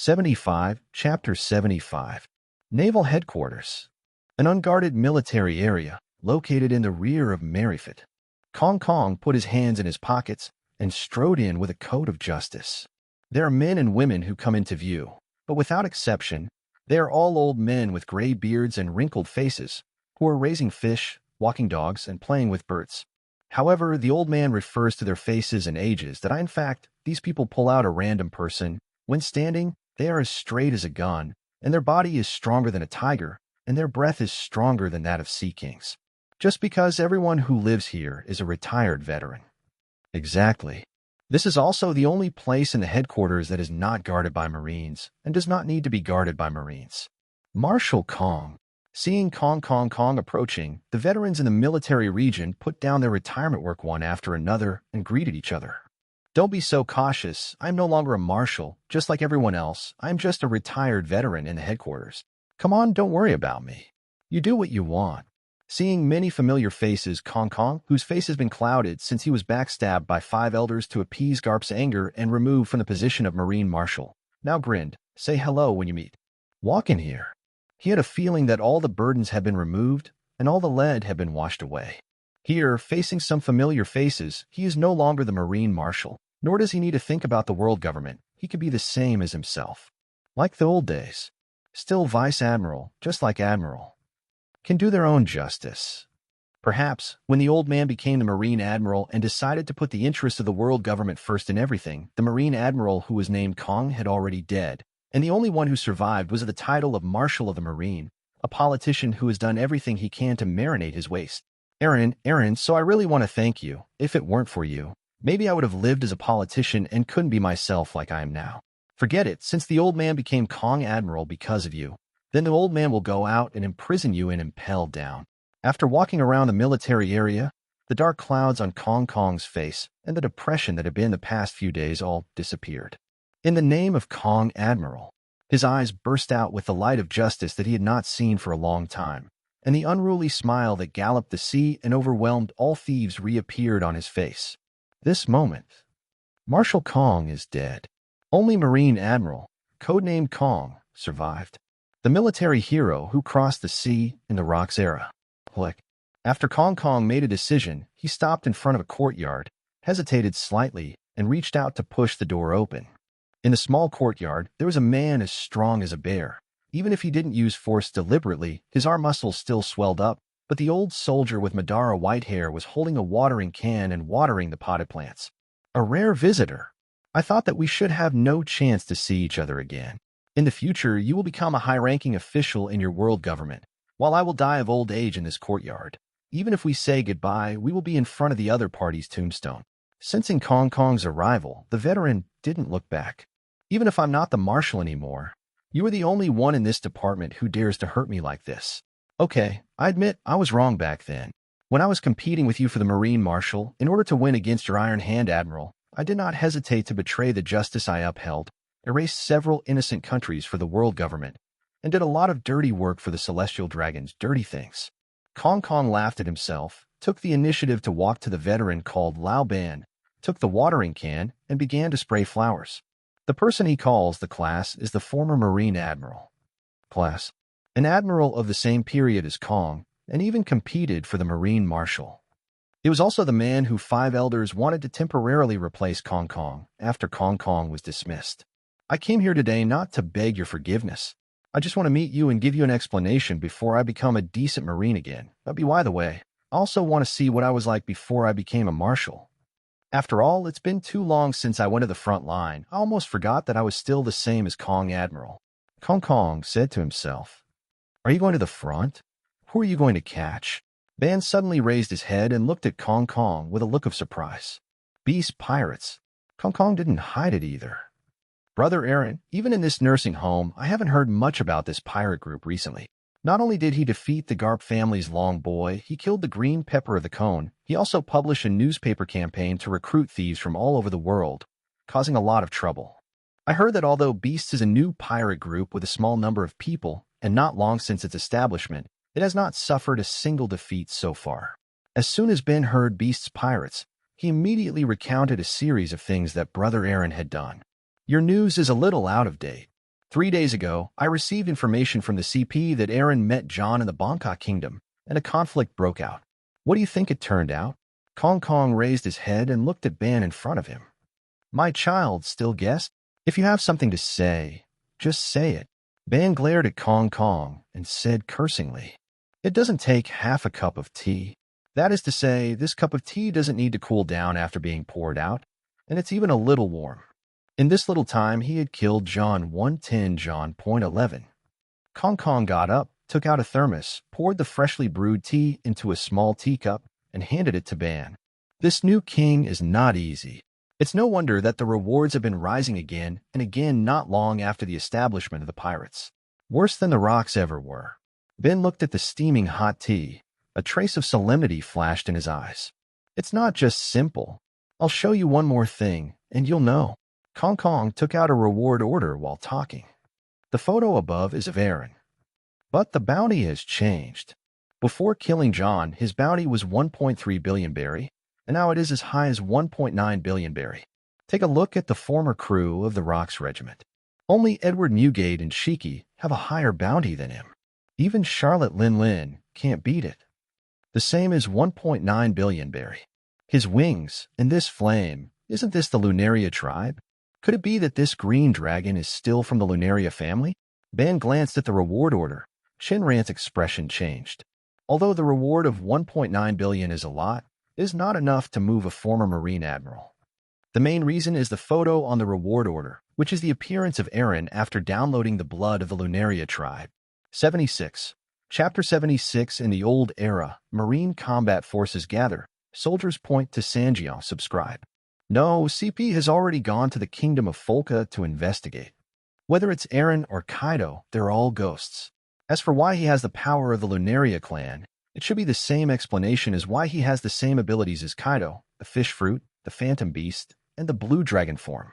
75, Chapter 75. Naval Headquarters. An unguarded military area located in the rear of Merryfoot. Kong Kong put his hands in his pockets and strode in with a code of justice. There are men and women who come into view, but without exception, they are all old men with gray beards and wrinkled faces, who are raising fish, walking dogs, and playing with birds. However, the old man refers to their faces and ages that in fact, these people pull out a random person. When standing, they are as straight as a gun, and their body is stronger than a tiger, and their breath is stronger than that of sea kings. Just because everyone who lives here is a retired veteran. Exactly. This is also the only place in the headquarters that is not guarded by Marines and does not need to be guarded by Marines. Marshal Kong. Seeing Kong approaching, the veterans in the military region put down their retirement work one after another and greeted each other. Don't be so cautious. I'm no longer a marshal, just like everyone else. I'm just a retired veteran in the headquarters. Come on, don't worry about me. You do what you want. Seeing many familiar faces, Kong, whose face has been clouded since he was backstabbed by 5 elders to appease Garp's anger and removed from the position of Marine Marshal, now grinned. Say hello when you meet. Walk in here. He had a feeling that all the burdens had been removed and all the lead had been washed away. Here, facing some familiar faces, he is no longer the Marine Marshal, nor does he need to think about the world government. He could be the same as himself. Like the old days. Still Vice Admiral, just like Admiral. Can do their own justice. Perhaps, when the old man became the Marine Admiral and decided to put the interests of the world government first in everything, the Marine Admiral who was named Kong had already dead, and the only one who survived was the title of Marshal of the Marine, a politician who has done everything he can to marinate his waste. Aaron, so I really want to thank you. If it weren't for you, maybe I would have lived as a politician and couldn't be myself like I am now. Forget it, since the old man became Kong Admiral because of you, then the old man will go out and imprison you and impel down. After walking around the military area, the dark clouds on Kong's face and the depression that had been the past few days all disappeared. In the name of Kong Admiral, his eyes burst out with the light of justice that he had not seen for a long time, and the unruly smile that galloped the sea and overwhelmed all thieves reappeared on his face. This moment, Marshal Kong is dead. Only Marine Admiral, codenamed Kong, survived. The military hero who crossed the sea in the Rocks era. After Kong made a decision, he stopped in front of a courtyard, hesitated slightly, and reached out to push the door open. In the small courtyard, there was a man as strong as a bear. Even if he didn't use force deliberately, his arm muscles still swelled up, but the old soldier with Madara white hair was holding a watering can and watering the potted plants. A rare visitor. I thought that we should have no chance to see each other again. In the future, you will become a high-ranking official in your world government, while I will die of old age in this courtyard. Even if we say goodbye, we will be in front of the other party's tombstone. Sensing Kong's arrival, the veteran didn't look back. Even if I'm not the marshal anymore, you are the only one in this department who dares to hurt me like this. Okay, I admit I was wrong back then. When I was competing with you for the Marine Marshal, in order to win against your Iron Hand Admiral, I did not hesitate to betray the justice I upheld, erased several innocent countries for the world government, and did a lot of dirty work for the Celestial Dragons, dirty things. Kong laughed at himself, took the initiative to walk to the veteran called Lao Ban, took the watering can, and began to spray flowers. The person he calls the class is the former Marine Admiral. Class. An admiral of the same period as Kong, and even competed for the Marine Marshal. It was also the man who 5 elders wanted to temporarily replace Kong after Kong was dismissed. I came here today not to beg your forgiveness. I just want to meet you and give you an explanation before I become a decent Marine again. By the way, I also want to see what I was like before I became a Marshal. After all, it's been too long since I went to the front line. I almost forgot that I was still the same as Kong Admiral. Kong said to himself. Are you going to the front? Who are you going to catch? Ban suddenly raised his head and looked at Kong with a look of surprise. Beast pirates. Kong didn't hide it either. Brother Aaron, even in this nursing home, I haven't heard much about this pirate group recently. Not only did he defeat the Garp family's long boy, he killed the green pepper of the cone, he also published a newspaper campaign to recruit thieves from all over the world, causing a lot of trouble. I heard that although Beasts is a new pirate group with a small number of people, and not long since its establishment, it has not suffered a single defeat so far. As soon as Ben heard Beast's pirates, he immediately recounted a series of things that Brother Aaron had done. Your news is a little out of date. 3 days ago, I received information from the CP that Aaron met John in the Bangkok Kingdom, and a conflict broke out. What do you think it turned out? Kong Kong raised his head and looked at Ban in front of him. My child still guessed? If you have something to say, just say it. Ban glared at Kong Kong and said cursingly, "It doesn't take half a cup of tea. That is to say, this cup of tea doesn't need to cool down after being poured out, and it's even a little warm." In this little time, he had killed John 110 John .11. Kong Kong got up, took out a thermos, poured the freshly brewed tea into a small teacup, and handed it to Ban. This new king is not easy. It's no wonder that the rewards have been rising again and again not long after the establishment of the pirates. Worse than the rocks ever were. Ben looked at the steaming hot tea. A trace of solemnity flashed in his eyes. It's not just simple. I'll show you one more thing, and you'll know. Kong Kong took out a reward order while talking. The photo above is of Aaron. But the bounty has changed. Before killing John, his bounty was 1.3 billion berry, and now it is as high as 1.9 billion berry. Take a look at the former crew of the Rocks Regiment. Only Edward Newgate and Shiki have a higher bounty than him. Even Charlotte Lin Lin can't beat it. The same as 1.9 billion berry. His wings, and this flame, isn't this the Lunaria tribe? Could it be that this green dragon is still from the Lunaria family? Ban glanced at the reward order. Shinran's expression changed. Although the reward of 1.9 billion is a lot, it is not enough to move a former Marine Admiral. The main reason is the photo on the reward order, which is the appearance of Aaron after downloading the blood of the Lunaria tribe. 76. Chapter 76 In the Old Era, Marine Combat Forces Gather. Soldiers point to Sanjiao. Subscribe. No, CP has already gone to the Kingdom of Folka to investigate. Whether it's Aaron or Kaido, they're all ghosts. As for why he has the power of the Lunaria clan, it should be the same explanation as why he has the same abilities as Kaido, the fish fruit, the phantom beast, and the blue dragon form.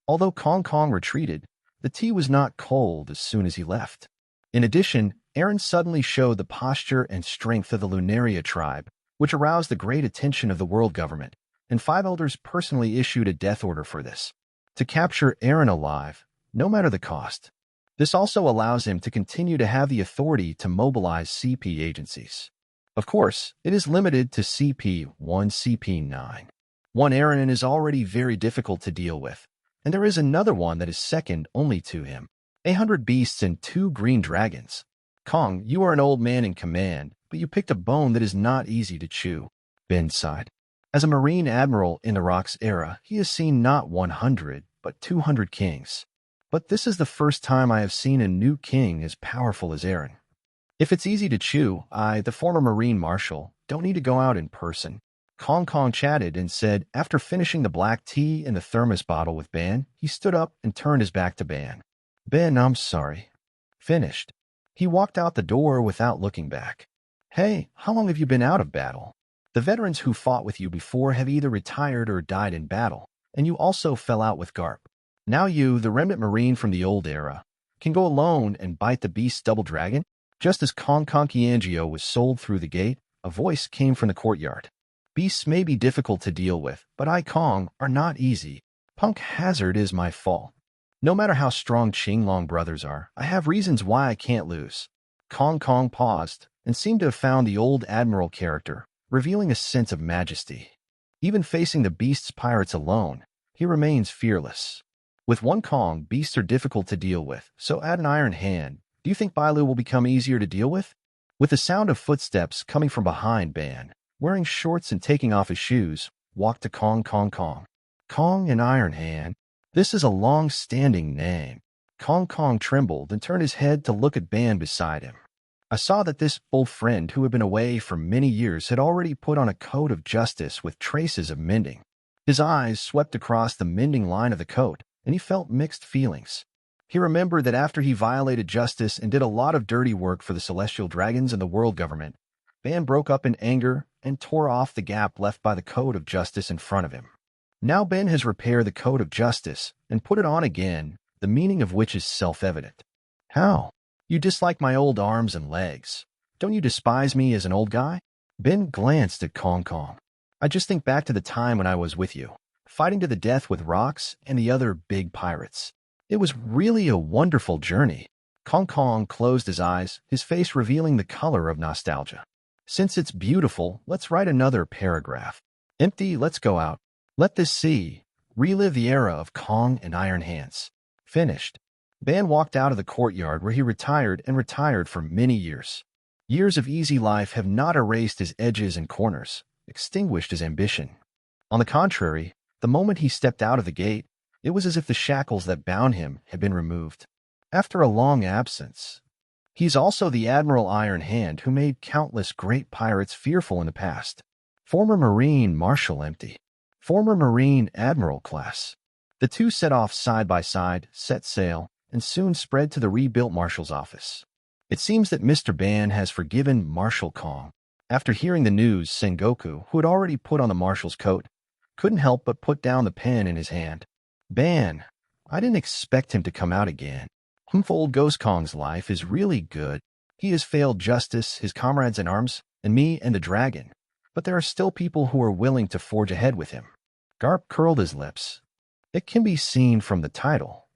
Although Kong Kong retreated, the tea was not cold as soon as he left. In addition, Aaron suddenly showed the posture and strength of the Lunaria tribe, which aroused the great attention of the world government, and 5 elders personally issued a death order for this, to capture Aaron alive, no matter the cost. This also allows him to continue to have the authority to mobilize CP agencies. Of course, it is limited to CP1, CP9. One Aaron is already very difficult to deal with, and there is another one that is second only to him. 100 beasts and 2 green dragons. Kong, you are an old man in command, but you picked a bone that is not easy to chew. Ben sighed. As a Marine Admiral in the Rocks era, he has seen not 100, but 200 kings. But this is the first time I have seen a new king as powerful as Aaron. If it's easy to chew, I, the former Marine Marshal, don't need to go out in person. Kong Kong chatted and said, after finishing the black tea in the thermos bottle with Ban, he stood up and turned his back to Ban. Ben, I'm sorry. Finished. He walked out the door without looking back. Hey, how long have you been out of battle? The veterans who fought with you before have either retired or died in battle, and you also fell out with Garp. Now you, the remnant Marine from the old era, can go alone and bite the beast's double dragon? Just as Kong Kong Kiangio was sold through the gate, a voice came from the courtyard. Beasts may be difficult to deal with, but I, Kong, are not easy. Punk Hazard is my fault. No matter how strong Qinglong brothers are, I have reasons why I can't lose. Kong Kong paused and seemed to have found the old admiral character, revealing a sense of majesty. Even facing the beast's pirates alone, he remains fearless. With one Kong, beasts are difficult to deal with, so add an iron hand. Do you think Bailu will become easier to deal with? With the sound of footsteps coming from behind, Ban, wearing shorts and taking off his shoes, walked to Kong Kong Kong. Kong and Iron Hand. This is a long-standing name. Kong Kong trembled and turned his head to look at Ban beside him. I saw that this old friend who had been away for many years had already put on a coat of justice with traces of mending. His eyes swept across the mending line of the coat, and he felt mixed feelings. He remembered that after he violated justice and did a lot of dirty work for the Celestial Dragons and the world government, Ban broke up in anger and tore off the gap left by the coat of justice in front of him. Now Ben has repaired the coat of justice and put it on again, the meaning of which is self-evident. How? You dislike my old arms and legs. Don't you despise me as an old guy? Ben glanced at Kong Kong. I just think back to the time when I was with you, fighting to the death with Rocks and the other big pirates. It was really a wonderful journey. Kong Kong closed his eyes, his face revealing the color of nostalgia. Since it's beautiful, let's write another paragraph. Empty, let's go out. Let this sea relive the era of Kong and Iron Hands. Finished. Ban walked out of the courtyard where he retired for many years. Years of easy life have not erased his edges and corners, extinguished his ambition. On the contrary, the moment he stepped out of the gate, it was as if the shackles that bound him had been removed. After a long absence, he's also the Admiral Iron Hand who made countless great pirates fearful in the past. Former Marine Marshal Empty. Former Marine Admiral class. The two set off side by side, set sail, and soon spread to the rebuilt Marshal's office. It seems that Mr. Ban has forgiven Marshal Kong. After hearing the news, Sengoku, who had already put on the Marshal's coat, couldn't help but put down the pen in his hand. Ban, I didn't expect him to come out again. Old Ghost Kong's life is really good. He has failed justice, his comrades in arms, and me and the dragon. But there are still people who are willing to forge ahead with him. Garp curled his lips. It can be seen from the title.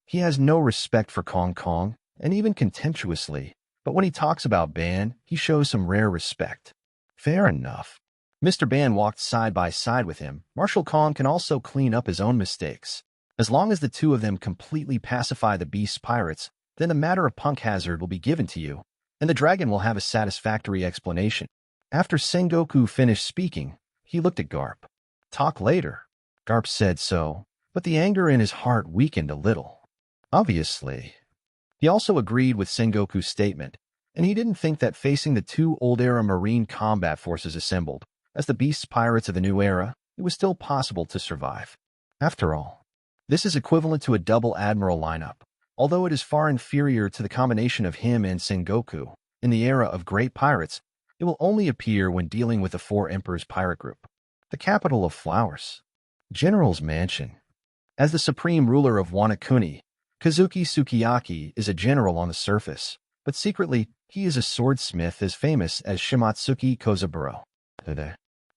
He has no respect for Kong Kong, and even contemptuously, but when he talks about Ban, he shows some rare respect. Fair enough. Mr. Ban walked side by side with him. Marshal Kong can also clean up his own mistakes. As long as the two of them completely pacify the beast's pirates, then the matter of punk hazard will be given to you, and the dragon will have a satisfactory explanation. After Sengoku finished speaking, he looked at Garp. Talk later. Garp said so, but the anger in his heart weakened a little. Obviously. He also agreed with Sengoku's statement, and he didn't think that facing the two old-era Marine combat forces assembled as the beast's pirates of the new era, it was still possible to survive. After all, this is equivalent to a double admiral lineup, although it is far inferior to the combination of him and Sengoku. In the era of great pirates, it will only appear when dealing with the Four Emperors pirate group. The capital of flowers. General's Mansion. As the supreme ruler of Wanakuni, Kazuki Sukiyaki is a general on the surface, but secretly, he is a swordsmith as famous as Shimatsuki Kozaburo.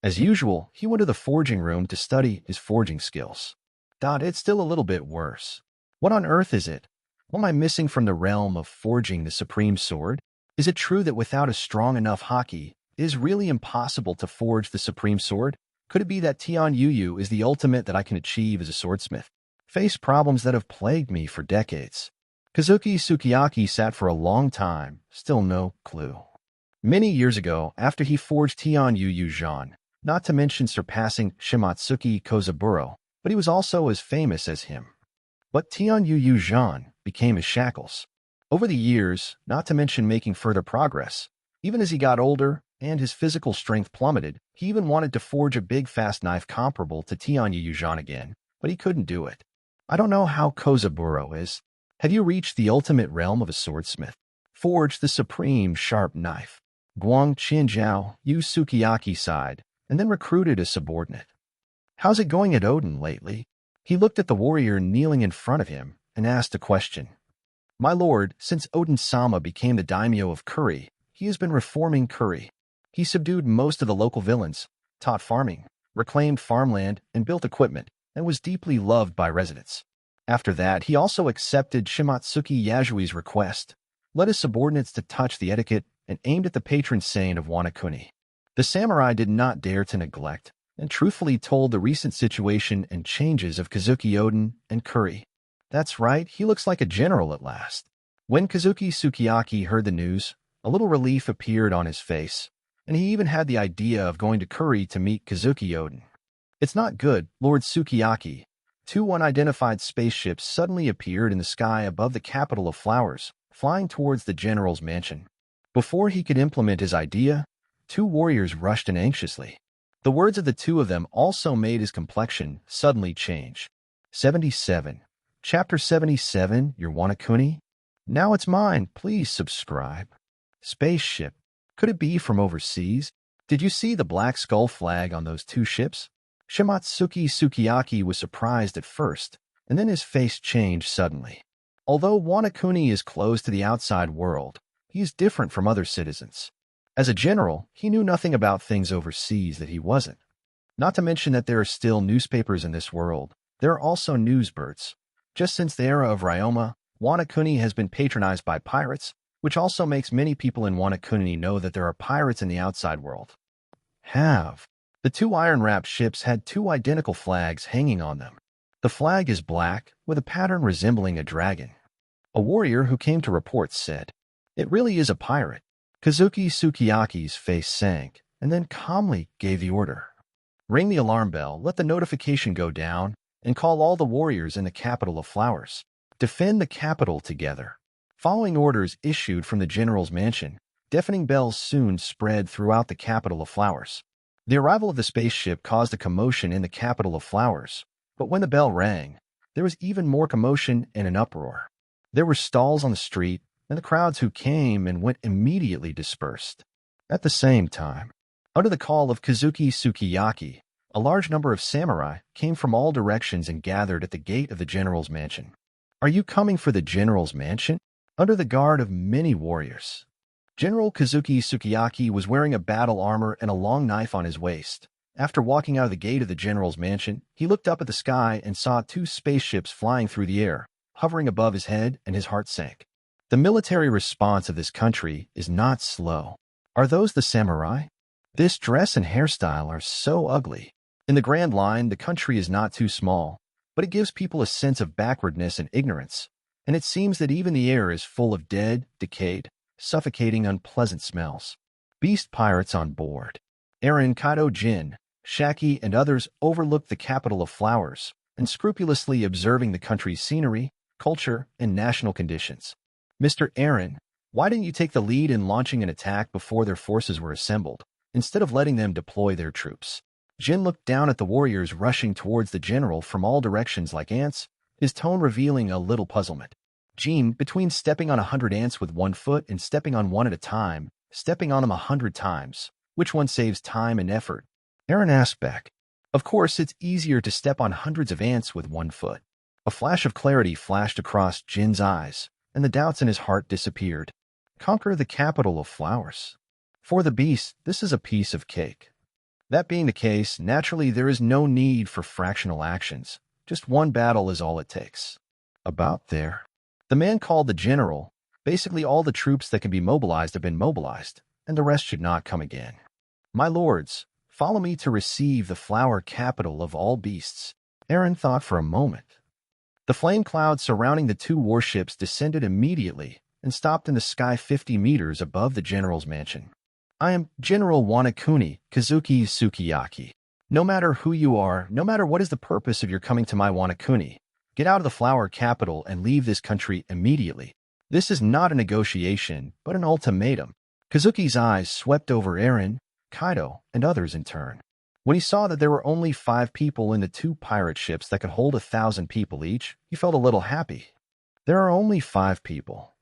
As usual, he went to the forging room to study his forging skills. It's still a little bit worse. What on earth is it? What am I missing from the realm of forging the supreme sword? Is it true that without a strong enough haki, it is really impossible to forge the supreme sword? Could it be that Tian Yuyu is the ultimate that I can achieve as a swordsmith? Face problems that have plagued me for decades. Kazuki Sukiyaki sat for a long time, still no clue. Many years ago, after he forged Tian Yuyu Zhan, not to mention surpassing Shimatsuki Kozaburo, but he was also as famous as him. But Tian Yuyu Zhan became his shackles. Over the years, not to mention making further progress, even as he got older and his physical strength plummeted, he even wanted to forge a big fast knife comparable to Tian Yuyu Zhan again, but he couldn't do it. I don't know how Kozaburo is. Have you reached the ultimate realm of a swordsmith? Forged the supreme sharp knife. Guang Qinjiao, Yu Sukiyaki sighed, and then recruited a subordinate. How's it going at Odin lately? He looked at the warrior kneeling in front of him and asked a question. My lord, since Odin-sama became the daimyo of Kuri, he has been reforming Kuri. He subdued most of the local villains, taught farming, reclaimed farmland, and built equipment, and was deeply loved by residents. After that, he also accepted Shimatsuki Yasui's request, led his subordinates to touch the etiquette, and aimed at the patron saint of Wanakuni. The samurai did not dare to neglect, and truthfully told the recent situation and changes of Kazuki Odin and Kuri. That's right, he looks like a general at last. When Kazuki Sukiyaki heard the news, a little relief appeared on his face, and he even had the idea of going to Kuri to meet Kazuki Odin. It's not good, Lord Sukiyaki. Two unidentified spaceships suddenly appeared in the sky above the capital of flowers, flying towards the general's mansion. Before he could implement his idea, two warriors rushed in anxiously. The words of the two of them also made his complexion suddenly change. 77. Chapter 77, Your Wanakuni? Now it's mine, please subscribe. Spaceship. Could it be from overseas? Did you see the black skull flag on those two ships? Shimatsuki Sukiyaki was surprised at first, and then his face changed suddenly. Although Wanakuni is closed to the outside world, he is different from other citizens. As a general, he knew nothing about things overseas that he wasn't. Not to mention that there are still newspapers in this world. There are also newsbirds. Just since the era of Ryoma, Wano Kuni has been patronized by pirates, which also makes many people in Wano Kuni know that there are pirates in the outside world. The two iron-wrapped ships had two identical flags hanging on them. The flag is black, with a pattern resembling a dragon. A warrior who came to report said, "It really is a pirate." Kazuki Sukiyaki's face sank, and then calmly gave the order. "Ring the alarm bell, let the notification go down, and call all the warriors in the capital of flowers. Defend the capital together." Following orders issued from the general's mansion, deafening bells soon spread throughout the capital of flowers. The arrival of the spaceship caused a commotion in the capital of flowers, but when the bell rang, there was even more commotion and an uproar. There were stalls on the street, and the crowds who came and went immediately dispersed. At the same time, under the call of Kazuki Sukiyaki, a large number of samurai came from all directions and gathered at the gate of the general's mansion. "Are you coming for the general's mansion?" Under the guard of many warriors. General Kazuki Sukiyaki was wearing a battle armor and a long knife on his waist. After walking out of the gate of the general's mansion, he looked up at the sky and saw two spaceships flying through the air, hovering above his head, and his heart sank. The military response of this country is not slow. Are those the samurai? This dress and hairstyle are so ugly. In the grand line, the country is not too small, but it gives people a sense of backwardness and ignorance, and it seems that even the air is full of dead, decayed, suffocating, unpleasant smells. Beast pirates on board. Eren, Kaido, Jin, Shaki, and others overlooked the capital of flowers and scrupulously observing the country's scenery, culture, and national conditions. "Mr. Eren, why didn't you take the lead in launching an attack before their forces were assembled, instead of letting them deploy their troops?" Jin looked down at the warriors rushing towards the general from all directions like ants, his tone revealing a little puzzlement. "Jin, between stepping on 100 ants with 1 foot and stepping on one at a time, stepping on them 100 times, which one saves time and effort?" Eren asked back. "Of course, it's easier to step on hundreds of ants with 1 foot." A flash of clarity flashed across Jin's eyes, and the doubts in his heart disappeared. Conquer the capital of flowers. For the beast, this is a piece of cake. That being the case, naturally there is no need for fractional actions. Just one battle is all it takes. About there. The man called the general. Basically all the troops that can be mobilized have been mobilized, and the rest should not come again. "My lords, follow me to receive the flower capital of all beasts." Eren thought for a moment. The flame cloud surrounding the two warships descended immediately and stopped in the sky 50 meters above the general's mansion. "I am General Wano Kuni, Kazuki Sukiyaki. No matter who you are, no matter what is the purpose of your coming to my Wano Kuni, get out of the flower capital and leave this country immediately. This is not a negotiation, but an ultimatum." Kazuki's eyes swept over Eren, Kaido, and others in turn. When he saw that there were only 5 people in the 2 pirate ships that could hold 1,000 people each, he felt a little happy. There are only 5 people.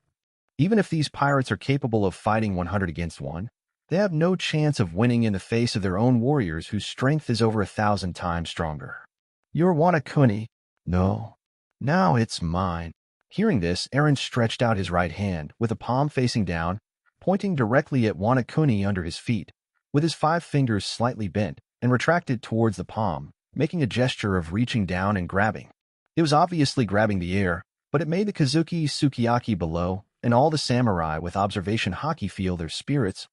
Even if these pirates are capable of fighting 100 against 1, they have no chance of winning in the face of their own warriors whose strength is over 1,000 times stronger. "Your Wano Kuni?" "No. Now it's mine." Hearing this, Eren stretched out his right hand, with a palm facing down, pointing directly at Wano Kuni under his feet, with his 5 fingers slightly bent and retracted towards the palm, making a gesture of reaching down and grabbing. It was obviously grabbing the air, but it made the Kazuki Sukiyaki below and all the samurai with observation haki feel their spirits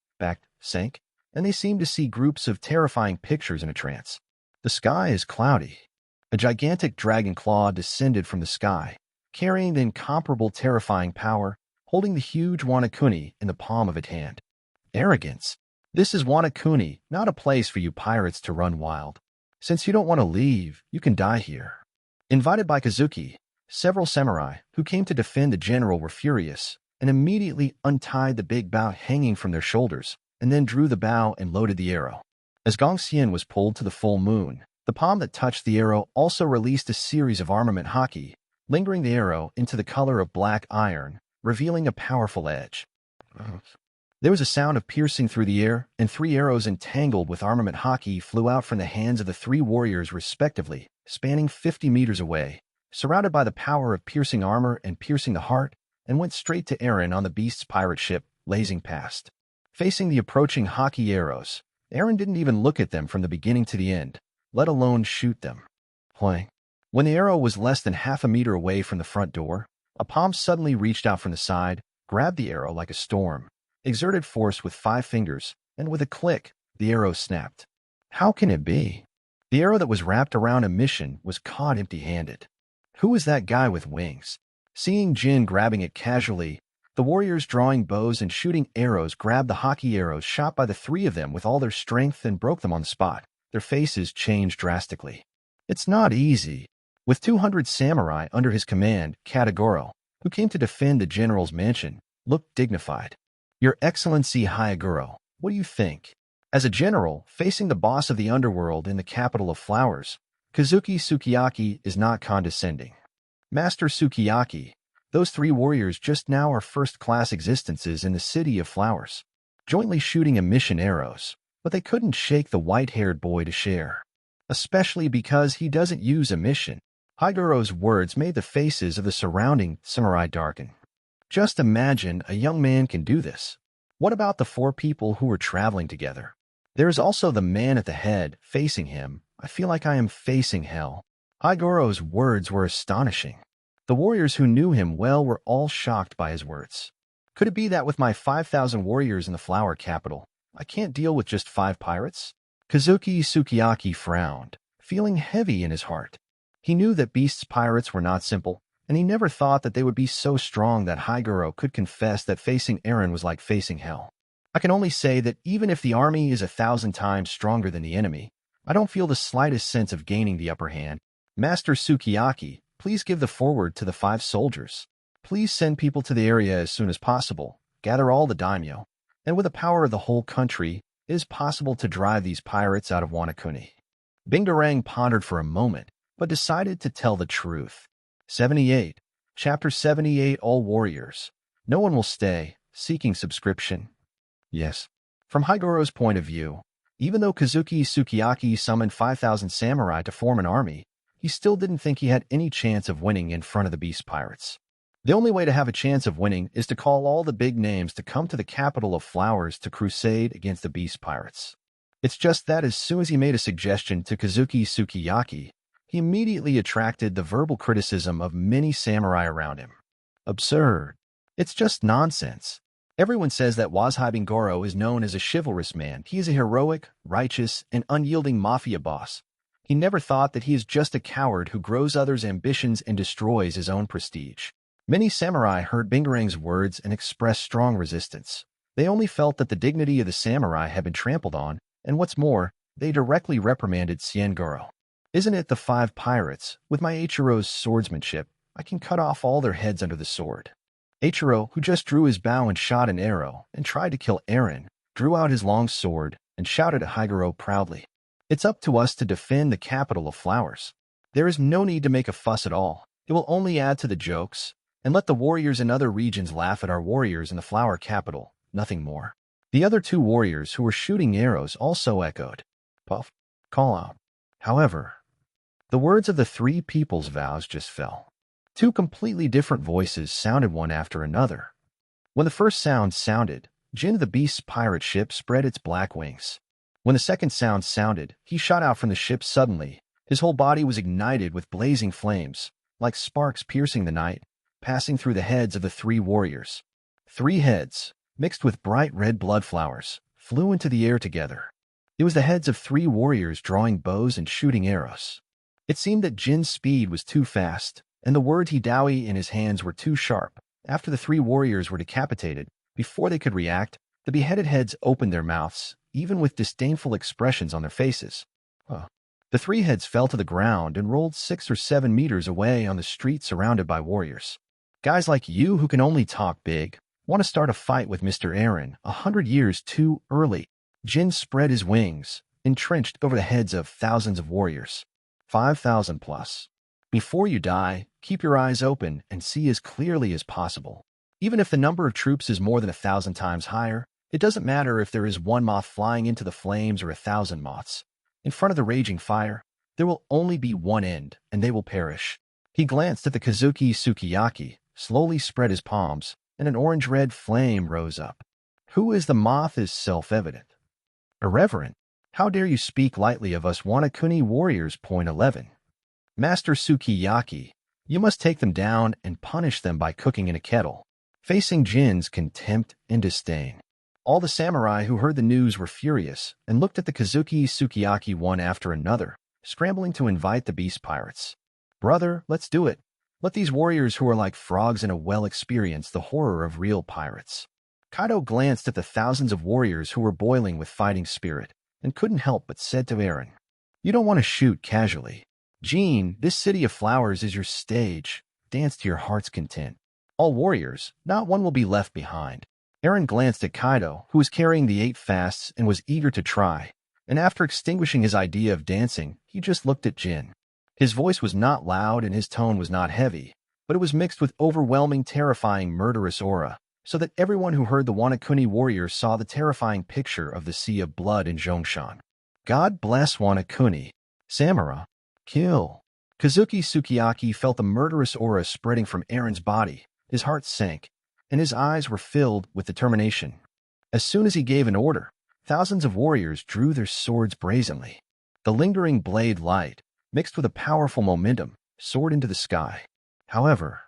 sank, and they seemed to see groups of terrifying pictures in a trance. The sky is cloudy. A gigantic dragon claw descended from the sky, carrying the incomparable terrifying power, holding the huge Wano Kuni in the palm of its hand. Arrogance. This is Wano Kuni, not a place for you pirates to run wild. Since you don't want to leave, you can die here. Invited by Kazuki, several samurai who came to defend the general were furious and immediately untied the big bow hanging from their shoulders and then drew the bow and loaded the arrow. As Gong Xian was pulled to the full moon, the palm that touched the arrow also released a series of armament haki, lingering the arrow into the color of black iron, revealing a powerful edge. There was a sound of piercing through the air, and 3 arrows entangled with armament haki flew out from the hands of the 3 warriors respectively, spanning 50 meters away, surrounded by the power of piercing armor and piercing the heart, and went straight to Eren on the beast's pirate ship, lazing past. Facing the approaching haki arrows, Eren didn't even look at them from the beginning to the end, let alone shoot them. Playing. When the arrow was less than half a meter away from the front door, a palm suddenly reached out from the side, grabbed the arrow like a storm, exerted force with 5 fingers, and with a click, the arrow snapped. How can it be? The arrow that was wrapped around a mission was caught empty-handed. Who was that guy with wings? Seeing Jin grabbing it casually, the warriors drawing bows and shooting arrows grabbed the hockey arrows shot by the 3 of them with all their strength and broke them on the spot. Their faces changed drastically. It's not easy. With 200 samurai under his command, Katagoro, who came to defend the general's mansion, looked dignified. Your Excellency Hyaguro, what do you think? As a general, facing the boss of the underworld in the capital of flowers, Kazuki Sukiyaki is not condescending. Master Sukiyaki, those 3 warriors just now are first-class existences in the city of flowers, jointly shooting a mission arrows, but they couldn't shake the white-haired boy to share. Especially because he doesn't use a mission. Hyguro's words made the faces of the surrounding samurai darken. Just imagine a young man can do this. What about the 4 people who were traveling together? There is also the man at the head, facing him. I feel like I am facing hell. Hyguro's words were astonishing. The warriors who knew him well were all shocked by his words. Could it be that with my 5,000 warriors in the flower capital, I can't deal with just 5 pirates? Kazuki Sukiyaki frowned, feeling heavy in his heart. He knew that Beast's pirates were not simple, and he never thought that they would be so strong that Hyaguro could confess that facing Eren was like facing hell. I can only say that even if the army is 1,000 times stronger than the enemy, I don't feel the slightest sense of gaining the upper hand. Master Sukiyaki, please give the forward to the 5 soldiers. Please send people to the area as soon as possible, gather all the daimyo, and with the power of the whole country, it is possible to drive these pirates out of Wanakuni. Bingarang pondered for a moment, but decided to tell the truth. 78. Chapter 78 All Warriors. No one will stay, seeking subscription. Yes. From Hyguro's point of view, even though Kazuki Sukiyaki summoned 5,000 samurai to form an army, he still didn't think he had any chance of winning in front of the Beast Pirates. The only way to have a chance of winning is to call all the big names to come to the capital of flowers to crusade against the Beast Pirates. It's just that as soon as he made a suggestion to Kazuki Sukiyaki, he immediately attracted the verbal criticism of many samurai around him. Absurd. It's just nonsense. Everyone says that Wazhibing Goro is known as a chivalrous man. He is a heroic, righteous, and unyielding mafia boss. He never thought that he is just a coward who grows others' ambitions and destroys his own prestige. Many samurai heard Bingarang's words and expressed strong resistance. They only felt that the dignity of the samurai had been trampled on, and what's more, they directly reprimanded Sengoku. Isn't it the 5 pirates? With my Eiichiro's swordsmanship, I can cut off all their heads under the sword. Eiichiro, who just drew his bow and shot an arrow and tried to kill Eren, drew out his long sword and shouted at Hyaguro proudly. It's up to us to defend the capital of flowers. There is no need to make a fuss at all. It will only add to the jokes, and let the warriors in other regions laugh at our warriors in the flower capital, nothing more. The other 2 warriors who were shooting arrows also echoed. Puff. Call out. However, the words of the 3 people's vows just fell. 2 completely different voices sounded one after another. When the first sound sounded, Jin the Beast's pirate ship spread its black wings. When the second sound sounded, he shot out from the ship suddenly. His whole body was ignited with blazing flames, like sparks piercing the night, passing through the heads of the 3 warriors. 3 heads, mixed with bright red blood flowers, flew into the air together. It was the heads of 3 warriors drawing bows and shooting arrows. It seemed that Jin's speed was too fast, and the words he dowie in his hands were too sharp. After the 3 warriors were decapitated, before they could react, the beheaded heads opened their mouths, even with disdainful expressions on their faces. The 3 heads fell to the ground and rolled 6 or 7 meters away on the street surrounded by warriors. Guys like you who can only talk big, want to start a fight with Mr. Eren 100 years too early. Jin spread his wings, entrenched over the heads of thousands of warriors. 5,000 plus. Before you die, keep your eyes open and see as clearly as possible. Even if the number of troops is more than 1,000 times higher, it doesn't matter if there is 1 moth flying into the flames or 1,000 moths. In front of the raging fire, there will only be one end, and they will perish. He glanced at the Kazuki Sukiyaki, slowly spread his palms, and an orange-red flame rose up. Who is the moth is self-evident. Irreverent. How dare you speak lightly of us Wanakuni warriors? Point 11. Master Sukiyaki, you must take them down and punish them by cooking in a kettle. Facing Jin's contempt and disdain. All the samurai who heard the news were furious and looked at the Kazuki Sukiyaki one after another, scrambling to invite the beast pirates. Brother, let's do it. Let these warriors who are like frogs in a well experience the horror of real pirates. Kaido glanced at the thousands of warriors who were boiling with fighting spirit and couldn't help but said to Eren, "You don't want to shoot casually. Jin, this city of flowers is your stage. Dance to your heart's content. All warriors, not one will be left behind." Eren glanced at Kaido, who was carrying the 8 fasts and was eager to try, and after extinguishing his idea of dancing, he just looked at Jin. His voice was not loud and his tone was not heavy, but it was mixed with overwhelming, terrifying, murderous aura, so that everyone who heard the Wanakuni warriors saw the terrifying picture of the sea of blood in Zhongshan. God bless Wanakuni. Samurai. Kill. Kazuki Sukiyaki felt the murderous aura spreading from Eren's body. His heart sank, and his eyes were filled with determination. As soon as he gave an order, thousands of warriors drew their swords brazenly. The lingering blade light, mixed with a powerful momentum, soared into the sky. However,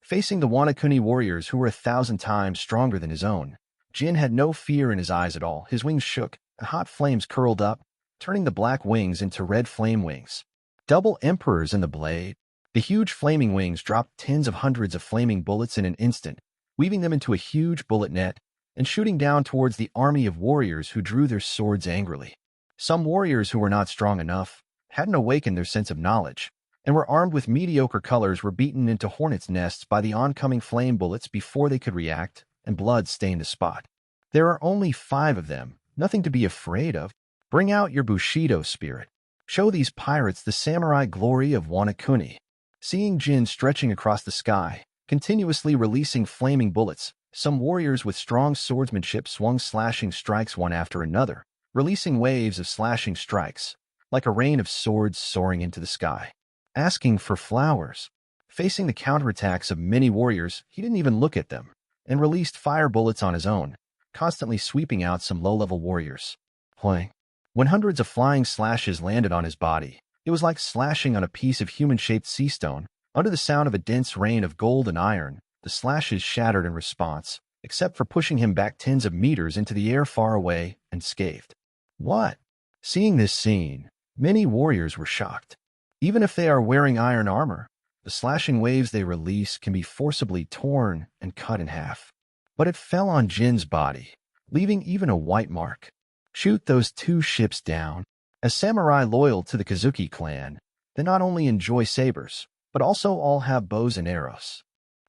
facing the Wanakuni warriors who were 1,000 times stronger than his own, Jin had no fear in his eyes at all. His wings shook, and hot flames curled up, turning the black wings into red flame wings. Double emperors in the blade. The huge flaming wings dropped tens of hundreds of flaming bullets in an instant, weaving them into a huge bullet net and shooting down towards the army of warriors who drew their swords angrily. Some warriors who were not strong enough, hadn't awakened their sense of knowledge, and were armed with mediocre colors were beaten into hornets' nests by the oncoming flame bullets before they could react, and blood stained the spot. There are only 5 of them, nothing to be afraid of. Bring out your Bushido spirit. Show these pirates the samurai glory of Wanakuni. Seeing Jin stretching across the sky, continuously releasing flaming bullets, some warriors with strong swordsmanship swung slashing strikes one after another, releasing waves of slashing strikes, like a rain of swords soaring into the sky. Asking for flowers. Facing the counterattacks of many warriors, he didn't even look at them, and released fire bullets on his own, constantly sweeping out some low-level warriors. Playing. When hundreds of flying slashes landed on his body, it was like slashing on a piece of human-shaped sea stone. Under the sound of a dense rain of gold and iron, the slashes shattered in response, except for pushing him back tens of meters into the air far away and scathed. What? Seeing this scene, many warriors were shocked. Even if they are wearing iron armor, the slashing waves they release can be forcibly torn and cut in half. But it fell on Jin's body, leaving even a white mark. Shoot those 2 ships down. As samurai loyal to the Kazuki clan, they not only enjoy sabers, but also all have bows and arrows.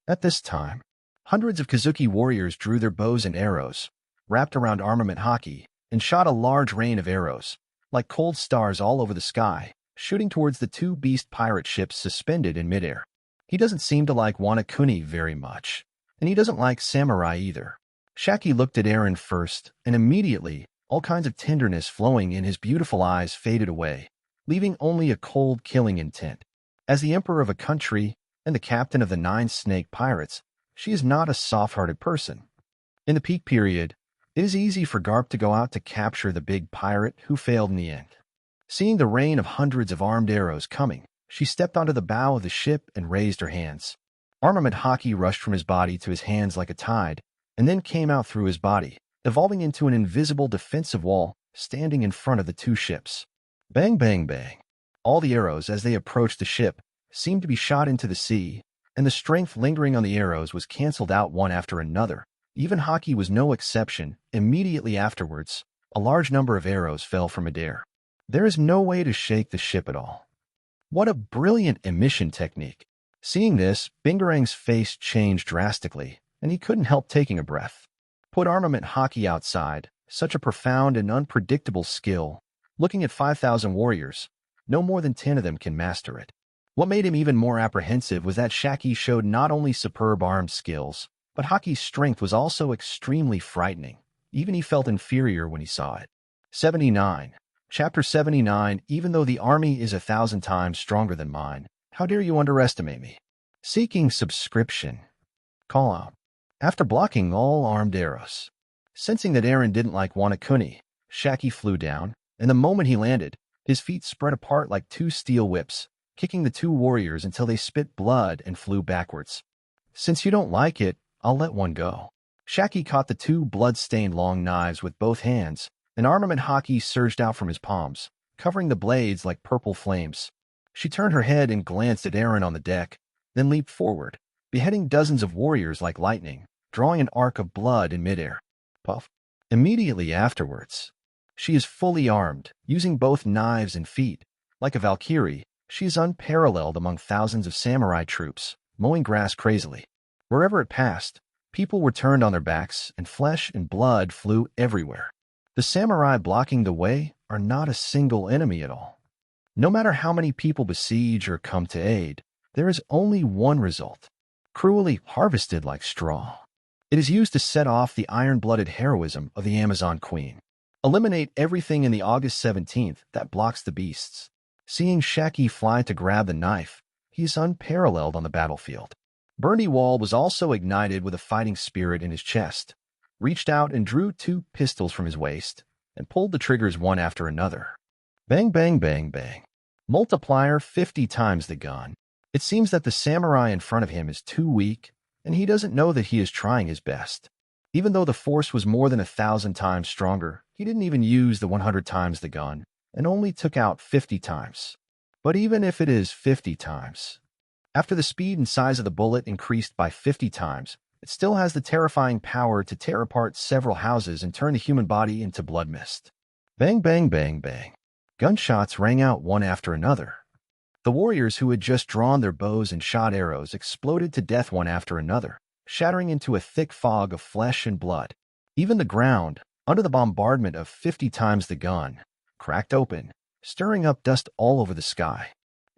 At this time, hundreds of Kazuki warriors drew their bows and arrows, wrapped around armament haki, and shot a large rain of arrows, like cold stars all over the sky, shooting towards the 2 beast pirate ships suspended in midair. He doesn't seem to like Wanakuni very much, and he doesn't like samurai either. Shaki looked at Eren first, and immediately, all kinds of tenderness flowing in his beautiful eyes faded away, leaving only a cold killing intent. As the emperor of a country and the captain of the 9 snake pirates, she is not a soft-hearted person. In the peak period, it is easy for Garp to go out to capture the big pirate who failed in the end. Seeing the rain of hundreds of armed arrows coming, she stepped onto the bow of the ship and raised her hands. Armament haki rushed from his body to his hands like a tide, and then came out through his body, evolving into an invisible defensive wall standing in front of the 2 ships. Bang, bang, bang. All the arrows, as they approached the ship, seemed to be shot into the sea, and the strength lingering on the arrows was cancelled out one after another. Even haki was no exception. Immediately afterwards, a large number of arrows fell from midair. There is no way to shake the ship at all. What a brilliant emission technique. Seeing this, Bingarang's face changed drastically, and he couldn't help taking a breath. Put armament haki outside, such a profound and unpredictable skill. Looking at 5,000 warriors, no more than 10 of them can master it. What made him even more apprehensive was that Shaki showed not only superb armed skills, but Haki's strength was also extremely frightening. Even he felt inferior when he saw it. 79. Chapter 79. Even though the army is 1,000 times stronger than mine, how dare you underestimate me? Seeking subscription. Call out. After blocking all armed arrows. Sensing that Eren didn't like Wanakuni, Shaki flew down, and the moment he landed, his feet spread apart like 2 steel whips, kicking the two warriors until they spit blood and flew backwards. Since you don't like it, I'll let one go. Shaki caught the two blood-stained long knives with both hands, and armament hockey surged out from his palms, covering the blades like purple flames. She turned her head and glanced at Eren on the deck, then leaped forward, beheading dozens of warriors like lightning, drawing an arc of blood in midair. Puff. Immediately afterwards, she is fully armed, using both knives and feet. Like a Valkyrie, she is unparalleled among thousands of samurai troops, mowing grass crazily. Wherever it passed, people were turned on their backs, and flesh and blood flew everywhere. The samurai blocking the way are not a single enemy at all. No matter how many people besiege or come to aid, there is only one result, cruelly harvested like straw. It is used to set off the iron-blooded heroism of the Amazon Queen. Eliminate everything in the August 17th that blocks the beasts. Seeing Shaki fly to grab the knife, he is unparalleled on the battlefield. Burndy-Wald was also ignited with a fighting spirit in his chest, reached out and drew two pistols from his waist, and pulled the triggers one after another. Bang, bang, bang, bang. Multiplier 50 times the gun. It seems that the samurai in front of him is too weak, and he doesn't know that he is trying his best. Even though the force was more than 1,000 times stronger, he didn't even use the 100 times the gun, and only took out 50 times. But even if it is 50 times, after the speed and size of the bullet increased by 50 times, it still has the terrifying power to tear apart several houses and turn the human body into blood mist. Bang, bang, bang, bang. Gunshots rang out one after another. The warriors who had just drawn their bows and shot arrows exploded to death one after another, shattering into a thick fog of flesh and blood. Even the ground, under the bombardment of 50 times the gun, cracked open, stirring up dust all over the sky.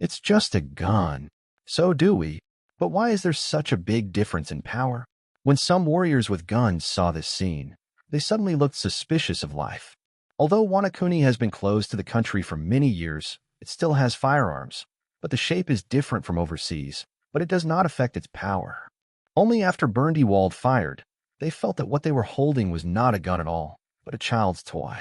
It's just a gun. So do we. But why is there such a big difference in power? When some warriors with guns saw this scene, they suddenly looked suspicious of life. Although Wanakuni has been closed to the country for many years, it still has firearms, but the shape is different from overseas, but it does not affect its power. Only after Burndy-Wald fired, they felt that what they were holding was not a gun at all, but a child's toy.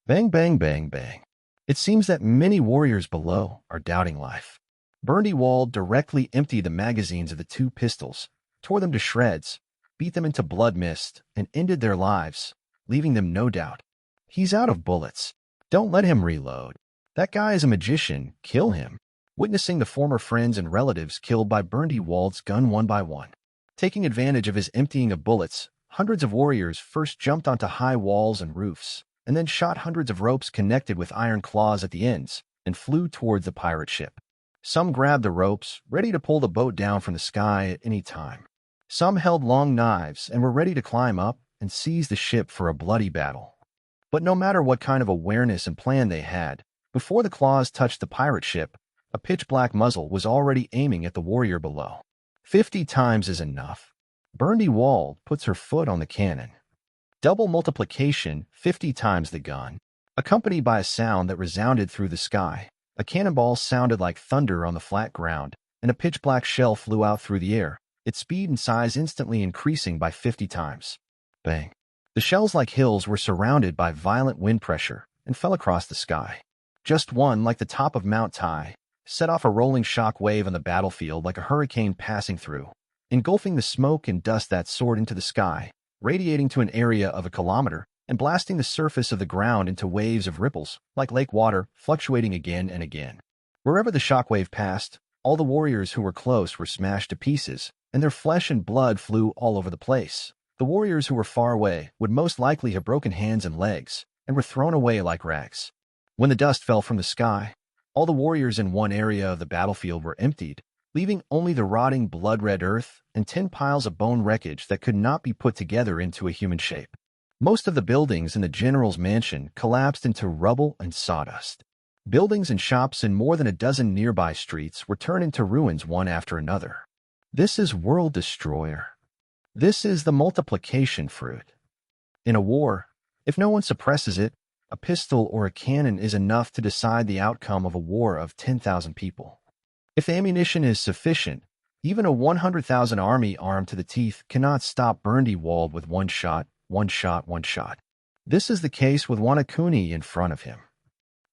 Bang, bang, bang, bang. It seems that many warriors below are doubting life. Burndy-Wald directly emptied the magazines of the two pistols, tore them to shreds, beat them into blood mist, and ended their lives, leaving them no doubt. He's out of bullets. Don't let him reload. That guy is a magician. Kill him. Witnessing the former friends and relatives killed by Burndy-Wald's gun one by one. Taking advantage of his emptying of bullets, hundreds of warriors first jumped onto high walls and roofs, and then shot hundreds of ropes connected with iron claws at the ends, and flew towards the pirate ship. Some grabbed the ropes, ready to pull the boat down from the sky at any time. Some held long knives and were ready to climb up and seize the ship for a bloody battle. But no matter what kind of awareness and plan they had, before the claws touched the pirate ship, a pitch-black muzzle was already aiming at the warrior below. 50 times is enough. Burndy-Wald puts her foot on the cannon. Double multiplication, 50 times the gun. Accompanied by a sound that resounded through the sky, a cannonball sounded like thunder on the flat ground, and a pitch-black shell flew out through the air, its speed and size instantly increasing by 50 times. Bang. The shells like hills were surrounded by violent wind pressure and fell across the sky. Just one, like the top of Mount Tai, set off a rolling shock wave on the battlefield like a hurricane passing through, engulfing the smoke and dust that soared into the sky, radiating to an area of a kilometer, and blasting the surface of the ground into waves of ripples, like lake water, fluctuating again and again. Wherever the shockwave passed, all the warriors who were close were smashed to pieces, and their flesh and blood flew all over the place. The warriors who were far away would most likely have broken hands and legs, and were thrown away like rags. When the dust fell from the sky, all the warriors in one area of the battlefield were emptied, leaving only the rotting blood-red earth and 10 piles of bone wreckage that could not be put together into a human shape. Most of the buildings in the general's mansion collapsed into rubble and sawdust. Buildings and shops in more than a dozen nearby streets were turned into ruins one after another. This is World Destroyer. This is the multiplication fruit. In a war, if no one suppresses it, a pistol or a cannon is enough to decide the outcome of a war of 10,000 people. If the ammunition is sufficient, even a 100,000 army armed to the teeth cannot stop Burndy-Wald with one shot, one shot, one shot. This is the case with Wanakuni in front of him.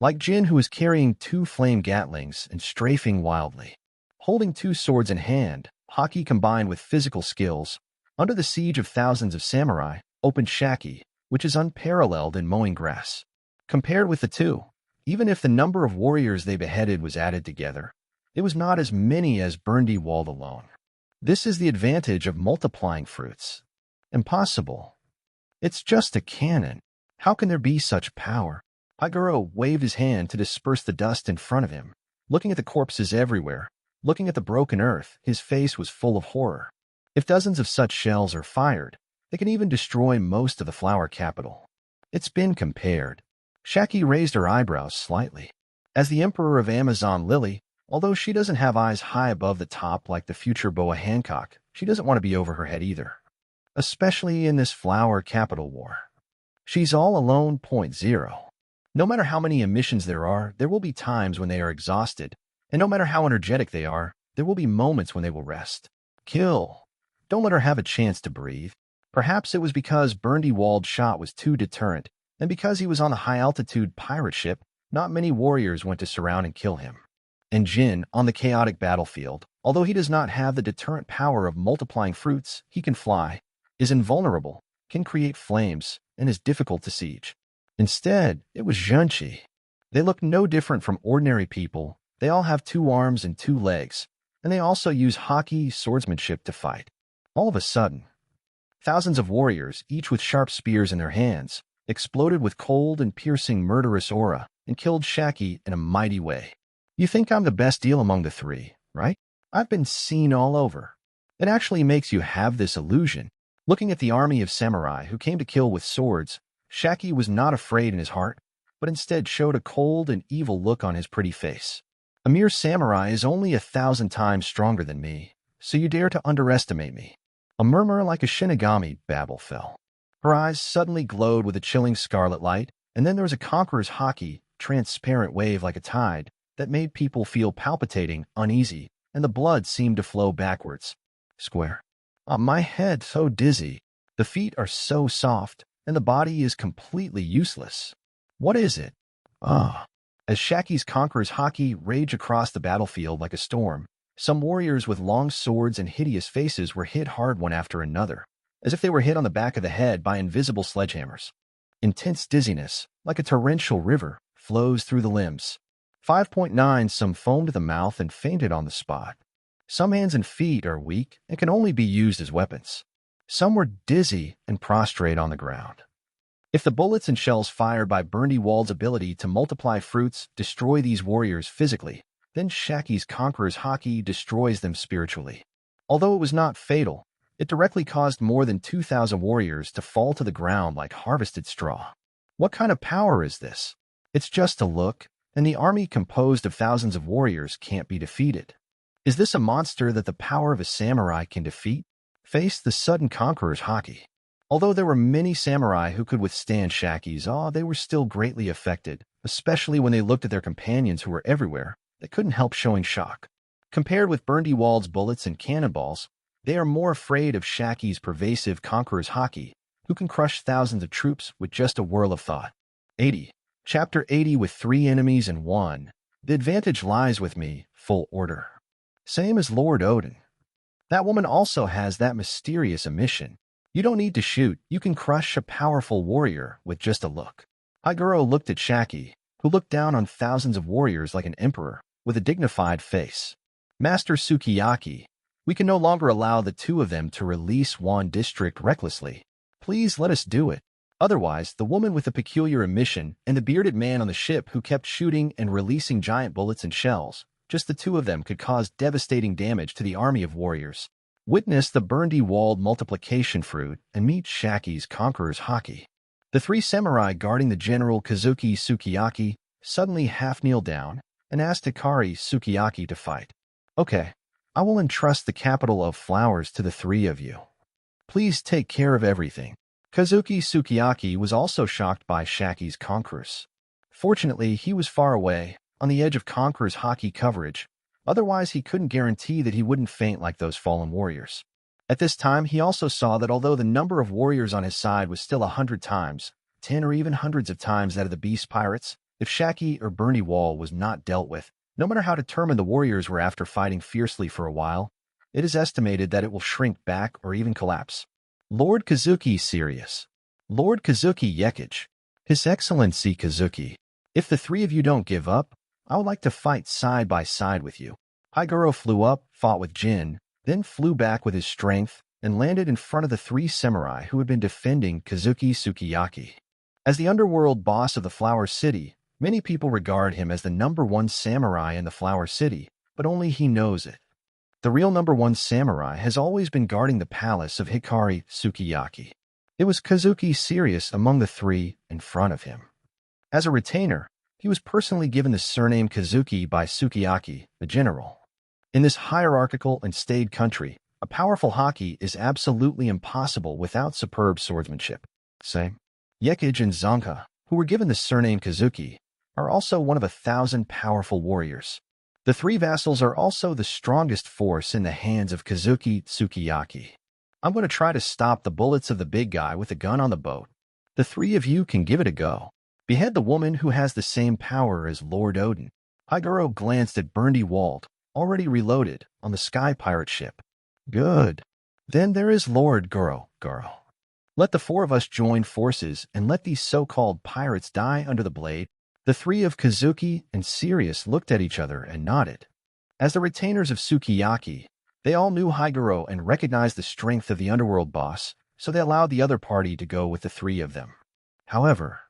like Jin, who was carrying 2 flame gatlings and strafing wildly. Holding 2 swords in hand, Haki combined with physical skills, under the siege of thousands of samurai, opened Shaki, which is unparalleled in mowing grass. Compared with the 2, even if the number of warriors they beheaded was added together, it was not as many as Burndy-Wald alone. This is the advantage of multiplying fruits. Impossible. It's just a cannon. How can there be such power? Haguro waved his hand to disperse the dust in front of him. Looking at the corpses everywhere, looking at the broken earth, his face was full of horror. If dozens of such shells are fired, they can even destroy most of the flower capital. It's been compared. Shaki raised her eyebrows slightly. As the Emperor of Amazon Lily, although she doesn't have eyes high above the top like the future Boa Hancock, she doesn't want to be over her head either. Especially in this flower capital war. She's all alone. 0. No matter how many emissions there are, there will be times when they are exhausted, and no matter how energetic they are, there will be moments when they will rest. Kill. Don't let her have a chance to breathe. Perhaps it was because Burndy-Wald's shot was too deterrent, and because he was on a high-altitude pirate ship, not many warriors went to surround and kill him. And Jin, on the chaotic battlefield, although he does not have the deterrent power of multiplying fruits, he can fly, is invulnerable, can create flames, and is difficult to siege. Instead, it was Junchi. They look no different from ordinary people. They all have 2 arms and 2 legs, and they also use Haki swordsmanship to fight. All of a sudden, thousands of warriors, each with sharp spears in their hands, exploded with cold and piercing murderous aura and killed Shaki in a mighty way. You think I'm the best deal among the 3, right? I've been seen all over. It actually makes you have this illusion. Looking at the army of samurai who came to kill with swords, Shaki was not afraid in his heart, but instead showed a cold and evil look on his pretty face. A mere samurai is only 1,000 times stronger than me, so you dare to underestimate me. A murmur like a Shinigami babble fell. Her eyes suddenly glowed with a chilling scarlet light, and then there was a conqueror's Haki, transparent wave like a tide, that made people feel palpitating, uneasy, and the blood seemed to flow backwards. Square. My head so dizzy. The feet are so soft, and the body is completely useless. What is it? As Shaki's conqueror's Haki raged across the battlefield like a storm, some warriors with long swords and hideous faces were hit hard one after another, as if they were hit on the back of the head by invisible sledgehammers. Intense dizziness, like a torrential river, flows through the limbs. 5.9 Some foamed at the mouth and fainted on the spot. Some hands and feet are weak and can only be used as weapons. Some were dizzy and prostrate on the ground. If the bullets and shells fired by Burndy-Wald's ability to multiply fruits destroy these warriors physically, then Shaki's conqueror's Haki destroys them spiritually. Although it was not fatal, it directly caused more than 2,000 warriors to fall to the ground like harvested straw. What kind of power is this? It's just a look, and the army composed of thousands of warriors can't be defeated. Is this a monster that the power of a samurai can defeat? Face the sudden conqueror's Haki. Although there were many samurai who could withstand Shaki's awe, they were still greatly affected, especially when they looked at their companions who were everywhere. They couldn't help showing shock. Compared with Burndy-Wald's bullets and cannonballs, they are more afraid of Shaki's pervasive conqueror's Haki, who can crush thousands of troops with just a whirl of thought. 80. Chapter 80 With 3 enemies and 1. The advantage lies with me, full order. Same as Lord Odin. That woman also has that mysterious emission. You don't need to shoot, you can crush a powerful warrior with just a look. Haguro looked at Shaki, who looked down on thousands of warriors like an emperor, with a dignified face. Master Sukiyaki, we can no longer allow the 2 of them to release one district recklessly. Please let us do it. Otherwise, the woman with the peculiar emission and the bearded man on the ship who kept shooting and releasing giant bullets and shells, just the 2 of them could cause devastating damage to the army of warriors. Witness the Burndy-Wald multiplication fruit and meet Shaki's conqueror's Haki. The 3 samurai guarding the general Kazuki Sukiyaki suddenly half-kneeled down and asked Hikari Sukiyaki to fight. Okay, I will entrust the capital of flowers to the 3 of you. Please take care of everything. Kazuki Sukiyaki was also shocked by Shaki's conquerors. Fortunately, he was far away, on the edge of Conqueror's Haki coverage. Otherwise, he couldn't guarantee that he wouldn't faint like those fallen warriors. At this time, he also saw that although the number of warriors on his side was still 100 times, 10 or even hundreds of times that of the beast pirates, If Shaki or Burny Wall was not dealt with, no matter how determined the warriors were after fighting fiercely for a while, it is estimated that it will shrink back or even collapse. Lord Kazuki Sirius. Lord Kazuki Yekage. His Excellency Kazuki. If the three of you don't give up, I would like to fight side by side with you. Higuro flew up, fought with Jin, then flew back with his strength, and landed in front of the three samurai who had been defending Kazuki Sukiyaki. As the underworld boss of the Flower City, many people regard him as the #1 samurai in the Flower City, but only he knows it. The real #1 samurai has always been guarding the palace of Hikari Sukiyaki. It was Kazuki Sirius among the three in front of him. As a retainer, he was personally given the surname Kazuki by Sukiyaki, the general. In this hierarchical and staid country, a powerful haki is absolutely impossible without superb swordsmanship. Say, Yekage and Zonka, who were given the surname Kazuki, are also one of 1,000 powerful warriors. The three vassals are also the strongest force in the hands of Kazuki Sukiyaki. I'm going to try to stop the bullets of the big guy with the gun on the boat. The three of you can give it a go. Behead the woman who has the same power as Lord Odin. Higuro glanced at Burny Wald, already reloaded, on the sky pirate ship. Good. Then there is Lord Goro. Let the four of us join forces and let these so-called pirates die under the blade. The three of Kazuki and Sirius looked at each other and nodded. As the retainers of Sukiyaki, they all knew Higuro and recognized the strength of the underworld boss, so they allowed the other party to go with the three of them. However,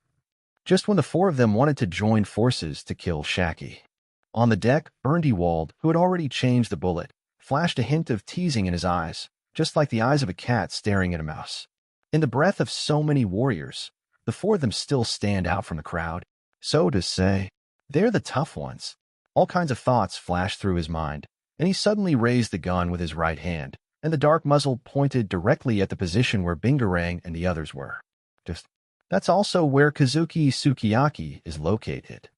just when the four of them wanted to join forces to kill Shaki. On the deck, Burny Wald, who had already changed the bullet, flashed a hint of teasing in his eyes, just like the eyes of a cat staring at a mouse. In the breath of so many warriors, the four of them still stand out from the crowd. So to say, they're the tough ones. All kinds of thoughts flashed through his mind, and he suddenly raised the gun with his right hand, and the dark muzzle pointed directly at the position where Bingarang and the others were. That's also where Kazuki Sukiyaki is located.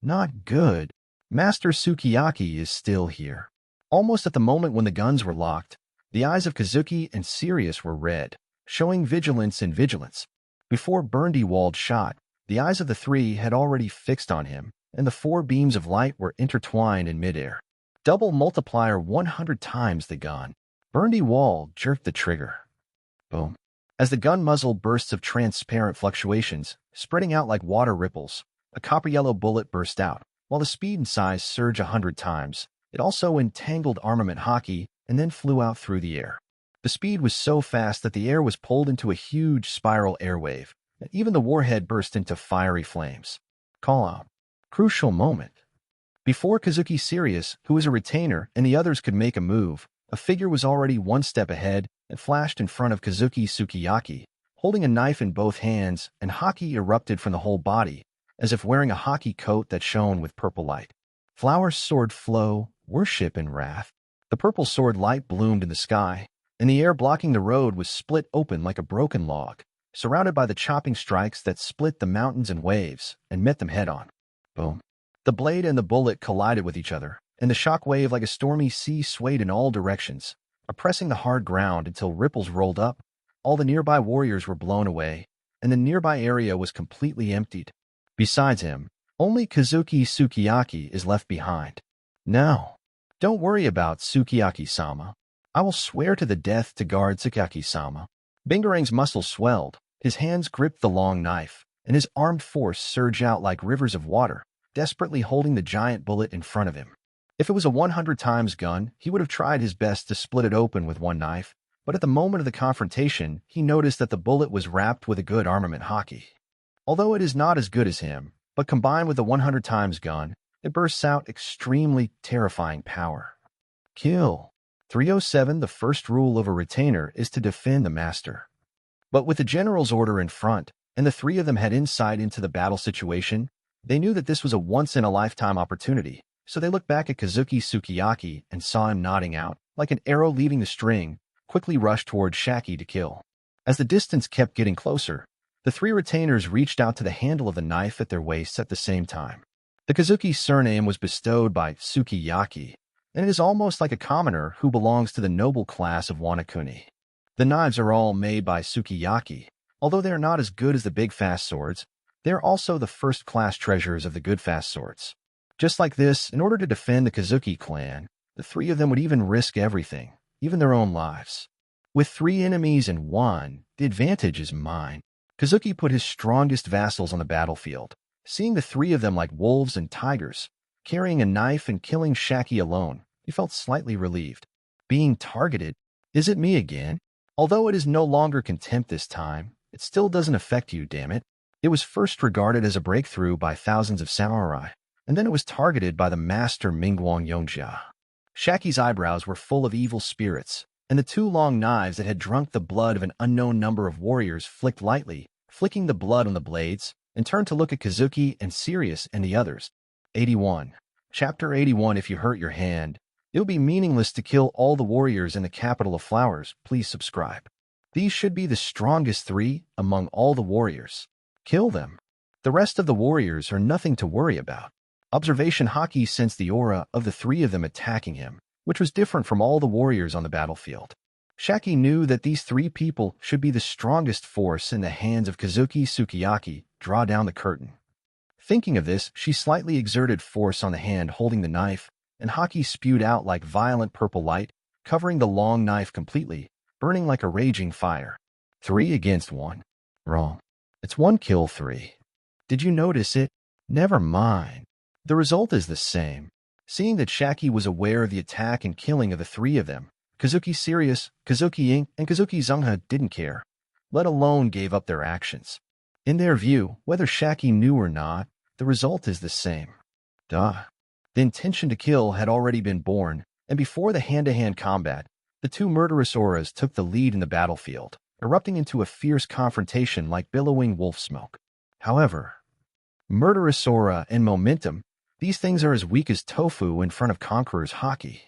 Not good. Master Sukiyaki is still here. Almost at the moment when the guns were locked, the eyes of Kazuki and Sirius were red, showing vigilance and vigilance. Before Burny Wald shot, the eyes of the three had already fixed on him, and the four beams of light were intertwined in midair. Double multiplier 100 times the gun. Burny Wald jerked the trigger. Boom. As the gun muzzle bursts of transparent fluctuations, spreading out like water ripples, a copper-yellow bullet burst out. While the speed and size surged 100 times, it also entangled armament haki and then flew out through the air. The speed was so fast that the air was pulled into a huge spiral airwave, and even the warhead burst into fiery flames. Call out. Crucial moment. Before Kazuki Sirius, who was a retainer, and the others could make a move, a figure was already one step ahead and flashed in front of Kazuki Sukiyaki, holding a knife in both hands, and haki erupted from the whole body, as if wearing a haki coat that shone with purple light. Flower sword flow, worship and wrath. The purple sword light bloomed in the sky, and the air blocking the road was split open like a broken log, surrounded by the chopping strikes that split the mountains and waves and met them head-on. Boom. The blade and the bullet collided with each other, and the shock wave like a stormy sea swayed in all directions, oppressing the hard ground until ripples rolled up. All the nearby warriors were blown away, and the nearby area was completely emptied. Besides him, only Kazuki Sukiyaki is left behind. Now, don't worry about Sukiyaki-sama. I will swear to the death to guard Sukiyaki-sama. Bingarang's muscles swelled, his hands gripped the long knife, and his armed force surged out like rivers of water, desperately holding the giant bullet in front of him. If it was a 100 times gun, he would have tried his best to split it open with one knife, but at the moment of the confrontation, he noticed that the bullet was wrapped with a good armament haki. Although it is not as good as him, but combined with the 100 times gun, it bursts out extremely terrifying power. Kill. 307. The first rule of a retainer is to defend the master. But with the general's order in front, and the three of them had insight into the battle situation, they knew that this was a once-in-a-lifetime opportunity, so they looked back at Kazuki Sukiyaki and saw him nodding out, like an arrow leaving the string, quickly rushed toward Shaki to kill. As the distance kept getting closer, the three retainers reached out to the handle of the knife at their waists at the same time. The Kazuki surname was bestowed by Sukiyaki, and it is almost like a commoner who belongs to the noble class of Wanakuni. The knives are all made by Sukiyaki, although they are not as good as the big fast swords. They're also the first-class treasures of the good fast swords. Just like this, in order to defend the Kazuki clan, the three of them would even risk everything, even their own lives. With 3 enemies and 1, the advantage is mine. Kazuki put his strongest vassals on the battlefield, seeing the 3 of them like wolves and tigers, carrying a knife and killing Shaki alone. He felt slightly relieved. Being targeted? Is it me again? Although it is no longer contempt this time, it still doesn't affect you, damn it. It was first regarded as a breakthrough by thousands of samurai, and then it was targeted by the master Mingguang Yongjia. Shaki's eyebrows were full of evil spirits, and the 2 long knives that had drunk the blood of an unknown number of warriors flicked lightly, flicking the blood on the blades, and turned to look at Kazuki and Sirius and the others. 81. Chapter 81. If you hurt your hand, it'll be meaningless to kill all the warriors in the capital of flowers. Please subscribe. These should be the strongest 3 among all the warriors. Kill them. The rest of the warriors are nothing to worry about. Observation Haki sensed the aura of the 3 of them attacking him, which was different from all the warriors on the battlefield. Shaki knew that these 3 people should be the strongest force in the hands of Kazuki Sukiyaki. Draw down the curtain. Thinking of this, she slightly exerted force on the hand holding the knife, and Haki spewed out like violent purple light, covering the long knife completely, burning like a raging fire. 3 against 1. Wrong. It's 1 kill 3. Did you notice it? Never mind. The result is the same. Seeing that Shaki was aware of the attack and killing of the 3 of them, Kazuki Sirius, Kazuki Ink, and Kazuki Zungha didn't care, let alone gave up their actions. In their view, whether Shaki knew or not, the result is the same. Duh. The intention to kill had already been born, and before the hand-to-hand combat, the 2 murderous auras took the lead in the battlefield, erupting into a fierce confrontation like billowing wolf smoke. However, murderous aura and momentum, these things are as weak as tofu in front of Conqueror's Haki.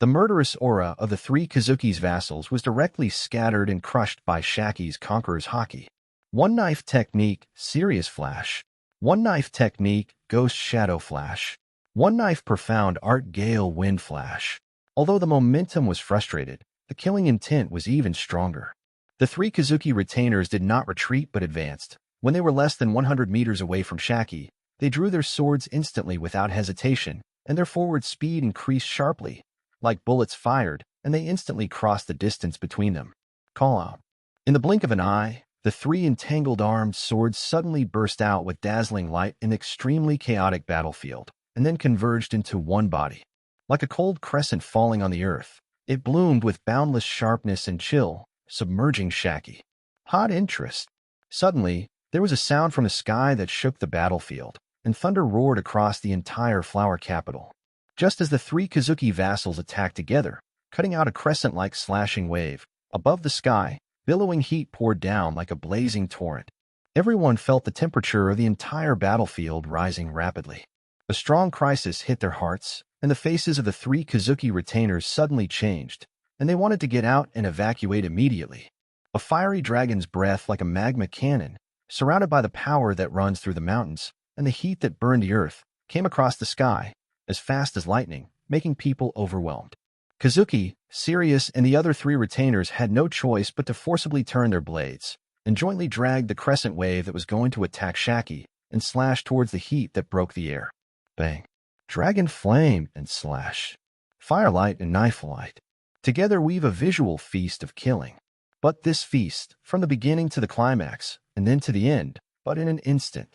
The murderous aura of the 3 Kazuki's vassals was directly scattered and crushed by Shaki's Conqueror's Haki. 1 knife technique, Serious Flash. 1 knife technique, Ghost Shadow Flash. 1 knife profound Art Gale Wind Flash. Although the momentum was frustrated, the killing intent was even stronger. The 3 Kazuki retainers did not retreat but advanced. When they were less than 100 meters away from Shaki, they drew their swords instantly without hesitation, and their forward speed increased sharply, like bullets fired, and they instantly crossed the distance between them. Call out. In the blink of an eye, the 3 entangled armed swords suddenly burst out with dazzling light in an extremely chaotic battlefield, and then converged into one body. Like a cold crescent falling on the earth, it bloomed with boundless sharpness and chill, submerging Shaki. Hot interest. Suddenly, there was a sound from the sky that shook the battlefield, and thunder roared across the entire flower capital. Just as the 3 Kazuki vassals attacked together, cutting out a crescent-like slashing wave, above the sky, billowing heat poured down like a blazing torrent. Everyone felt the temperature of the entire battlefield rising rapidly. A strong crisis hit their hearts, and the faces of the 3 Kazuki retainers suddenly changed, and they wanted to get out and evacuate immediately. A fiery dragon's breath like a magma cannon, surrounded by the power that runs through the mountains, and the heat that burned the earth, came across the sky, as fast as lightning, making people overwhelmed. Kazuki, Sirius, and the other 3 retainers had no choice but to forcibly turn their blades, and jointly dragged the crescent wave that was going to attack Shaki, and slash towards the heat that broke the air. Bang. Dragon flame and slash. Firelight and knife light. Together weave a visual feast of killing. But this feast, from the beginning to the climax, and then to the end, but in an instant.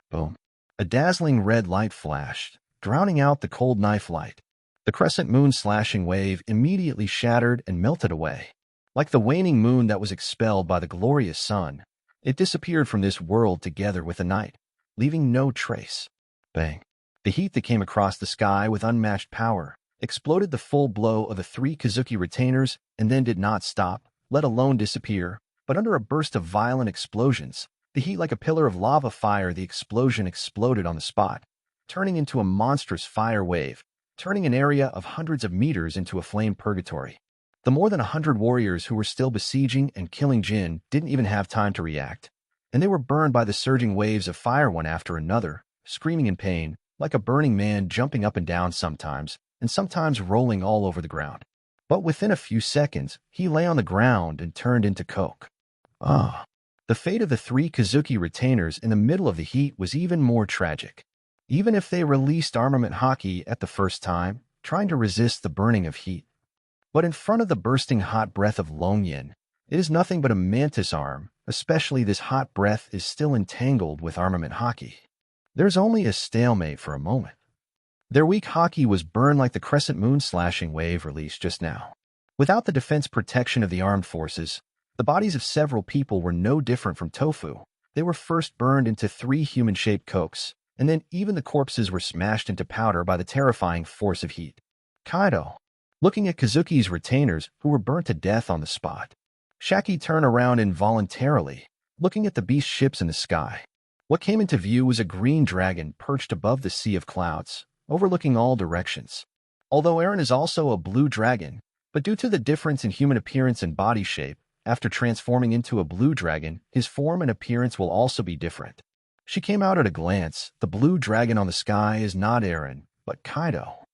Boom. A dazzling red light flashed, drowning out the cold knife light. The crescent moon slashing wave immediately shattered and melted away. Like the waning moon that was expelled by the glorious sun, it disappeared from this world together with the night, leaving no trace. Bang. The heat that came across the sky with unmatched power exploded the full blow of the 3 Kazuki retainers and then did not stop, let alone disappear, but under a burst of violent explosions, the heat like a pillar of lava fire, the explosion exploded on the spot, turning into a monstrous fire wave, turning an area of hundreds of meters into a flame purgatory. The more than 100 warriors who were still besieging and killing Jin didn't even have time to react, and they were burned by the surging waves of fire one after another, screaming in pain, like a burning man jumping up and down sometimes, and sometimes rolling all over the ground. But within a few seconds, he lay on the ground and turned into coke. Ah! The fate of the three Kazuki retainers in the middle of the heat was even more tragic. Even if they released armament haki at the first time, trying to resist the burning of heat. But in front of the bursting hot breath of Longyin, it is nothing but a mantis arm, especially this hot breath is still entangled with armament haki. There's only a stalemate for a moment. Their weak haki was burned like the crescent moon slashing wave released just now. Without the defense protection of the armed forces, the bodies of several people were no different from tofu. They were first burned into 3 human-shaped cokes, and then even the corpses were smashed into powder by the terrifying force of heat. Kaido, looking at Kazuki's retainers who were burnt to death on the spot. Shaki turned around involuntarily, looking at the beast ships in the sky. What came into view was a green dragon perched above the sea of clouds, overlooking all directions. Although Eren is also a blue dragon, but due to the difference in human appearance and body shape, after transforming into a blue dragon, his form and appearance will also be different. She came out at a glance. The blue dragon on the sky is not Eren, but Kaido.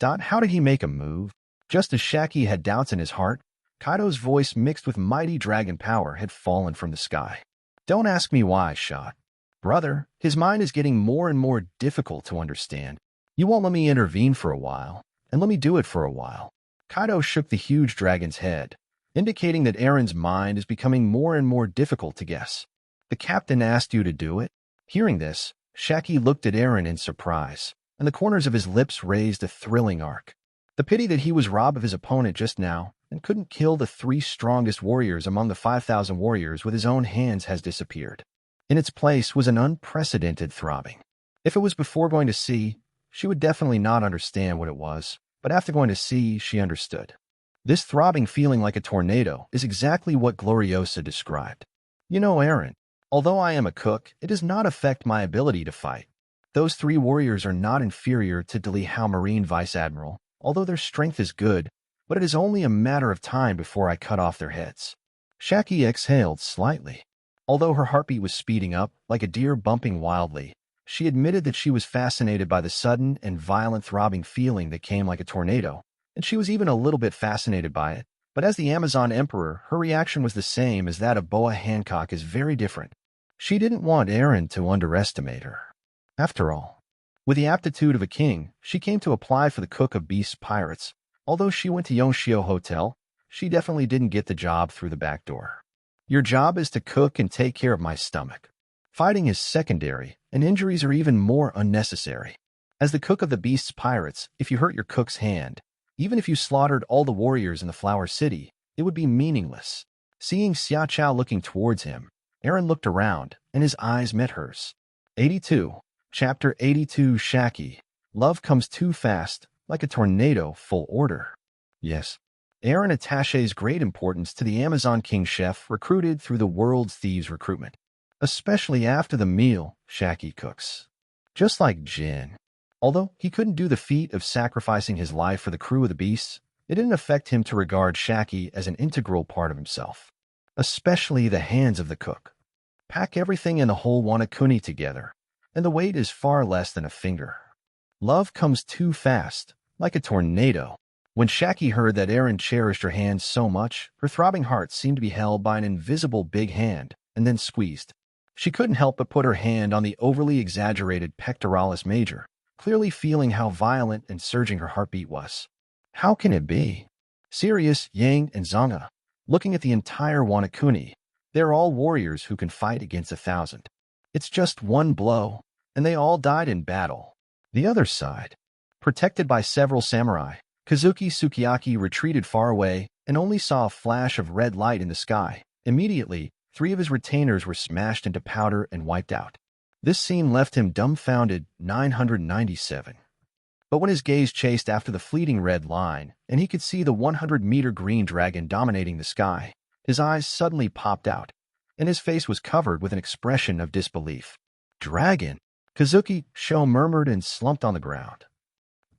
How did he make a move? Just as Shaki had doubts in his heart, Kaido's voice mixed with mighty dragon power had fallen from the sky. Don't ask me why, Shot. Brother, his mind is getting more and more difficult to understand. You won't let me intervene for a while, and let me do it for a while. Kaido shook the huge dragon's head, indicating that Eren's mind is becoming more and more difficult to guess. The captain asked you to do it? Hearing this, Shaki looked at Eren in surprise, and the corners of his lips raised a thrilling arc. The pity that he was robbed of his opponent just now and couldn't kill the 3 strongest warriors among the 5,000 warriors with his own hands has disappeared. In its place was an unprecedented throbbing. If it was before going to sea, she would definitely not understand what it was, but after going to sea, she understood. This throbbing feeling like a tornado is exactly what Gloriosa described. You know, Eren, although I am a cook, it does not affect my ability to fight. Those 3 warriors are not inferior to Dali Hao Marine Vice Admiral, although their strength is good, but it is only a matter of time before I cut off their heads. Shaki exhaled slightly. Although her heartbeat was speeding up, like a deer bumping wildly, she admitted that she was fascinated by the sudden and violent throbbing feeling that came like a tornado, and she was even a little bit fascinated by it. But as the Amazon Emperor, her reaction was the same as that of Boa Hancock is very different. She didn't want Eren to underestimate her. After all, with the aptitude of a king, she came to apply for the Cook of Beasts Pirates. Although she went to Yonshio Hotel, she definitely didn't get the job through the back door. Your job is to cook and take care of my stomach. Fighting is secondary, and injuries are even more unnecessary. As the Cook of the Beasts Pirates, if you hurt your cook's hand, even if you slaughtered all the warriors in the Flower City, it would be meaningless. Seeing Xia Chao looking towards him, Eren looked around, and his eyes met hers. 82. Chapter 82 Shaki. Love comes too fast, like a tornado, full order. Yes. Eren attaches great importance to the Amazon King chef recruited through the World's Thieves recruitment. Especially after the meal, Shaki cooks. Just like Jin. Although he couldn't do the feat of sacrificing his life for the crew of the beasts, it didn't affect him to regard Shaki as an integral part of himself. Especially the hands of the cook. Pack everything in the whole Wanakuni together, and the weight is far less than a finger. Love comes too fast, like a tornado. When Shaki heard that Eren cherished her hands so much, her throbbing heart seemed to be held by an invisible big hand, and then squeezed. She couldn't help but put her hand on the overly exaggerated pectoralis major, clearly feeling how violent and surging her heartbeat was. How can it be? Sirius, Yang, and Zanga, looking at the entire Wanakuni, they're all warriors who can fight against 1,000. It's just one blow, and they all died in battle. The other side, protected by several samurai, Kazuki Sukiyaki retreated far away and only saw a flash of red light in the sky. Immediately, 3 of his retainers were smashed into powder and wiped out. This scene left him dumbfounded. 997. But when his gaze chased after the fleeting red line, and he could see the 100-meter green dragon dominating the sky, his eyes suddenly popped out, and his face was covered with an expression of disbelief. Dragon? Kazuki Sho murmured and slumped on the ground.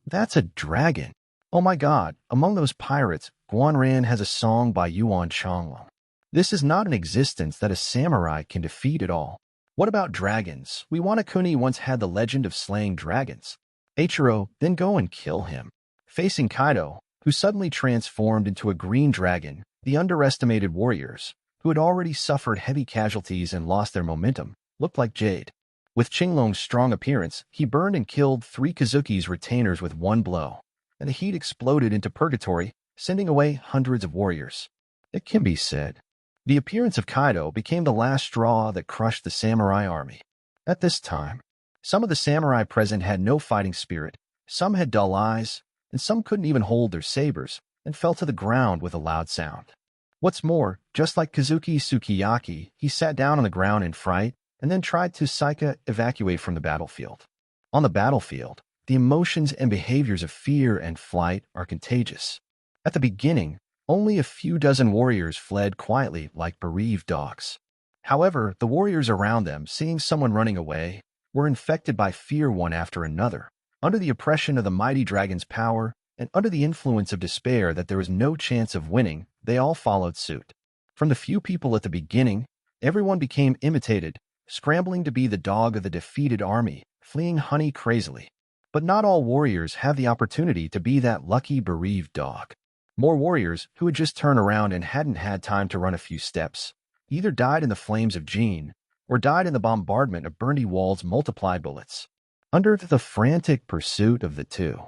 That's a dragon. Oh my god, among those pirates, Guanran has a song by Yuan Changlong. This is not an existence that a samurai can defeat at all. What about dragons? We Wanakuni once had the legend of slaying dragons. Eiichiro, then go and kill him. Facing Kaido, who suddenly transformed into a green dragon, the underestimated warriors, who had already suffered heavy casualties and lost their momentum, looked like jade. With Qinglong's strong appearance, he burned and killed 3 Kazuki's retainers with one blow, and the heat exploded into purgatory, sending away hundreds of warriors. It can be said, the appearance of Kaido became the last straw that crushed the samurai army. At this time, some of the samurai present had no fighting spirit, some had dull eyes, and some couldn't even hold their sabers, and fell to the ground with a loud sound. What's more, just like Kazuki Sukiyaki, he sat down on the ground in fright, and then tried to evacuate from the battlefield. On the battlefield, the emotions and behaviors of fear and flight are contagious. At the beginning, only a few dozen warriors fled quietly like bereaved dogs. However, the warriors around them, seeing someone running away, were infected by fear one after another, under the oppression of the mighty dragon's power and under the influence of despair that there was no chance of winning. They all followed suit. From the few people at the beginning, everyone became imitated, scrambling to be the dog of the defeated army, fleeing honey crazily. But not all warriors have the opportunity to be that lucky bereaved dog. More warriors, who had just turned around and hadn't had time to run a few steps, either died in the flames of Jean or died in the bombardment of Burndy Wall's multiplied bullets. Under the frantic pursuit of the two,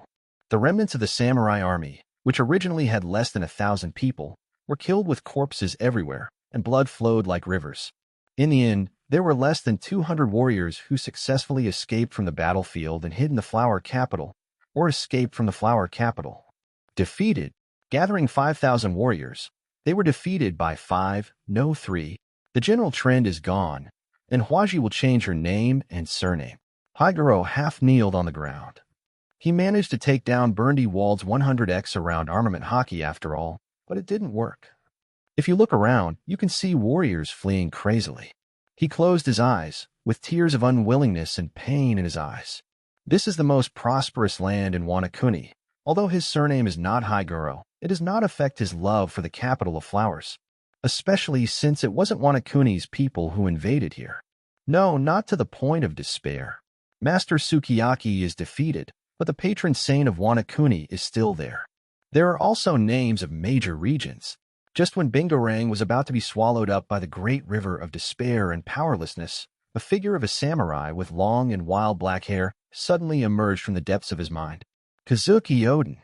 the remnants of the samurai army, which originally had less than 1,000 people, were killed with corpses everywhere, and blood flowed like rivers. In the end, there were less than 200 warriors who successfully escaped from the battlefield and hid in the Flower Capital, or escaped from the Flower Capital. Defeated, gathering 5,000 warriors, they were defeated by 5, no 3. The general trend is gone, and Huaji will change her name and surname. Higuro half-kneeled on the ground. He managed to take down Burndy Wall's 100x around armament hockey after all, but it didn't work. If you look around, you can see warriors fleeing crazily. He closed his eyes, with tears of unwillingness and pain in his eyes. This is the most prosperous land in Wanakuni. Although his surname is not Higuro, it does not affect his love for the capital of flowers, especially since it wasn't Wanakuni's people who invaded here. No, not to the point of despair. Master Sukiyaki is defeated, but the patron saint of Wanakuni is still there. There are also names of major regions. Just when Bingarang was about to be swallowed up by the great river of despair and powerlessness, a figure of a samurai with long and wild black hair suddenly emerged from the depths of his mind. Kazuki Oden.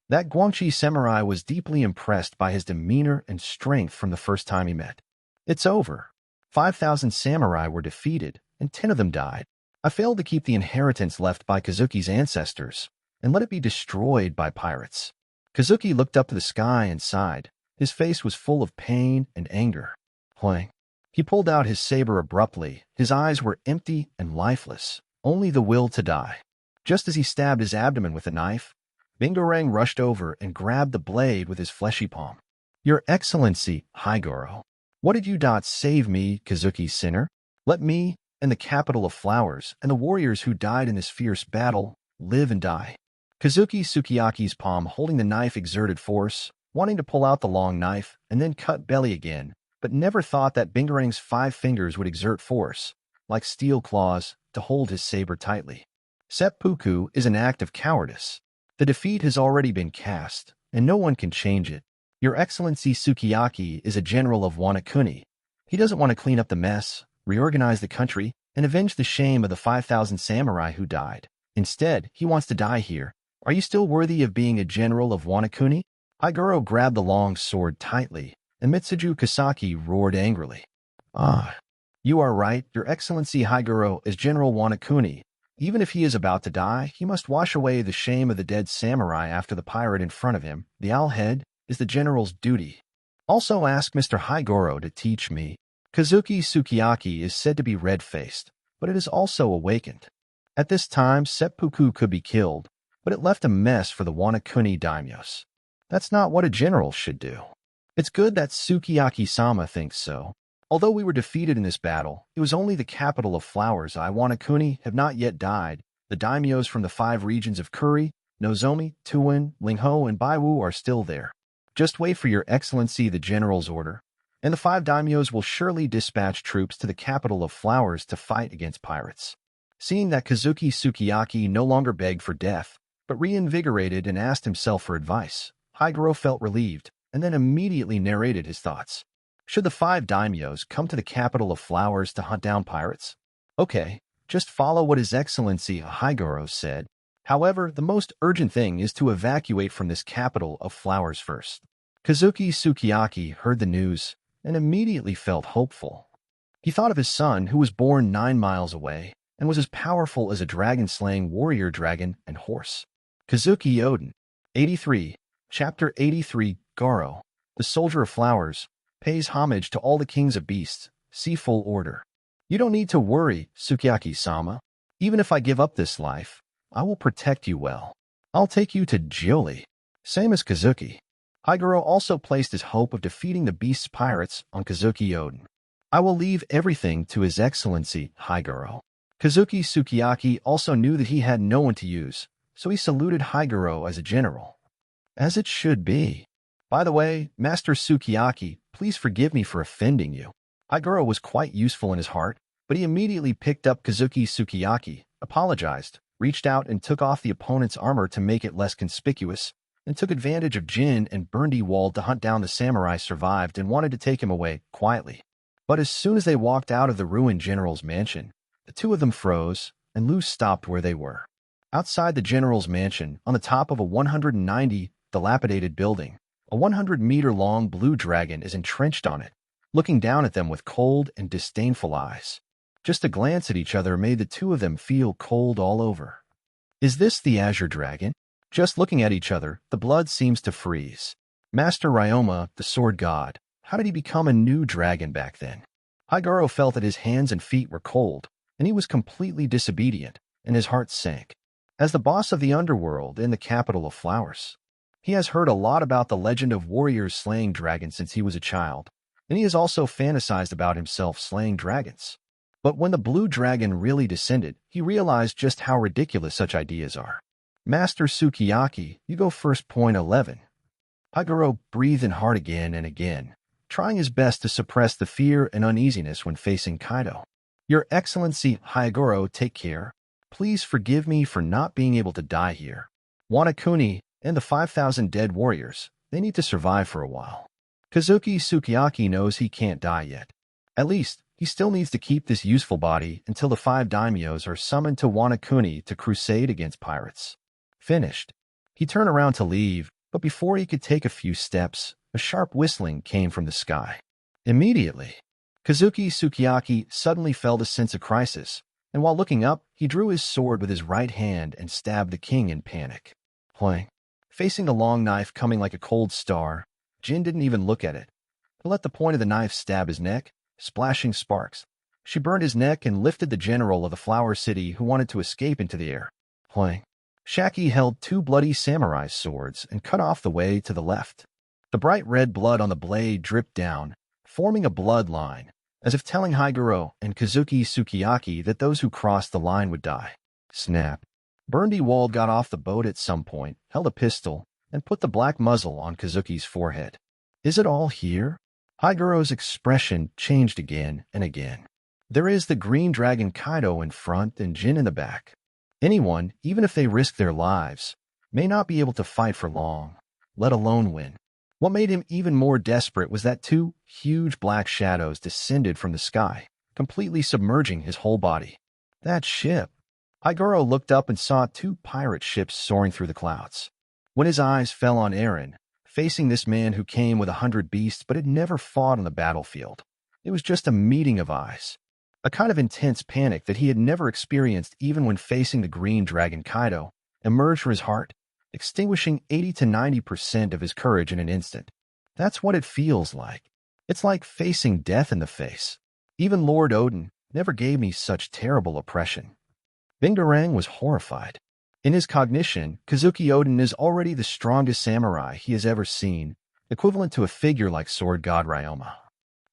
That Guangxi samurai was deeply impressed by his demeanor and strength from the first time he met. It's over. 5,000 samurai were defeated, and 10 of them died. I failed to keep the inheritance left by Kazuki's ancestors, and let it be destroyed by pirates. Kazuki looked up to the sky and sighed. His face was full of pain and anger. Playing. He pulled out his saber abruptly. His eyes were empty and lifeless, only the will to die. Just as he stabbed his abdomen with a knife, Bingarang rushed over and grabbed the blade with his fleshy palm. Your Excellency, Higuro, what did you save me, Kazuki sinner? Let me, and the capital of flowers, and the warriors who died in this fierce battle, live and die. Kazuki Sukiyaki's palm holding the knife exerted force, wanting to pull out the long knife and then cut belly again, but never thought that Bingarang's 5 fingers would exert force, like steel claws, to hold his saber tightly. Seppuku is an act of cowardice. The defeat has already been cast, and no one can change it. Your Excellency Sukiyaki is a general of Wanakuni. He doesn't want to clean up the mess, reorganize the country, and avenge the shame of the 5,000 samurai who died. Instead, he wants to die here. Are you still worthy of being a general of Wanakuni? Higuro grabbed the long sword tightly, and Mitsuju Kasaki roared angrily. Ah, you are right. Your Excellency Higuro is General Wanakuni. Even if he is about to die, he must wash away the shame of the dead samurai after the pirate in front of him. The owl head is the general's duty. Also ask Mr. Higuro to teach me. Kazuki Sukiyaki is said to be red-faced, but it is also awakened. At this time, Seppuku could be killed, but it left a mess for the Wanakuni daimyos. That's not what a general should do. It's good that Sukiyaki-sama thinks so. Although we were defeated in this battle, it was only the capital of flowers. Wanakuni have not yet died. The daimyos from the 5 regions of Kuri, Nozomi, Tuin, Lingho, and Baiwu are still there. Just wait for your Excellency the General's order, and the 5 daimyos will surely dispatch troops to the capital of flowers to fight against pirates. Seeing that Kazuki Sukiyaki no longer begged for death, but reinvigorated and asked himself for advice, Higuro felt relieved, and then immediately narrated his thoughts. Should the 5 daimyos come to the capital of flowers to hunt down pirates? Okay, just follow what His Excellency Haigoro said. However, the most urgent thing is to evacuate from this capital of flowers first. Kazuki Sukiyaki heard the news and immediately felt hopeful. He thought of his son, who was born 9 miles away and was as powerful as a dragon-slaying warrior dragon and horse. Kazuki Oden. 83. Chapter 83. Garo, the soldier of flowers, pays homage to all the kings of beasts. See full order. You don't need to worry, Sukiyaki-sama. Even if I give up this life, I will protect you well. I'll take you to Jioli. Same as Kazuki. Haigoro also placed his hope of defeating the beast's pirates on Kazuki Oden. I will leave everything to His Excellency Haigoro. Kazuki Sukiyaki also knew that he had no one to use, so he saluted Haigoro as a general. As it should be. By the way, Master Sukiyaki, please forgive me for offending you. Haigoro was quite useful in his heart, but he immediately picked up Kazuki Sukiyaki, apologized, reached out and took off the opponent's armor to make it less conspicuous, and took advantage of Jin and Burndy Wald to hunt down the samurai survived and wanted to take him away quietly. But as soon as they walked out of the ruined general's mansion, the two of them froze, and Lu stopped where they were. Outside the general's mansion, on the top of a 190 dilapidated building, a 100-meter-long blue dragon is entrenched on it, looking down at them with cold and disdainful eyes. Just a glance at each other made the two of them feel cold all over. Is this the Azure Dragon? Just looking at each other, the blood seems to freeze. Master Ryoma, the sword god, how did he become a new dragon back then? Haigoro felt that his hands and feet were cold, and he was completely disobedient, and his heart sank. As the boss of the underworld in the capital of flowers, he has heard a lot about the legend of warriors slaying dragons since he was a child, and he has also fantasized about himself slaying dragons. But when the blue dragon really descended, he realized just how ridiculous such ideas are. Master Sukiyaki, you go first. Point 11. Haigoro breathed in hard again and again, trying his best to suppress the fear and uneasiness when facing Kaido. Your Excellency Haigoro, take care. Please forgive me for not being able to die here. Wanakuni and the 5,000 dead warriors, they need to survive for a while. Kazuki Sukiyaki knows he can't die yet. At least, he still needs to keep this useful body until the 5 daimyos are summoned to Wanakuni to crusade against pirates. Finished. He turned around to leave, but before he could take a few steps, a sharp whistling came from the sky. Immediately, Kazuki Sukiyaki suddenly felt a sense of crisis, and while looking up, he drew his sword with his right hand and stabbed the king in panic. Pling. Facing the long knife coming like a cold star, Jin didn't even look at it. He let the point of the knife stab his neck, splashing sparks. She burned his neck and lifted the general of the Flower City who wanted to escape into the air. Pling. Shaki held 2 bloody samurai swords and cut off the way to the left. The bright red blood on the blade dripped down, forming a bloodline, as if telling Haigoro and Kazuki Sukiyaki that those who crossed the line would die. Snap. Burndy Wald got off the boat at some point, held a pistol, and put the black muzzle on Kazuki's forehead. Is it all here? Haigoro's expression changed again and again. There is the green dragon Kaido in front and Jin in the back. Anyone, even if they risk their lives, may not be able to fight for long, let alone win. What made him even more desperate was that 2 huge black shadows descended from the sky, completely submerging his whole body. That ship. Haigoro looked up and saw 2 pirate ships soaring through the clouds. When his eyes fell on Eren, facing this man who came with 100 beasts but had never fought on the battlefield, it was just a meeting of eyes. A kind of intense panic that he had never experienced even when facing the green dragon Kaido emerged from his heart, extinguishing 80 to 90% of his courage in an instant. That's what it feels like. It's like facing death in the face. Even Lord Odin never gave me such terrible oppression. Bingarang was horrified. In his cognition, Kazuki Odin is already the strongest samurai he has ever seen, equivalent to a figure like sword god Ryoma.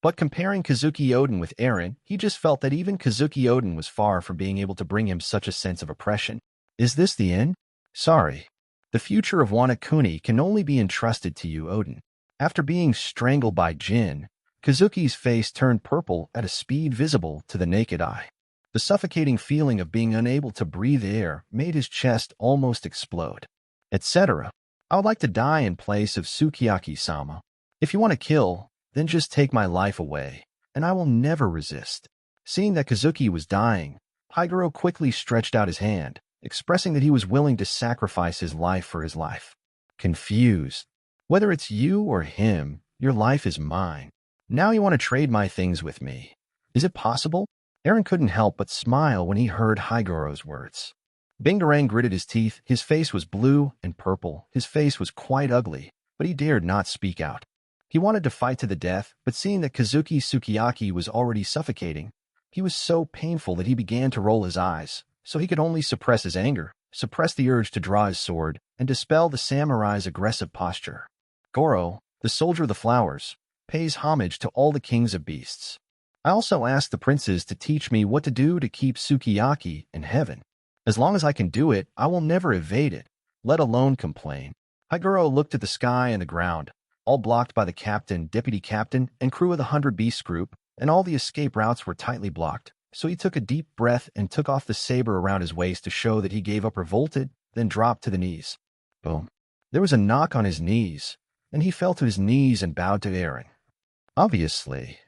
But comparing Kazuki Odin with Eren, he just felt that even Kazuki Odin was far from being able to bring him such a sense of oppression. Is this the end? Sorry. The future of Wanakuni can only be entrusted to you, Odin. After being strangled by Jin, Kazuki's face turned purple at a speed visible to the naked eye. The suffocating feeling of being unable to breathe air made his chest almost explode. Etc. I would like to die in place of Sukiyaki-sama. If you want to kill, then just take my life away, and I will never resist." Seeing that Kazuki was dying, Higuro quickly stretched out his hand, expressing that he was willing to sacrifice his life for his life. Confused. "Whether it's you or him, your life is mine. Now you want to trade my things with me. Is it possible?" Eren couldn't help but smile when he heard Higuro's words. Bingarang gritted his teeth. His face was blue and purple. His face was quite ugly, but he dared not speak out. He wanted to fight to the death, but seeing that Kazuki Sukiyaki was already suffocating, he was so painful that he began to roll his eyes, so he could only suppress his anger, suppress the urge to draw his sword, and dispel the samurai's aggressive posture. Goro, the soldier of the flowers, pays homage to all the kings of beasts. I also asked the princes to teach me what to do to keep Sukiyaki in heaven. As long as I can do it, I will never evade it, let alone complain. Higuro looked at the sky and the ground, all blocked by the captain, deputy captain, and crew of the 100 Beasts group, and all the escape routes were tightly blocked, so he took a deep breath and took off the saber around his waist to show that he gave up revolted, then dropped to the knees. Boom. There was a knock on his knees, and he fell to his knees and bowed to Eren. Obviously,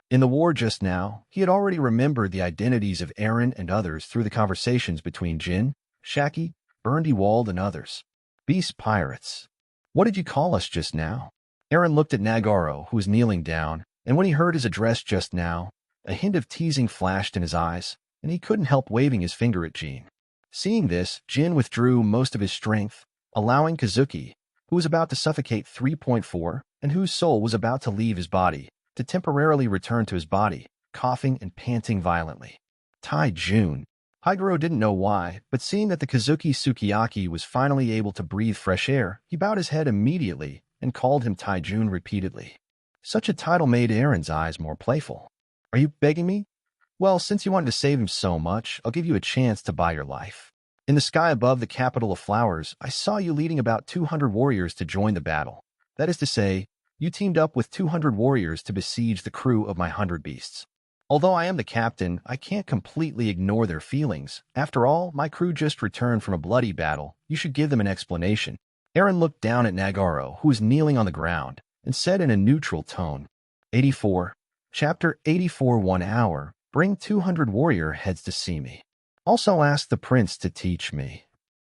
in the war just now, he had already remembered the identities of Eren and others through the conversations between Jin, Shaki, Burndy-Wald, and others. Beast pirates. What did you call us just now? Eren looked at Nagaro, who was kneeling down, and when he heard his address just now, a hint of teasing flashed in his eyes, and he couldn't help waving his finger at Jin. Seeing this, Jin withdrew most of his strength, allowing Kazuki, who was about to suffocate 3.4 and whose soul was about to leave his body, to temporarily return to his body, coughing and panting violently. Tai-Jun. Higuro didn't know why, but seeing that the Kazuki Sukiyaki was finally able to breathe fresh air, he bowed his head immediately and called him Tai-Jun repeatedly. Such a title made Eren's eyes more playful. "Are you begging me? Well, since you wanted to save him so much, I'll give you a chance to buy your life. In the sky above the capital of flowers, I saw you leading about 200 warriors to join the battle. That is to say, you teamed up with 200 warriors to besiege the crew of my 100 beasts. Although I am the captain, I can't completely ignore their feelings. After all, my crew just returned from a bloody battle. You should give them an explanation." Eren looked down at Nagaro, who was kneeling on the ground, and said in a neutral tone, 84. Chapter 84. 1 hour. Bring 200 warrior heads to see me. Also ask the prince to teach me.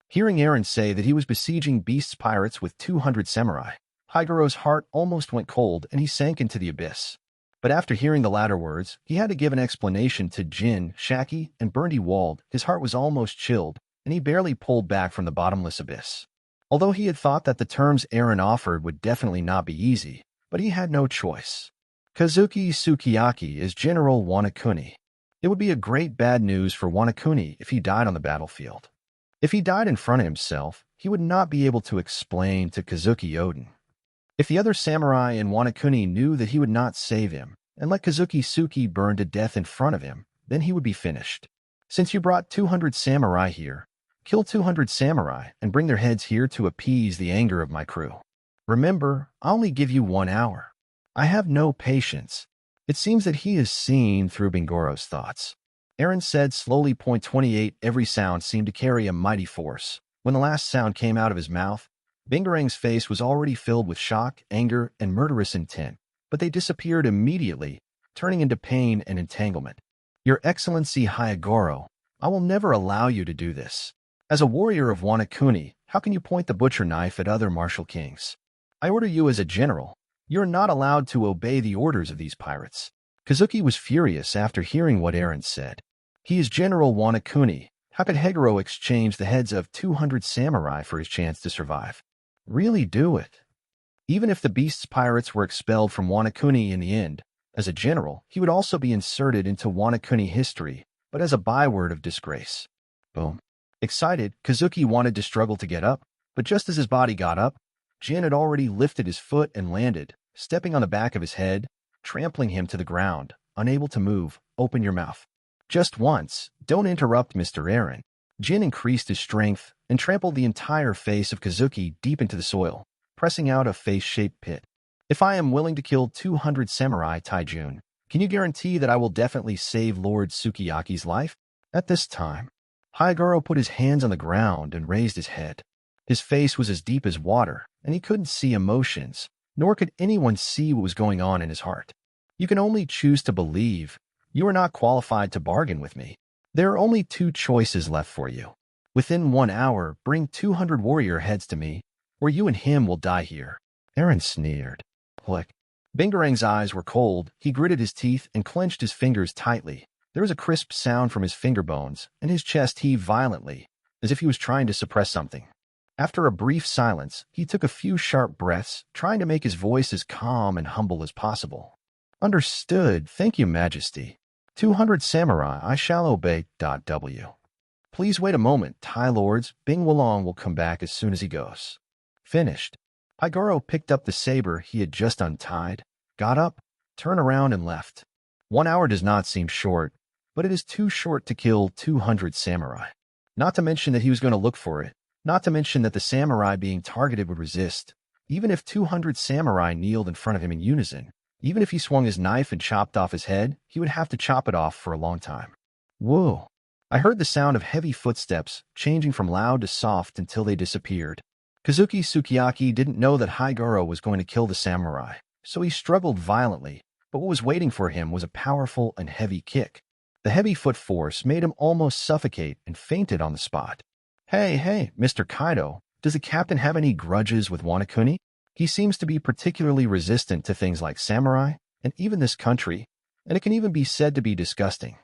Hearing Eren say that he was besieging beasts pirates with 200 samurai, Higuro's heart almost went cold and he sank into the abyss. But after hearing the latter words, he had to give an explanation to Jin, Shaki, and Burndy-Wald. His heart was almost chilled, and he barely pulled back from the bottomless abyss. Although he had thought that the terms Eren offered would definitely not be easy, but he had no choice. Kazuki Sukiyaki is General Wanakuni. It would be a great bad news for Wanakuni if he died on the battlefield. If he died in front of himself, he would not be able to explain to Kazuki Oden. If the other samurai in Wanakuni knew that he would not save him and let Kazuki Suki burn to death in front of him, then he would be finished. Since you brought 200 samurai here, kill 200 samurai and bring their heads here to appease the anger of my crew. Remember, I only give you 1 hour. I have no patience. It seems that he is seeing through Bingoro's thoughts. Eren said slowly. 28. Every sound seemed to carry a mighty force. When the last sound came out of his mouth, Bingarang's face was already filled with shock, anger, and murderous intent, but they disappeared immediately, turning into pain and entanglement. Your Excellency Hyagoro, I will never allow you to do this. As a warrior of Wanakuni, how can you point the butcher knife at other martial kings? I order you as a general. You are not allowed to obey the orders of these pirates. Kazuki was furious after hearing what Eren said. He is General Wanakuni. How could Higuro exchange the heads of 200 samurai for his chance to survive? Really do it. Even if the beast's pirates were expelled from Wanakuni in the end, as a general, he would also be inserted into Wanakuni history, but as a byword of disgrace. Boom. Excited, Kazuki wanted to struggle to get up, but just as his body got up, Jin had already lifted his foot and landed, stepping on the back of his head, trampling him to the ground, unable to move. Open your mouth. Just once, don't interrupt Mr. Eren. Jin increased his strength and trampled the entire face of Kazuki deep into the soil, pressing out a face-shaped pit. If I am willing to kill 200 samurai, Tai-Jun, can you guarantee that I will definitely save Lord Sukiyaki's life? At this time, Hyagoro put his hands on the ground and raised his head. His face was as deep as water, and he couldn't see emotions, nor could anyone see what was going on in his heart. You can only choose to believe. You are not qualified to bargain with me. There are only two choices left for you. Within 1 hour, bring 200 warrior heads to me, or you and him will die here. Eren sneered. Click. Bingarang's eyes were cold. He gritted his teeth and clenched his fingers tightly. There was a crisp sound from his finger bones, and his chest heaved violently, as if he was trying to suppress something. After a brief silence, he took a few sharp breaths, trying to make his voice as calm and humble as possible. Understood. Thank you, Majesty. 200 samurai, I shall obey. W. Please wait a moment, Tai Lords. Bing Wulong will come back as soon as he goes. Finished. Higoro picked up the saber he had just untied, got up, turned around and left. 1 hour does not seem short, but it is too short to kill 200 samurai. Not to mention that he was going to look for it, not to mention that the samurai being targeted would resist. Even if 200 samurai kneeled in front of him in unison, even if he swung his knife and chopped off his head, he would have to chop it off for a long time. Whoa. I heard the sound of heavy footsteps, changing from loud to soft until they disappeared. Kazuki Sukiyaki didn't know that Higoro was going to kill the samurai, so he struggled violently, but what was waiting for him was a powerful and heavy kick. The heavy foot force made him almost suffocate and fainted on the spot. Hey, Mr. Kaido, does the captain have any grudges with Wanakuni? He seems to be particularly resistant to things like samurai, and even this country, and it can even be said to be disgusting.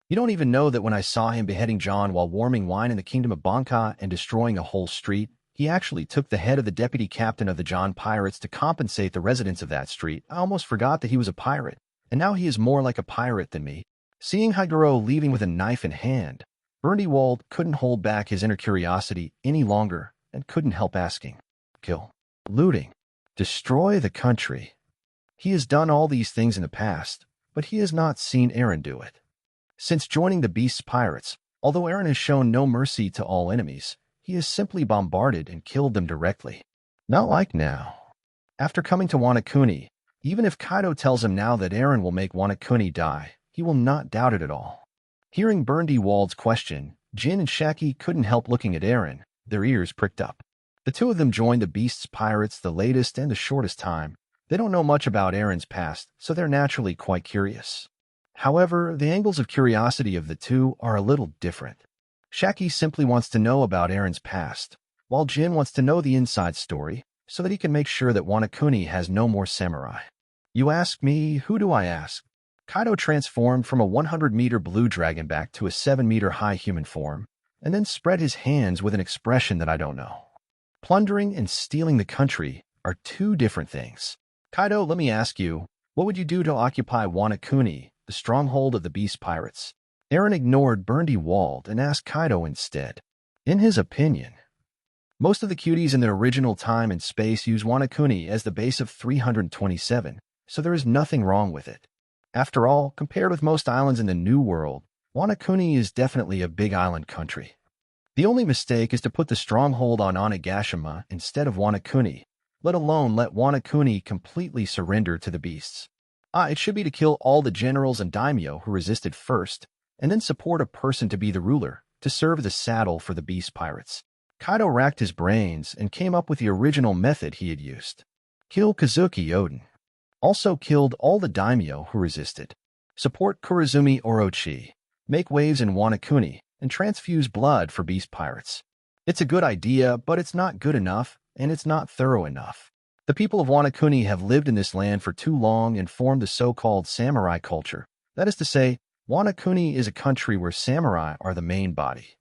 You don't even know that when I saw him beheading John while warming wine in the kingdom of Banka and destroying a whole street, he actually took the head of the deputy captain of the John Pirates to compensate the residents of that street. I almost forgot that he was a pirate, and now he is more like a pirate than me. Seeing Higoro leaving with a knife in hand, Burndywold couldn't hold back his inner curiosity any longer and couldn't help asking. Kill. Looting. Destroy the country. He has done all these things in the past, but he has not seen Eren do it. Since joining the Beast's pirates, although Eren has shown no mercy to all enemies, he has simply bombarded and killed them directly. Not like now. After coming to Wanakuni, even if Kaido tells him now that Eren will make Wanakuni die, he will not doubt it at all. Hearing Burndywold's question, Jin and Shaki couldn't help looking at Eren, their ears pricked up. The two of them joined the Beast's pirates the latest and the shortest time. They don't know much about Eren's past, so they're naturally quite curious. However, the angles of curiosity of the two are a little different. Shaki simply wants to know about Eren's past, while Jin wants to know the inside story so that he can make sure that Wanakuni has no more samurai. You ask me, who do I ask? Kaido transformed from a 100-meter blue dragon back to a 7-meter high human form, and then spread his hands with an expression that I don't know. Plundering and stealing the country are two different things. Kaido, let me ask you, what would you do to occupy Wanakuni, the stronghold of the Beast Pirates? Eren ignored Burndywold and asked Kaido instead. In his opinion, most of the cuties in their original time and space use Wanakuni as the base of 327, so there is nothing wrong with it. After all, compared with most islands in the New World, Wanakuni is definitely a big island country. The only mistake is to put the stronghold on Onigashima instead of Wanakuni, let alone let Wanakuni completely surrender to the beasts. It should be to kill all the generals and daimyo who resisted first, and then support a person to be the ruler, to serve as a saddle for the Beast Pirates. Kaido racked his brains and came up with the original method he had used. Kill Kazuki Oden. Also killed all the daimyo who resisted. Support Kurizumi Orochi. Make waves in Wanakuni, and transfuse blood for Beast Pirates. It's a good idea, but it's not good enough, and it's not thorough enough. The people of Wanakuni have lived in this land for too long and formed the so-called samurai culture. That is to say, Wanakuni is a country where samurai are the main body.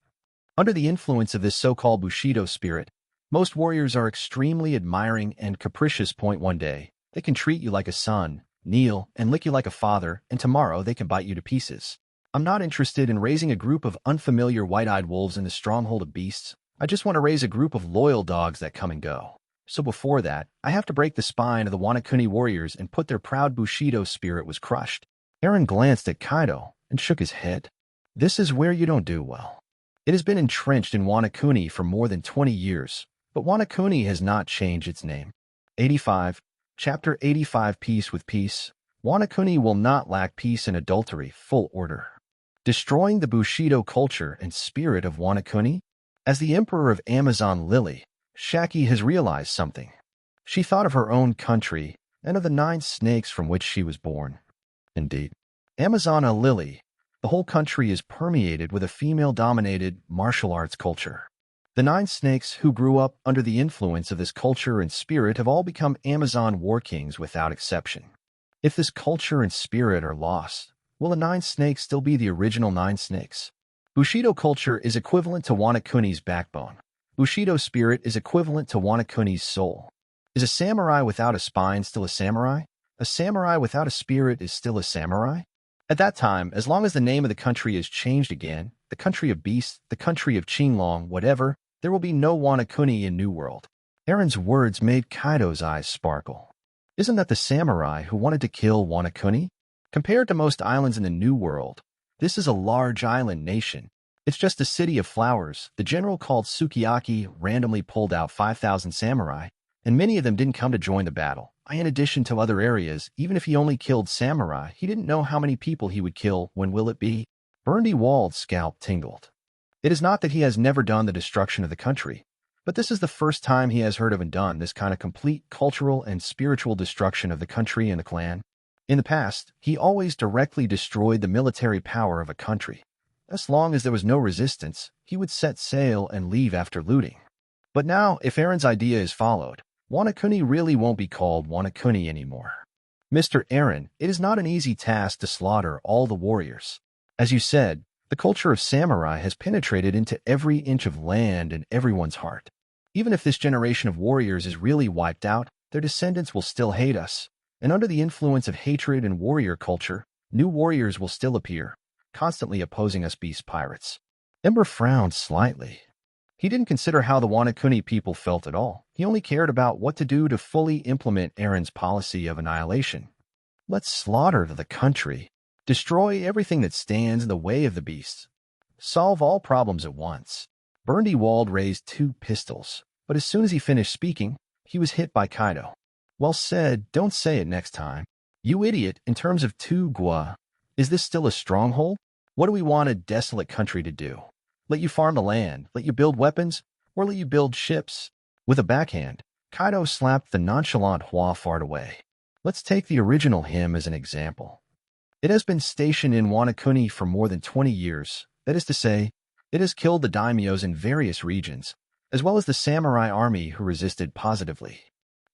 Under the influence of this so-called Bushido spirit, most warriors are extremely admiring and capricious. One day, they can treat you like a son, kneel, and lick you like a father, and tomorrow they can bite you to pieces. I'm not interested in raising a group of unfamiliar white-eyed wolves in the stronghold of beasts. I just want to raise a group of loyal dogs that come and go. So before that, I have to break the spine of the Wanakuni warriors and put their proud Bushido spirit was crushed. Eren glanced at Kaido and shook his head. This is where you don't do well. It has been entrenched in Wanakuni for more than 20 years, but Wanakuni has not changed its name. 85. Chapter 85 Peace with Peace. Wanakuni will not lack peace and adultery, full order. Destroying the Bushido culture and spirit of Wanakuni? As the Emperor of Amazon Lily, Shaki has realized something. She thought of her own country and of the 9 snakes from which she was born. Indeed, Amazona Lily, the whole country is permeated with a female-dominated martial arts culture. The 9 snakes who grew up under the influence of this culture and spirit have all become Amazon war kings without exception. If this culture and spirit are lost, will the 9 snakes still be the original 9 snakes? Bushido culture is equivalent to Wanakuni's backbone. Bushido spirit is equivalent to Wanakuni's soul. Is a samurai without a spine still a samurai? A samurai without a spirit is still a samurai? At that time, as long as the name of the country is changed again, the country of beasts, the country of Qinglong, whatever, there will be no Wanakuni in New World. Aaron's words made Kaido's eyes sparkle. Isn't that the samurai who wanted to kill Wanakuni? Compared to most islands in the New World, this is a large island nation. It's just a city of flowers. The general called Sukiyaki randomly pulled out 5,000 samurai, and many of them didn't come to join the battle. In addition to other areas, even if he only killed samurai, he didn't know how many people he would kill. When will it be? Burndy Wald's scalp tingled. It is not that he has never done the destruction of the country, but this is the first time he has heard of and done this kind of complete cultural and spiritual destruction of the country and the clan. In the past, he always directly destroyed the military power of a country. As long as there was no resistance, he would set sail and leave after looting. But now, if Aaron's idea is followed, Wanakuni really won't be called Wanakuni anymore. Mr. Aaron, it is not an easy task to slaughter all the warriors. As you said, the culture of samurai has penetrated into every inch of land and everyone's heart. Even if this generation of warriors is really wiped out, their descendants will still hate us. And under the influence of hatred and warrior culture, new warriors will still appear, constantly opposing us beast pirates. Ember frowned slightly. He didn't consider how the Wanakuni people felt at all. He only cared about what to do to fully implement Aaron's policy of annihilation. Let's slaughter the country. Destroy everything that stands in the way of the beasts. Solve all problems at once. Burndy Wald raised 2 pistols, but as soon as he finished speaking, he was hit by Kaido. Well said, don't say it next time. You idiot, in terms of 2 gua, is this still a stronghold? What do we want a desolate country to do? Let you farm the land, let you build weapons, or let you build ships? With a backhand, Kaido slapped the nonchalant Hua fart away. Let's take the original him as an example. It has been stationed in Wanakuni for more than 20 years. That is to say, it has killed the daimyos in various regions, as well as the samurai army who resisted positively.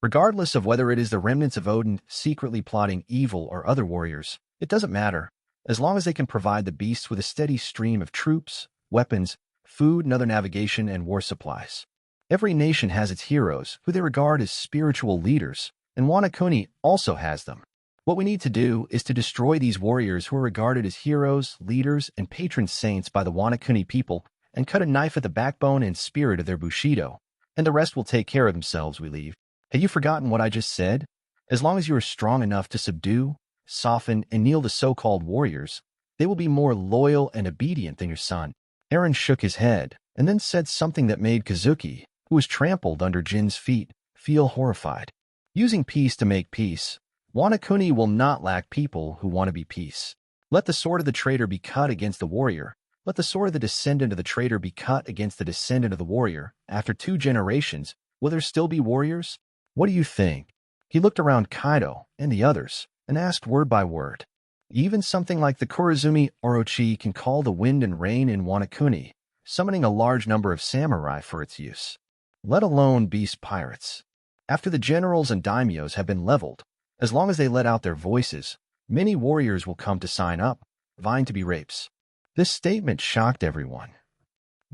Regardless of whether it is the remnants of Odin secretly plotting evil or other warriors, it doesn't matter, as long as they can provide the beasts with a steady stream of troops, weapons, food and other navigation and war supplies. Every nation has its heroes, who they regard as spiritual leaders, and Wanakuni also has them. What we need to do is to destroy these warriors who are regarded as heroes, leaders, and patron saints by the Wanakuni people, and cut a knife at the backbone and spirit of their Bushido, and the rest will take care of themselves, we leave. Have you forgotten what I just said? As long as you are strong enough to subdue, soften, and kneel the so-called warriors, they will be more loyal and obedient than your son. Aaron shook his head, and then said something that made Kazuki, who was trampled under Jin's feet, feel horrified. Using peace to make peace, Wanakuni will not lack people who want to be peace. Let the sword of the traitor be cut against the warrior. Let the sword of the descendant of the traitor be cut against the descendant of the warrior. After 2 generations, will there still be warriors? What do you think? He looked around Kaido and the others and asked word by word. Even something like the Kurizumi Orochi can call the wind and rain in Wanakuni, summoning a large number of samurai for its use. Let alone beast pirates. After the generals and daimyos have been leveled, as long as they let out their voices, many warriors will come to sign up, vying to be rapes. This statement shocked everyone.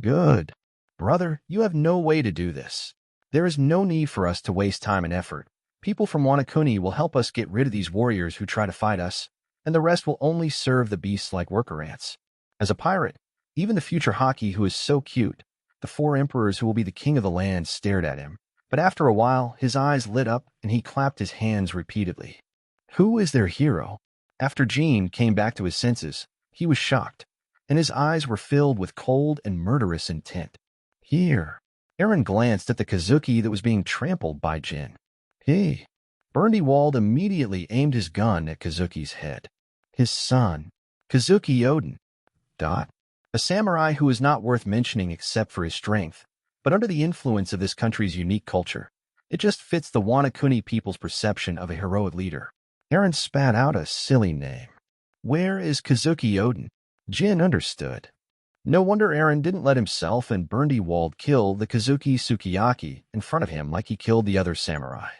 Good. Brother, you have no way to do this. There is no need for us to waste time and effort. People from Wanakuni will help us get rid of these warriors who try to fight us, and the rest will only serve the beasts like worker ants. As a pirate, even the future Haki who is so cute, the 4 emperors who will be the king of the land stared at him. But after a while, his eyes lit up and he clapped his hands repeatedly. Who is their hero? After Jin came back to his senses, he was shocked, and his eyes were filled with cold and murderous intent. Here. Aaron glanced at the Kazuki that was being trampled by Jin. He. Burndy Wald immediately aimed his gun at Kazuki's head. His son, Kazuki Odin. A samurai who is not worth mentioning except for his strength, but under the influence of this country's unique culture, It just fits the Wanakuni people's perception of a heroic leader. Eren spat out a silly name. Where is Kazuki Oden? Jin understood. No wonder Eren didn't let himself and Burndy-Wald kill the Kazuki Sukiyaki in front of him like he killed the other samurai.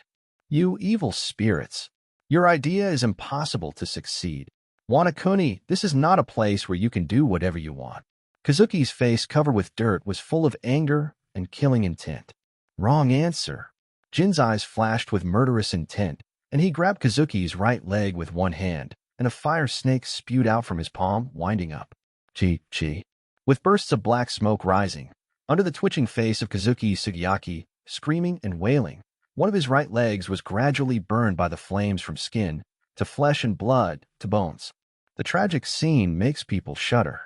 You evil spirits. Your idea is impossible to succeed. Wanakuni, this is not a place where you can do whatever you want. Kazuki's face covered with dirt was full of anger and killing intent. Wrong answer. Jin's eyes flashed with murderous intent, and he grabbed Kazuki's right leg with one hand, and a fire snake spewed out from his palm, winding up. Chi. With bursts of black smoke rising, under the twitching face of Kazuki Sugiyaki, screaming and wailing, one of his right legs was gradually burned by the flames from skin, to flesh and blood, to bones. The tragic scene makes people shudder.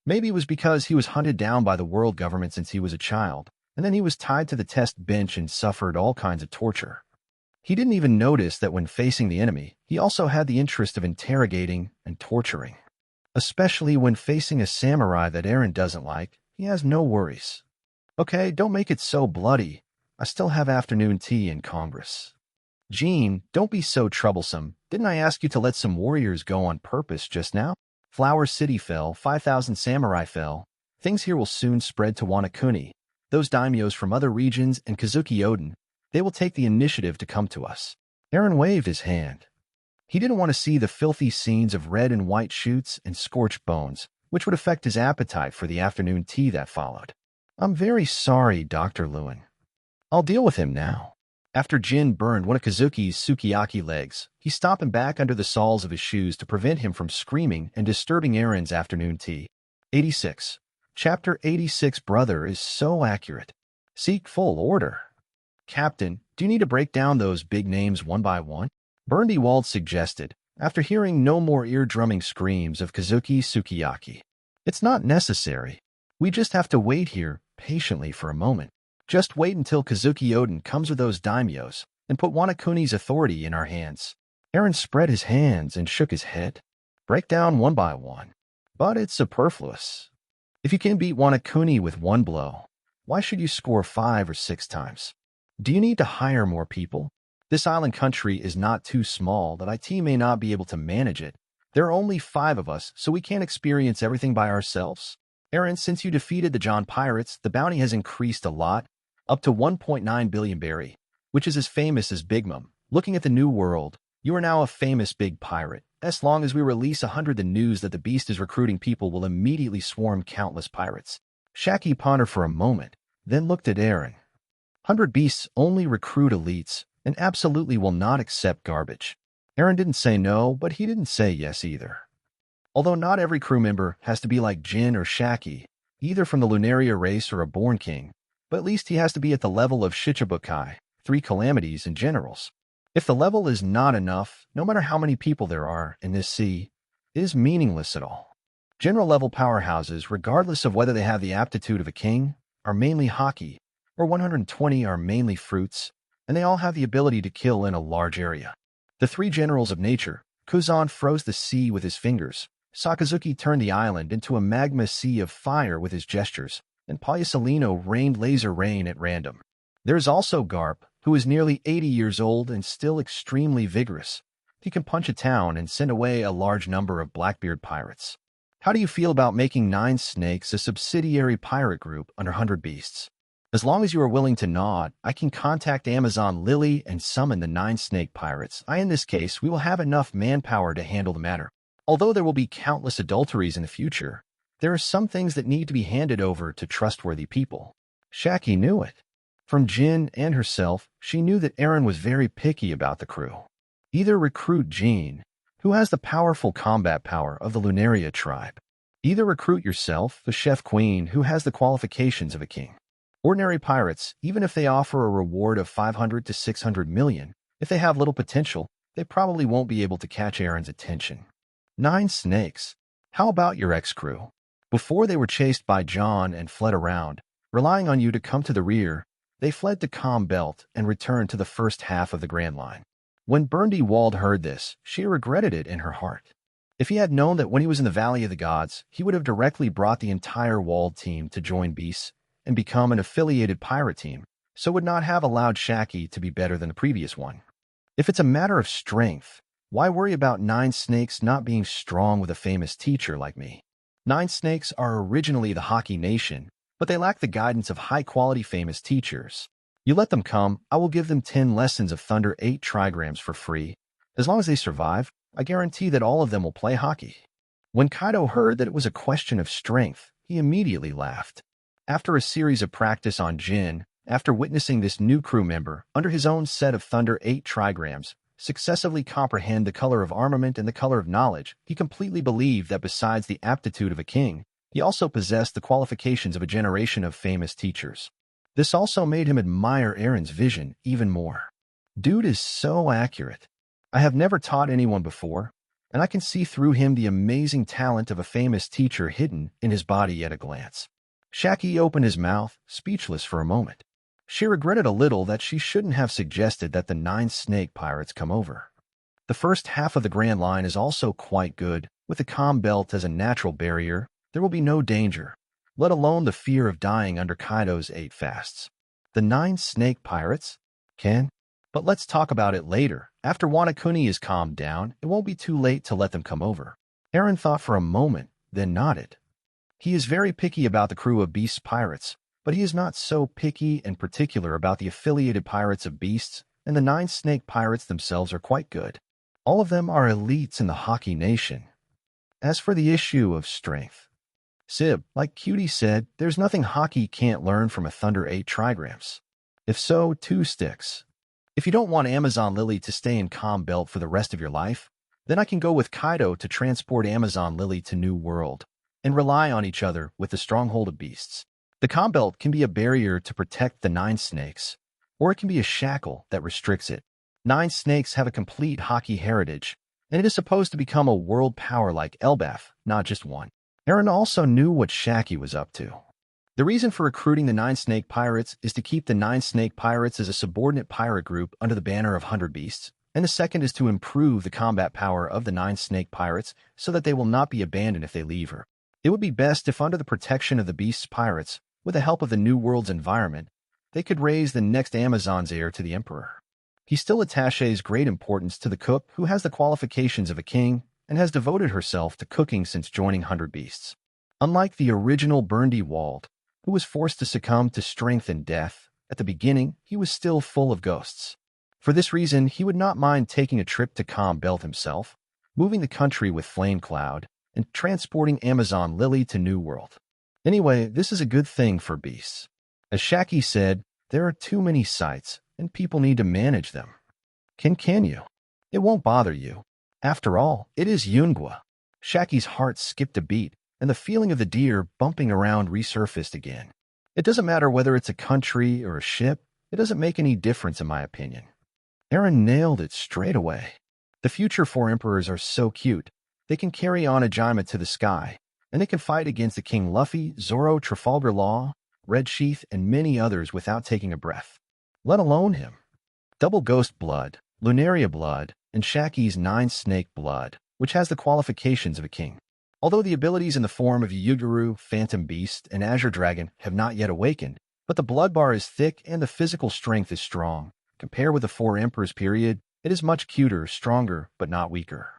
Maybe it was because he was hunted down by the world government since he was a child, and then he was tied to the test bench and suffered all kinds of torture. He didn't even notice that when facing the enemy, he also had the interest of interrogating and torturing. Especially when facing a samurai that Eren doesn't like, he has no worries. Okay, don't make it so bloody. I still have afternoon tea in Congress. Jean, don't be so troublesome. Didn't I ask you to let some warriors go on purpose just now? Flower City fell, 5,000 samurai fell. Things here will soon spread to Wanakuni. Those daimyos from other regions and Kazuki Oden, they will take the initiative to come to us. Eren waved his hand. He didn't want to see the filthy scenes of red and white shoots and scorched bones, which would affect his appetite for the afternoon tea that followed. I'm very sorry, Dr. Lewin. I'll deal with him now. After Jin burned one of Kazuki's Sukiyaki legs, he stopped him back under the soles of his shoes to prevent him from screaming and disturbing Eren's afternoon tea. 86. Chapter 86. Brother is so accurate. Seek full order. Captain, do you need to break down those big names one by one? Burndy-Wald suggested, after hearing no more ear-drumming screams of Kazuki Sukiyaki. It's not necessary. We just have to wait here patiently for a moment. Just wait until Kazuki Oden comes with those daimyos and put Wanakuni's authority in our hands. Eren spread his hands and shook his head. Break down one by one. But it's superfluous. If you can beat Wanakuni with one blow, why should you score 5 or 6 times? Do you need to hire more people? This island country is not too small that IT may not be able to manage it. There are only 5 of us, so we can't experience everything by ourselves. Eren, since you defeated the John Pirates, the bounty has increased a lot, up to 1.9 billion berry, which is as famous as Big Mom. Looking at the new world, you are now a famous big pirate. As long as we release 100, the news that the beast is recruiting people will immediately swarm countless pirates. Shaki pondered for a moment, then looked at Eren. 100 beasts only recruit elites, and absolutely will not accept garbage. Eren didn't say no, but he didn't say yes either. Although not every crew member has to be like Jin or Shaki, either from the Lunaria race or a born king, but at least he has to be at the level of Shichibukai, 3 calamities and generals. If the level is not enough, no matter how many people there are in this sea, it is meaningless at all. General-level powerhouses, regardless of whether they have the aptitude of a king, are mainly hockey, or 120 are mainly fruits, and they all have the ability to kill in a large area. The 3 generals of nature, Kuzan froze the sea with his fingers, Sakazuki turned the island into a magma sea of fire with his gestures, and Payasalino rained laser rain at random. There is also Garp, who is nearly 80 years old and still extremely vigorous. He can punch a town and send away a large number of Blackbeard pirates. How do you feel about making 9 Snakes a subsidiary pirate group under 100 beasts? As long as you are willing to nod, I can contact Amazon Lily and summon the 9 Snake pirates. In this case, we will have enough manpower to handle the matter. Although there will be countless adulteries in the future, there are some things that need to be handed over to trustworthy people. Shaki knew it. From Jin and herself, she knew that Eren was very picky about the crew. Either recruit Jean, who has the powerful combat power of the Lunaria tribe. Either recruit yourself, the chef queen, who has the qualifications of a king. Ordinary pirates, even if they offer a reward of 500 to 600 million, if they have little potential, they probably won't be able to catch Eren's attention. 9 Snakes. How about your ex-crew? Before they were chased by John and fled around, relying on you to come to the rear, they fled to Calm Belt and returned to the first half of the Grand Line. When Burndy-Wald heard this, she regretted it in her heart. If he had known that when he was in the Valley of the Gods, he would have directly brought the entire Wald team to join Beasts and become an affiliated pirate team, so would not have allowed Shaki to be better than the previous one. If it's a matter of strength, why worry about 9 snakes not being strong with a famous teacher like me? 9 snakes are originally the hockey nation, but they lack the guidance of high-quality famous teachers. You let them come, I will give them 10 lessons of Thunder 8 trigrams for free. As long as they survive, I guarantee that all of them will play hockey. When Kaido heard that it was a question of strength, he immediately laughed. After a series of practice on Jin, after witnessing this new crew member, under his own set of Thunder 8 trigrams, successively comprehend the color of armament and the color of knowledge, he completely believed that besides the aptitude of a king, he also possessed the qualifications of a generation of famous teachers. This also made him admire Aaron's vision even more. Dude is so accurate. I have never taught anyone before, and I can see through him the amazing talent of a famous teacher hidden in his body at a glance. Shaki opened his mouth, speechless for a moment. She regretted a little that she shouldn't have suggested that the 9 snake pirates come over. The first half of the Grand Line is also quite good. With the calm belt as a natural barrier, there will be no danger, let alone the fear of dying under Kaido's 8 fasts. The 9 snake pirates? Ken? But let's talk about it later. After Wanakuni is calmed down, it won't be too late to let them come over. Aaron thought for a moment, then nodded. He is very picky about the crew of Beast's pirates, but he is not so picky and particular about the affiliated pirates of Beasts, and the 9 snake pirates themselves are quite good. All of them are elites in the hockey nation. As for the issue of strength, Sib, like Cutie said, there's nothing hockey can't learn from a Thunder 8 trigrams. If so, 2 sticks. If you don't want Amazon Lily to stay in Calm Belt for the rest of your life, then I can go with Kaido to transport Amazon Lily to New World, and rely on each other with the stronghold of beasts. The Calm Belt can be a barrier to protect the 9 snakes, or it can be a shackle that restricts it. 9 snakes have a complete hockey heritage, and it is supposed to become a world power like Elbaf, not just one. Aaron also knew what Shaki was up to. The reason for recruiting the 9 snake pirates is to keep the 9 snake pirates as a subordinate pirate group under the banner of 100 beasts, and the second is to improve the combat power of the 9 snake pirates so that they will not be abandoned if they leave her. It would be best if under the protection of the beasts pirates, with the help of the New World's environment, they could raise the next Amazon's heir to the Emperor. He still attaches great importance to the cook who has the qualifications of a king and has devoted herself to cooking since joining 100 Beasts. Unlike the original Burndy Wald, who was forced to succumb to strength and death, at the beginning he was still full of ghosts. For this reason, he would not mind taking a trip to Calm Belt himself, moving the country with Flame Cloud, and transporting Amazon Lily to New World. Anyway, this is a good thing for beasts. As Shaki said, there are too many sites, and people need to manage them. Can you? It won't bother you. After all, it is Yungwa. Shaki's heart skipped a beat, and the feeling of the deer bumping around resurfaced again. It doesn't matter whether it's a country or a ship. It doesn't make any difference in my opinion. Aaron nailed it straight away. The future 4 emperors are so cute. They can carry on Ajima to the sky, and they can fight against the King Luffy, Zoro, Trafalgar Law, Red Sheath, and many others without taking a breath. Let alone him. Double Ghost Blood, Lunaria Blood, and Shaki's 9 Snake Blood, which has the qualifications of a king. Although the abilities in the form of Yuguru, Phantom Beast, and Azure Dragon have not yet awakened, but the blood bar is thick and the physical strength is strong. Compared with the 4 Emperors period, it is much cuter, stronger, but not weaker.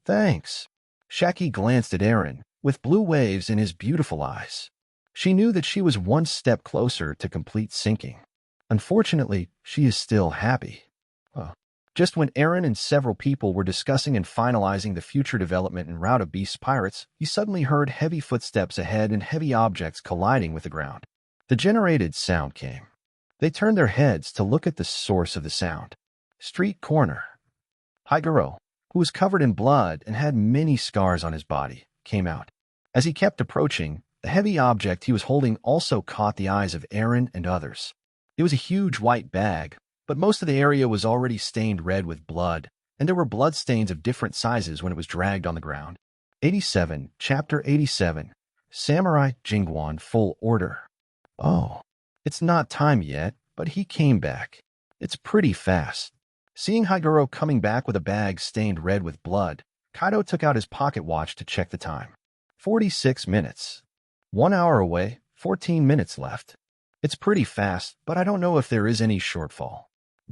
Thanks. Shaki glanced at Aaron, with blue waves in his beautiful eyes. She knew that she was one step closer to complete sinking. Unfortunately, she is still happy. Just when Aaron and several people were discussing and finalizing the future development and route of Beast's pirates, he suddenly heard heavy footsteps ahead and heavy objects colliding with the ground. The generated sound came. They turned their heads to look at the source of the sound. Street corner. Higuro, who was covered in blood and had many scars on his body, came out. As he kept approaching, the heavy object he was holding also caught the eyes of Aaron and others. It was a huge white bag, but most of the area was already stained red with blood, and there were blood stains of different sizes when it was dragged on the ground. 87, Chapter 87, Samurai Jingguan Full Order. Oh, it's not time yet, but he came back. It's pretty fast. Seeing Higuro coming back with a bag stained red with blood, Kaido took out his pocket watch to check the time. 46 minutes. 1 hour away, 14 minutes left. It's pretty fast, but I don't know if there is any shortfall.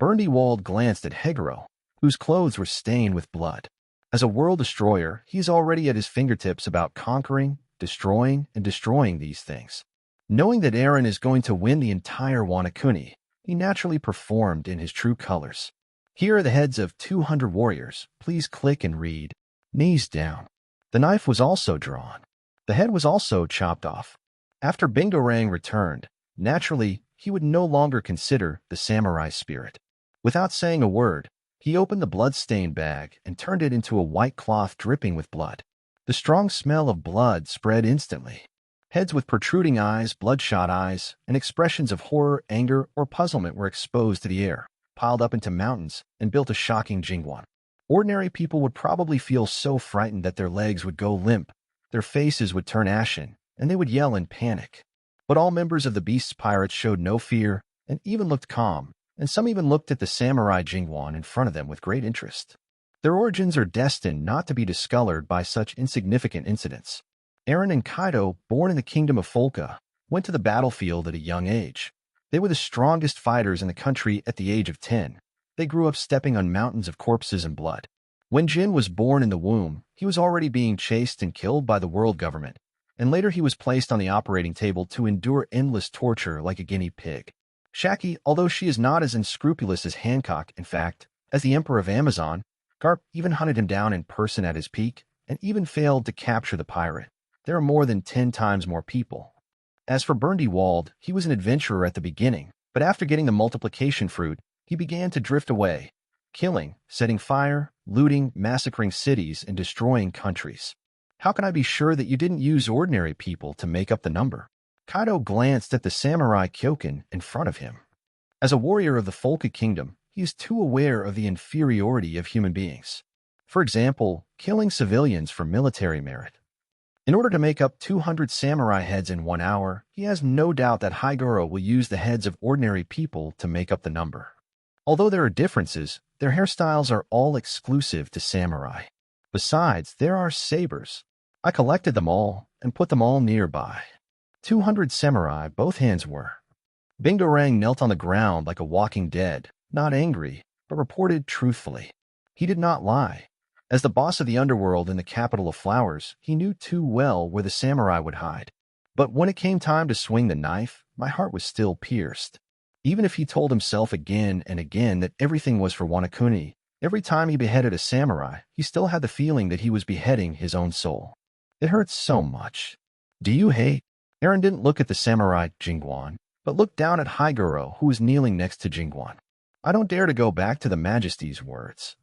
Burndy-Wald glanced at Hegaro, whose clothes were stained with blood. As a world destroyer, he's already at his fingertips about conquering, destroying, and destroying these things. Knowing that Eren is going to win the entire Wanakuni, he naturally performed in his true colors. Here are the heads of 200 warriors. Please click and read. Knees down. The knife was also drawn. The head was also chopped off. After Bingarang returned, naturally, he would no longer consider the samurai spirit. Without saying a word, he opened the blood-stained bag and turned it into a white cloth dripping with blood. The strong smell of blood spread instantly. Heads with protruding eyes, bloodshot eyes, and expressions of horror, anger, or puzzlement were exposed to the air, piled up into mountains, and built a shocking jingwan. Ordinary people would probably feel so frightened that their legs would go limp, their faces would turn ashen, and they would yell in panic. But all members of the Beast's pirates showed no fear and even looked calm, and some even looked at the samurai jingwan in front of them with great interest. Their origins are destined not to be discolored by such insignificant incidents. Eren and Kaido, born in the kingdom of Folka, went to the battlefield at a young age. They were the strongest fighters in the country at the age of 10. They grew up stepping on mountains of corpses and blood. When Jin was born in the womb, he was already being chased and killed by the world government, and later he was placed on the operating table to endure endless torture like a guinea pig. Shaki, although she is not as unscrupulous as Hancock, in fact, as the Emperor of Amazon, Garp even hunted him down in person at his peak and even failed to capture the pirate. There are more than 10 times more people. As for Burndy-Wald, he was an adventurer at the beginning, but after getting the multiplication fruit, he began to drift away, killing, setting fire, looting, massacring cities, and destroying countries. How can I be sure that you didn't use ordinary people to make up the number? Kaido glanced at the samurai Kyokin in front of him. As a warrior of the Folka Kingdom, he is too aware of the inferiority of human beings. For example, killing civilians for military merit. In order to make up 200 samurai heads in 1 hour, he has no doubt that Higuro will use the heads of ordinary people to make up the number. Although there are differences, their hairstyles are all exclusive to samurai. Besides, there are sabers. I collected them all and put them all nearby. 200 samurai, both hands were. Bingarang knelt on the ground like a walking dead, not angry, but reported truthfully. He did not lie. As the boss of the underworld in the capital of flowers, he knew too well where the samurai would hide. But when it came time to swing the knife, my heart was still pierced. Even if he told himself again and again that everything was for Wanakuni, every time he beheaded a samurai, he still had the feeling that he was beheading his own soul. It hurts so much. Do you hate? Eren didn't look at the samurai Jingguan, but looked down at Higuro, who was kneeling next to Jingguan. I don't dare to go back to the Majesty's words.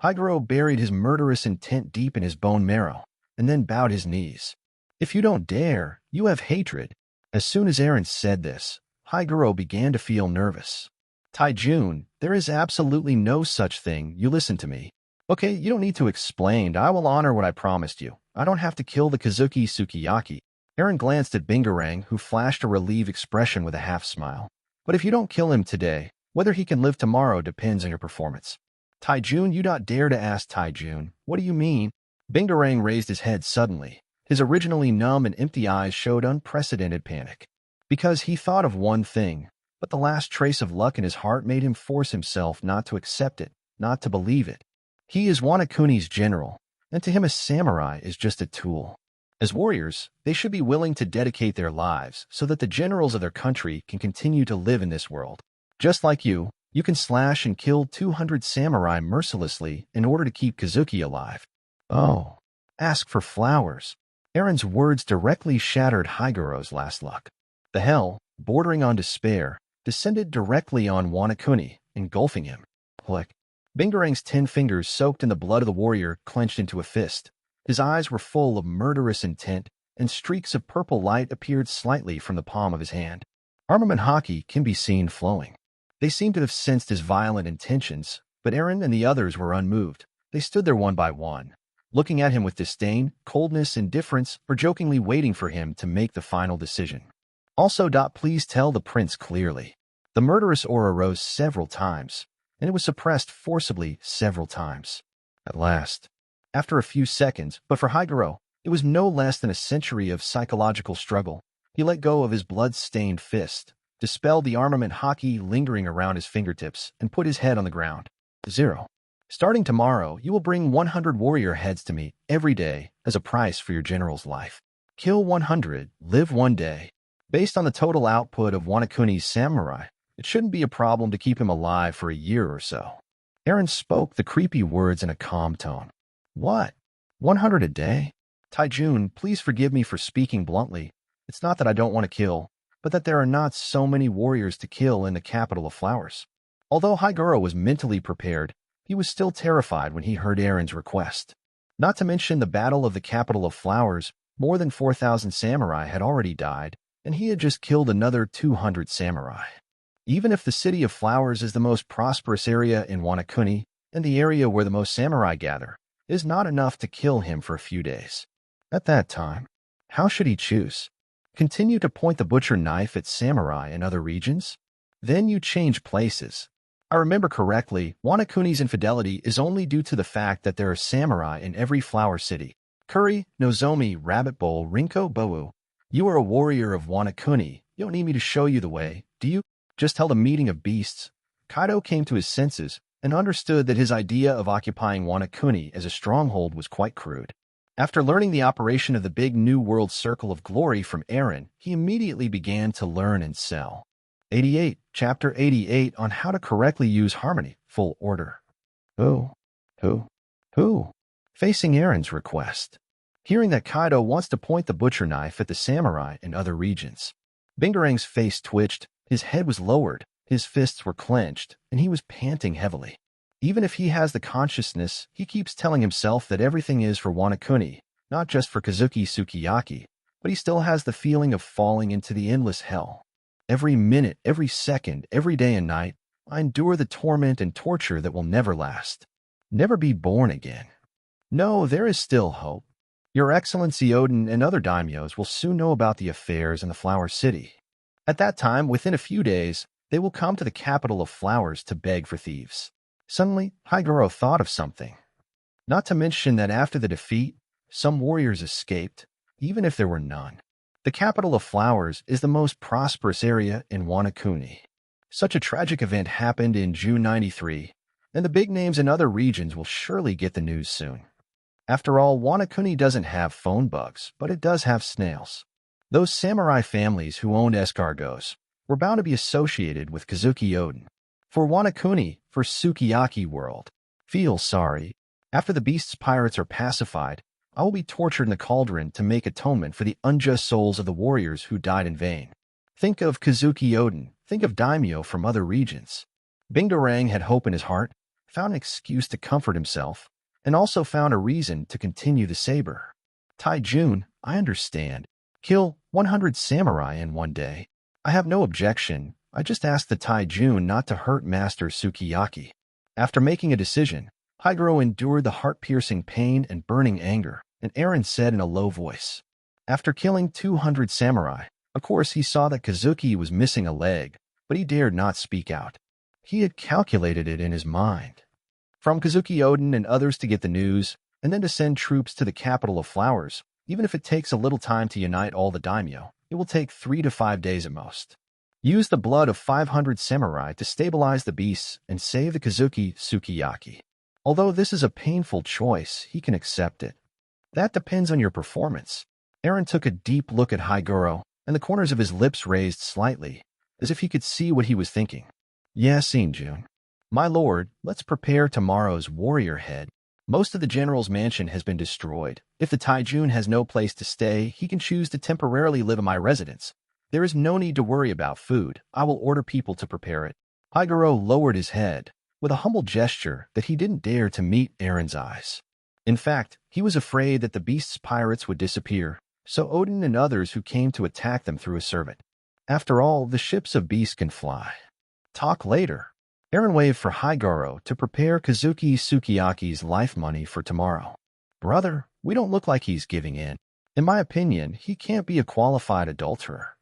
Higuro buried his murderous intent deep in his bone marrow, and then bowed his knees. If you don't dare, you have hatred. As soon as Eren said this, Higuro began to feel nervous. Taijun, there is absolutely no such thing. You listen to me. Okay, you don't need to explain. I will honor what I promised you. I don't have to kill the Kazuki Sukiyaki. Eren glanced at Bingarang, who flashed a relieved expression with a half-smile. But if you don't kill him today, whether he can live tomorrow depends on your performance. Taijun, you don't dare to ask Taijun. What do you mean? Bingarang raised his head suddenly. His originally numb and empty eyes showed unprecedented panic. Because he thought of one thing, but the last trace of luck in his heart made him force himself not to accept it, not to believe it. He is Wanakuni's general, and to him a samurai is just a tool. As warriors, they should be willing to dedicate their lives so that the generals of their country can continue to live in this world. Just like you can slash and kill 200 samurai mercilessly in order to keep Kazuki alive. Oh, ask for flowers. Eren's words directly shattered Higuro's last luck. The hell, bordering on despair, descended directly on Wanakuni, engulfing him. Click. Bingarang's 10 fingers soaked in the blood of the warrior clenched into a fist. His eyes were full of murderous intent, and streaks of purple light appeared slightly from the palm of his hand. Armament haki can be seen flowing. They seemed to have sensed his violent intentions, but Eren and the others were unmoved. They stood there one by one, looking at him with disdain, coldness, indifference, or jokingly waiting for him to make the final decision. Also, please tell the prince clearly. The murderous aura rose several times, and it was suppressed forcibly several times. At last, after a few seconds, but for Higuro, it was no less than a century of psychological struggle, he let go of his blood-stained fist, dispelled the armament hockey lingering around his fingertips, and put his head on the ground. 0. Starting tomorrow, you will bring 100 warrior heads to me every day as a price for your general's life. Kill 100, live 1 day. Based on the total output of Wanakuni's samurai, it shouldn't be a problem to keep him alive for a year or so. Eren spoke the creepy words in a calm tone. What? 100 a day? Taijun, please forgive me for speaking bluntly. It's not that I don't want to kill, but that there are not so many warriors to kill in the capital of flowers. Although Haigoro was mentally prepared, he was still terrified when he heard Eren's request. Not to mention the battle of the capital of flowers, more than 4,000 samurai had already died, and he had just killed another 200 samurai. Even if the city of flowers is the most prosperous area in Wanakuni, and the area where the most samurai gather, is not enough to kill him for a few days. At that time, how should he choose? Continue to point the butcher knife at samurai in other regions? Then you change places. I remember correctly, Wanakuni's infidelity is only due to the fact that there are samurai in every flower city. Curry, Nozomi, Rabbit Bowl, Rinko, Bowu. You are a warrior of Wanakuni. You don't need me to show you the way, do you? Just held a meeting of beasts. Kaido came to his senses and understood that his idea of occupying Wanakuni as a stronghold was quite crude. After learning the operation of the big New World Circle of Glory from Eren, he immediately began to learn and sell. 88, Chapter 88 on how to correctly use harmony, full order. Who? Facing Eren's request. Hearing that Kaido wants to point the butcher knife at the samurai in other regions. Bingarang's face twitched, his head was lowered, his fists were clenched, and he was panting heavily. Even if he has the consciousness, he keeps telling himself that everything is for Wanakuni, not just for Kazuki Sukiyaki, but he still has the feeling of falling into the endless hell. Every minute, every second, every day and night, I endure the torment and torture that will never last. Never be born again. No, there is still hope. Your Excellency Odin and other daimyos will soon know about the affairs in the Flower City. At that time, within a few days, they will come to the capital of flowers to beg for thieves. Suddenly, Haigoro thought of something. Not to mention that after the defeat, some warriors escaped, even if there were none. The capital of flowers is the most prosperous area in Wanakuni. Such a tragic event happened in June 93, and the big names in other regions will surely get the news soon. After all, Wanakuni doesn't have phone bugs, but it does have snails. Those samurai families who owned escargots were bound to be associated with Kazuki Odin. For Wanakuni, for Sukiyaki world, feel sorry. After the beast's pirates are pacified, I will be tortured in the cauldron to make atonement for the unjust souls of the warriors who died in vain. Think of Kazuki Odin, think of daimyo from other regions. Bingarang had hope in his heart, found an excuse to comfort himself, and also found a reason to continue the saber. Taijun, I understand. Kill 100 samurai in 1 day. I have no objection. I just asked the Taijun not to hurt Master Sukiyaki. After making a decision, Haigoro endured the heart-piercing pain and burning anger, and Eren said in a low voice, after killing 200 samurai, of course he saw that Kazuki was missing a leg, but he dared not speak out. He had calculated it in his mind. From Kazuki Odin and others to get the news, and then to send troops to the capital of flowers, even if it takes a little time to unite all the daimyo, it will take 3 to 5 days at most. Use the blood of 500 samurai to stabilize the beasts and save the Kazuki Sukiyaki. Although this is a painful choice, he can accept it. That depends on your performance. Eren took a deep look at Haigoro, and the corners of his lips raised slightly, as if he could see what he was thinking. Yes, Injun. My lord, let's prepare tomorrow's warrior head. Most of the general's mansion has been destroyed. If the Taijun has no place to stay, he can choose to temporarily live in my residence. There is no need to worry about food. I will order people to prepare it. Haigoro lowered his head, with a humble gesture that he didn't dare to meet Eren's eyes. In fact, he was afraid that the beast's pirates would disappear, so Odin and others who came to attack them threw a servant. After all, the ships of beasts can fly. Talk later. Eren waved for Haigoro to prepare Kazuki Sukiyaki's life money for tomorrow. Brother, we don't look like he's giving in. In my opinion, he can't be a qualified adulterer.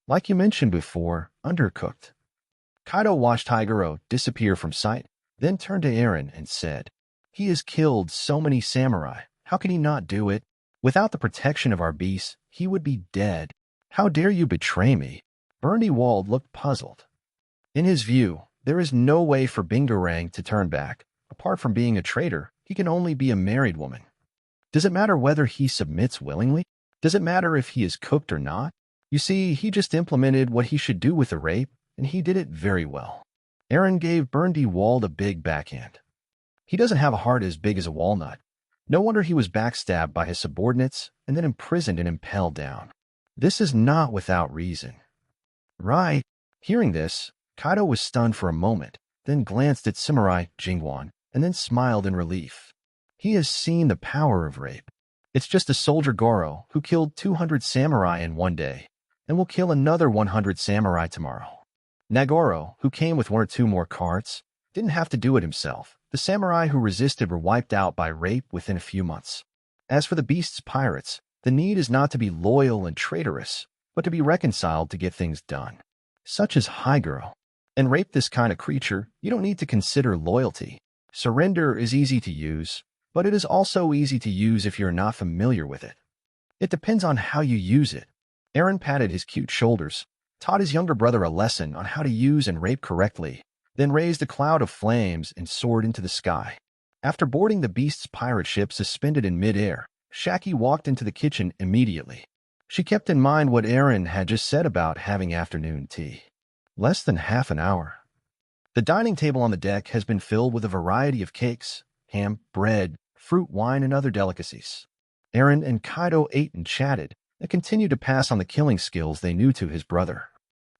Like you mentioned before, undercooked. Kaido watched Haigoro disappear from sight, then turned to Eren and said, he has killed so many samurai. How can he not do it? Without the protection of our beasts, he would be dead. How dare you betray me? Burndy-Wald looked puzzled. In his view, there is no way for Bingarang to turn back. Apart from being a traitor, he can only be a married woman. Does it matter whether he submits willingly? Does it matter if he is cooked or not? You see, he just implemented what he should do with the rape, and he did it very well. Aaron gave Burndy-Wald a big backhand. He doesn't have a heart as big as a walnut. No wonder he was backstabbed by his subordinates and then imprisoned and impaled down. This is not without reason. Right. Hearing this, Kaido was stunned for a moment, then glanced at Samurai Jingwan, and then smiled in relief. He has seen the power of rape. It's just a soldier Goro who killed 200 samurai in one day, and will kill another 100 samurai tomorrow. Nagoro, who came with one or two more carts, didn't have to do it himself. The samurai who resisted were wiped out by rape within a few months. As for the beast's pirates, the need is not to be loyal and traitorous, but to be reconciled to get things done. Such as Higuro. And rape this kind of creature, you don't need to consider loyalty. Surrender is easy to use, but it is also easy to use if you're not familiar with it. It depends on how you use it. Aaron patted his cute shoulders, taught his younger brother a lesson on how to use and rape correctly, then raised a cloud of flames and soared into the sky. After boarding the beast's pirate ship suspended in midair, Shaki walked into the kitchen immediately. She kept in mind what Aaron had just said about having afternoon tea. Less than half an hour. The dining table on the deck has been filled with a variety of cakes, ham, bread, fruit, wine, and other delicacies. Aaron and Kaido ate and chatted, and continued to pass on the killing skills they knew to his brother.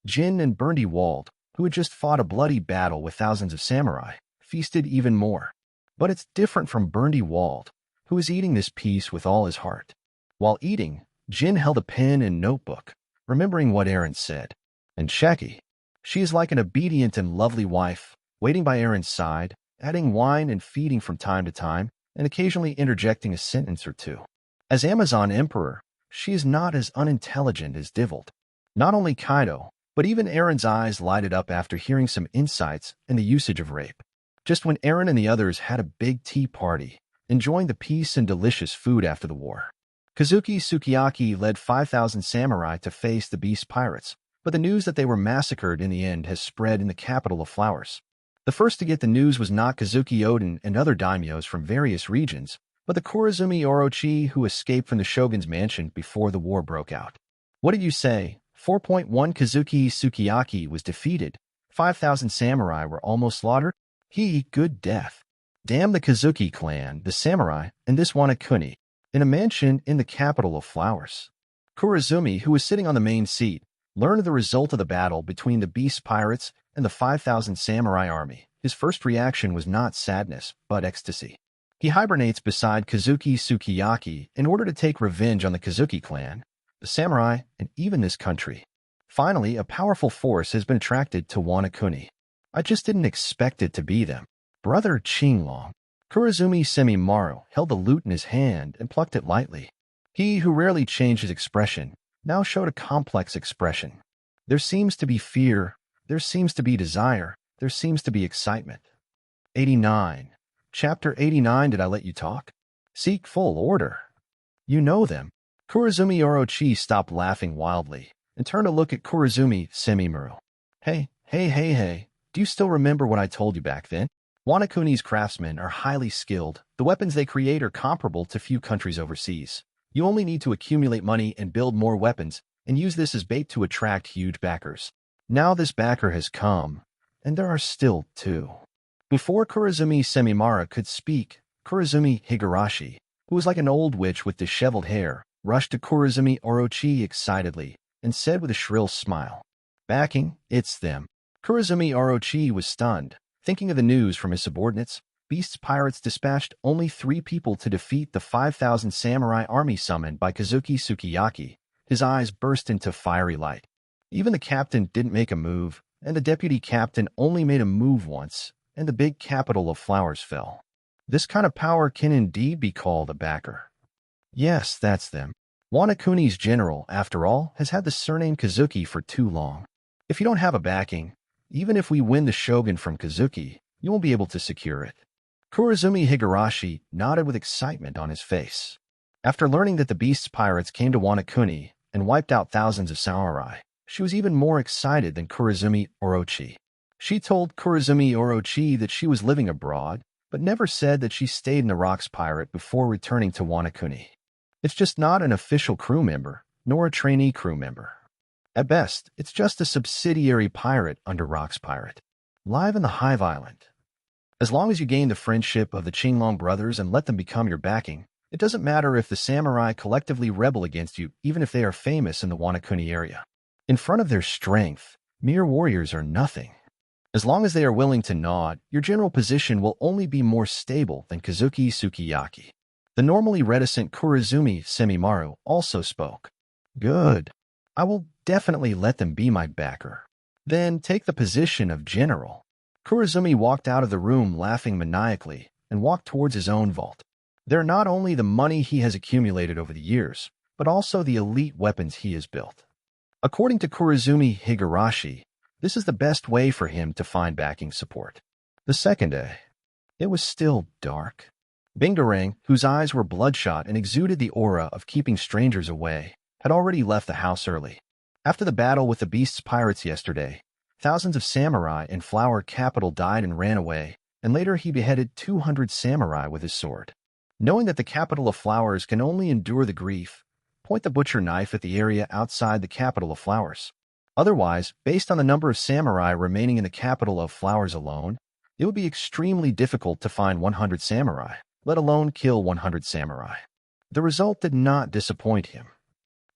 Jin and Burndy-Wald, who had just fought a bloody battle with thousands of samurai, feasted even more. But it's different from Burndy-Wald, who is eating this piece with all his heart. While eating, Jin held a pen and notebook, remembering what Aaron said. And Shaki, she is like an obedient and lovely wife, waiting by Aaron's side, adding wine and feeding from time to time, and occasionally interjecting a sentence or two. As Amazon Emperor, she is not as unintelligent as Divald. Not only Kaido, but even Aaron's eyes lighted up after hearing some insights in the usage of rape. Just when Aaron and the others had a big tea party, enjoying the peace and delicious food after the war. Kazuki Sukiyaki led 5,000 samurai to face the beast pirates, but the news that they were massacred in the end has spread in the capital of flowers. The first to get the news was not Kazuki Oden and other daimyos from various regions, but the Kurizumi Orochi who escaped from the shogun's mansion before the war broke out. What did you say? 4.1 Kazuki Sukiyaki was defeated. 5,000 samurai were almost slaughtered. Good death. Damn the Kazuki clan, the samurai, and this Wanakuni, in a mansion in the capital of flowers. Kurizumi, who was sitting on the main seat, learned the result of the battle between the beast pirates and the 5,000 samurai army. His first reaction was not sadness, but ecstasy. He hibernates beside Kazuki Sukiyaki in order to take revenge on the Kazuki clan, the samurai, and even this country. Finally, a powerful force has been attracted to Wanakuni. I just didn't expect it to be them. Brother Qinglong. Kurizumi Semimaru held the lute in his hand and plucked it lightly. He, who rarely changed his expression, now showed a complex expression. There seems to be fear, there seems to be desire, there seems to be excitement. 89. Chapter 89. Did I let you talk? Seek full order. You know them. Kurizumi Orochi stopped laughing wildly and turned to look at Kurizumi Semimaru. Hey, do you still remember what I told you back then? Wanakuni's craftsmen are highly skilled. The weapons they create are comparable to few countries overseas. You only need to accumulate money and build more weapons and use this as bait to attract huge backers. Now this backer has come, and there are still two. Before Kurizumi Semimaru could speak, Kurizumi Higurashi, who was like an old witch with disheveled hair, rushed to Kurizumi Orochi excitedly and said with a shrill smile, "Backing, it's them." Kurizumi Orochi was stunned, thinking of the news from his subordinates. Beast's pirates dispatched only 3 people to defeat the 5,000 samurai army summoned by Kazuki Sukiyaki. His eyes burst into fiery light. Even the captain didn't make a move, and the deputy captain only made a move once, and the big capital of flowers fell. This kind of power can indeed be called a backer. Yes, that's them. Wanakuni's general, after all, has had the surname Kazuki for too long. If you don't have a backing, even if we win the shogun from Kazuki, you won't be able to secure it. Kurizumi Higurashi nodded with excitement on his face. After learning that the beast's pirates came to Wanakuni and wiped out thousands of samurai, She was even more excited than Kurizumi Orochi. She told Kurizumi Orochi that she was living abroad, but never said that she stayed in the Rocks Pirate before returning to Wanakuni. It's just not an official crew member, nor a trainee crew member. At best, it's just a subsidiary pirate under Rocks Pirate. Live in the Hive Island. As long as you gain the friendship of the Qinglong brothers and let them become your backing, it doesn't matter if the samurai collectively rebel against you, even if they are famous in the Wanakuni area. In front of their strength, mere warriors are nothing. As long as they are willing to nod, your general position will only be more stable than Kazuki Sukiyaki. The normally reticent Kurizumi Semimaru also spoke. Good. I will definitely let them be my backer. Then take the position of general. Kurizumi walked out of the room laughing maniacally and walked towards his own vault. There are not only the money he has accumulated over the years, but also the elite weapons he has built. According to Kurizumi Higurashi, this is the best way for him to find backing support. The second day, it was still dark. Bingarang, whose eyes were bloodshot and exuded the aura of keeping strangers away, had already left the house early. After the battle with the Beast's pirates yesterday, thousands of samurai in Flower Capital died and ran away, and later he beheaded 200 samurai with his sword. Knowing that the capital of flowers can only endure the grief, point the butcher knife at the area outside the capital of flowers. Otherwise, based on the number of samurai remaining in the capital of flowers alone, it would be extremely difficult to find 100 samurai, let alone kill 100 samurai. The result did not disappoint him.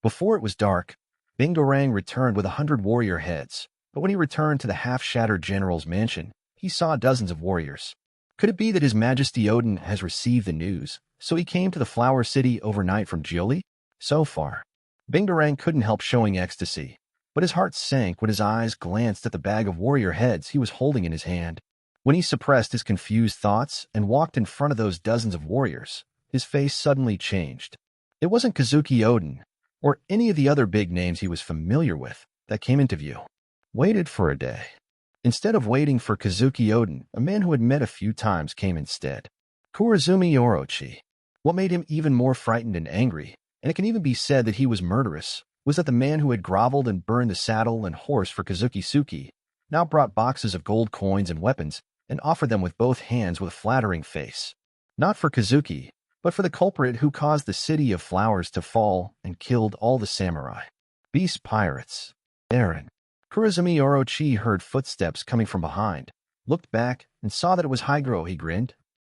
Before it was dark, Bingarang returned with 100 warrior heads, but when he returned to the half-shattered general's mansion, he saw dozens of warriors. Could it be that His Majesty Odin has received the news, so he came to the Flower City overnight from Gioli? So far, Bingarang couldn't help showing ecstasy, but his heart sank when his eyes glanced at the bag of warrior heads he was holding in his hand. When he suppressed his confused thoughts and walked in front of those dozens of warriors, his face suddenly changed. It wasn't Kazuki Odin, or any of the other big names he was familiar with, that came into view. Waited for a day. Instead of waiting for Kazuki Odin, a man who had met a few times came instead. Kurizumi Orochi. What made him even more frightened and angry, and it can even be said that he was murderous, was that the man who had groveled and burned the saddle and horse for Kazuki Suki now brought boxes of gold coins and weapons and offered them with both hands with a flattering face. Not for Kazuki, but for the culprit who caused the city of flowers to fall and killed all the samurai. Beast pirates. Aaron. Kurizumi Orochi heard footsteps coming from behind, looked back, and saw that it was Higuro. He grinned.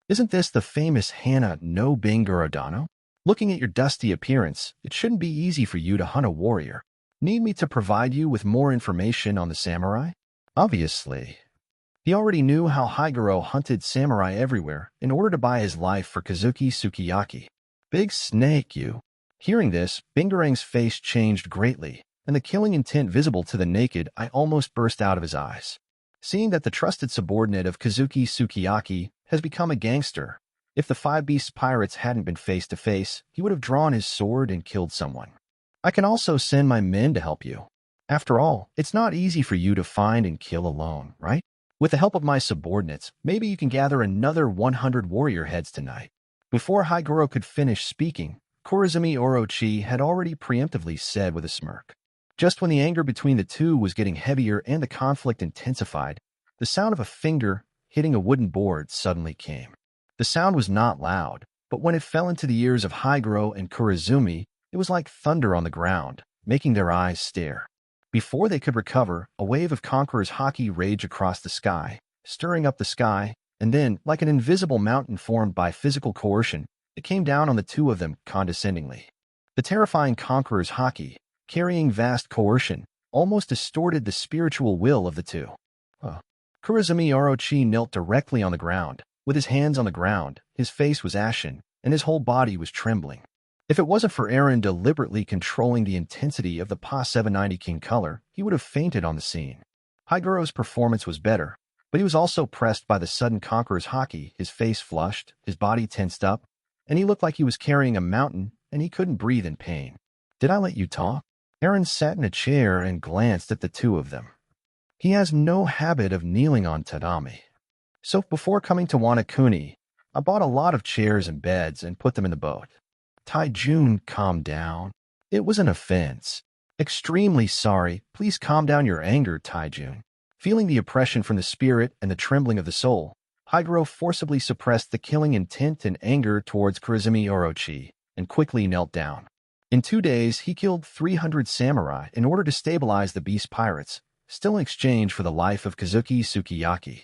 Isn't this the famous Hana no Bingarodano? Looking at your dusty appearance, it shouldn't be easy for you to hunt a warrior. Need me to provide you with more information on the samurai? Obviously. He already knew how Higuro hunted samurai everywhere in order to buy his life for Kazuki Sukiyaki. Big snake, you. Hearing this, Bingarang's face changed greatly, and the killing intent visible to the naked eye almost burst out of his eyes. Seeing that the trusted subordinate of Kazuki Sukiyaki has become a gangster, if the Five Beasts pirates hadn't been face to face, he would have drawn his sword and killed someone. I can also send my men to help you. After all, it's not easy for you to find and kill alone, right? With the help of my subordinates, maybe you can gather another 100 warrior heads tonight. Before Higuro could finish speaking, Kurizumi Orochi had already preemptively said with a smirk. Just when the anger between the two was getting heavier and the conflict intensified, the sound of a finger hitting a wooden board suddenly came. The sound was not loud, but when it fell into the ears of Higuro and Kurizumi, it was like thunder on the ground, making their eyes stare. Before they could recover, a wave of Conqueror's haki raged across the sky, stirring up the sky, and then, like an invisible mountain formed by physical coercion, it came down on the two of them condescendingly. The terrifying Conqueror's haki, carrying vast coercion, almost distorted the spiritual will of the two. Kurizumi Orochi knelt directly on the ground. With his hands on the ground, his face was ashen, and his whole body was trembling. If it wasn't for Aaron deliberately controlling the intensity of the PA 790 King color, he would have fainted on the scene. Higuro's performance was better, but he was also pressed by the sudden Conqueror's haki. His face flushed, his body tensed up, and he looked like he was carrying a mountain, and he couldn't breathe in pain. Did I let you talk? Aaron sat in a chair and glanced at the two of them. He has no habit of kneeling on tatami. So before coming to Wanakuni, I bought a lot of chairs and beds and put them in the boat. Taijun calmed down. It was an offense. Extremely sorry. Please calm down your anger, Taijun. Feeling the oppression from the spirit and the trembling of the soul, Higuro forcibly suppressed the killing intent and anger towards Kurizumi Orochi and quickly knelt down. In 2 days, he killed 300 samurai in order to stabilize the beast pirates, still in exchange for the life of Kazuki Sukiyaki.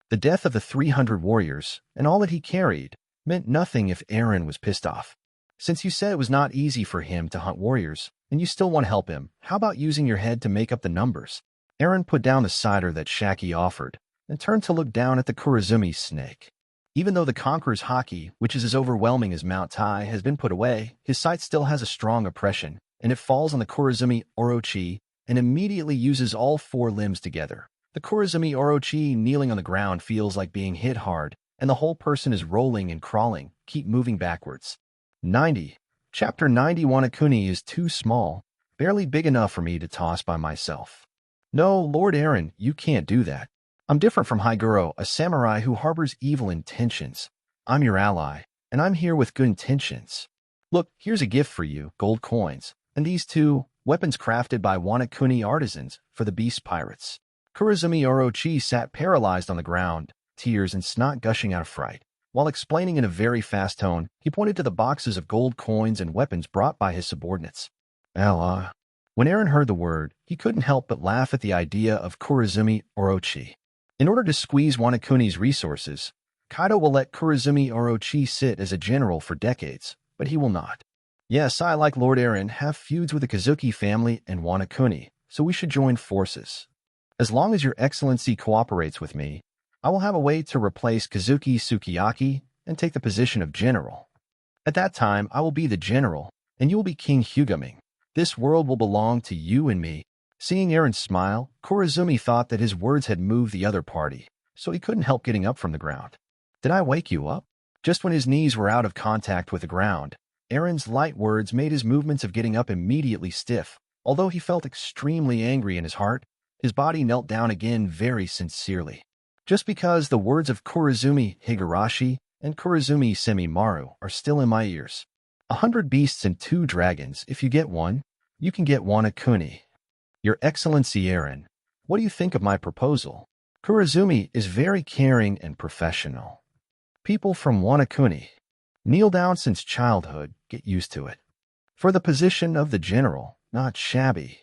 The death of the 300 warriors, and all that he carried, meant nothing if Eren was pissed off. Since you said it was not easy for him to hunt warriors, and you still want to help him, how about using your head to make up the numbers? Eren put down the cider that Shaki offered, and turned to look down at the Kurizumi snake. Even though the Conqueror's haki, which is as overwhelming as Mount Tai, has been put away, his sight still has a strong oppression, and it falls on the Kurizumi Orochi and immediately uses all 4 limbs together. The Kurizumi Orochi kneeling on the ground feels like being hit hard, and the whole person is rolling and crawling, keep moving backwards. 90. Chapter 90. Wanakuni is too small, barely big enough for me to toss by myself. No, Lord Eren, you can't do that. I'm different from Higuro, a samurai who harbors evil intentions. I'm your ally, and I'm here with good intentions. Look, here's a gift for you, gold coins, and these 2 weapons crafted by Wanakuni artisans for the beast pirates. Kurizumi Orochi sat paralyzed on the ground, tears and snot gushing out of fright. While explaining in a very fast tone, he pointed to the boxes of gold coins and weapons brought by his subordinates. Ally. When Eren heard the word, he couldn't help but laugh at the idea of Kurizumi Orochi. In order to squeeze Wanakuni's resources, Kaido will let Kurizumi Orochi sit as a general for decades, but he will not. Yes, I, like Lord Eren, have feuds with the Kazuki family and Wanakuni, so we should join forces. As long as your excellency cooperates with me, I will have a way to replace Kazuki Sukiyaki and take the position of general. At that time, I will be the general, and you will be King Hyugaming. This world will belong to you and me. Seeing Eren smile, Kurizumi thought that his words had moved the other party, so he couldn't help getting up from the ground. Did I wake you up? Just when his knees were out of contact with the ground, Eren's light words made his movements of getting up immediately stiff. Although he felt extremely angry in his heart, his body knelt down again very sincerely. Just because the words of Kurizumi Higurashi and Kurizumi Semimaru are still in my ears. 100 beasts and 2 dragons. If you get one, you can get Wanakuni. Your Excellency Eren, what do you think of my proposal? Kurizumi is very caring and professional. People from Wanakuni kneel down since childhood, get used to it. For the position of the general, not shabby.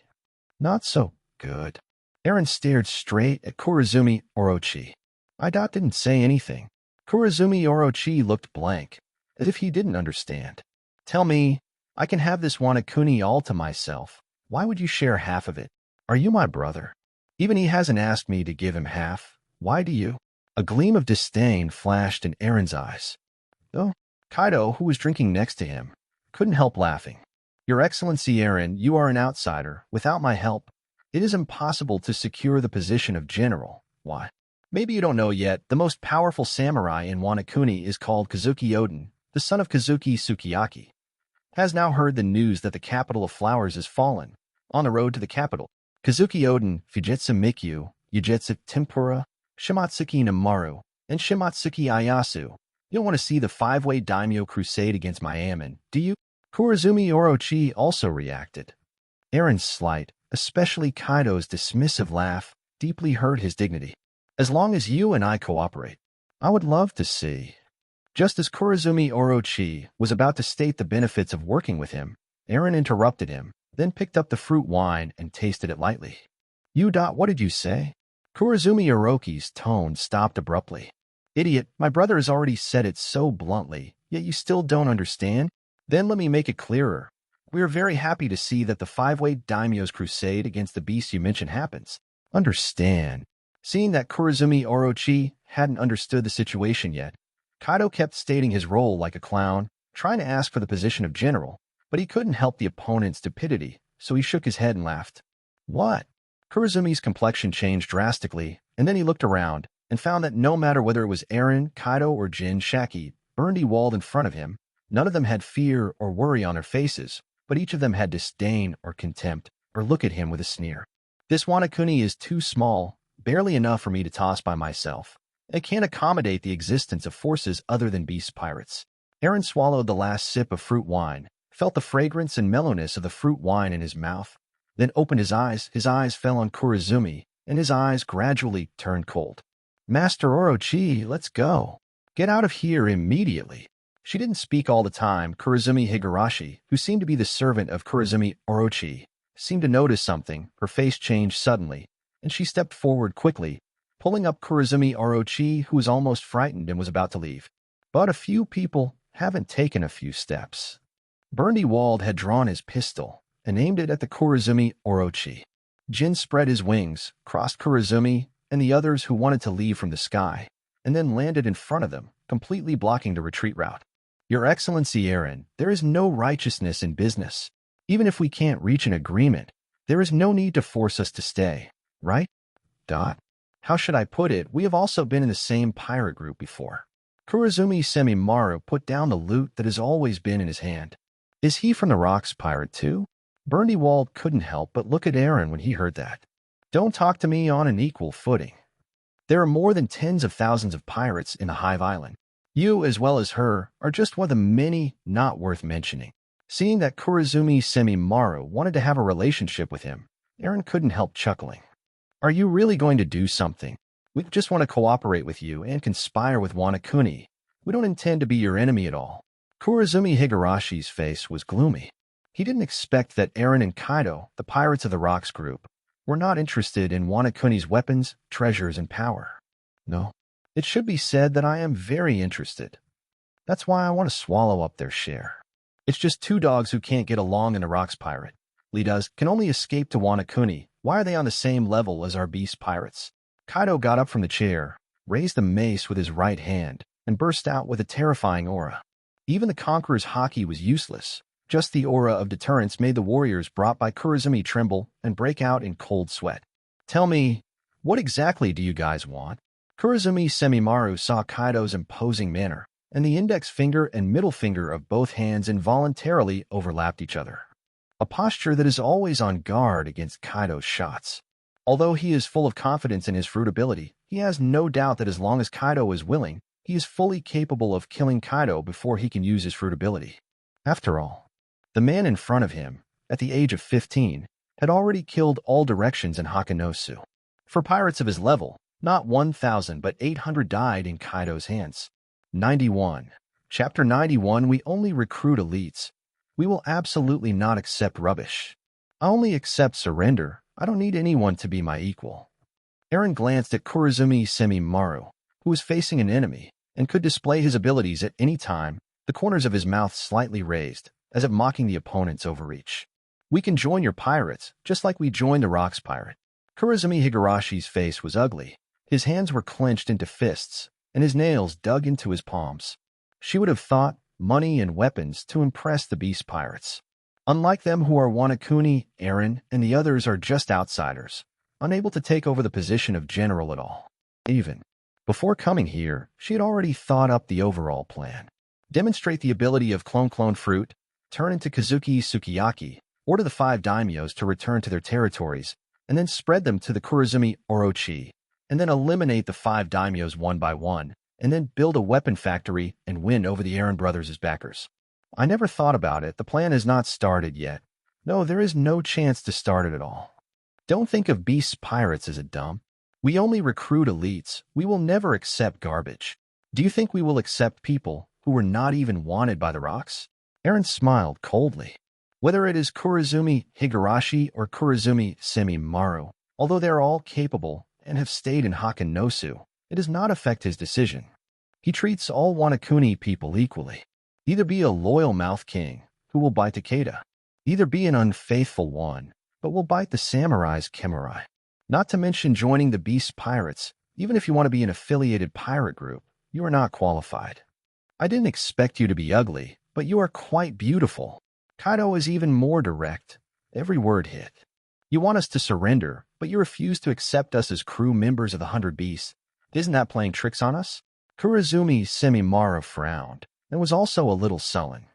Not so good. Eren stared straight at Kurizumi Orochi. Didn't say anything. Kurizumi Orochi looked blank, as if he didn't understand. Tell me, I can have this Wanakuni all to myself. Why would you share half of it? Are you my brother? Even he hasn't asked me to give him half. Why do you? A gleam of disdain flashed in Eren's eyes. Oh, Kaido, who was drinking next to him, couldn't help laughing. Your Excellency Eren, you are an outsider. Without my help, it is impossible to secure the position of general. Why? Maybe you don't know yet, the most powerful samurai in Wanakuni is called Kazuki Oden, the son of Kazuki Sukiyaki. Has now heard the news that the capital of flowers has fallen. On the road to the capital, Kazuki Oden, Fujitsu Mikyu, Yujitsu Tempura, Shimatsuki Namaru, and Shimatsuki Ayasu. You don't want to see the 5-way daimyo crusade against Miamin, do you? Kurizumi Orochi also reacted. Eren's slight, especially Kaido's dismissive laugh, deeply hurt his dignity. As long as you and I cooperate, I would love to see. Just as Kurizumi Orochi was about to state the benefits of working with him, Eren interrupted him, then picked up the fruit wine and tasted it lightly. What did you say? Kurizumi Orochi's tone stopped abruptly. Idiot, my brother has already said it so bluntly, yet you still don't understand? Then let me make it clearer. We are very happy to see that the 5-way daimyo's crusade against the beasts you mentioned happens. Understand. Seeing that Kurizumi Orochi hadn't understood the situation yet, Kaido kept stating his role like a clown, trying to ask for the position of general, but he couldn't help the opponent's stupidity, so he shook his head and laughed. What? Kurizumi's complexion changed drastically, and then he looked around and found that no matter whether it was Eren, Kaido, or Jin Shaki, burned walled in front of him, none of them had fear or worry on their faces, but each of them had disdain or contempt, or look at him with a sneer. This Wanakuni is too small, barely enough for me to toss by myself. It can't accommodate the existence of forces other than beast pirates. Eren swallowed the last sip of fruit wine, felt the fragrance and mellowness of the fruit wine in his mouth, then opened his eyes. His eyes fell on Kurozumi, and his eyes gradually turned cold. Master Orochi, let's go. Get out of here immediately. She didn't speak all the time. Kurozumi Higurashi, who seemed to be the servant of Kurozumi Orochi, seemed to notice something. Her face changed suddenly, and she stepped forward quickly, pulling up Kurozumi Orochi, who was almost frightened and was about to leave. But a few people haven't taken a few steps. Burndy-Wald had drawn his pistol and aimed it at the Kurozumi Orochi. Jin spread his wings, crossed Kurozumi and the others who wanted to leave from the sky, and then landed in front of them, completely blocking the retreat route. Your Excellency Eren, there is no righteousness in business. Even if we can't reach an agreement, there is no need to force us to stay, right? How should I put it? We have also been in the same pirate group before. Kurozumi Semimaru put down the loot that has always been in his hand. Is he from the Rocks pirate too? Burndy-Wald couldn't help but look at Eren when he heard that. Don't talk to me on an equal footing. There are more than tens of thousands of pirates in the Hive Island. You, as well as her, are just one of the many not worth mentioning. Seeing that Kurozumi Semimaru wanted to have a relationship with him, Eren couldn't help chuckling. Are you really going to do something? We just want to cooperate with you and conspire with Wano Kuni. We don't intend to be your enemy at all. Kurozumi Higurashi's face was gloomy. He didn't expect that Eren and Kaido, the pirates of the Rocks group, were not interested in Wano Kuni's weapons, treasures, and power. No, it should be said that I am very interested. That's why I want to swallow up their share. It's just two dogs who can't get along in a Rocks pirate. Leaders can only escape to Wano Kuni. Why are they on the same level as our beast pirates? Kaido got up from the chair, raised the mace with his right hand, and burst out with a terrifying aura. Even the Conqueror's haki was useless. Just the aura of deterrence made the warriors brought by Kurozumi tremble and break out in cold sweat. Tell me, what exactly do you guys want? Kurozumi Semimaru saw Kaido's imposing manner, and the index finger and middle finger of both hands involuntarily overlapped each other. A posture that is always on guard against Kaido's shots. Although he is full of confidence in his fruit ability, he has no doubt that as long as Kaido is willing, he is fully capable of killing Kaido before he can use his fruit ability. After all, the man in front of him, at the age of 15, had already killed all directions in Hakanosu. For pirates of his level, not 1,000 but 800 died in Kaido's hands. 91. Chapter 91. We only recruit elites. We will absolutely not accept rubbish. I only accept surrender. I don't need anyone to be my equal. Eren glanced at Kurozumi Semimaru, who was facing an enemy and could display his abilities at any time, the corners of his mouth slightly raised, as if mocking the opponent's overreach. We can join your pirates, just like we joined the Rocks pirate. Kurozumi Higurashi's face was ugly. His hands were clenched into fists, and his nails dug into his palms. She would have thought money and weapons to impress the beast pirates. Unlike them who are Wano Kuni, Eren, and the others are just outsiders, unable to take over the position of general at all. Even before coming here, she had already thought up the overall plan. Demonstrate the ability of clone fruit, turn into Kazuki Sukiyaki, order the 5 daimyos to return to their territories, and then spread them to the Kurozumi Orochi, and then eliminate the 5 daimyos one by one, and then build a weapon factory and win over the Eren brothers as backers. I never thought about it. The plan is not started yet. No, there is no chance to start it at all. Don't think of beast pirates as a dump. We only recruit elites. We will never accept garbage. Do you think we will accept people who were not even wanted by the Rocks? Eren smiled coldly. Whether it is Kurozumi Higurashi or Kurozumi Semimaru, although they are all capable and have stayed in Hakanosu, it does not affect his decision. He treats all Wano Kuni people equally. Either be a loyal mouth king, who will bite Takeda. Either be an unfaithful one, but will bite the samurai's kimurai. Not to mention joining the beast pirates. Even if you want to be an affiliated pirate group, you are not qualified. I didn't expect you to be ugly, but you are quite beautiful. Kaido is even more direct. Every word hit. You want us to surrender, but you refuse to accept us as crew members of the 100 Beasts. Isn't that playing tricks on us? Kurozumi Semimaru frowned, and was also a little sullen.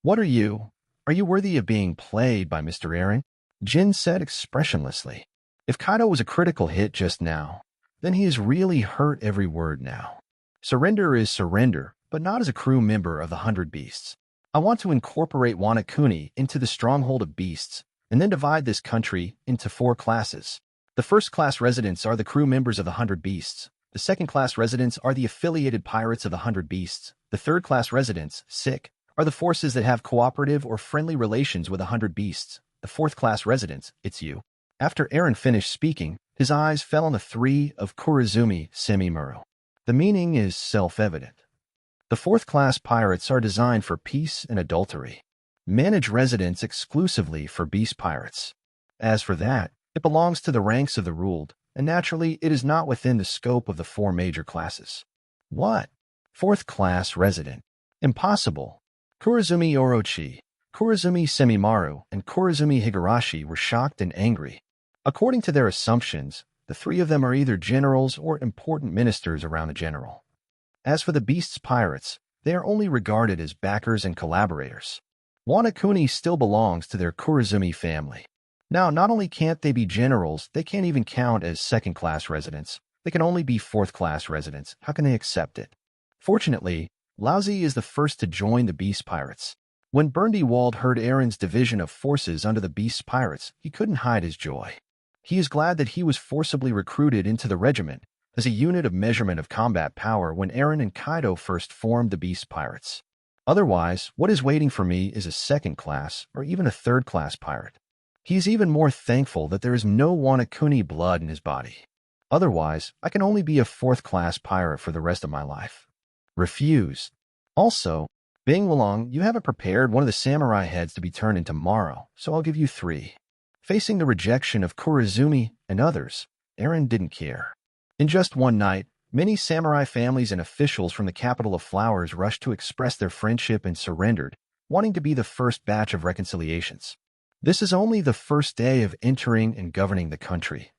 What are you? Are you worthy of being played by Mr. Eren? Jin said expressionlessly. If Kaido was a critical hit just now, then he has really hurt every word now. Surrender is surrender, but not as a crew member of the 100 Beasts. I want to incorporate Wano Kuni into the stronghold of beasts, and then divide this country into 4 classes. The first-class residents are the crew members of the 100 Beasts. The second-class residents are the affiliated pirates of the 100 Beasts. The third-class residents, sick, are the forces that have cooperative or friendly relations with the 100 Beasts. The fourth-class residents, it's you. After Eren finished speaking, his eyes fell on the 3 of Kurozumi Semimaru. The meaning is self-evident. The fourth-class pirates are designed for peace and adultery. Manage residents exclusively for beast pirates. As for that, it belongs to the ranks of the ruled, and naturally it is not within the scope of the 4 major classes. What? Fourth-class resident. Impossible. Kurozumi Orochi, Kurozumi Semimaru, and Kurozumi Higurashi were shocked and angry. According to their assumptions, the 3 of them are either generals or important ministers around the general. As for the Beast's pirates, they are only regarded as backers and collaborators. Wano Kuni still belongs to their Kurozumi family. Now, not only can't they be generals, they can't even count as second-class residents. They can only be fourth-class residents. How can they accept it? Fortunately, Laozi is the first to join the Beast Pirates. When Burndy-Wald heard Eren's division of forces under the Beast Pirates, he couldn't hide his joy. He is glad that he was forcibly recruited into the regiment as a unit of measurement of combat power when Eren and Kaido first formed the Beast Pirates. Otherwise, what is waiting for me is a second-class or even a third-class pirate. He is even more thankful that there is no Wano Kuni blood in his body. Otherwise, I can only be a fourth-class pirate for the rest of my life. Refuse. Also, Bing Wulong, you haven't prepared one of the samurai heads to be turned into Maro, so I'll give you 3. Facing the rejection of Kurozumi and others, Eren didn't care. In just one night, many samurai families and officials from the capital of Flowers rushed to express their friendship and surrendered, wanting to be the first batch of reconciliations. This is only the first day of entering and governing the country.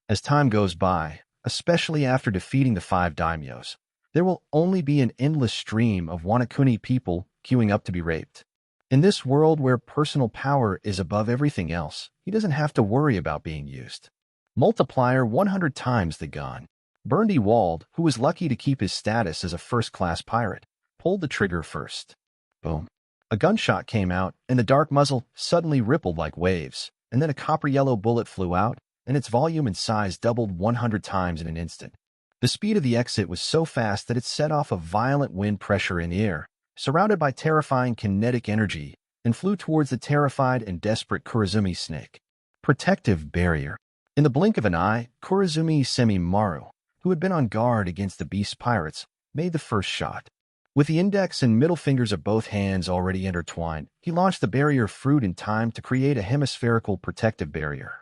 As time goes by, especially after defeating the 5 daimyos, there will only be an endless stream of Wano Kuni people queuing up to be raped. In this world where personal power is above everything else, he doesn't have to worry about being used. Multiplier 100 times the gun. Burndy-Wald, who was lucky to keep his status as a first-class pirate, pulled the trigger first. Boom. A gunshot came out, and the dark muzzle suddenly rippled like waves, and then a copper-yellow bullet flew out, and its volume and size doubled 100 times in an instant. The speed of the exit was so fast that it set off a violent wind pressure in the air, surrounded by terrifying kinetic energy, and flew towards the terrified and desperate Kurozumi snake. Protective barrier. In the blink of an eye, Kurozumi Semimaru, who had been on guard against the beast pirates, made the first shot. With the index and middle fingers of both hands already intertwined, he launched the barrier fruit in time to create a hemispherical protective barrier.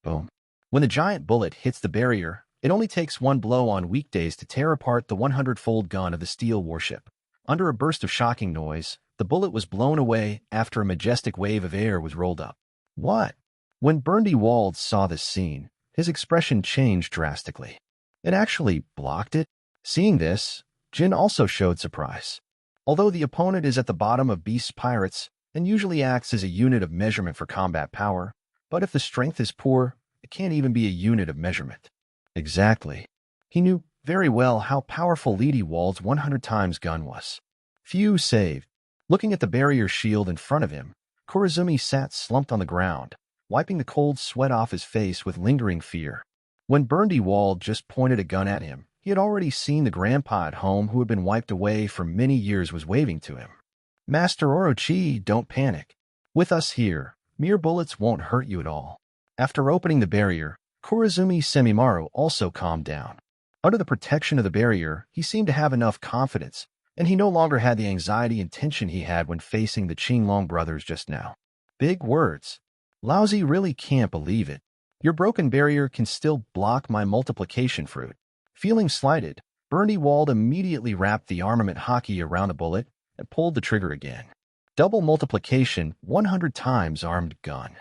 Boom. When the giant bullet hits the barrier, it only takes one blow on weekdays to tear apart the 100-fold gun of the steel warship. Under a burst of shocking noise, the bullet was blown away after a majestic wave of air was rolled up. What? When Burndy-Wald saw this scene, his expression changed drastically. It actually blocked it. Seeing this, Jin also showed surprise. Although the opponent is at the bottom of Beast Pirates and usually acts as a unit of measurement for combat power, but if the strength is poor, it can't even be a unit of measurement. Exactly. He knew very well how powerful Burndy-Wald's 100 times gun was. Few saved. Looking at the barrier shield in front of him, Kurozumi sat slumped on the ground, wiping the cold sweat off his face with lingering fear. When Burndy-Wald just pointed a gun at him, he had already seen the grandpa at home who had been wiped away for many years was waving to him. Master Orochi, don't panic. With us here, mere bullets won't hurt you at all. After opening the barrier, Kurozumi Semimaru also calmed down. Under the protection of the barrier, he seemed to have enough confidence, and he no longer had the anxiety and tension he had when facing the Qinglong brothers just now. Big words. Laozi really can't believe it. Your broken barrier can still block my multiplication fruit. Feeling slighted, Burndy-Wald immediately wrapped the armament hockey around the bullet and pulled the trigger again. Double multiplication, 100 times armed gun.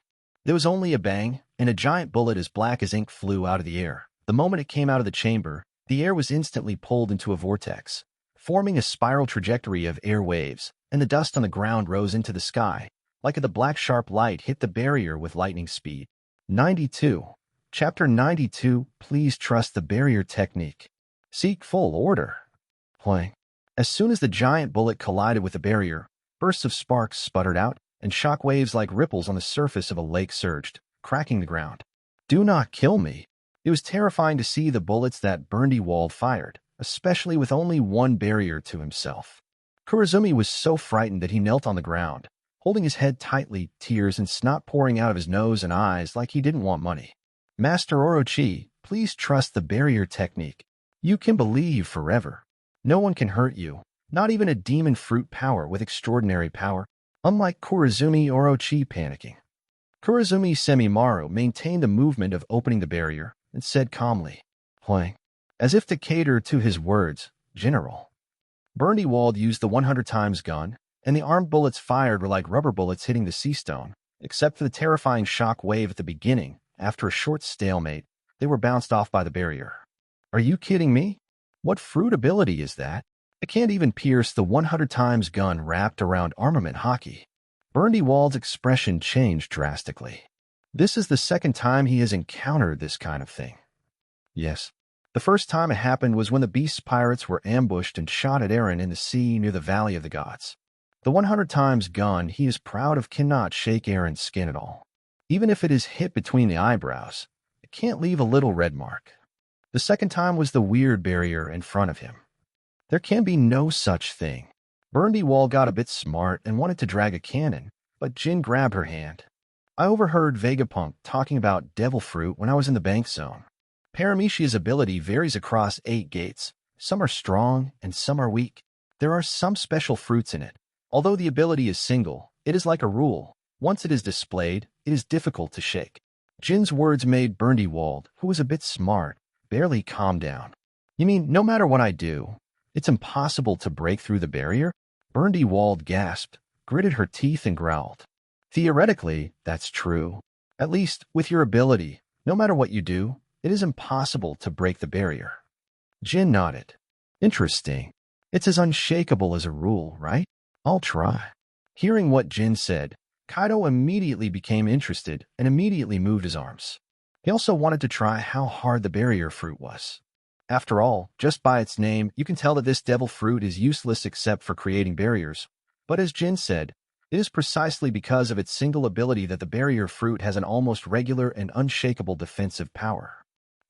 There was only a bang, and a giant bullet as black as ink flew out of the air. The moment it came out of the chamber, the air was instantly pulled into a vortex, forming a spiral trajectory of air waves, and the dust on the ground rose into the sky, like the black sharp light hit the barrier with lightning speed. 92. Chapter 92, Please Trust the Barrier Technique. Seek full order. Playing. As soon as the giant bullet collided with the barrier, bursts of sparks sputtered out, and shock waves like ripples on the surface of a lake surged, cracking the ground. Do not kill me. It was terrifying to see the bullets that Burndy-Wald fired, especially with only one barrier to himself. Kurazumi was so frightened that he knelt on the ground, holding his head tightly, tears and snot pouring out of his nose and eyes like he didn't want money. Master Orochi, please trust the barrier technique. You can believe forever. No one can hurt you, not even a demon fruit power with extraordinary power, unlike Kurazumi Orochi panicking. Kurazumi Semimaru maintained the movement of opening the barrier and said calmly, playing, as if to cater to his words, General. Burndy-Wald used the 100 times gun, and the armed bullets fired were like rubber bullets hitting the sea stone, except for the terrifying shock wave at the beginning. After a short stalemate, they were bounced off by the barrier. Are you kidding me? What fruit ability is that? It can't even pierce the 100 times gun wrapped around armament hockey. Burndy-Wald's expression changed drastically. This is the second time he has encountered this kind of thing. Yes. The first time it happened was when the Beast Pirates were ambushed and shot at Eren in the sea near the Valley of the Gods. The 100 times gun he is proud of cannot shake Eren's skin at all. Even if it is hit between the eyebrows, it can't leave a little red mark. The second time was the weird barrier in front of him. There can be no such thing. Burndy-Wald got a bit smart and wanted to drag a cannon, but Jin grabbed her hand. I overheard Vegapunk talking about devil fruit when I was in the bank zone. Paramecia's ability varies across 8 gates. Some are strong and some are weak. There are some special fruits in it. Although the ability is single, it is like a rule. Once it is displayed, it is difficult to shake. Jin's words made Burndy-Wald, who was a bit smart, barely calm down. You mean no matter what I do, it's impossible to break through the barrier? Burndy-Wald gasped, gritted her teeth and growled. Theoretically, that's true. At least, with your ability, no matter what you do, it is impossible to break the barrier. Jin nodded. Interesting. It's as unshakable as a rule, right? I'll try. Hearing what Jin said, Kaido immediately became interested and immediately moved his arms. He also wanted to try how hard the barrier fruit was. After all, just by its name, you can tell that this devil fruit is useless except for creating barriers. But as Jin said, it is precisely because of its single ability that the barrier fruit has an almost regular and unshakable defensive power.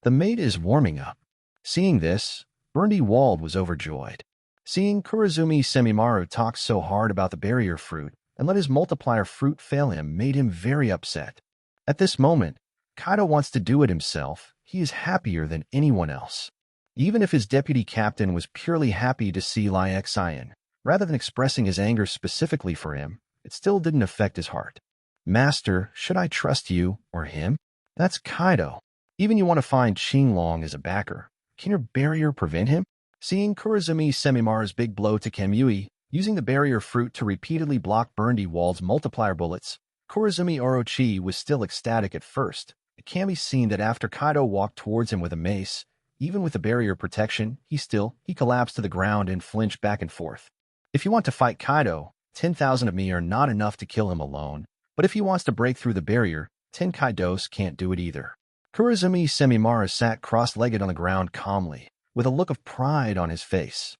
The mate is warming up. Seeing this, Burndy-Wald was overjoyed. Seeing Kurazumi Semimaru talk so hard about the barrier fruit and let his multiplier fruit fail him made him very upset. At this moment, Kaido wants to do it himself. He is happier than anyone else. Even if his deputy captain was purely happy to see Lai Xian, rather than expressing his anger specifically for him, it still didn't affect his heart. Master, should I trust you or him? That's Kaido. Even you want to find Qinglong as a backer. Can your barrier prevent him? Seeing Kurazumi Semimaru's big blow to Kamui, using the barrier fruit to repeatedly block Burndy-Wald's multiplier bullets, Kurazumi Orochi was still ecstatic at first. It can be seen that after Kaido walked towards him with a mace, even with the barrier protection, he collapsed to the ground and flinched back and forth. If you want to fight Kaido, 10,000 of me are not enough to kill him alone, but if he wants to break through the barrier, 10 Kaidos can't do it either. Kurazumi Semimaru sat cross-legged on the ground calmly, with a look of pride on his face.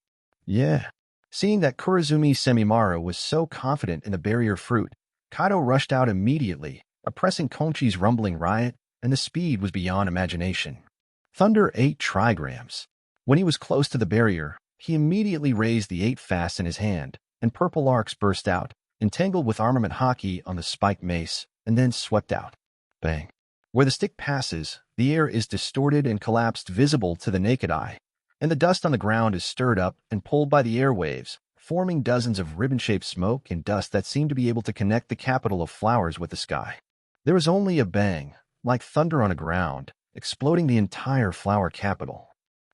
Yeah. Seeing that Kurazumi Semimaru was so confident in the barrier fruit, Kaido rushed out immediately, oppressing Konchi's rumbling riot, and the speed was beyond imagination. Thunder 8 trigrams. When he was close to the barrier, he immediately raised the 8 fast in his hand, and purple arcs burst out, entangled with armament hockey on the spiked mace, and then swept out. Bang. Where the stick passes, the air is distorted and collapsed visible to the naked eye, and the dust on the ground is stirred up and pulled by the airwaves, forming dozens of ribbon-shaped smoke and dust that seem to be able to connect the capital of flowers with the sky. There was only a bang, like thunder on the ground, exploding the entire flower capital.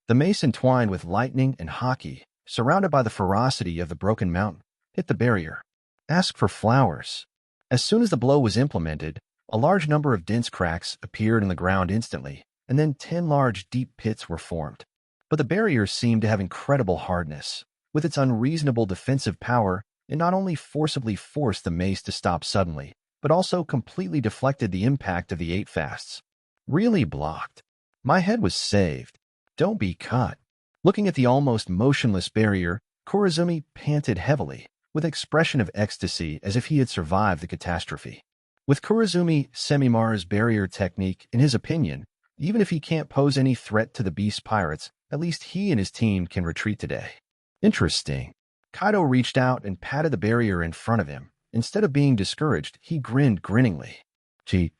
The mace entwined with lightning and hockey, surrounded by the ferocity of the broken mountain, hit the barrier. Ask for flowers. As soon as the blow was implemented, a large number of dense cracks appeared in the ground instantly, and then 10 large deep pits were formed. But the barrier seemed to have incredible hardness. With its unreasonable defensive power, it not only forcibly forced the mace to stop suddenly, but also completely deflected the impact of the 8 fasts. Really blocked. My head was saved. Don't be cut. Looking at the almost motionless barrier, Kurazumi panted heavily, with an expression of ecstasy as if he had survived the catastrophe. With Kurozumi Semimaru's barrier technique, in his opinion, even if he can't pose any threat to the beast pirates, at least he and his team can retreat today. Interesting. Kaido reached out and patted the barrier in front of him. Instead of being discouraged, he grinned grinningly. Chi.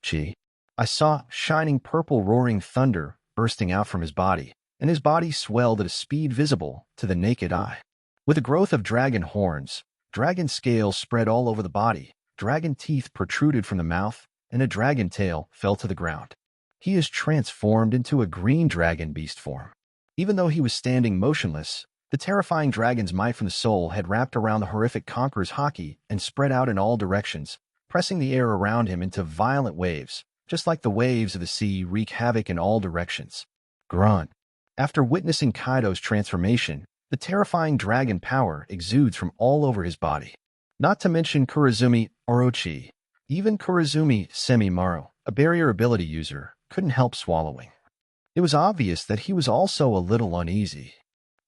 I saw shining purple roaring thunder bursting out from his body, and his body swelled at a speed visible to the naked eye. With the growth of dragon horns, dragon scales spread all over the body, dragon teeth protruded from the mouth, and a dragon tail fell to the ground. He is transformed into a green dragon beast form. Even though he was standing motionless, the terrifying dragon's might from the soul had wrapped around the horrific conqueror's haki and spread out in all directions, pressing the air around him into violent waves, just like the waves of the sea wreak havoc in all directions. Grunt. After witnessing Kaido's transformation, the terrifying dragon power exudes from all over his body. Not to mention Kurozumi Orochi. Even Kurozumi Semimaru, a barrier ability user, couldn't help swallowing. It was obvious that he was also a little uneasy.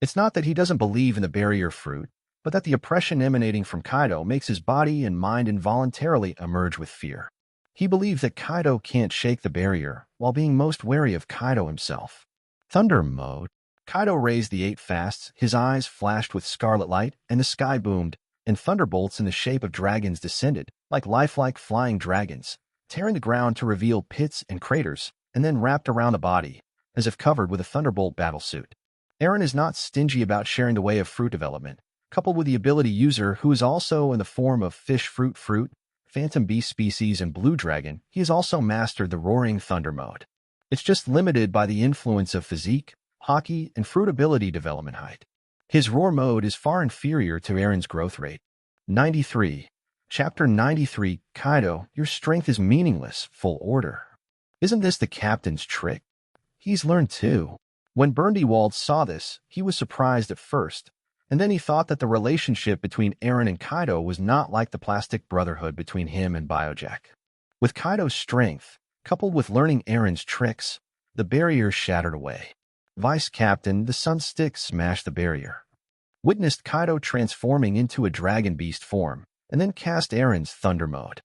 It's not that he doesn't believe in the barrier fruit, but that the oppression emanating from Kaido makes his body and mind involuntarily emerge with fear. He believes that Kaido can't shake the barrier, while being most wary of Kaido himself. Thunder mode. Kaido raised the 8 fasts, his eyes flashed with scarlet light, and the sky boomed, and thunderbolts in the shape of dragons descended, like lifelike flying dragons, tearing the ground to reveal pits and craters, and then wrapped around the body, as if covered with a thunderbolt battlesuit. Eren is not stingy about sharing the way of fruit development. Coupled with the ability user who is also in the form of fish fruit, phantom beast species, and blue dragon, he has also mastered the roaring thunder mode. It's just limited by the influence of physique, haki, and fruit ability development height. His roar mode is far inferior to Eren's growth rate. 93. Chapter 93, Kaido, your strength is meaningless, full order. Isn't this the captain's trick? He's learned too. When Burndiewald saw this, he was surprised at first, and then he thought that the relationship between Eren and Kaido was not like the plastic brotherhood between him and Biojack. With Kaido's strength, coupled with learning Eren's tricks, the barrier shattered away. Vice Captain, the Sun Stick, smashed the barrier, witnessed Kaido transforming into a dragon beast form, and then cast Eren's thunder mode.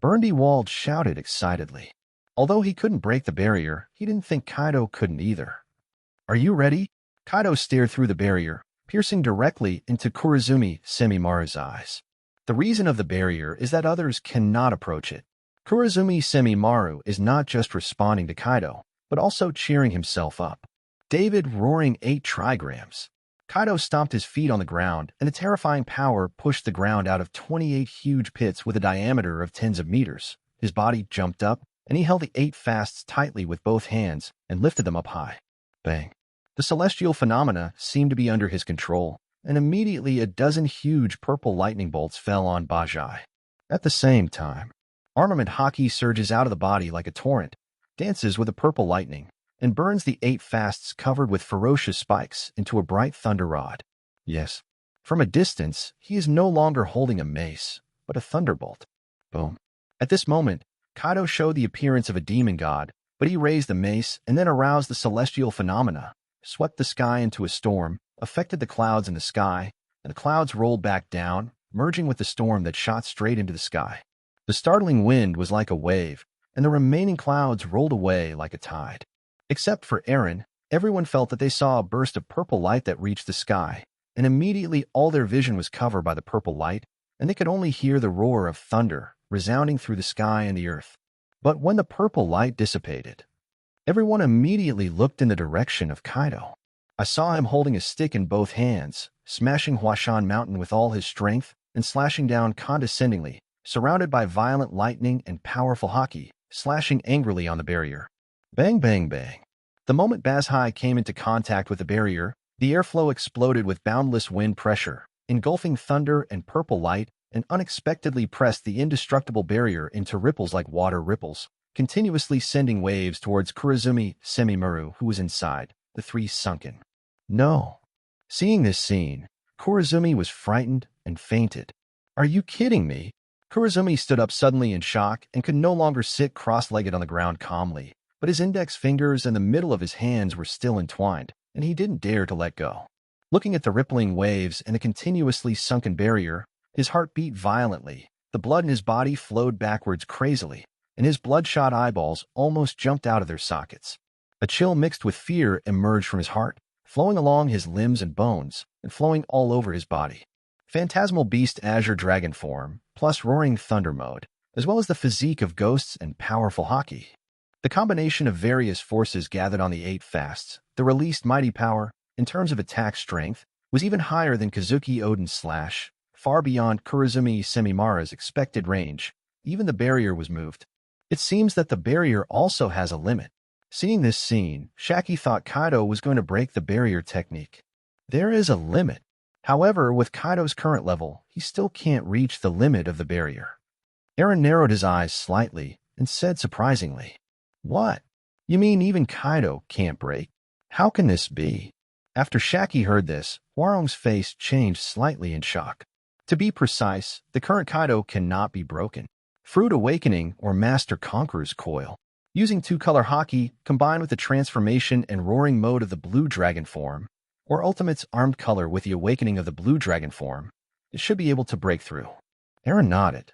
Burndiewald shouted excitedly. Although he couldn't break the barrier, he didn't think Kaido couldn't either. Are you ready? Kaido stared through the barrier, piercing directly into Kurozumi Semimaru's eyes. The reason of the barrier is that others cannot approach it. Kurozumi Semimaru is not just responding to Kaido, but also cheering himself up. David roaring 8 trigrams. Kaido stomped his feet on the ground, and a terrifying power pushed the ground out of 28 huge pits with a diameter of tens of meters. His body jumped up, and he held the 8 fasts tightly with both hands and lifted them up high. Bang. The celestial phenomena seemed to be under his control, and immediately a dozen huge purple lightning bolts fell on Bajai. At the same time, armament haki surges out of the body like a torrent, dances with the purple lightning, and burns the 8 fasts covered with ferocious spikes into a bright thunder rod. Yes, from a distance, he is no longer holding a mace, but a thunderbolt. Boom. At this moment, Kaido showed the appearance of a demon god, but he raised the mace and then aroused the celestial phenomena, swept the sky into a storm, affected the clouds in the sky, and the clouds rolled back down, merging with the storm that shot straight into the sky. The startling wind was like a wave, and the remaining clouds rolled away like a tide. Except for Eren, everyone felt that they saw a burst of purple light that reached the sky, and immediately all their vision was covered by the purple light, and they could only hear the roar of thunder resounding through the sky and the earth. But when the purple light dissipated, everyone immediately looked in the direction of Kaido. I saw him holding a stick in both hands, smashing Huashan Mountain with all his strength, and slashing down condescendingly, surrounded by violent lightning and powerful haki, slashing angrily on the barrier. Bang, bang, bang. The moment Bazhai came into contact with the barrier, the airflow exploded with boundless wind pressure, engulfing thunder and purple light, and unexpectedly pressed the indestructible barrier into ripples like water ripples, continuously sending waves towards Kurozumi Semimaru, who was inside, the 3 sunken. No. Seeing this scene, Kurozumi was frightened and fainted. Are you kidding me? Kurozumi stood up suddenly in shock and could no longer sit cross-legged on the ground calmly, but his index fingers and the middle of his hands were still entwined, and he didn't dare to let go. Looking at the rippling waves and the continuously sunken barrier, His heart beat violently, the blood in his body flowed backwards crazily, and his bloodshot eyeballs almost jumped out of their sockets. A chill mixed with fear emerged from his heart, flowing along his limbs and bones, and flowing all over his body. Phantasmal beast azure dragon form, plus roaring thunder mode, as well as the physique of ghosts and powerful haki. The combination of various forces gathered on the 8 fasts, the released mighty power, in terms of attack strength, was even higher than Kazuki Odin's slash, far beyond Kurozumi Semimara's expected range. Even the barrier was moved. It seems that the barrier also has a limit. Seeing this scene, Shaki thought Kaido was going to break the barrier technique. There is a limit. However, with Kaido's current level, he still can't reach the limit of the barrier. Eren narrowed his eyes slightly and said surprisingly, "What? You mean even Kaido can't break? How can this be?" After Shaki heard this, Warong's face changed slightly in shock. To be precise, the current Kaido cannot be broken. Fruit Awakening or Master Conqueror's Coil. Using 2-color haki combined with the transformation and roaring mode of the blue dragon form, or Ultimate's armed color with the awakening of the blue dragon form, it should be able to break through. Eren nodded.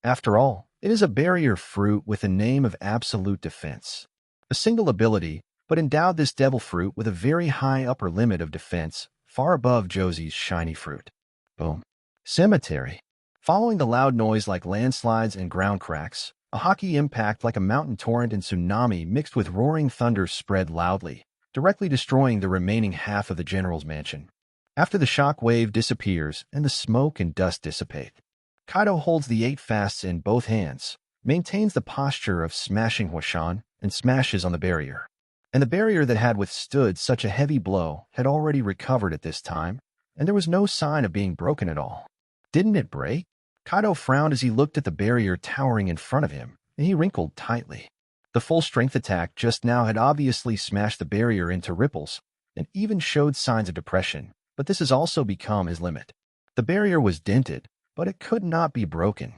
After all, it is a barrier fruit with a name of absolute defense. A single ability, but endowed this devil fruit with a very high upper limit of defense, far above Josie's shiny fruit. Boom. Cemetery. Following the loud noise like landslides and ground cracks, a haki impact like a mountain torrent and tsunami mixed with roaring thunder spread loudly, directly destroying the remaining half of the general's mansion. After the shock wave disappears and the smoke and dust dissipate, Kaido holds the 8 fasts in both hands, maintains the posture of smashing Huashan, and smashes on the barrier. And the barrier that had withstood such a heavy blow had already recovered at this time, and there was no sign of being broken at all. Didn't it break? Kaido frowned as he looked at the barrier towering in front of him, and he wrinkled tightly. The full-strength attack just now had obviously smashed the barrier into ripples, and even showed signs of depression, but this has also become his limit. The barrier was dented, but it could not be broken.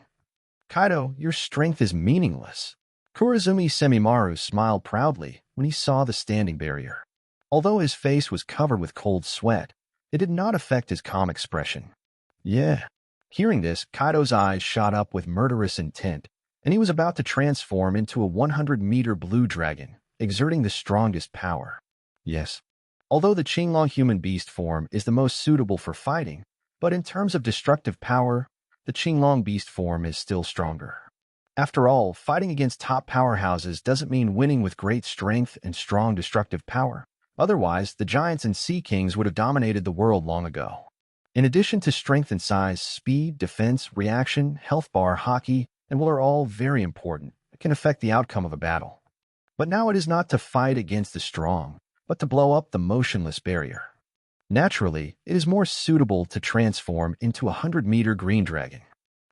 Kaido, your strength is meaningless. Kurozumi Semimaru smiled proudly when he saw the standing barrier. Although his face was covered with cold sweat, it did not affect his calm expression. Yeah. Hearing this, Kaido's eyes shot up with murderous intent, and he was about to transform into a 100-meter blue dragon, exerting the strongest power. Yes. Although the Qinglong human beast form is the most suitable for fighting, but in terms of destructive power, the Qinglong beast form is still stronger. After all, fighting against top powerhouses doesn't mean winning with great strength and strong destructive power. Otherwise, the giants and sea kings would have dominated the world long ago. In addition to strength and size, speed, defense, reaction, health bar, haki, and will are all very important. It can affect the outcome of a battle. But now it is not to fight against the strong, but to blow up the motionless barrier. Naturally, it is more suitable to transform into a 100-meter green dragon.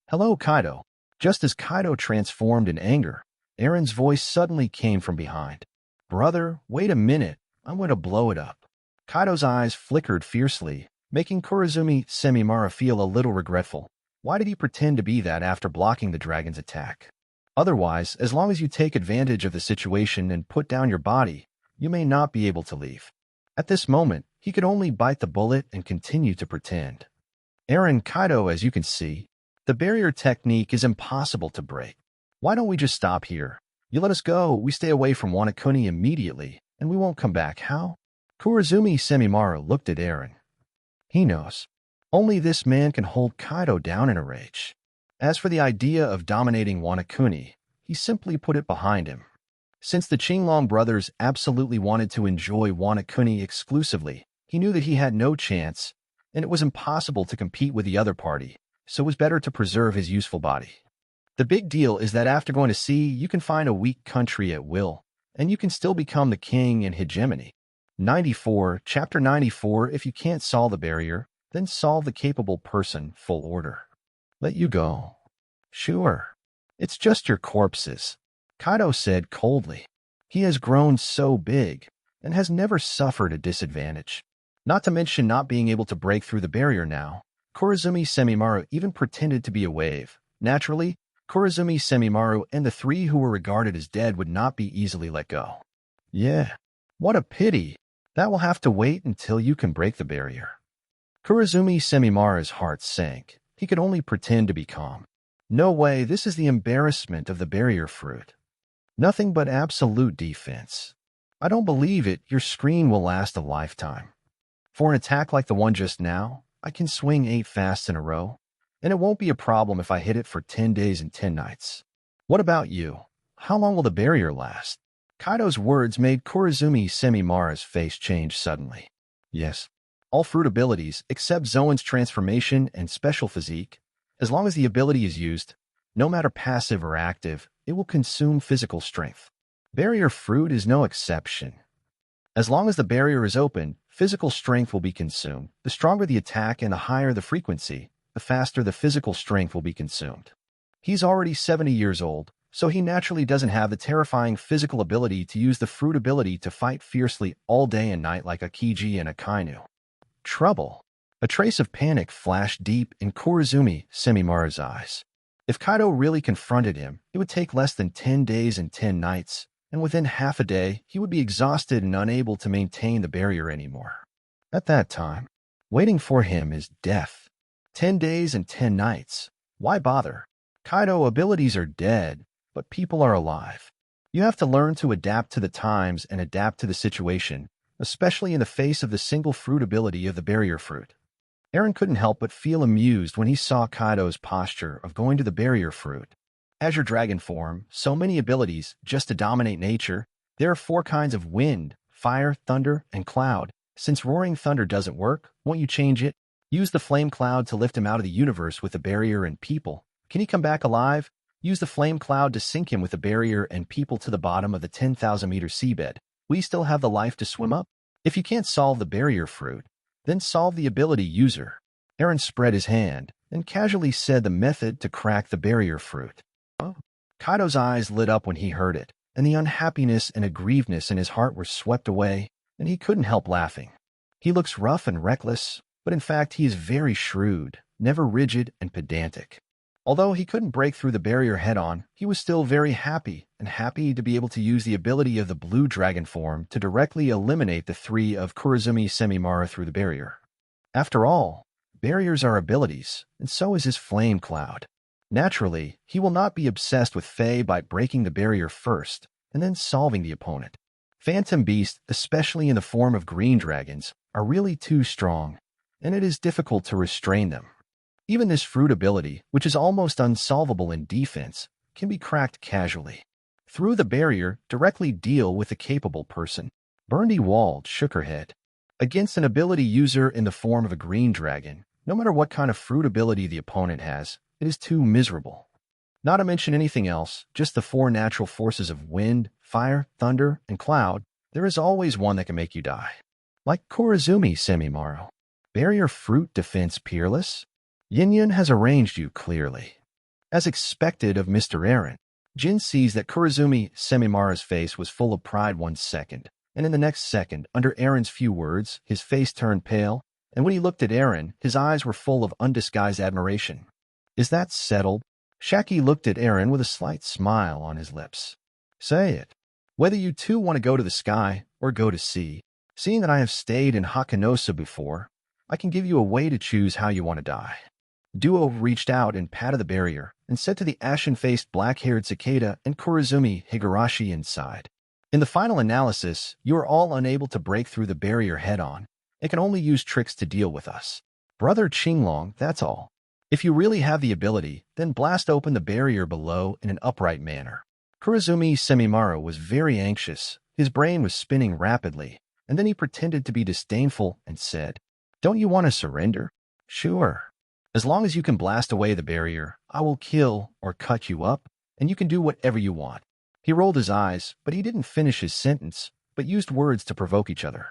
Hello, Kaido. Just as Kaido transformed in anger, Eren's voice suddenly came from behind. Brother, wait a minute. I'm going to blow it up. Kaido's eyes flickered fiercely, making Kurozumi Semimara feel a little regretful. Why did he pretend to be that after blocking the dragon's attack? Otherwise, as long as you take advantage of the situation and put down your body, you may not be able to leave. At this moment, he could only bite the bullet and continue to pretend. Eren, Kaido, as you can see, the barrier technique is impossible to break. Why don't we just stop here? You let us go, we stay away from Wanakuni immediately, and we won't come back, how? Kurozumi Semimaru looked at Eren. He knows. Only this man can hold Kaido down in a rage. As for the idea of dominating Wanakuni, he simply put it behind him. Since the Qinglong brothers absolutely wanted to enjoy Wanakuni exclusively, he knew that he had no chance, and it was impossible to compete with the other party, so it was better to preserve his useful body. The big deal is that after going to sea, you can find a weak country at will, and you can still become the king in hegemony. 94, Chapter 94. If you can't solve the barrier, then solve the capable person. Full order. Let you go. Sure. It's just your corpses, Kaido said coldly. He has grown so big and has never suffered a disadvantage. Not to mention not being able to break through the barrier now. Kurozumi Semimaru even pretended to be a wave. Naturally, Kurozumi Semimaru and the 3 who were regarded as dead would not be easily let go. Yeah. What a pity. That will have to wait until you can break the barrier. Kurozumi Semimaru's heart sank. He could only pretend to be calm. No way, this is the embarrassment of the barrier fruit. Nothing but absolute defense. I don't believe it, your screen will last a lifetime. For an attack like the one just now, I can swing 8 fasts in a row, and it won't be a problem if I hit it for 10 days and 10 nights. What about you? How long will the barrier last? Kaido's words made Kurozumi Semimara's face change suddenly. Yes, all fruit abilities, except Zoan's transformation and special physique, as long as the ability is used, no matter passive or active, it will consume physical strength. Barrier fruit is no exception. As long as the barrier is open, physical strength will be consumed. The stronger the attack and the higher the frequency, the faster the physical strength will be consumed. He's already 70 years old, so he naturally doesn't have the terrifying physical ability to use the fruit ability to fight fiercely all day and night like a Kiji and a Kainu. Trouble. A trace of panic flashed deep in Kurozumi Semimara's eyes. If Kaido really confronted him, it would take less than 10 days and 10 nights, and within half a day, he would be exhausted and unable to maintain the barrier anymore. At that time, waiting for him is death. 10 days and 10 nights. Why bother? Kaido abilities are dead, but people are alive. You have to learn to adapt to the times and adapt to the situation, especially in the face of the single fruit ability of the barrier fruit. Eren couldn't help but feel amused when he saw Kaido's posture of going to the barrier fruit. As your dragon form, so many abilities just to dominate nature. There are 4 kinds of wind, fire, thunder, and cloud. Since roaring thunder doesn't work, won't you change it? Use the flame cloud to lift him out of the universe with the barrier and people. Can he come back alive? Use the flame cloud to sink him with the barrier and people to the bottom of the 10,000-meter seabed. Will he still have the life to swim up? If you can't solve the barrier fruit, then solve the ability user. Eren spread his hand and casually said the method to crack the barrier fruit. Kaido's eyes lit up when he heard it, and the unhappiness and aggrievedness in his heart were swept away, and he couldn't help laughing. He looks rough and reckless, but in fact he is very shrewd, never rigid and pedantic. Although he couldn't break through the barrier head-on, he was still very happy to be able to use the ability of the blue dragon form to directly eliminate the 3 of Kurozumi Semimara through the barrier. After all, barriers are abilities, and so is his flame cloud. Naturally, he will not be obsessed with Fae by breaking the barrier first, and then solving the opponent. Phantom beasts, especially in the form of green dragons, are really too strong, and it is difficult to restrain them. Even this fruit ability, which is almost unsolvable in defense, can be cracked casually. Through the barrier, directly deal with a capable person. Burndy Wald shook her head. Against an ability user in the form of a green dragon, no matter what kind of fruit ability the opponent has, it is too miserable. Not to mention anything else, just the 4 natural forces of wind, fire, thunder, and cloud, there is always one that can make you die. Like Kurozumi Semimaro. Barrier fruit defense peerless? Yin has arranged you clearly. As expected of Mr. Eren, Jin sees that Kurozumi Semimara's face was full of pride 1 second, and in the next second, under Eren's few words, his face turned pale, and when he looked at Eren, his eyes were full of undisguised admiration. Is that settled? Shaki looked at Eren with a slight smile on his lips. Say it. Whether you 2 want to go to the sky or go to sea, seeing that I have stayed in Hakanosa before, I can give you a way to choose how you want to die. Duo reached out and patted the barrier and said to the ashen-faced black-haired cicada and Kurozumi Higurashi inside. In the final analysis, you are all unable to break through the barrier head-on and can only use tricks to deal with us. Brother Qinglong, that's all. If you really have the ability, then blast open the barrier below in an upright manner. Kurozumi Semimaro was very anxious. His brain was spinning rapidly, and then he pretended to be disdainful and said, Don't you want to surrender? Sure. As long as you can blast away the barrier, I will kill or cut you up, and you can do whatever you want. He rolled his eyes, but he didn't finish his sentence, but used words to provoke each other.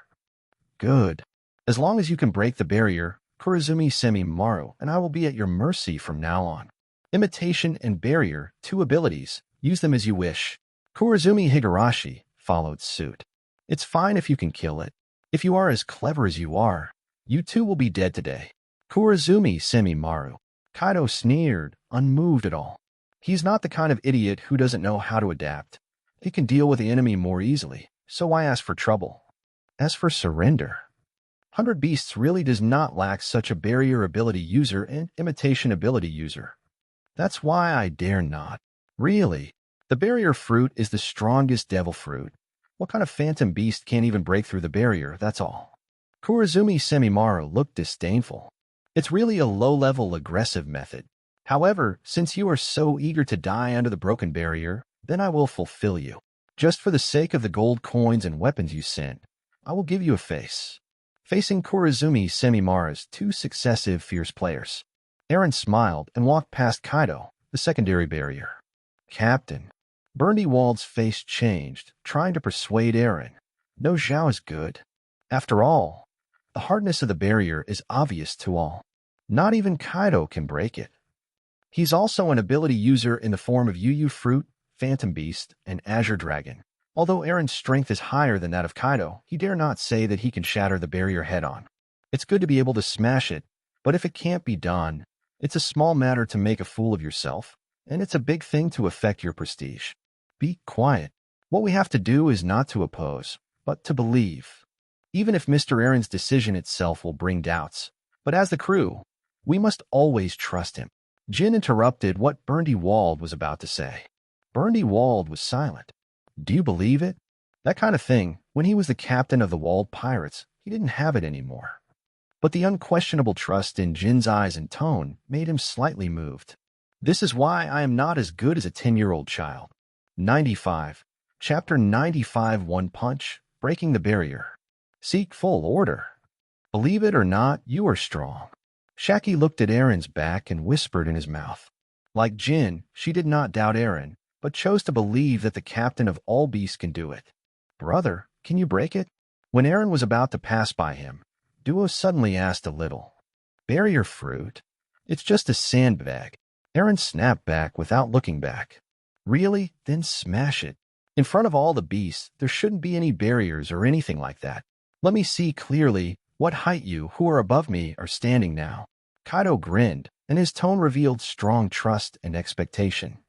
Good. As long as you can break the barrier, Kurozumi Semimaro, and I will be at your mercy from now on. Imitation and barrier, 2 abilities. Use them as you wish. Kurozumi Higurashi followed suit. It's fine if you can kill it. If you are as clever as you are, you 2 will be dead today. Kurozumi Semimaro. Kaido sneered, unmoved at all. He's not the kind of idiot who doesn't know how to adapt. He can deal with the enemy more easily, so why ask for trouble? As for surrender, 100 Beasts really does not lack such a barrier ability user and imitation ability user. That's why I dare not. Really? The barrier fruit is the strongest devil fruit. What kind of phantom beast can't even break through the barrier, that's all? Kurazumi Semimaru looked disdainful. It's really a low-level aggressive method. However, since you are so eager to die under the broken barrier, then I will fulfill you. Just for the sake of the gold coins and weapons you sent, I will give you a face. Facing Kurazumi Semimaru's two successive fierce players, Eren smiled and walked past Kaido, the secondary barrier. Captain. Burndy Wald's face changed, trying to persuade Eren. No Zhao is good. After all, the hardness of the barrier is obvious to all. Not even Kaido can break it. He's also an ability user in the form of UU Fruit, Phantom Beast, and Azure Dragon. Although Eren's strength is higher than that of Kaido, he dare not say that he can shatter the barrier head-on. It's good to be able to smash it, but if it can't be done, it's a small matter to make a fool of yourself, and it's a big thing to affect your prestige. Be quiet. What we have to do is not to oppose, but to believe. Even if Mr. Eren's decision itself will bring doubts. But as the crew, we must always trust him. Jin interrupted what Burndy Wald was about to say. Burndy Wald was silent. Do you believe it? That kind of thing, when he was the captain of the Wald Pirates, he didn't have it anymore. But the unquestionable trust in Jin's eyes and tone made him slightly moved. This is why I am not as good as a 10-year-old child. 95. Chapter 95 One Punch, Breaking the Barrier. Seek full order. Believe it or not, you are strong. Shaki looked at Eren's back and whispered in his mouth. Like Jin, she did not doubt Eren, but chose to believe that the captain of all beasts can do it. Brother, can you break it? When Eren was about to pass by him, Duo suddenly asked a little. Barrier fruit? It's just a sandbag. Eren snapped back without looking back. Really? Then smash it. In front of all the beasts, there shouldn't be any barriers or anything like that. Let me see clearly what height you who are above me are standing now. Kaido grinned, and his tone revealed strong trust and expectation.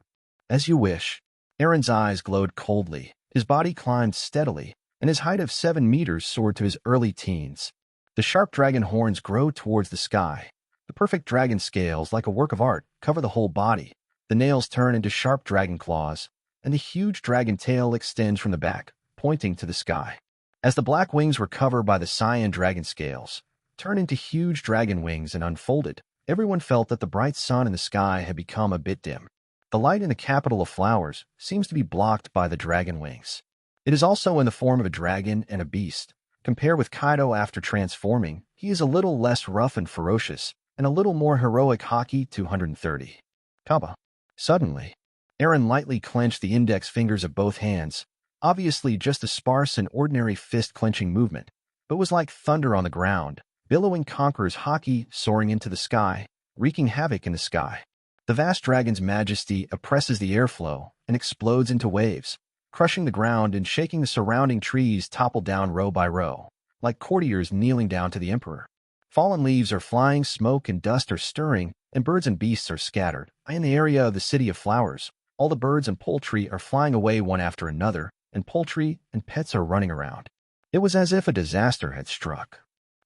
As you wish. Eren's eyes glowed coldly, his body climbed steadily, and his height of 7 meters soared to his early teens. The sharp dragon horns grow towards the sky. The perfect dragon scales, like a work of art, cover the whole body. The nails turn into sharp dragon claws, and the huge dragon tail extends from the back, pointing to the sky. As the black wings were covered by the cyan dragon scales, turned into huge dragon wings and unfolded, everyone felt that the bright sun in the sky had become a bit dim. The light in the capital of flowers seems to be blocked by the dragon wings. It is also in the form of a dragon and a beast. Compared with Kaido after transforming, he is a little less rough and ferocious, and a little more heroic. Haki 230. Kaba. Suddenly, Eren lightly clenched the index fingers of both hands, obviously just a sparse and ordinary fist-clenching movement, but was like thunder on the ground, billowing Conqueror's Haki soaring into the sky, wreaking havoc in the sky. The vast dragon's majesty oppresses the airflow and explodes into waves, crushing the ground and shaking the surrounding trees topple down row by row, like courtiers kneeling down to the emperor. Fallen leaves are flying, smoke and dust are stirring, and birds and beasts are scattered. In the area of the City of Flowers, all the birds and poultry are flying away one after another, and poultry and pets are running around. It was as if a disaster had struck.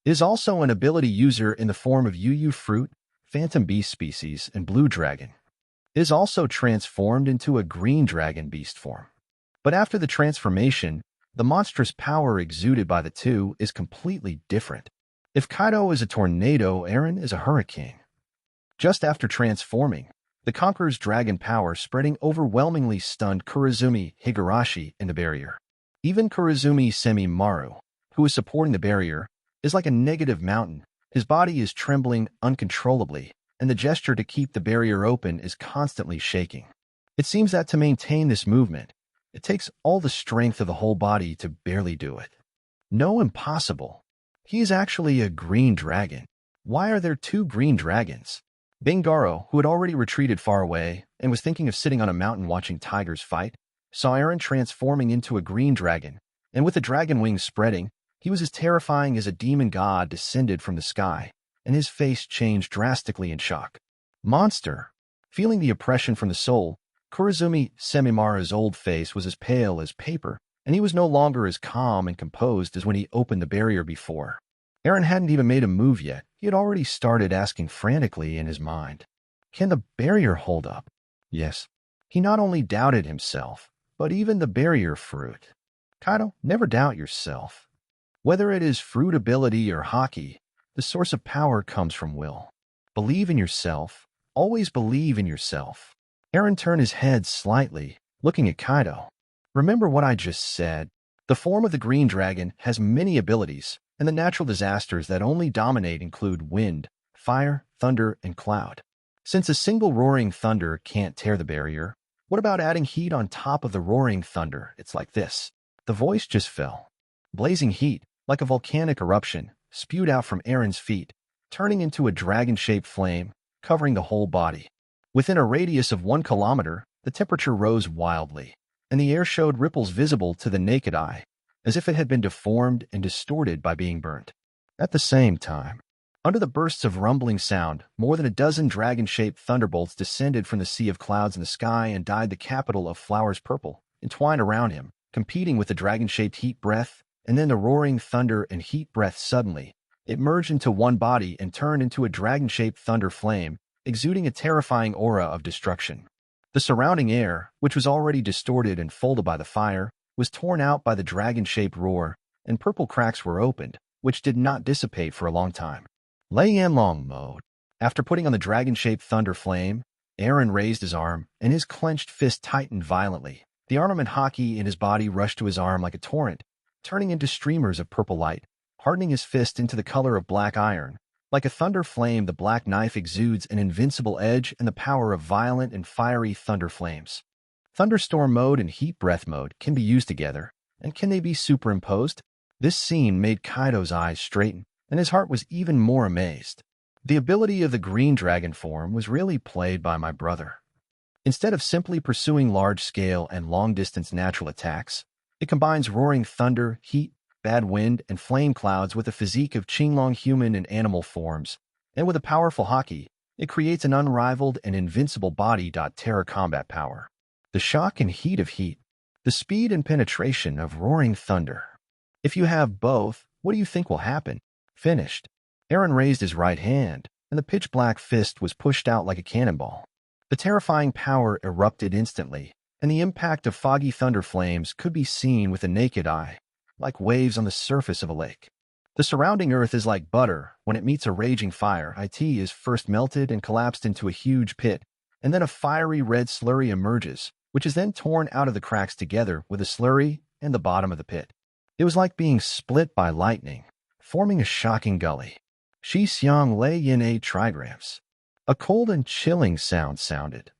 It is also an ability user in the form of UU Fruit, Phantom Beast species, and Blue Dragon. It is also transformed into a Green Dragon beast form. But after the transformation, the monstrous power exuded by the two is completely different. If Kaido is a tornado, Eren is a hurricane. Just after transforming, the Conqueror's dragon power spreading overwhelmingly stunned Kurazumi Higurashi in the barrier. Even Kurazumi Semimaru, who is supporting the barrier, is like a negative mountain. His body is trembling uncontrollably, and the gesture to keep the barrier open is constantly shaking. It seems that to maintain this movement, it takes all the strength of the whole body to barely do it. No, impossible. He is actually a green dragon. Why are there two green dragons? Bingaro, who had already retreated far away and was thinking of sitting on a mountain watching tigers fight, saw Eren transforming into a green dragon, and with the dragon wings spreading, he was as terrifying as a demon god descended from the sky, and his face changed drastically in shock. Monster! Feeling the oppression from the soul, Kurazumi Semimaru's old face was as pale as paper, and he was no longer as calm and composed as when he opened the barrier before. Eren hadn't even made a move yet. He had already started asking frantically in his mind, can the barrier hold up? Yes. He not only doubted himself, but even the barrier fruit. Kaido, never doubt yourself. Whether it is fruit ability or hockey, the source of power comes from will. Believe in yourself. Always believe in yourself. Eren turned his head slightly, looking at Kaido. Remember what I just said. The form of the green dragon has many abilities, and the natural disasters that only dominate include wind, fire, thunder, and cloud. Since a single roaring thunder can't tear the barrier, what about adding heat on top of the roaring thunder? It's like this. The voice just fell. Blazing heat, like a volcanic eruption, spewed out from Eren's feet, turning into a dragon-shaped flame, covering the whole body. Within a radius of 1 kilometer, the temperature rose wildly, and the air showed ripples visible to the naked eye, as if it had been deformed and distorted by being burnt. At the same time, under the bursts of rumbling sound, more than a dozen dragon-shaped thunderbolts descended from the sea of clouds in the sky and dyed the capital of flowers purple, entwined around him, competing with the dragon-shaped heat breath, and then the roaring thunder and heat breath suddenly. It merged into one body and turned into a dragon-shaped thunder flame, exuding a terrifying aura of destruction. The surrounding air, which was already distorted and folded by the fire, was torn out by the dragon-shaped roar, and purple cracks were opened, which did not dissipate for a long time. Lei Yanlong mode. After putting on the dragon-shaped thunder flame, Eren raised his arm, and his clenched fist tightened violently. The armament hockey in his body rushed to his arm like a torrent, turning into streamers of purple light, hardening his fist into the color of black iron. Like a thunder flame, the black knife exudes an invincible edge and the power of violent and fiery thunder flames. Thunderstorm mode and heat breath mode can be used together, and can they be superimposed? This scene made Kaido's eyes straighten, and his heart was even more amazed. The ability of the green dragon form was really played by my brother. Instead of simply pursuing large-scale and long-distance natural attacks, it combines roaring thunder, heat, bad wind, and flame clouds with a physique of Qinglong human and animal forms, and with a powerful hockey, it creates an unrivaled and invincible body-terror combat power. The shock and heat of heat, the speed and penetration of roaring thunder. If you have both, what do you think will happen? Finished. Eren raised his right hand, and the pitch-black fist was pushed out like a cannonball. The terrifying power erupted instantly, and the impact of foggy thunder flames could be seen with the naked eye, like waves on the surface of a lake. The surrounding earth is like butter when it meets a raging fire. It is first melted and collapsed into a huge pit, and then a fiery red slurry emerges, which is then torn out of the cracks together with the slurry and the bottom of the pit. It was like being split by lightning, forming a shocking gully. Shi Xiang Lei Yin A trigrams. A cold and chilling sound sounded.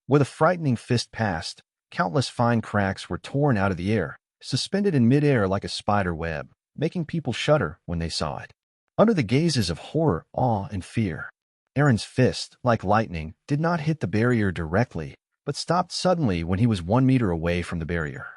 With a frightening fist passed, countless fine cracks were torn out of the air, suspended in midair like a spider web, making people shudder when they saw it. Under the gazes of horror, awe, and fear, Eren's fist, like lightning, did not hit the barrier directly, but stopped suddenly when he was 1 meter away from the barrier.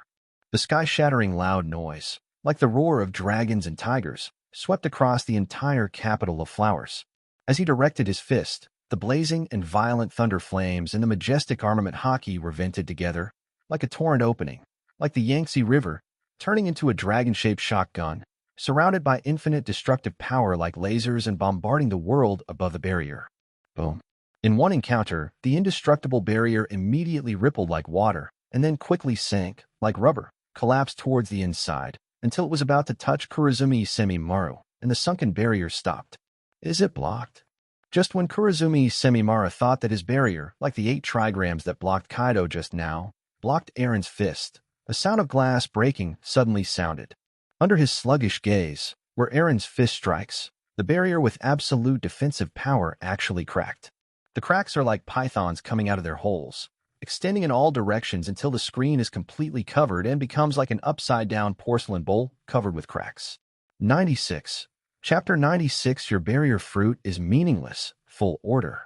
The sky-shattering loud noise, like the roar of dragons and tigers, swept across the entire capital of flowers. As he directed his fist, the blazing and violent thunder flames and the majestic armament hockey were vented together, like a torrent opening, like the Yangtze River, turning into a dragon-shaped shotgun, surrounded by infinite destructive power like lasers and bombarding the world above the barrier. Boom. In one encounter, the indestructible barrier immediately rippled like water, and then quickly sank, like rubber, collapsed towards the inside, until it was about to touch Kurozumi Semimaru, and the sunken barrier stopped. Is it blocked? Just when Kurozumi Semimaru thought that his barrier, like the 8 trigrams that blocked Kaido just now, blocked Eren's fist, a sound of glass breaking suddenly sounded. Under his sluggish gaze, where Eren's fist strikes, the barrier with absolute defensive power actually cracked. The cracks are like pythons coming out of their holes, extending in all directions until the screen is completely covered and becomes like an upside-down porcelain bowl covered with cracks. 96. Chapter 96. Your barrier fruit is meaningless. Full order.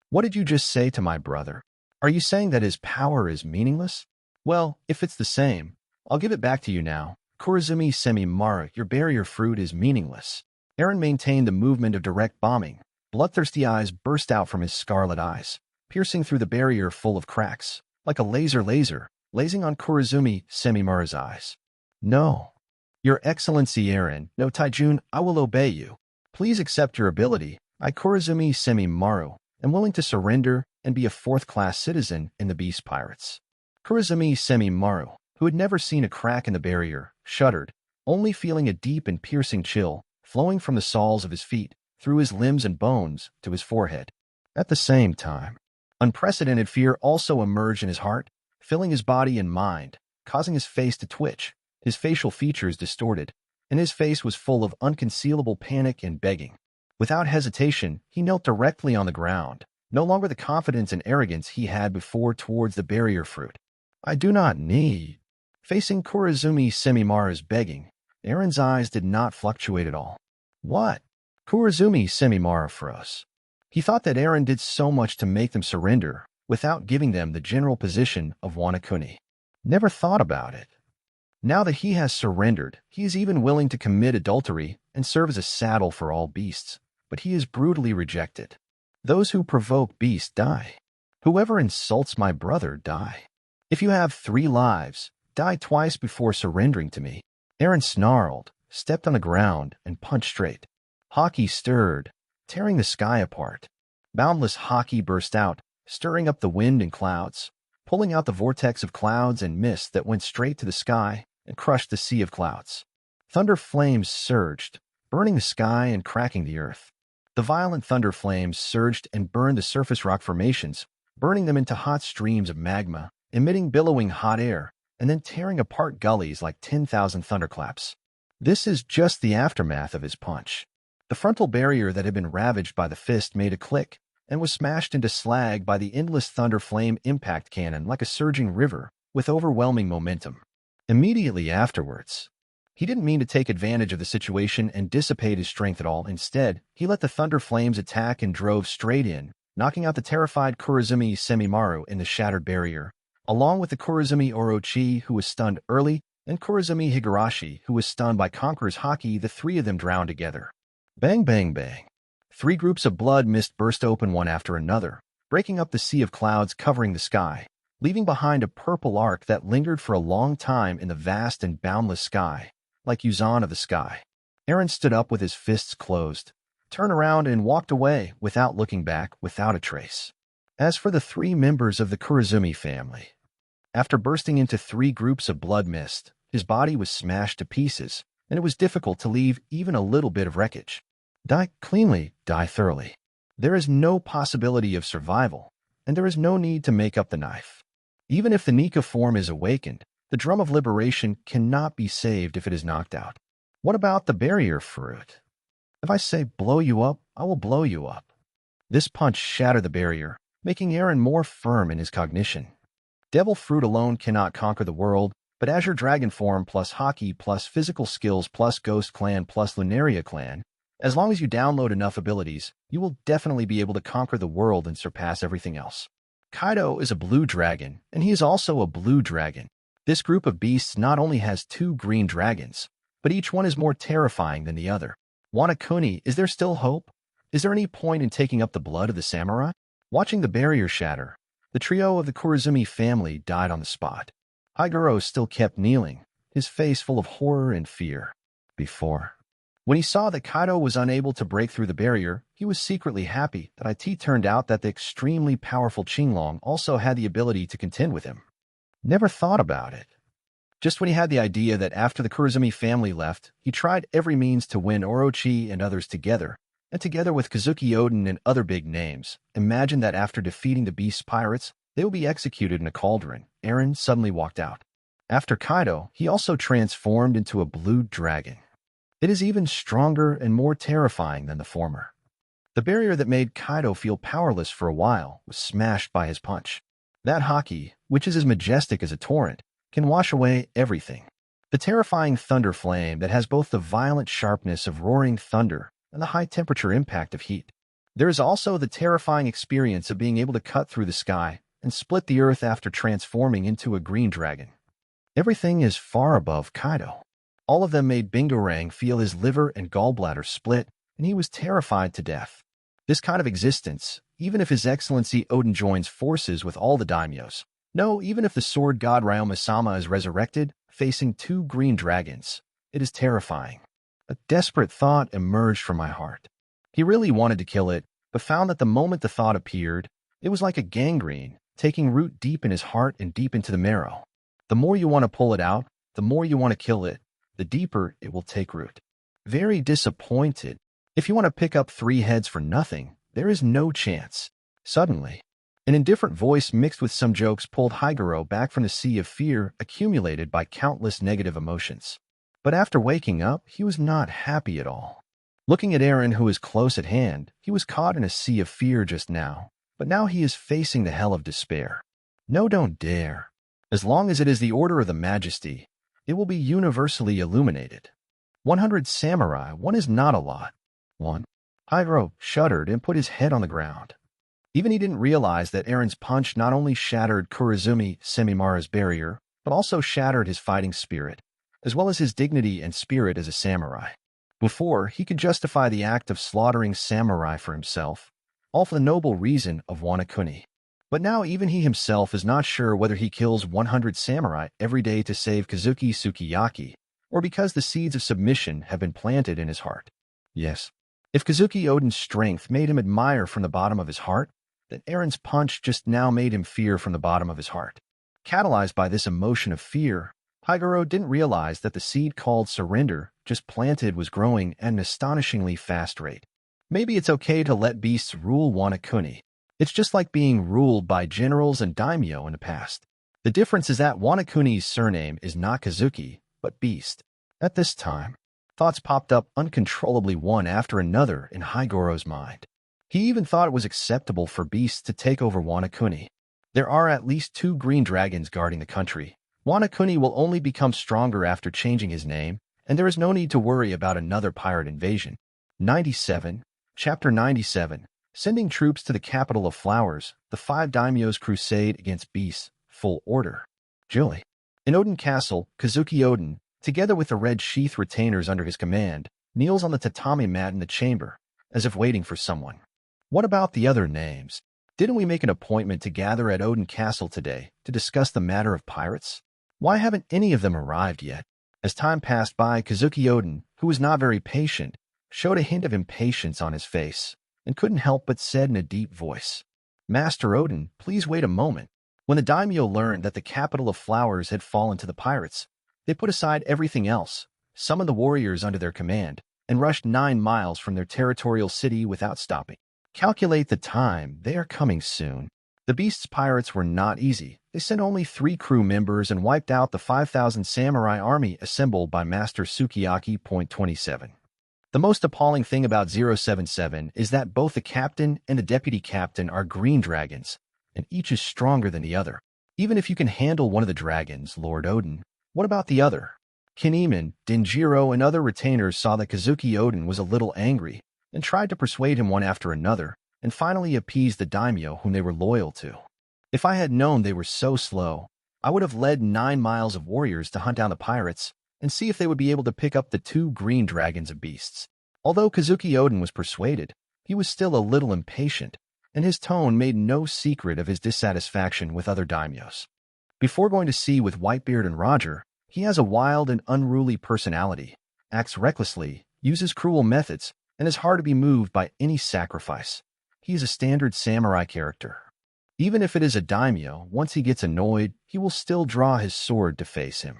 What did you just say to my brother? Are you saying that his power is meaningless? Well, if it's the same, I'll give it back to you now. Kurozumi Semimaru, your barrier fruit is meaningless. Eren maintained the movement of direct bombing. Bloodthirsty eyes burst out from his scarlet eyes, piercing through the barrier full of cracks, like a laser, lazing on Kurozumi Semimaru's eyes. No. Your Excellency Eren, no Taijun, I will obey you. Please accept your ability. I, Kurizumi Semimaru, am willing to surrender and be a fourth-class citizen in the Beast Pirates. Kurizumi Semimaru, who had never seen a crack in the barrier, shuddered, only feeling a deep and piercing chill flowing from the soles of his feet, through his limbs and bones, to his forehead. At the same time, unprecedented fear also emerged in his heart, filling his body and mind, causing his face to twitch, his facial features distorted, and his face was full of unconcealable panic and begging. Without hesitation, he knelt directly on the ground, no longer the confidence and arrogance he had before towards the barrier fruit. I do not need. Facing Kurizumi Semimaru's begging, Eren's eyes did not fluctuate at all. What? Kurizumi Semimaru froze. He thought that Eren did so much to make them surrender, without giving them the general position of Wanakuni. Never thought about it. Now that he has surrendered, he is even willing to commit adultery and serve as a saddle for all beasts, but he is brutally rejected. Those who provoke beasts die. Whoever insults my brother die. If you have 3 lives, die twice before surrendering to me. Eren snarled, stepped on the ground, and punched straight. Haki stirred, tearing the sky apart. Boundless Haki burst out, stirring up the wind and clouds, pulling out the vortex of clouds and mist that went straight to the sky and crushed the sea of clouds. Thunder flames surged, burning the sky and cracking the earth. The violent thunder flames surged and burned the surface rock formations, burning them into hot streams of magma, emitting billowing hot air, and then tearing apart gullies like 10,000 thunderclaps. This is just the aftermath of his punch. The frontal barrier that had been ravaged by the fist made a click and was smashed into slag by the endless thunder flame impact cannon like a surging river with overwhelming momentum. Immediately afterwards, he didn't mean to take advantage of the situation and dissipate his strength at all. Instead, he let the thunder flames attack and drove straight in, knocking out the terrified Kurizumi Semimaru in the shattered barrier, along with the Kurizumi Orochi, who was stunned early, and Kurizumi Higurashi, who was stunned by Conqueror's Haki. The 3 of them drowned together. Bang, bang, bang. 3 groups of blood mist burst open one after another, breaking up the sea of clouds covering the sky, leaving behind a purple arc that lingered for a long time in the vast and boundless sky, like Yuzan of the sky. Eren stood up with his fists closed, turned around and walked away without looking back, without a trace. As for the 3 members of the Kurizumi family, after bursting into 3 groups of blood mist, his body was smashed to pieces, and it was difficult to leave even a little bit of wreckage. Die cleanly, die thoroughly. There is no possibility of survival, and there is no need to make up the knife. Even if the Nika form is awakened, the drum of liberation cannot be saved if it is knocked out. What about the barrier fruit? If I say blow you up, I will blow you up. This punch shattered the barrier, making Eren more firm in his cognition. Devil fruit alone cannot conquer the world, but Azure Dragon form plus Haki plus physical skills plus Ghost Clan plus Lunaria Clan, as long as you download enough abilities, you will definitely be able to conquer the world and surpass everything else. Kaido is a blue dragon, and he is also a blue dragon. This group of beasts not only has 2 green dragons, but each one is more terrifying than the other. Wanakuni, is there still hope? Is there any point in taking up the blood of the samurai? Watching the barrier shatter, the trio of the Kurizumi family died on the spot. Higuro still kept kneeling, his face full of horror and fear. When he saw that Kaido was unable to break through the barrier, he was secretly happy that it turned out that the extremely powerful Qinglong also had the ability to contend with him. Never thought about it. Just when he had the idea that after the Kurizumi family left, he tried every means to win Orochi and others together, and together with Kazuki Oden and other big names, imagine that after defeating the Beast Pirates, they will be executed in a cauldron. Eren suddenly walked out. After Kaido, he also transformed into a blue dragon. It is even stronger and more terrifying than the former. The barrier that made Kaido feel powerless for a while was smashed by his punch. That Haki, which is as majestic as a torrent, can wash away everything. The terrifying thunder flame that has both the violent sharpness of roaring thunder and the high-temperature impact of heat. There is also the terrifying experience of being able to cut through the sky and split the earth after transforming into a green dragon. Everything is far above Kaido. All of them made Bingarang feel his liver and gallbladder split, and he was terrified to death. This kind of existence, even if His Excellency Odin joins forces with all the daimyos, no, even if the sword god Ryoma-sama is resurrected, facing 2 green dragons, It is terrifying. A desperate thought emerged from my heart. He really wanted to kill it, but found that the moment the thought appeared, it was like a gangrene, taking root deep in his heart and deep into the marrow. The more you want to pull it out, the more you want to kill it, the deeper it will take root. Very disappointed. If you want to pick up 3 heads for nothing, there is no chance. Suddenly, an indifferent voice mixed with some jokes pulled Higuro back from the sea of fear accumulated by countless negative emotions. But after waking up, he was not happy at all. Looking at Eren, who was close at hand, he was caught in a sea of fear just now, but now he is facing the hell of despair. No, don't dare. As long as it is the order of the Majesty, it will be universally illuminated. 100 samurai, one is not a lot. 1. Higuro shuddered and put his head on the ground. Even he didn't realize that Eren's punch not only shattered Kurozumi Semimara's barrier, but also shattered his fighting spirit, as well as his dignity and spirit as a samurai. Before, he could justify the act of slaughtering samurai for himself, all for the noble reason of Wanakuni. But now even he himself is not sure whether he kills 100 samurai every day to save Kazuki Sukiyaki, or because the seeds of submission have been planted in his heart. Yes, if Kazuki Oden's strength made him admire from the bottom of his heart, then Eren's punch just now made him fear from the bottom of his heart. Catalyzed by this emotion of fear, Higuro didn't realize that the seed called surrender, just planted, was growing at an astonishingly fast rate. Maybe it's okay to let beasts rule Wanakuni. It's just like being ruled by generals and daimyo in the past. The difference is that Wanakuni's surname is not Kazuki, but Beast. At this time, thoughts popped up uncontrollably one after another in Higuro's mind. He even thought it was acceptable for beasts to take over Wanakuni. There are at least 2 green dragons guarding the country. Wanakuni will only become stronger after changing his name, and there is no need to worry about another pirate invasion. 97. Chapter 97. Sending troops to the capital of flowers, the 5 daimyo's crusade against beasts, full order. Julie. In Oden Castle, Kazuki Oden, together with the red sheath retainers under his command, kneels on the tatami mat in the chamber, as if waiting for someone. What about the other names? Didn't we make an appointment to gather at Oden Castle today to discuss the matter of pirates? Why haven't any of them arrived yet? As time passed by, Kazuki Oden, who was not very patient, showed a hint of impatience on his face, and couldn't help but said in a deep voice, "Master Oden, please wait a moment." When the daimyo learned that the capital of flowers had fallen to the pirates, they put aside everything else, summoned the warriors under their command, and rushed 9 miles from their territorial city without stopping. Calculate the time, they are coming soon. The beast's pirates were not easy. They sent only 3 crew members and wiped out the 5,000 samurai army assembled by Master Sukiyaki. 27. The most appalling thing about 077 is that both the captain and the deputy captain are green dragons, and each is stronger than the other. Even if you can handle one of the dragons, Lord Oden, what about the other? Kinemon, Denjiro, and other retainers saw that Kazuki Oden was a little angry, and tried to persuade him one after another, and finally appease the daimyo whom they were loyal to. If I had known they were so slow, I would have led 9 miles of warriors to hunt down the pirates and see if they would be able to pick up the 2 green dragons of beasts. Although Kazuki Oden was persuaded, he was still a little impatient, and his tone made no secret of his dissatisfaction with other daimyos. Before going to sea with Whitebeard and Roger, he has a wild and unruly personality, acts recklessly, uses cruel methods, and is hard to be moved by any sacrifice. He is a standard samurai character. Even if it is a daimyo, once he gets annoyed, he will still draw his sword to face him.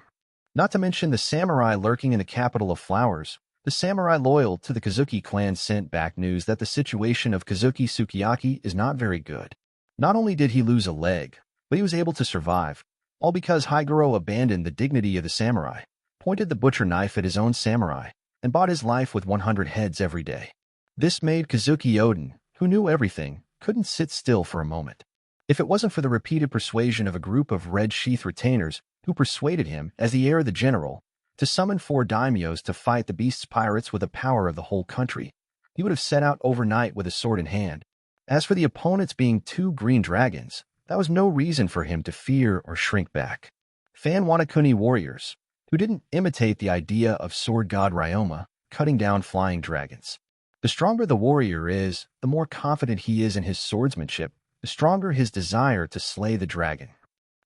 Not to mention the samurai lurking in the capital of flowers. The samurai loyal to the Kazuki clan sent back news that the situation of Kazuki Sukiyaki is not very good. Not only did he lose a leg, but he was able to survive, all because Higuro abandoned the dignity of the samurai, pointed the butcher knife at his own samurai, and bought his life with 100 heads every day. This made Kazuki Oden, who knew everything, couldn't sit still for a moment. If it wasn't for the repeated persuasion of a group of red sheath retainers who persuaded him, as the heir of the general, to summon 4 daimyos to fight the beast's pirates with the power of the whole country, he would have set out overnight with a sword in hand. As for the opponents being 2 green dragons, that was no reason for him to fear or shrink back. Fan Wanakuni warriors, who didn't imitate the idea of sword god Ryoma cutting down flying dragons. The stronger the warrior is, the more confident he is in his swordsmanship, the stronger his desire to slay the dragon.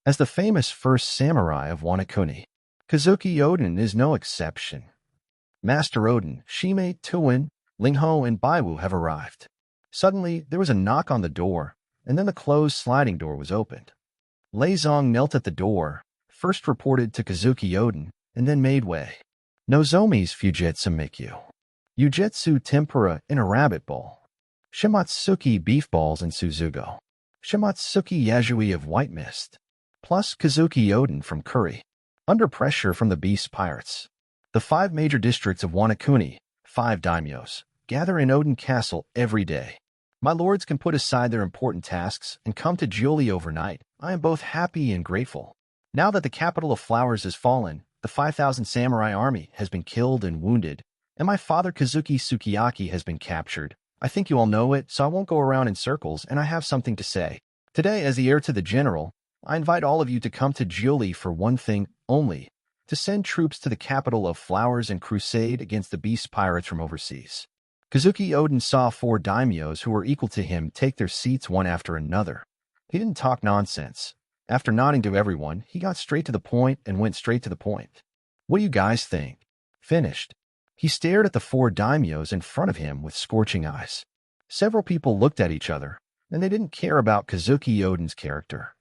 As the famous first samurai of Wanakuni, Kazuki Oden is no exception. Master Odin, Shime, Tuin, Lingho, and Baiwu have arrived. Suddenly, there was a knock on the door, and then the closed sliding door was opened. Lei Zong knelt at the door, first reported to Kazuki Odin, and then made way. Nozomi's Fujitsu Mikyu. Ujutsu tempura in a rabbit bowl. Shimatsuki beef balls and Suzugo. Shimatsuki Yajui of white mist. Plus Kazuki Odin from curry. Under pressure from the beast pirates. The 5 major districts of Wanakuni, 5 daimyos, gather in Odin Castle every day. My lords can put aside their important tasks and come to Julie overnight. I am both happy and grateful. Now that the capital of flowers has fallen, the 5,000 samurai army has been killed and wounded, and my father Kazuki Sukiyaki has been captured. I think you all know it, so I won't go around in circles, and I have something to say. Today, as the heir to the general, I invite all of you to come to Julie for one thing only, to send troops to the capital of flowers and crusade against the beast pirates from overseas. Kazuki Odin saw 4 daimyos who were equal to him take their seats one after another. He didn't talk nonsense. After nodding to everyone, he got straight to the point and went straight to the point. What do you guys think? Finished. He stared at the 4 daimyos in front of him with scorching eyes. Several people looked at each other, and they didn't care about Kazuki Odin's character.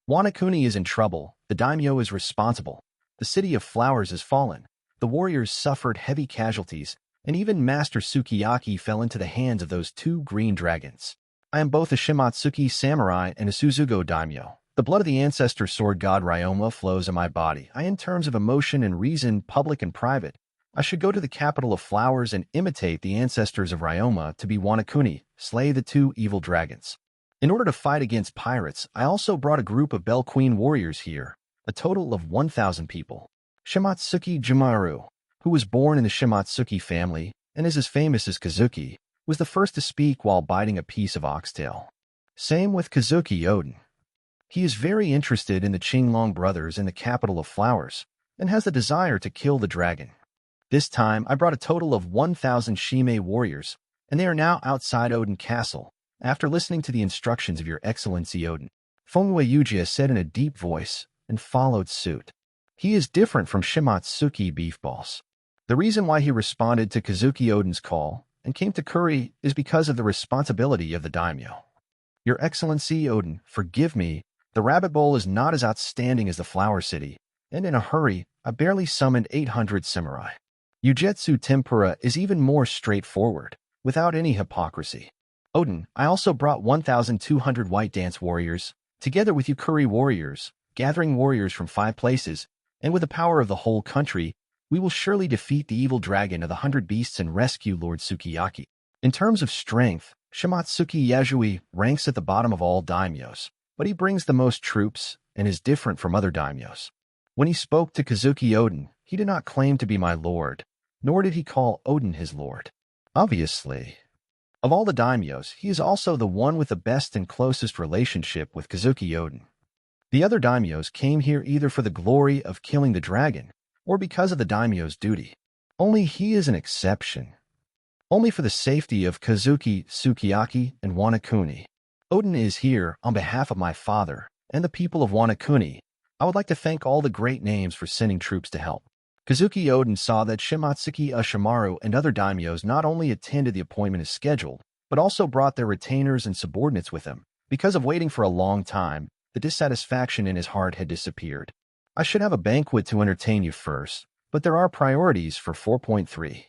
Wanakuni is in trouble. The daimyo is responsible. The city of flowers has fallen. The warriors suffered heavy casualties, and even Master Sukiyaki fell into the hands of those 2 green dragons. I am both a Shimatsuki samurai and a Suzugo daimyo. The blood of the ancestor sword god Ryoma flows in my body. In terms of emotion and reason, public and private, I should go to the capital of flowers and imitate the ancestors of Ryoma to be Wanakuni, slay the 2 evil dragons. In order to fight against pirates, I also brought a group of Bell Queen warriors here, a total of 1,000 people. Shimatsuki Jumaru, who was born in the Shimatsuki family and is as famous as Kazuki, was the first to speak while biting a piece of oxtail. Same with Kazuki Odin. He is very interested in the Qinglong brothers in the capital of flowers and has the desire to kill the dragon. This time, I brought a total of 1,000 Shime warriors, and they are now outside Odin Castle, after listening to the instructions of Your Excellency Odin. Fengwei Yujia said in a deep voice and followed suit. He is different from Shimatsuki beef balls. The reason why he responded to Kazuki Odin's call and came to curry is because of the responsibility of the daimyo. Your Excellency Odin, forgive me. The rabbit bowl is not as outstanding as the flower city, and in a hurry, I barely summoned 800 samurai. Ujutsu tempura is even more straightforward, without any hypocrisy. Odin, I also brought 1,200 white dance warriors, together with Yukuri warriors, gathering warriors from 5 places, and with the power of the whole country, we will surely defeat the evil dragon of the 100 beasts and rescue Lord Sukiyaki. In terms of strength, Shimatsuki Yajui ranks at the bottom of all daimyos, but he brings the most troops and is different from other daimyos. When he spoke to Kazuki Odin, he did not claim to be my lord, nor did he call Odin his lord. Obviously, of all the daimyos, he is also the one with the best and closest relationship with Kazuki Odin. The other daimyos came here either for the glory of killing the dragon, or because of the daimyo's duty. Only he is an exception. Only for the safety of Kazuki, Sukiyaki, and Wanakuni. Odin is here on behalf of my father and the people of Wanakuni. I would like to thank all the great names for sending troops to help. Kazuki Odin saw that Shimatsuki Ushimaru and other daimyos not only attended the appointment as scheduled, but also brought their retainers and subordinates with them. Because of waiting for a long time, the dissatisfaction in his heart had disappeared. I should have a banquet to entertain you first, but there are priorities for 4.3.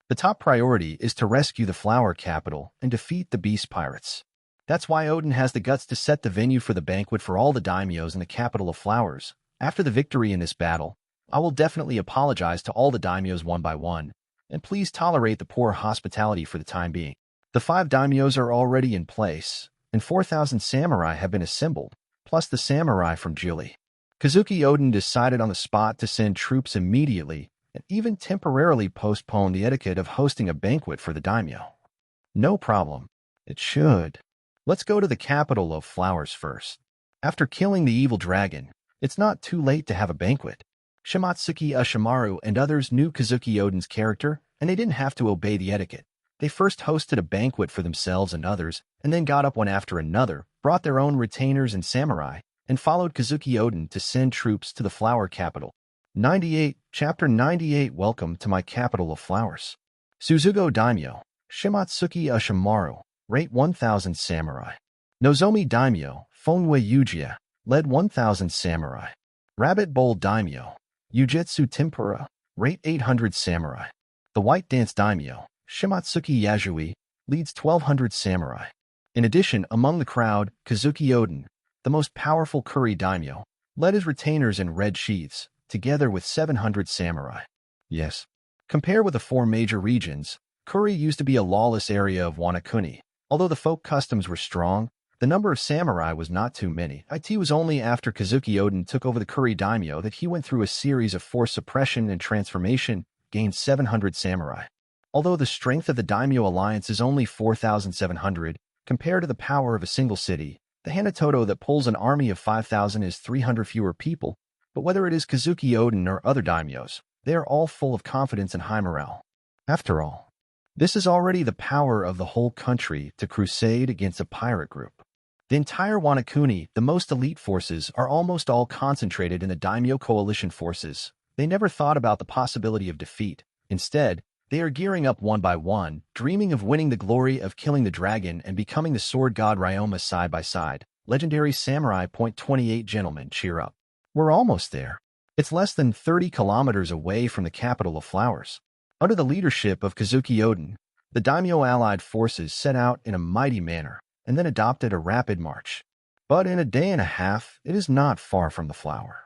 The top priority is to rescue the flower capital and defeat the beast pirates. That's why Odin has the guts to set the venue for the banquet for all the daimyos in the capital of flowers. After the victory in this battle, I will definitely apologize to all the daimyos one by one, and please tolerate the poor hospitality for the time being. The 5 daimyos are already in place, and 4,000 samurai have been assembled, plus the samurai from Julie. Kazuki Odin decided on the spot to send troops immediately and even temporarily postpone the etiquette of hosting a banquet for the daimyo. No problem. It should. Let's go to the capital of flowers first. After killing the evil dragon, it's not too late to have a banquet. Shimatsuki Ushimaru and others knew Kazuki Odin's character, and they didn't have to obey the etiquette. They first hosted a banquet for themselves and others, and then got up one after another, brought their own retainers and samurai, and followed Kazuki Odin to send troops to the flower capital. 98, Chapter 98. Welcome to my capital of flowers. Suzugo Daimyo, Shimatsuki Ushimaru, rate 1,000 samurai. Nozomi Daimyo, Fonwe Yujiya, led 1,000 samurai. Rabbit Bowl Daimyo, Ujutsu Tempura, rate 800 samurai. The White Dance Daimyo, Shimatsuki Yasui, leads 1,200 samurai. In addition, among the crowd, Kazuki Oden, the most powerful Kuri Daimyo, led his retainers in red sheaths, together with 700 samurai. Yes. Compared with the four major regions, Kuri used to be a lawless area of Wanakuni. Although the folk customs were strong, the number of samurai was not too many. It was only after Kazuki Oden took over the Kuri Daimyo that he went through a series of forced suppression and transformation, gained 700 samurai. Although the strength of the Daimyo alliance is only 4,700, compared to the power of a single city, the Hanatoto that pulls an army of 5,000 is 300 fewer people, but whether it is Kazuki Oden or other daimyos, they are all full of confidence and high morale. After all, this is already the power of the whole country to crusade against a pirate group. The entire Wanakuni, the most elite forces, are almost all concentrated in the daimyo coalition forces. They never thought about the possibility of defeat. Instead, they are gearing up one by one, dreaming of winning the glory of killing the dragon and becoming the sword god Ryoma side by side. Legendary Samurai. 28 Gentlemen, cheer up. We're almost there. It's less than 30 kilometers away from the capital of flowers. Under the leadership of Kazuki Oden, the daimyo allied forces set out in a mighty manner and then adopted a rapid march. But in a day and a half, it is not far from the flower.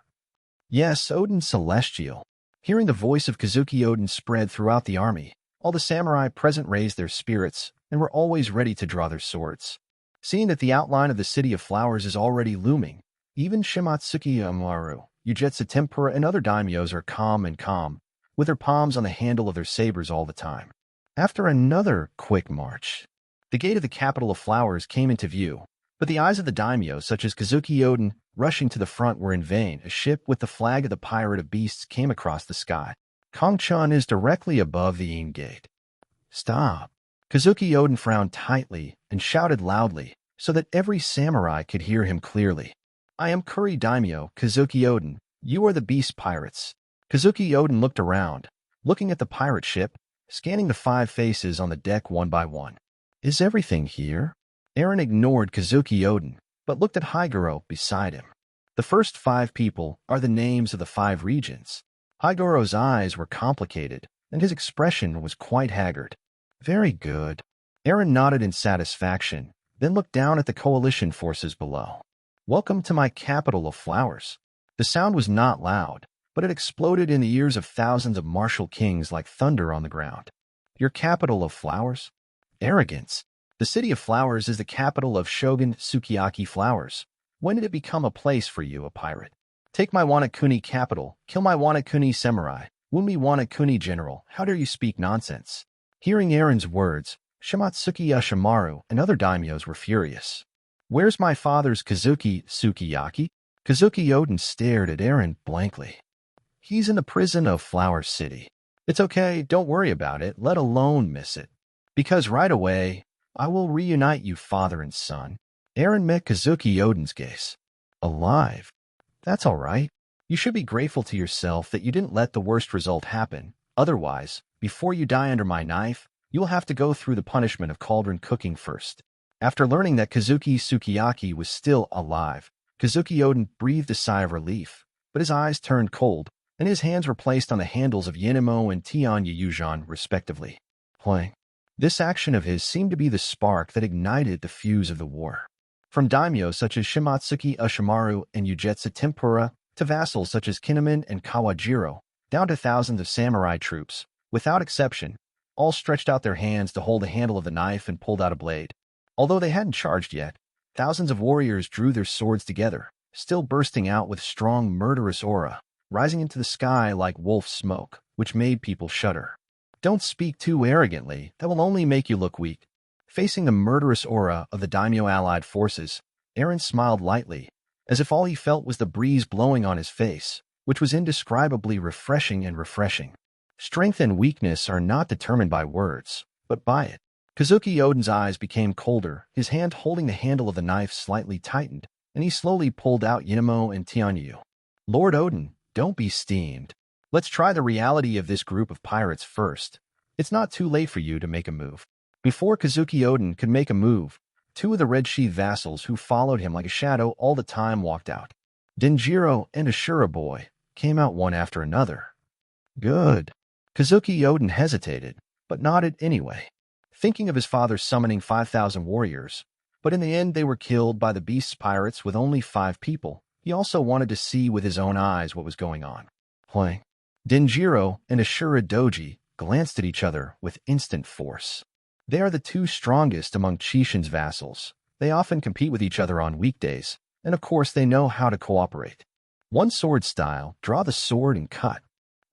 Yes, Oden Celestial. Hearing the voice of Kazuki Oden spread throughout the army, all the samurai present raised their spirits and were always ready to draw their swords. Seeing that the outline of the city of flowers is already looming, even Shimatsuki Amaru, Ujutsu Tempura, and other daimyos are calm, with their palms on the handle of their sabers all the time. After another quick march, the gate of the capital of flowers came into view, but the eyes of the daimyo, such as Kazuki Oden, rushing to the front were in vain. A ship with the flag of the Pirate of Beasts came across the sky. Kongchun is directly above the Newgate. Stop. Kazuki Oden frowned tightly and shouted loudly so that every samurai could hear him clearly. I am Kuri Daimyo, Kazuki Oden. You are the Beast Pirates. Kazuki Oden looked around, looking at the pirate ship, scanning the 5 faces on the deck one by one. Is everything here? Eren ignored Kazuki Oden, but looked at Higuro beside him. The first 5 people are the names of the 5 regions. Higuro's eyes were complicated, and his expression was quite haggard. Very good. Eren nodded in satisfaction, then looked down at the coalition forces below. Welcome to my capital of flowers. The sound was not loud, but it exploded in the ears of thousands of martial kings like thunder on the ground. Your capital of flowers? Arrogance. The city of flowers is the capital of Shogun Sukiyaki Flowers. When did it become a place for you, a pirate? Take my Wanakuni capital, kill my Wanakuni samurai, wound me Wanakuni general, how dare you speak nonsense? Hearing Eren's words, Shimatsuki Ushimaru and other daimyos were furious. Where's my father's Kazuki Sukiyaki? Kazuki Oden stared at Eren blankly. He's in the prison of Flower City. It's okay, don't worry about it, let alone miss it. Because right away, I will reunite you father and son. Eren met Kazuki Oden's gaze. Alive? That's all right. You should be grateful to yourself that you didn't let the worst result happen. Otherwise, before you die under my knife, you will have to go through the punishment of cauldron cooking first. After learning that Kazuki Sukiyaki was still alive, Kazuki Oden breathed a sigh of relief, but his eyes turned cold, and his hands were placed on the handles of Yenemo and Tianya Yujan, respectively. Playing. This action of his seemed to be the spark that ignited the fuse of the war. From daimyo such as Shimatsuki Ushimaru and Ujutsu Tempura, to vassals such as Kinemon and Kawajiro, down to thousands of samurai troops, without exception, all stretched out their hands to hold the handle of the knife and pulled out a blade. Although they hadn't charged yet, thousands of warriors drew their swords together, still bursting out with strong murderous aura, rising into the sky like wolf smoke, which made people shudder. Don't speak too arrogantly, that will only make you look weak. Facing the murderous aura of the daimyo allied forces, Eren smiled lightly, as if all he felt was the breeze blowing on his face, which was indescribably refreshing. Strength and weakness are not determined by words, but by it. Kazuki Oden's eyes became colder, his hand holding the handle of the knife slightly tightened, and he slowly pulled out Yenemo and Tianyu. Lord Oden, Don't be steamed. Let's try the reality of this group of pirates first. It's not too late for you to make a move. Before Kazuki Oden could make a move, two of the Red Sheath vassals who followed him like a shadow all the time walked out. Denjiro and Ashura Boy came out one after another. Good. Kazuki Oden hesitated, but nodded anyway, thinking of his father summoning 5,000 warriors. But in the end, they were killed by the Beast's pirates with only 5 people. He also wanted to see with his own eyes what was going on. Playing. Denjiro and Ashura Doji glanced at each other with instant force. They are the two strongest among Chishin's vassals. They often compete with each other on weekdays, and of course they know how to cooperate. One sword style, draw the sword and cut.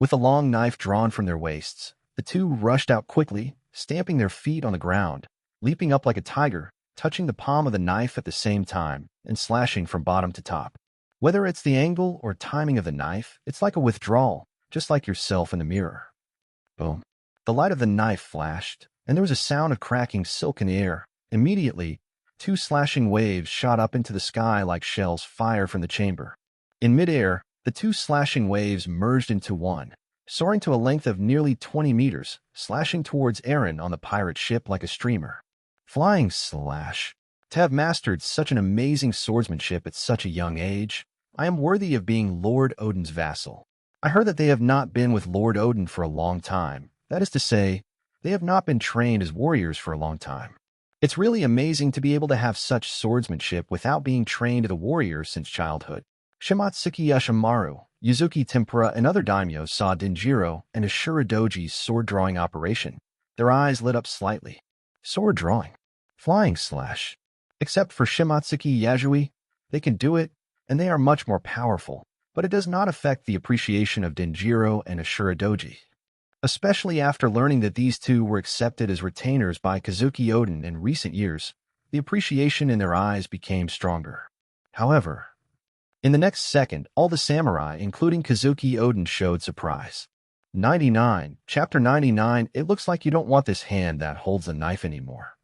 With a long knife drawn from their waists, the two rushed out quickly, stamping their feet on the ground, leaping up like a tiger, touching the palm of the knife at the same time, and slashing from bottom to top. Whether it's the angle or timing of the knife, it's like a withdrawal, just like yourself in the mirror. Boom. The light of the knife flashed, and there was a sound of cracking silk in the air. Immediately, 2 slashing waves shot up into the sky like shells fired from the chamber. In midair, the 2 slashing waves merged into one, soaring to a length of nearly 20 meters, slashing towards Eren on the pirate ship like a streamer. Flying slash. To have mastered such an amazing swordsmanship at such a young age, I am worthy of being Lord Oden's vassal. I heard that they have not been with Lord Oden for a long time. That is to say, they have not been trained as warriors for a long time. It's really amazing to be able to have such swordsmanship without being trained as a warrior since childhood. Shimatsuki Yashimaru, Yuzuki Tempura, and other daimyos saw Denjiro and Ashura Doji's sword-drawing operation. Their eyes lit up slightly. Sword drawing. Flying slash. Except for Shimatsuki Yasui, they can do it, and they are much more powerful, but it does not affect the appreciation of Denjiro and Ashura Doji. Especially after learning that these two were accepted as retainers by Kazuki Oden in recent years, the appreciation in their eyes became stronger. However, in the next second, all the samurai, including Kazuki Oden, showed surprise. 99, Chapter 99, it looks like you don't want this hand that holds the knife anymore.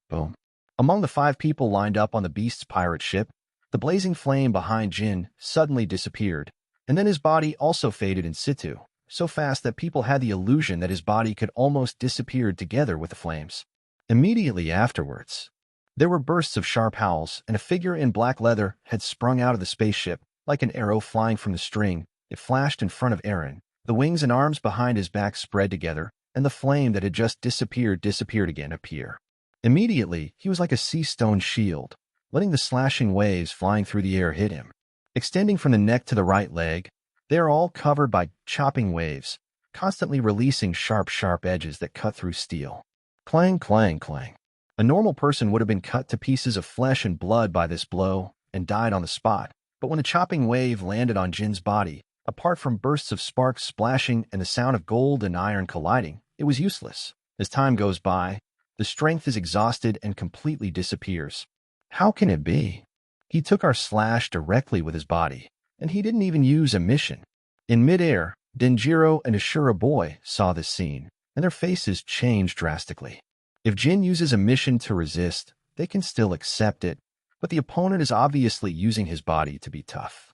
Boom. Among the 5 people lined up on the Beast's pirate ship, the blazing flame behind Jin suddenly disappeared, and then his body also faded in situ, so fast that people had the illusion that his body could almost disappear together with the flames. Immediately afterwards, there were bursts of sharp howls, and a figure in black leather had sprung out of the spaceship, like an arrow flying from the string. It flashed in front of Eren. The wings and arms behind his back spread together, and the flame that had just disappeared again appear. Immediately, he was like a sea stone shield, letting the slashing waves flying through the air hit him. Extending from the neck to the right leg, they are all covered by chopping waves, constantly releasing sharp edges that cut through steel. Clang, clang, clang. A normal person would have been cut to pieces of flesh and blood by this blow and died on the spot, but when the chopping wave landed on Jin's body, apart from bursts of sparks splashing and the sound of gold and iron colliding, it was useless. As time goes by, the strength is exhausted and completely disappears. How can it be? He took our slash directly with his body, and he didn't even use a mission. In midair, Denjiro and Ashura Boy saw this scene, and their faces changed drastically. If Jin uses a mission to resist, they can still accept it, but the opponent is obviously using his body to be tough.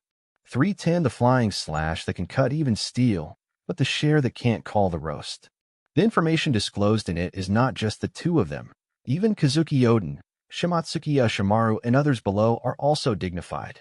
310, the flying slash that can cut even steel, but the share that can't call the roast. The information disclosed in it is not just the two of them. Even Kazuki Oden, Shimatsuki Yashimaru, and others below are also dignified.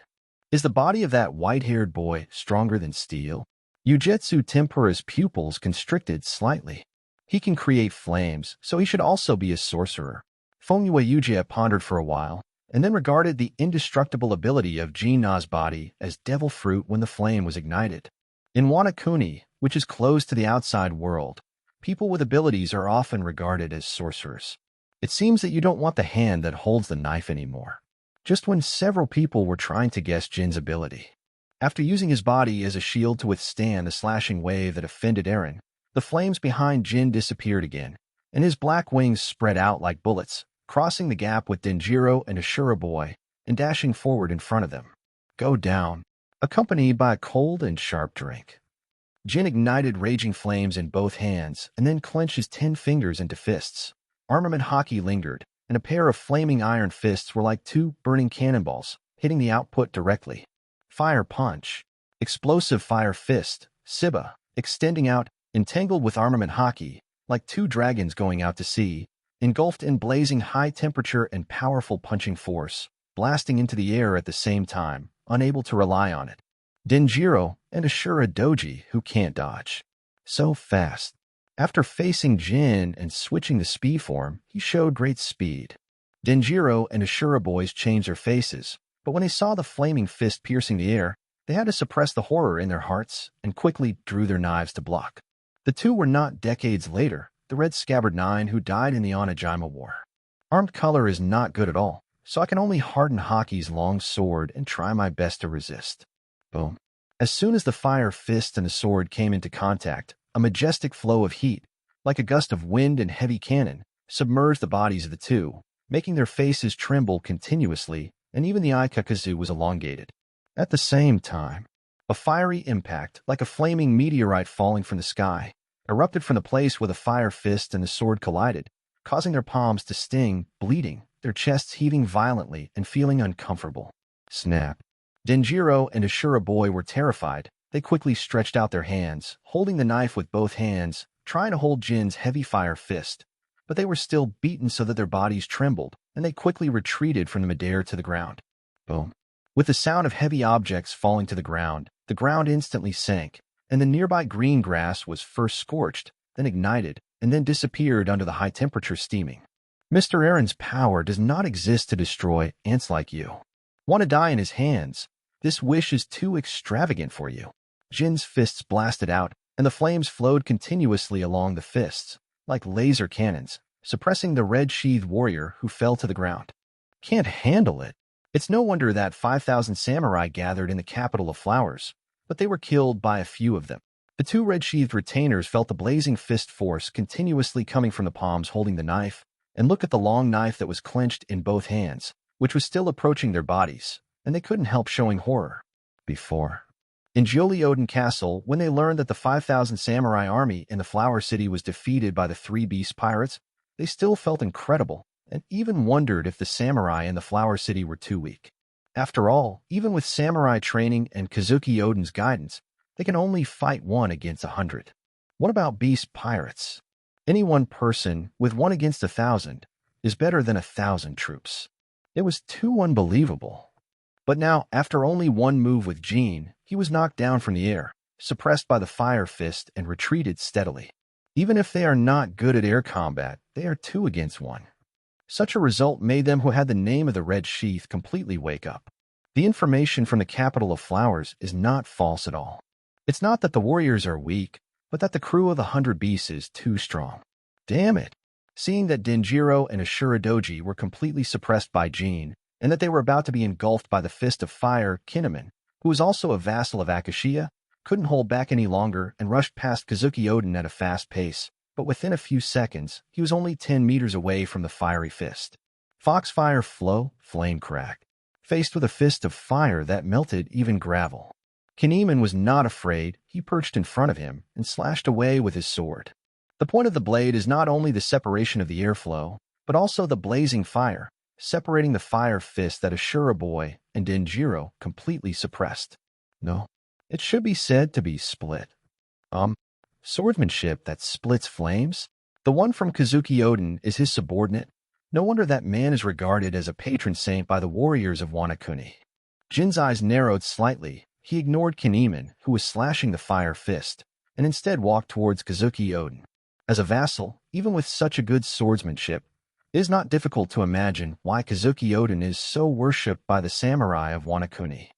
Is the body of that white-haired boy stronger than steel? Yujetsu Tempura's pupils constricted slightly. He can create flames, so he should also be a sorcerer. Fongyue Yuja pondered for a while, and then regarded the indestructible ability of Jin-Na's body as devil fruit when the flame was ignited. In Wano Kuni, which is closed to the outside world, people with abilities are often regarded as sorcerers. It seems that you don't want the hand that holds the knife anymore. Just when several people were trying to guess Jin's ability. After using his body as a shield to withstand the slashing wave that offended Eren, the flames behind Jin disappeared again, and his black wings spread out like bullets, crossing the gap with Denjiro and Ashura Boy and dashing forward in front of them. Go down, accompanied by a cold and sharp drink. Jin ignited raging flames in both hands and then clenched his 10 fingers into fists. Armament hockey lingered, and a pair of flaming iron fists were like 2 burning cannonballs, hitting the output directly. Fire punch. explosive fire fist, Siba, extending out, entangled with armament haki, like two dragons going out to sea, engulfed in blazing high temperature and powerful punching force, blasting into the air at the same time, unable to rely on it. Denjiro and Ashura Doji, who can't dodge. So fast. After facing Jin and switching the speed form, he showed great speed. Denjiro and Ashura boys changed their faces, but when they saw the flaming fist piercing the air, they had to suppress the horror in their hearts and quickly drew their knives to block. The two were not decades later, the Red Scabbard Nine who died in the Onijima War. Armed color is not good at all, so I can only harden Haki's long sword and try my best to resist. Boom. As soon as the fire fist and the sword came into contact, a majestic flow of heat, like a gust of wind and heavy cannon, submerged the bodies of the two, making their faces tremble continuously, and even the Aikakazu was elongated. At the same time, a fiery impact, like a flaming meteorite falling from the sky, erupted from the place where the fire fist and the sword collided, causing their palms to sting, bleeding, their chests heaving violently and feeling uncomfortable. Snap. Denjiro and Ashura Boy were terrified. They quickly stretched out their hands, holding the knife with both hands, trying to hold Jin's heavy fire fist. But they were still beaten so that their bodies trembled, and they quickly retreated from the midair to the ground. Boom. With the sound of heavy objects falling to the ground instantly sank, and the nearby green grass was first scorched, then ignited, and then disappeared under the high temperature steaming. Mr. Aaron's power does not exist to destroy ants like you. Want to die in his hands? This wish is too extravagant for you. Jin's fists blasted out, and the flames flowed continuously along the fists, like laser cannons, suppressing the red-sheathed warrior who fell to the ground. Can't handle it. It's no wonder that 5,000 samurai gathered in the capital of flowers, but they were killed by a few of them. The two red-sheathed retainers felt the blazing fist force continuously coming from the palms holding the knife, and looked at the long knife that was clenched in both hands, which was still approaching their bodies, and they couldn't help showing horror. Before. In Jolioden Castle, when they learned that the 5,000 samurai army in the Flower City was defeated by the three beast pirates, they still felt incredible, and even wondered if the samurai in the Flower City were too weak. After all, even with samurai training and Kazuki Oden's guidance, they can only fight 1 against 100. What about beast pirates? Any one person with 1 against 1,000 is better than 1,000 troops. It was too unbelievable. But now, after only one move with Jean, he was knocked down from the air, suppressed by the fire fist, and retreated steadily. Even if they are not good at air combat, they are 2 against 1. Such a result made them who had the name of the Red Sheath completely wake up. The information from the capital of flowers is not false at all. It's not that the warriors are weak, but that the crew of the 100 beasts is too strong. Damn it! Seeing that Denjiro and Ashura Doji were completely suppressed by Jean, and that they were about to be engulfed by the Fist of Fire, Kinemon, who was also a vassal of Akashiya, couldn't hold back any longer and rushed past Kazuki Oden at a fast pace, but within a few seconds, he was only 10 meters away from the fiery fist. Foxfire Flow, Flame Crack, faced with a fist of fire that melted even gravel. Kinemon was not afraid. He perched in front of him and slashed away with his sword. The point of the blade is not only the separation of the airflow, but also the blazing fire, separating the fire fist that Ashura Boy and Denjiro completely suppressed. No, it should be said to be split. Swordsmanship that splits flames? The one from Kazuki Oden is his subordinate. No wonder that man is regarded as a patron saint by the warriors of Wanakuni. Jin's eyes narrowed slightly. He ignored Kinemon, who was slashing the fire fist, and instead walked towards Kazuki Oden. As a vassal, even with such a good swordsmanship, it is not difficult to imagine why Kazuki Oden is so worshipped by the samurai of Wanakuni.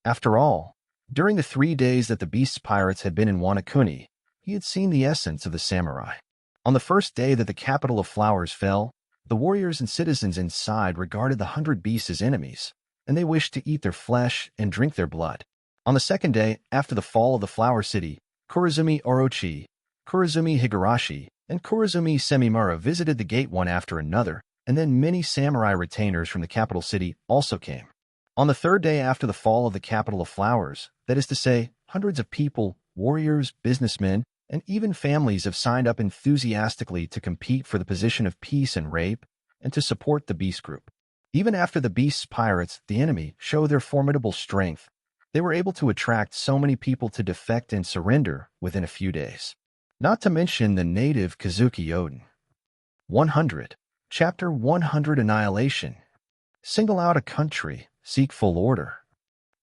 After all, during the 3 days that the Beast's pirates had been in Wanakuni, he had seen the essence of the samurai. On the first day that the capital of flowers fell, the warriors and citizens inside regarded the 100 beasts as enemies, and they wished to eat their flesh and drink their blood. On the second day, after the fall of the Flower City, Kurazumi Orochi, Kurazumi Higurashi, and Kurazumi Semimura visited the gate one after another, and then many samurai retainers from the capital city also came. On the third day after the fall of the capital of flowers, that is to say, hundreds of people, warriors, businessmen, and even families have signed up enthusiastically to compete for the position of peace and rape, and to support the Beast Group. Even after the Beast's pirates, the enemy, show their formidable strength, They were able to attract so many people to defect and surrender within a few days. Not to mention the native Kazuki Oden. 100. Chapter 100 Annihilation. Single out a country, seek full order.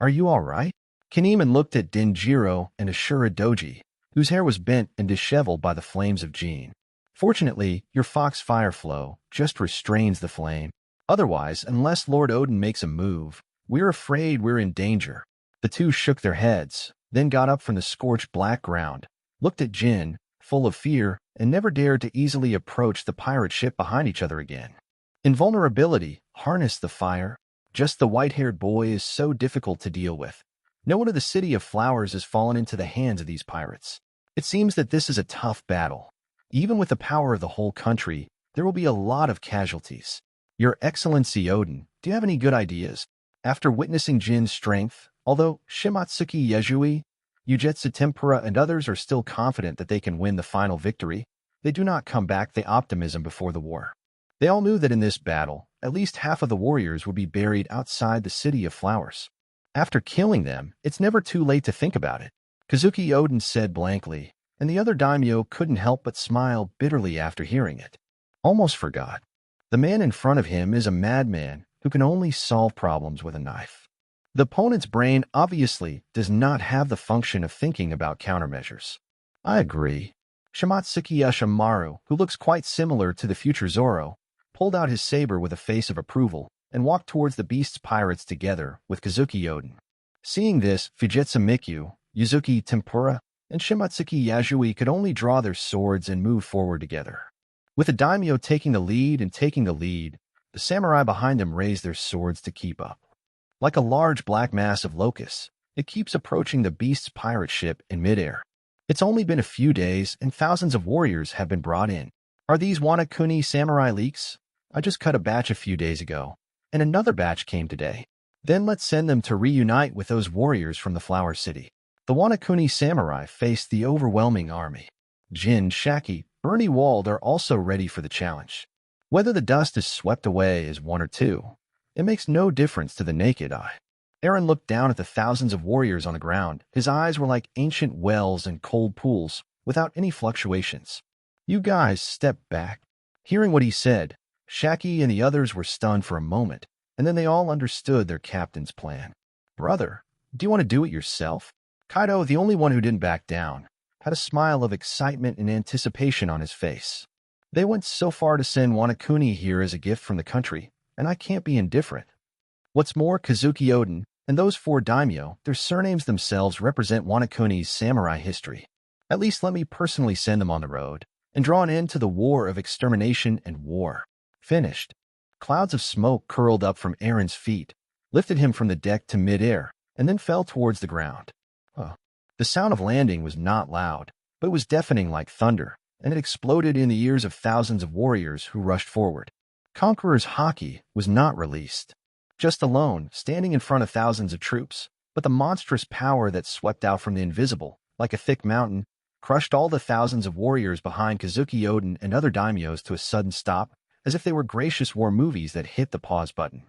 Are you all right? Kinemon looked at Denjiro and Ashura Doji, whose hair was bent and disheveled by the flames of Jin. Fortunately, your fox fire flow just restrains the flame. Otherwise, unless Lord Odin makes a move, we're afraid we're in danger. The two shook their heads, then got up from the scorched black ground, looked at Jin, full of fear, and never dared to easily approach the pirate ship behind each other again. Invulnerability, harness the fire. Just the white-haired boy is so difficult to deal with. No one of the City of Flowers has fallen into the hands of these pirates. It seems that this is a tough battle. Even with the power of the whole country, there will be a lot of casualties. Your Excellency Odin, do you have any good ideas? After witnessing Jin's strength, although Shimatsuki Yezui, Ugetsu Tempura and others are still confident that they can win the final victory, they do not come back the optimism before the war. They all knew that in this battle, at least half of the warriors would be buried outside the City of Flowers. After killing them, it's never too late to think about it, Kazuki Odin said blankly, and the other daimyo couldn't help but smile bitterly after hearing it. Almost forgot. The man in front of him is a madman who can only solve problems with a knife. The opponent's brain obviously does not have the function of thinking about countermeasures. I agree. Shimatsuki Yashimaru, who looks quite similar to the future Zoro, pulled out his saber with a face of approval and walked towards the beast's pirates together with Kazuki Odin. Seeing this, Fujitsu Mikyu, Yuzuki Tempura, and Shimatsuki Yasui could only draw their swords and move forward together. With the daimyo taking the lead, the samurai behind them raised their swords to keep up. Like a large black mass of locusts, it keeps approaching the beast's pirate ship in midair. It's only been a few days and thousands of warriors have been brought in. Are these Wanakuni samurai leaks? I just cut a batch a few days ago, and another batch came today. Then let's send them to reunite with those warriors from the Flower City. The Wanakuni samurai faced the overwhelming army. Jin, Shaki, Bernie Wald are also ready for the challenge. Whether the dust is swept away as one or two, it makes no difference to the naked eye. Eren looked down at the thousands of warriors on the ground. His eyes were like ancient wells and cold pools, without any fluctuations. You guys step back. Hearing what he said, Shaki and the others were stunned for a moment, and then they all understood their captain's plan. Brother, do you want to do it yourself? Kaido, the only one who didn't back down, had a smile of excitement and anticipation on his face. They went so far to send Wanakuni here as a gift from the country, and I can't be indifferent. What's more, Kazuki Odin and those four daimyo, their surnames themselves represent Wanakuni's samurai history. At least let me personally send them on the road and draw an end to the war of extermination and war. Finished. Clouds of smoke curled up from Eren's feet, lifted him from the deck to midair, and then fell towards the ground. The sound of landing was not loud, but it was deafening like thunder, and it exploded in the ears of thousands of warriors who rushed forward. Conqueror's Haki was not released. Just alone, standing in front of thousands of troops, but the monstrous power that swept out from the invisible, like a thick mountain, crushed all the thousands of warriors behind Kazuki Odin and other daimyos to a sudden stop, as if they were gracious war movies that hit the pause button.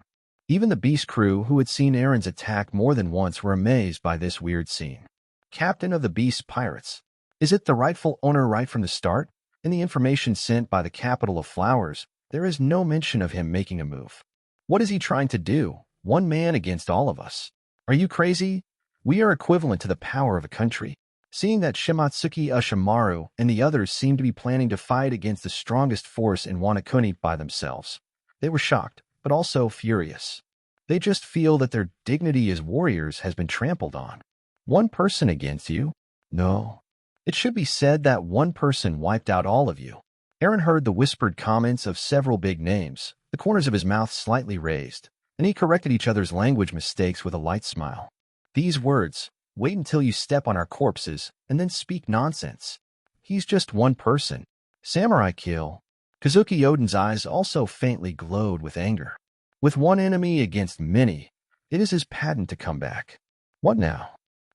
Even the beast crew, who had seen Eren's attack more than once, were amazed by this weird scene. Captain of the Beast Pirates. Is it the rightful owner right from the start? In the information sent by the capital of Flowers, there is no mention of him making a move. What is he trying to do? One man against all of us. Are you crazy? We are equivalent to the power of a country. Seeing that Shimatsuki Ashimaru and the others seemed to be planning to fight against the strongest force in Wanakuni by themselves, they were shocked, but also furious. They just feel that their dignity as warriors has been trampled on. One person against you? No. It should be said that one person wiped out all of you. Eren heard the whispered comments of several big names, the corners of his mouth slightly raised, and he corrected each other's language mistakes with a light smile. These words, wait until you step on our corpses, and then speak nonsense. He's just one person. Samurai kill. Kazuki Odin's eyes also faintly glowed with anger. With one enemy against many, it is his pattern to come back. What now?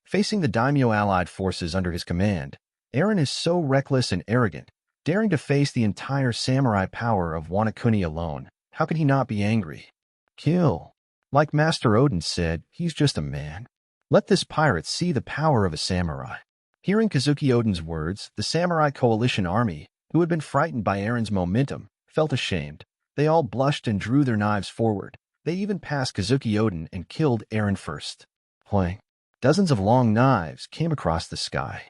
Facing the daimyo allied forces under his command, Eren is so reckless and arrogant, daring to face the entire samurai power of Wanakuni alone. How could he not be angry? Kill. Like Master Odin said, he's just a man. Let this pirate see the power of a samurai. Hearing Kazuki Oden's words, the samurai coalition army, who had been frightened by Aaron's momentum, felt ashamed. They all blushed and drew their knives forward. They even passed Kazuki Oden and killed Aaron first. Clang. Dozens of long knives came across the sky.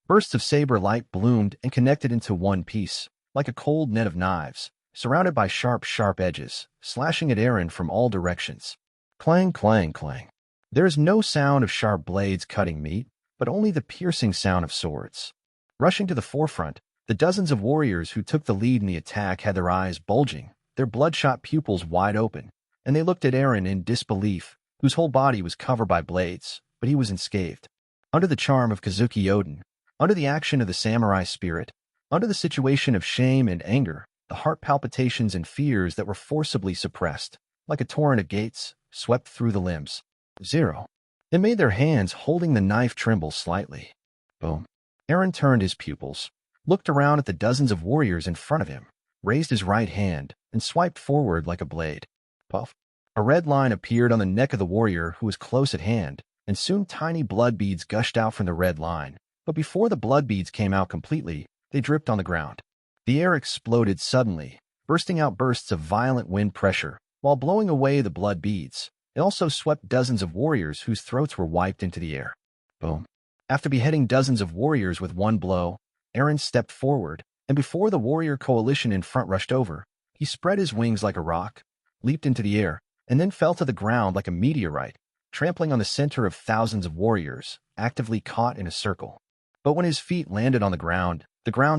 Bursts of saber light bloomed and connected into one piece, like a cold net of knives, surrounded by sharp edges, slashing at Aaron from all directions. Clang, clang, clang. There is no sound of sharp blades cutting meat, but only the piercing sound of swords. Rushing to the forefront, the dozens of warriors who took the lead in the attack had their eyes bulging, their bloodshot pupils wide open, and they looked at Aaron in disbelief, whose whole body was covered by blades, but he was unscathed. Under the charm of Kazuki Oden, under the action of the samurai spirit, under the situation of shame and anger, the heart palpitations and fears that were forcibly suppressed, like a torrent of gates, swept through the limbs. Zero. It made their hands holding the knife tremble slightly. Boom. Aaron turned his pupils, looked around at the dozens of warriors in front of him, raised his right hand, and swiped forward like a blade. Puff. A red line appeared on the neck of the warrior who was close at hand, and soon tiny blood beads gushed out from the red line. But before the blood beads came out completely, they dripped on the ground. The air exploded suddenly, bursting out bursts of violent wind pressure, while blowing away the blood beads. It also swept dozens of warriors whose throats were wiped into the air. Boom. After beheading dozens of warriors with one blow, Aaron stepped forward, and before the warrior coalition in front rushed over, he spread his wings like a rock, leaped into the air, and then fell to the ground like a meteorite, trampling on the center of thousands of warriors, actively caught in a circle. But when his feet landed on the ground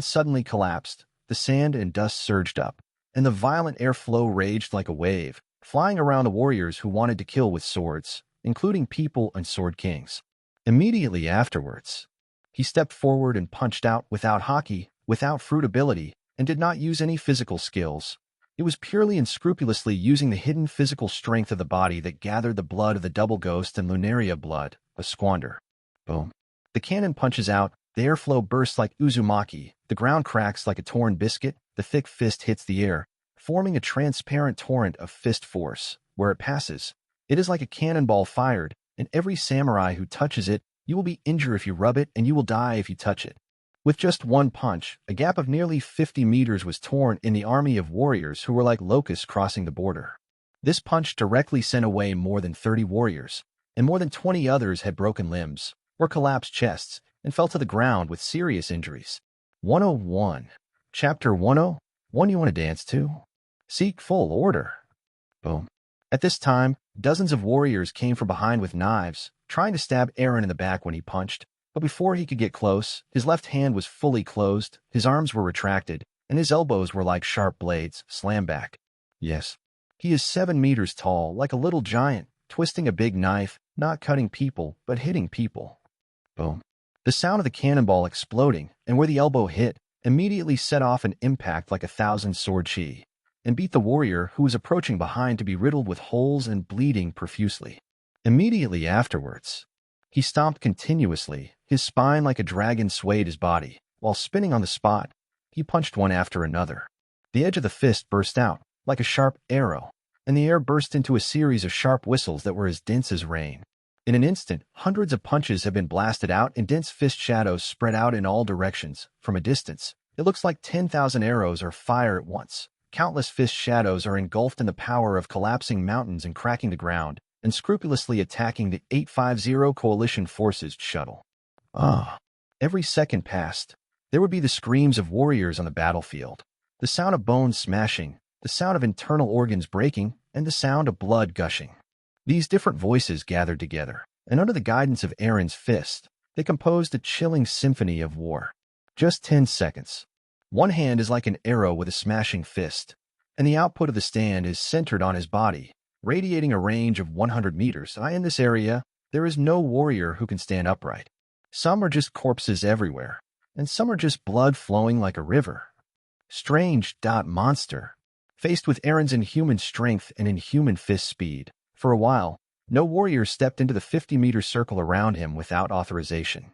suddenly collapsed, the sand and dust surged up, and the violent airflow raged like a wave, flying around the warriors who wanted to kill with swords, including people and sword kings. Immediately afterwards, he stepped forward and punched out without haki, without fruitability, and did not use any physical skills. It was purely and scrupulously using the hidden physical strength of the body that gathered the blood of the double ghost and Lunaria blood, a squander. Boom. The cannon punches out, the airflow bursts like Uzumaki, the ground cracks like a torn biscuit, the thick fist hits the air, forming a transparent torrent of fist force. Where it passes, it is like a cannonball fired, and every samurai who touches it, you will be injured if you rub it, and you will die if you touch it. With just one punch, a gap of nearly 50 meters was torn in the army of warriors who were like locusts crossing the border. This punch directly sent away more than 30 warriors, and more than 20 others had broken limbs, or collapsed chests, and fell to the ground with serious injuries. 101. Chapter 101 you want to dance to? Seek full order. Boom. At this time, dozens of warriors came from behind with knives, trying to stab Aaron in the back when he punched. But before he could get close, his left hand was fully closed, his arms were retracted, and his elbows were like sharp blades, slammed back. Yes. He is 7 meters tall, like a little giant, twisting a big knife, not cutting people, but hitting people. Boom. The sound of the cannonball exploding, and where the elbow hit, immediately set off an impact like 1,000 sword chi, and beat the warrior who was approaching behind to be riddled with holes and bleeding profusely. Immediately afterwards, he stomped continuously, his spine like a dragon swayed his body. While spinning on the spot, he punched one after another. The edge of the fist burst out, like a sharp arrow, and the air burst into a series of sharp whistles that were as dense as rain. In an instant, hundreds of punches have been blasted out and dense fist shadows spread out in all directions. From a distance, it looks like 10,000 arrows are fired at once. Countless fist shadows are engulfed in the power of collapsing mountains and cracking the ground, and scrupulously attacking the 850 coalition forces shuttle. Every second passed, there would be the screams of warriors on the battlefield, the sound of bones smashing, the sound of internal organs breaking, and the sound of blood gushing. These different voices gathered together, and under the guidance of Aaron's fist, they composed a chilling symphony of war. Just 10 seconds. One hand is like an arrow with a smashing fist, and the output of the stand is centered on his body, radiating a range of 100 meters. In this area, there is no warrior who can stand upright. Some are just corpses everywhere, and some are just blood flowing like a river. Strange monster. Faced with Aaron's inhuman strength and inhuman fist speed, for a while, no warrior stepped into the 50-meter circle around him without authorization.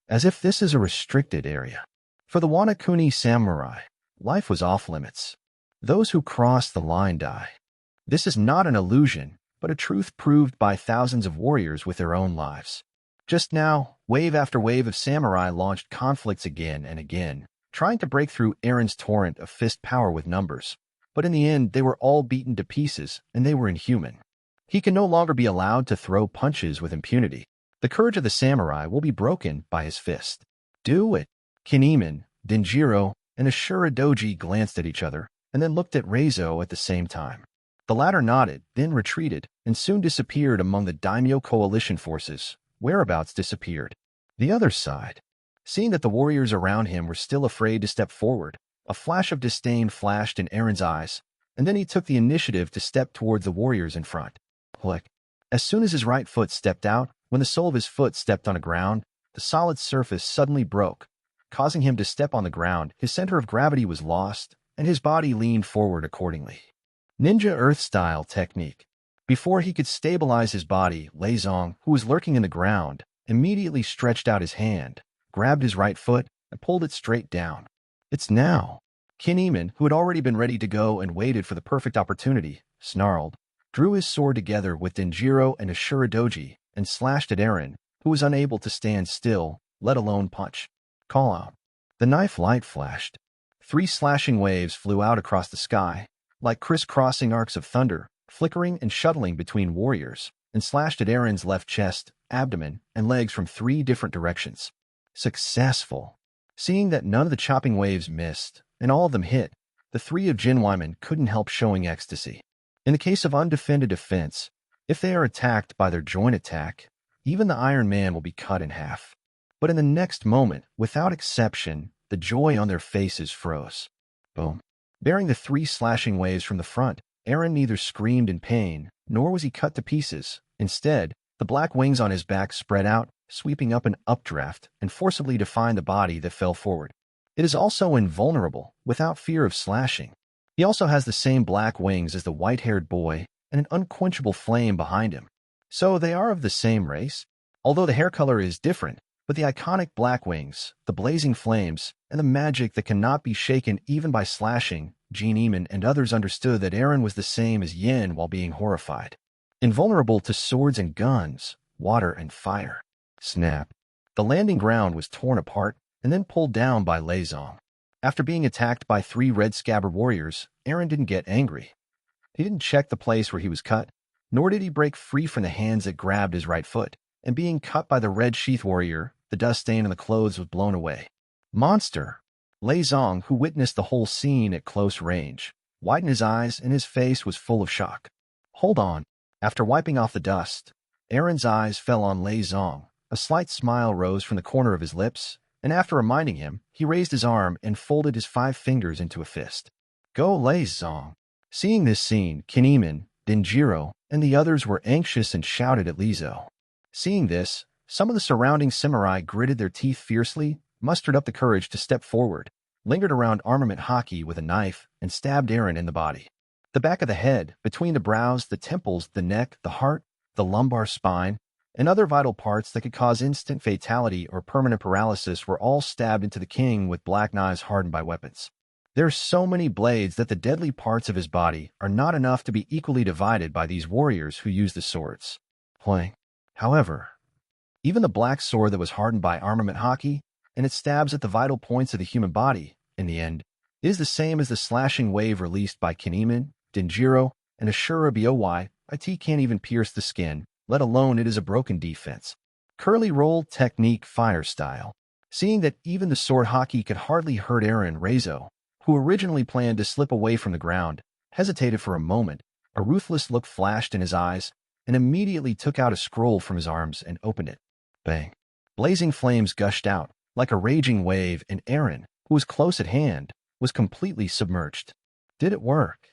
As if this is a restricted area. For the Wanakuni samurai, life was off limits. Those who cross the line die. This is not an illusion, but a truth proved by thousands of warriors with their own lives. Just now, wave after wave of samurai launched conflicts again and again, trying to break through Aaron's torrent of fist power with numbers. But in the end, they were all beaten to pieces, and they were inhuman. He can no longer be allowed to throw punches with impunity. The courage of the samurai will be broken by his fist. Do it! Kinemon, Denjiro, and Ashura Doji glanced at each other, and then looked at Reizo at the same time. The latter nodded, then retreated, and soon disappeared among the daimyo coalition forces. Whereabouts disappeared. The other side. Seeing that the warriors around him were still afraid to step forward, a flash of disdain flashed in Aaron's eyes, and then he took the initiative to step toward the warriors in front. Click. As soon as his right foot stepped out, when the sole of his foot stepped on a ground, the solid surface suddenly broke, causing him to step on the ground. His center of gravity was lost, and his body leaned forward accordingly. Ninja Earth-style technique. Before he could stabilize his body, Lei Zong, who was lurking in the ground, immediately stretched out his hand, grabbed his right foot, and pulled it straight down. It's now. Kinemon, who had already been ready to go and waited for the perfect opportunity, snarled, drew his sword together with Denjiro and Ashura Doji, and slashed at Aaron, who was unable to stand still, let alone punch. Call out. The knife light flashed. 3 slashing waves flew out across the sky, like crisscrossing arcs of thunder, flickering and shuttling between warriors, and slashed at Aaron's left chest, abdomen, and legs from 3 different directions. Successful. Seeing that none of the chopping waves missed, and all of them hit, the 3 of Jinwaimen couldn't help showing ecstasy. In the case of undefended defense, if they are attacked by their joint attack, even the Iron Man will be cut in half. But in the next moment, without exception, the joy on their faces froze. Boom. Bearing the 3 slashing waves from the front, Aaron neither screamed in pain, nor was he cut to pieces. Instead, the black wings on his back spread out, sweeping up an updraft, and forcibly defined the body that fell forward. It is also invulnerable, without fear of slashing. He also has the same black wings as the white-haired boy, and an unquenchable flame behind him. So they are of the same race, although the hair color is different, but the iconic black wings, the blazing flames, and the magic that cannot be shaken even by slashing, Jinwaimen and others understood that Aaron was the same as Yin while being horrified. Invulnerable to swords and guns, water and fire. Snap. The landing ground was torn apart and then pulled down by Lei Zong. After being attacked by 3 red scabbard warriors, Aaron didn't get angry. He didn't check the place where he was cut, nor did he break free from the hands that grabbed his right foot, and being cut by the red sheath warrior, the dust stain on the clothes was blown away. Monster! Lei Zong, who witnessed the whole scene at close range, widened his eyes and his face was full of shock. Hold on. After wiping off the dust, Aaron's eyes fell on Lei Zong. A slight smile rose from the corner of his lips, and after reminding him, he raised his arm and folded his 5 fingers into a fist. Go Lei Zong! Seeing this scene, Kinemon, Denjiro, and the others were anxious and shouted at Lizo. Seeing this, some of the surrounding samurai gritted their teeth fiercely, mustered up the courage to step forward, lingered around armament hockey with a knife, and stabbed Aaron in the body. The back of the head, between the brows, the temples, the neck, the heart, the lumbar spine, and other vital parts that could cause instant fatality or permanent paralysis were all stabbed into the king with black knives hardened by weapons. There are so many blades that the deadly parts of his body are not enough to be equally divided by these warriors who use the swords. However, even the black sword that was hardened by armament hockey, and it stabs at the vital points of the human body, in the end, is the same as the slashing wave released by Kinemon, Denjiro, and Ashura Boy. It can't even pierce the skin, let alone it is a broken defense. Curly roll technique fire style. Seeing that even the sword hockey could hardly hurt Aaron, Reizo, who originally planned to slip away from the ground, hesitated for a moment. A ruthless look flashed in his eyes, and immediately took out a scroll from his arms and opened it. Bang. Blazing flames gushed out, like a raging wave, and Aaron, who was close at hand, was completely submerged. Did it work?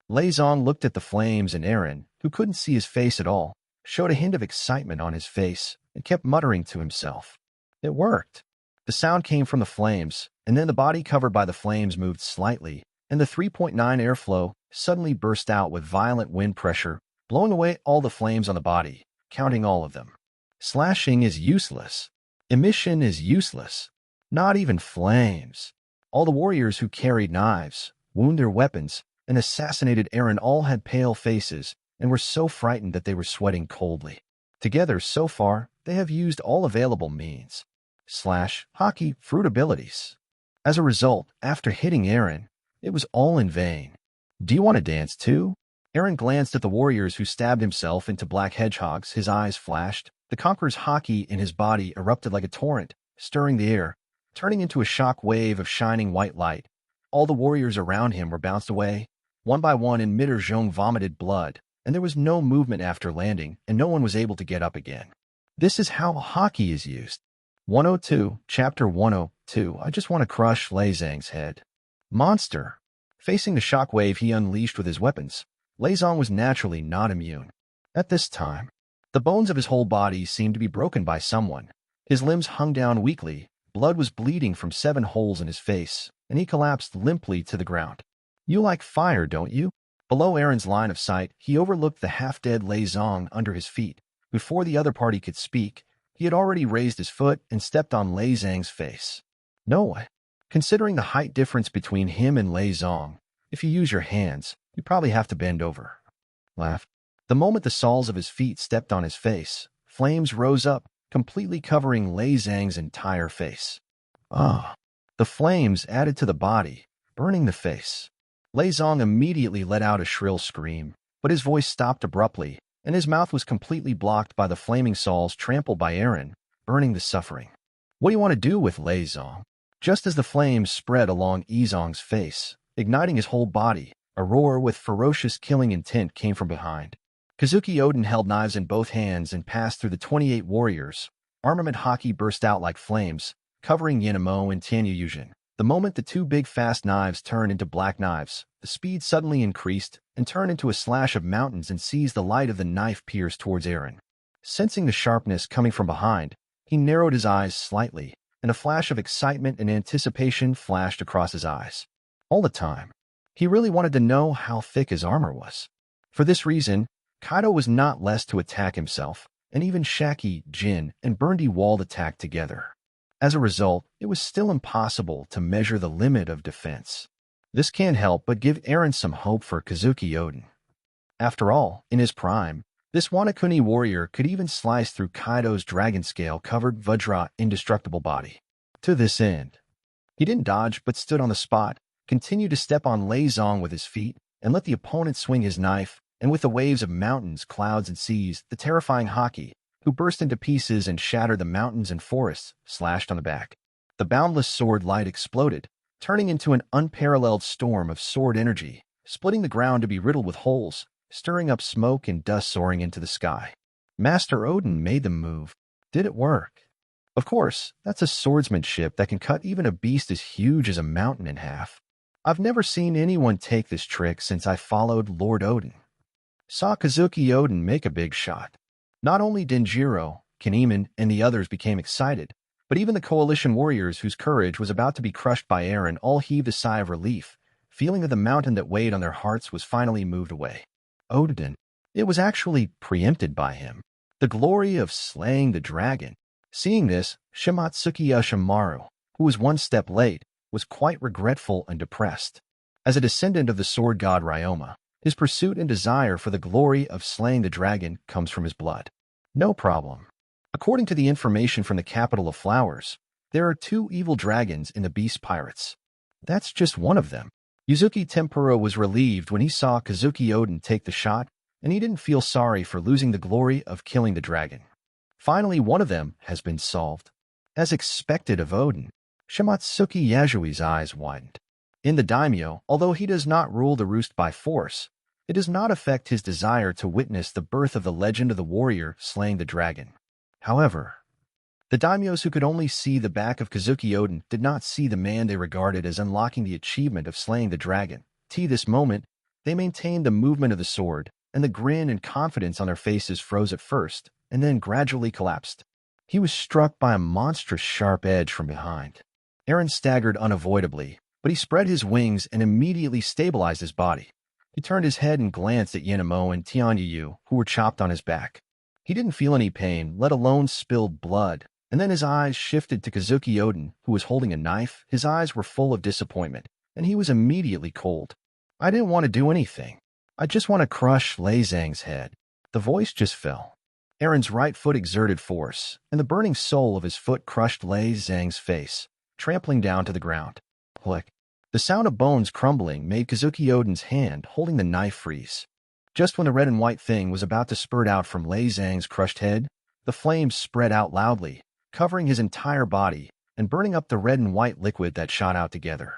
Lei Zong looked at the flames, and Aaron, who couldn't see his face at all, showed a hint of excitement on his face and kept muttering to himself. It worked. The sound came from the flames, and then the body covered by the flames moved slightly, and the 3.9 airflow suddenly burst out with violent wind pressure, blowing away all the flames on the body, counting all of them. Slashing is useless. Emission is useless. Not even flames. All the warriors who carried knives, wound their weapons, and assassinated Aaron all had pale faces and were so frightened that they were sweating coldly. Together, so far, they have used all available means. Hockey fruit abilities. As a result, after hitting Eren, it was all in vain. Do you want to dance too? Eren glanced at the warriors who stabbed himself into black hedgehogs. His eyes flashed. The Conqueror's haki in his body erupted like a torrent, stirring the air, turning into a shock wave of shining white light. All the warriors around him were bounced away. One by one, and midair Zhong vomited blood, and there was no movement after landing, and no one was able to get up again. This is how haki is used. 102, Chapter 102, I just want to crush Lei Zhang's head. Monster. Facing the shockwave he unleashed with his weapons, Lei Zhang was naturally not immune. At this time, the bones of his whole body seemed to be broken by someone. His limbs hung down weakly, blood was bleeding from 7 holes in his face, and he collapsed limply to the ground. You like fire, don't you? Below Eren's line of sight, he overlooked the half-dead Lei Zhang under his feet. Before the other party could speak, he had already raised his foot and stepped on Lei Zhang's face. No way. Considering the height difference between him and Lei Zhang, if you use your hands, you probably have to bend over. Laughed. The moment the soles of his feet stepped on his face, flames rose up, completely covering Lei Zhang's entire face. Ah! The flames added to the body, burning the face. Lei Zhang immediately let out a shrill scream, but his voice stopped abruptly, and his mouth was completely blocked by the flaming soles trampled by Eren, burning the suffering. What do you want to do with Lei Zhang? Just as the flames spread along Zhang's face, igniting his whole body, a roar with ferocious killing intent came from behind. Kazuki Oden held knives in both hands and passed through the 28 warriors. Armament haki burst out like flames, covering Yenamo and Tanyuyujin. The moment the 2 big fast knives turned into black knives, the speed suddenly increased and turned into a slash of mountains and seized the light of the knife pierce towards Eren. Sensing the sharpness coming from behind, he narrowed his eyes slightly, and a flash of excitement and anticipation flashed across his eyes. All the time, he really wanted to know how thick his armor was. For this reason, Kaido was not less to attack himself, and even Shaki, Jin, and Burndy walled attack together. As a result, it was still impossible to measure the limit of defense. This can't help but give Eren some hope for Kazuki Oden. After all, in his prime, this Wanakuni warrior could even slice through Kaido's dragon scale-covered Vajra indestructible body. To this end, he didn't dodge but stood on the spot, continued to step on Lei Zhang with his feet, and let the opponent swing his knife, and with the waves of mountains, clouds, and seas, the terrifying haki, who burst into pieces and shattered the mountains and forests, slashed on the back. The boundless sword light exploded, turning into an unparalleled storm of sword energy, splitting the ground to be riddled with holes, stirring up smoke and dust soaring into the sky. Master Oden made them move. Did it work? Of course, that's a swordsmanship that can cut even a beast as huge as a mountain in half. I've never seen anyone take this trick since I followed Lord Oden. Saw Kazuki Oden make a big shot. Not only Denjiro, Kinemon, and the others became excited, but even the coalition warriors whose courage was about to be crushed by Eren all heaved a sigh of relief, feeling that the mountain that weighed on their hearts was finally moved away. Oden. It was actually preempted by him. The glory of slaying the dragon. Seeing this, Shimatsuki Yoshimaru, who was one step late, was quite regretful and depressed. As a descendant of the sword god Ryoma, his pursuit and desire for the glory of slaying the dragon comes from his blood. No problem. According to the information from the capital of flowers, there are 2 evil dragons in the Beast Pirates. That's just one of them. Yuzuki Tempura was relieved when he saw Kazuki Oden take the shot, and he didn't feel sorry for losing the glory of killing the dragon. Finally, one of them has been solved. As expected of Oden, Shimatsuki Yasui's eyes widened. In the daimyo, although he does not rule the roost by force, it does not affect his desire to witness the birth of the legend of the warrior slaying the dragon. However, the daimyos who could only see the back of Kazuki Oden did not see the man they regarded as unlocking the achievement of slaying the dragon. To this moment, they maintained the movement of the sword, and the grin and confidence on their faces froze at first, and then gradually collapsed. He was struck by a monstrous sharp edge from behind. Eren staggered unavoidably, but he spread his wings and immediately stabilized his body. He turned his head and glanced at Yenamo and Tianyuyu, who were chopped on his back. He didn't feel any pain, let alone spilled blood, and then his eyes shifted to Kazuki Oden, who was holding a knife. His eyes were full of disappointment, and he was immediately cold. I didn't want to do anything. I just want to crush Lei Zhang's head. The voice just fell. Aaron's right foot exerted force, and the burning sole of his foot crushed Lei Zhang's face, trampling down to the ground. Click. The sound of bones crumbling made Kazuki Oden's hand holding the knife freeze. Just when the red and white thing was about to spurt out from Lei Zhang's crushed head, the flames spread out loudly, covering his entire body and burning up the red and white liquid that shot out together.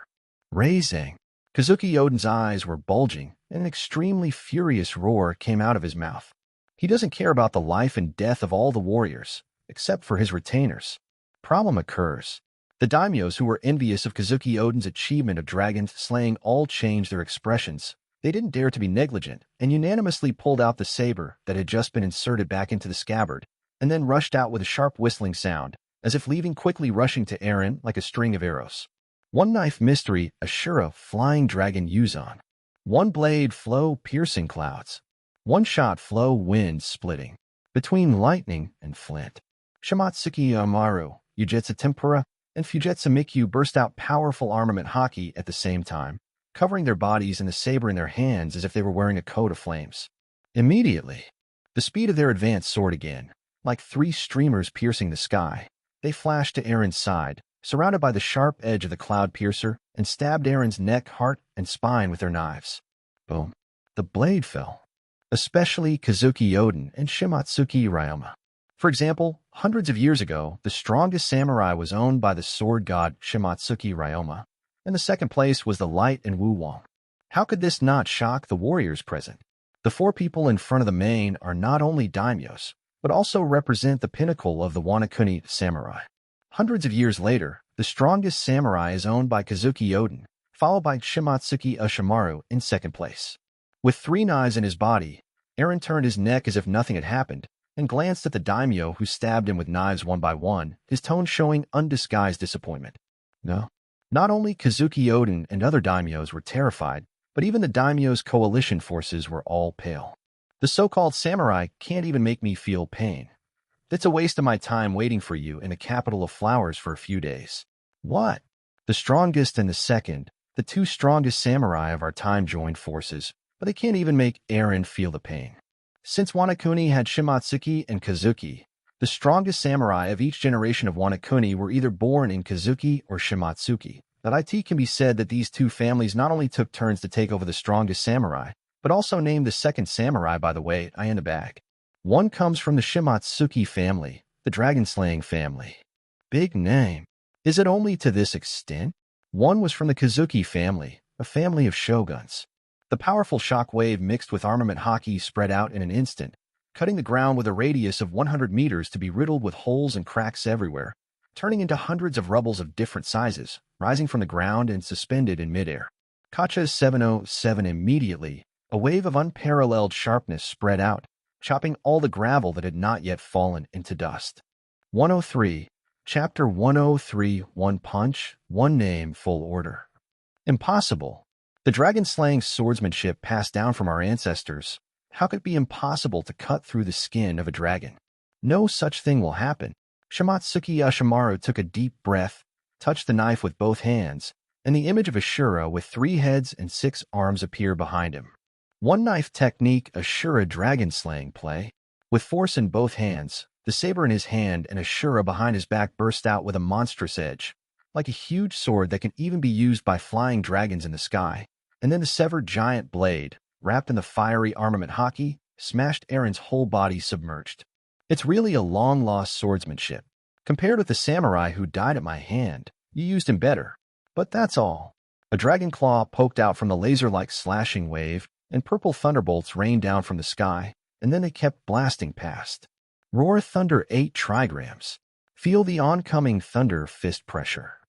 Lei Zhang. Kazuki Oden's eyes were bulging, and an extremely furious roar came out of his mouth. He doesn't care about the life and death of all the warriors, except for his retainers. Problem occurs. The daimyos who were envious of Kazuki Oden's achievement of dragon slaying all changed their expressions. They didn't dare to be negligent, and unanimously pulled out the saber that had just been inserted back into the scabbard, and then rushed out with a sharp whistling sound, as if leaving quickly rushing to Aaron like a string of arrows. One knife mystery, Ashura, flying dragon Yuzan. One blade flow, piercing clouds. One shot flow, wind splitting. Between lightning and flint. Shimatsuki Amaru, Ugetsu Tempura, and Fugetsu Mikyu burst out powerful armament haki at the same time, covering their bodies and the saber in their hands as if they were wearing a coat of flames. Immediately, the speed of their advance soared again, like 3 streamers piercing the sky. They flashed to Aaron's side, surrounded by the sharp edge of the cloud piercer, and stabbed Aaron's neck, heart, and spine with their knives. Boom. The blade fell. Especially Kazuki Oden and Shimatsuki Ryoma. For example, hundreds of years ago, the strongest samurai was owned by the sword god Shimatsuki Ryoma, and the second place was the light and Wu Wang. How could this not shock the warriors present? The 4 people in front of the main are not only daimyos, but also represent the pinnacle of the Wanakuni samurai. Hundreds of years later, the strongest samurai is owned by Kazuki Oden, followed by Shimatsuki Ushimaru in second place. With 3 knives in his body, Aaron turned his neck as if nothing had happened, and glanced at the daimyo who stabbed him with knives one by one, his tone showing undisguised disappointment. No. Not only Kazuki Oden and other daimyos were terrified, but even the daimyo's coalition forces were all pale. The so-called samurai can't even make me feel pain. It's a waste of my time waiting for you in the capital of flowers for a few days. What? The strongest and the second, the 2 strongest samurai of our time joined forces, but they can't even make Aaron feel the pain. Since Wanakuni had Shimatsuki and Kazuki, the strongest samurai of each generation of Wanakuni were either born in Kazuki or Shimatsuki. But it can be said that these 2 families not only took turns to take over the strongest samurai, but also named the second samurai by the way in the bag. One comes from the Shimatsuki family, the dragon-slaying family. Big name. Is it only to this extent? One was from the Kazuki family, a family of shoguns. The powerful shock wave mixed with armament haki spread out in an instant, cutting the ground with a radius of 100 meters to be riddled with holes and cracks everywhere, turning into hundreds of rubbles of different sizes, rising from the ground and suspended in midair. Kacha 707 immediately, a wave of unparalleled sharpness spread out, chopping all the gravel that had not yet fallen into dust. 103, Chapter 103, One Punch, One Name, Full Order. Impossible. The dragon-slaying swordsmanship passed down from our ancestors. How could it be impossible to cut through the skin of a dragon? No such thing will happen. Shimatsuki Ushimaru took a deep breath, touched the knife with both hands, and the image of Ashura with 3 heads and 6 arms appeared behind him. One knife technique, Ashura dragon-slaying play. With force in both hands, the saber in his hand and Ashura behind his back burst out with a monstrous edge, like a huge sword that can even be used by flying dragons in the sky. And then the severed giant blade, wrapped in the fiery armament haki, smashed Aaron's whole body submerged. It's really a long-lost swordsmanship. Compared with the samurai who died at my hand, you used him better. But that's all. A dragon claw poked out from the laser-like slashing wave, and purple thunderbolts rained down from the sky, and then they kept blasting past. Roar thunder 8 trigrams. Feel the oncoming thunder fist pressure.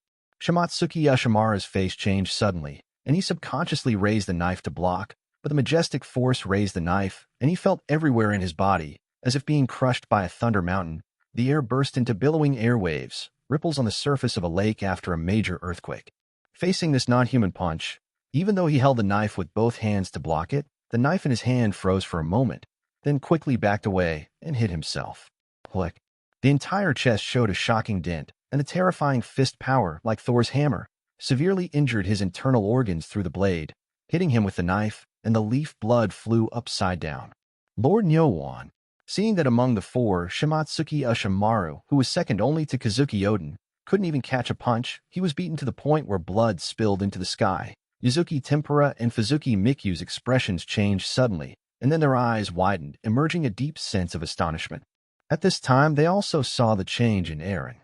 Shimatsuki Ushimaru's face changed suddenly, and he subconsciously raised the knife to block, but the majestic force raised the knife, and he felt everywhere in his body, as if being crushed by a thunder mountain. The air burst into billowing air waves, ripples on the surface of a lake after a major earthquake. Facing this non-human punch, even though he held the knife with both hands to block it, the knife in his hand froze for a moment, then quickly backed away and hit himself. Click. The entire chest showed a shocking dent, and the terrifying fist power, like Thor's hammer, severely injured his internal organs through the blade, hitting him with the knife, and the leaf blood flew upside down. Lord Nyowan. Seeing that among the four, Shimatsuki Ushimaru, who was second only to Kazuki Oden, couldn't even catch a punch, he was beaten to the point where blood spilled into the sky. Yuzuki Tempura and Fuzuki Mikyu's expressions changed suddenly, and then their eyes widened, emerging a deep sense of astonishment. At this time, they also saw the change in Eren.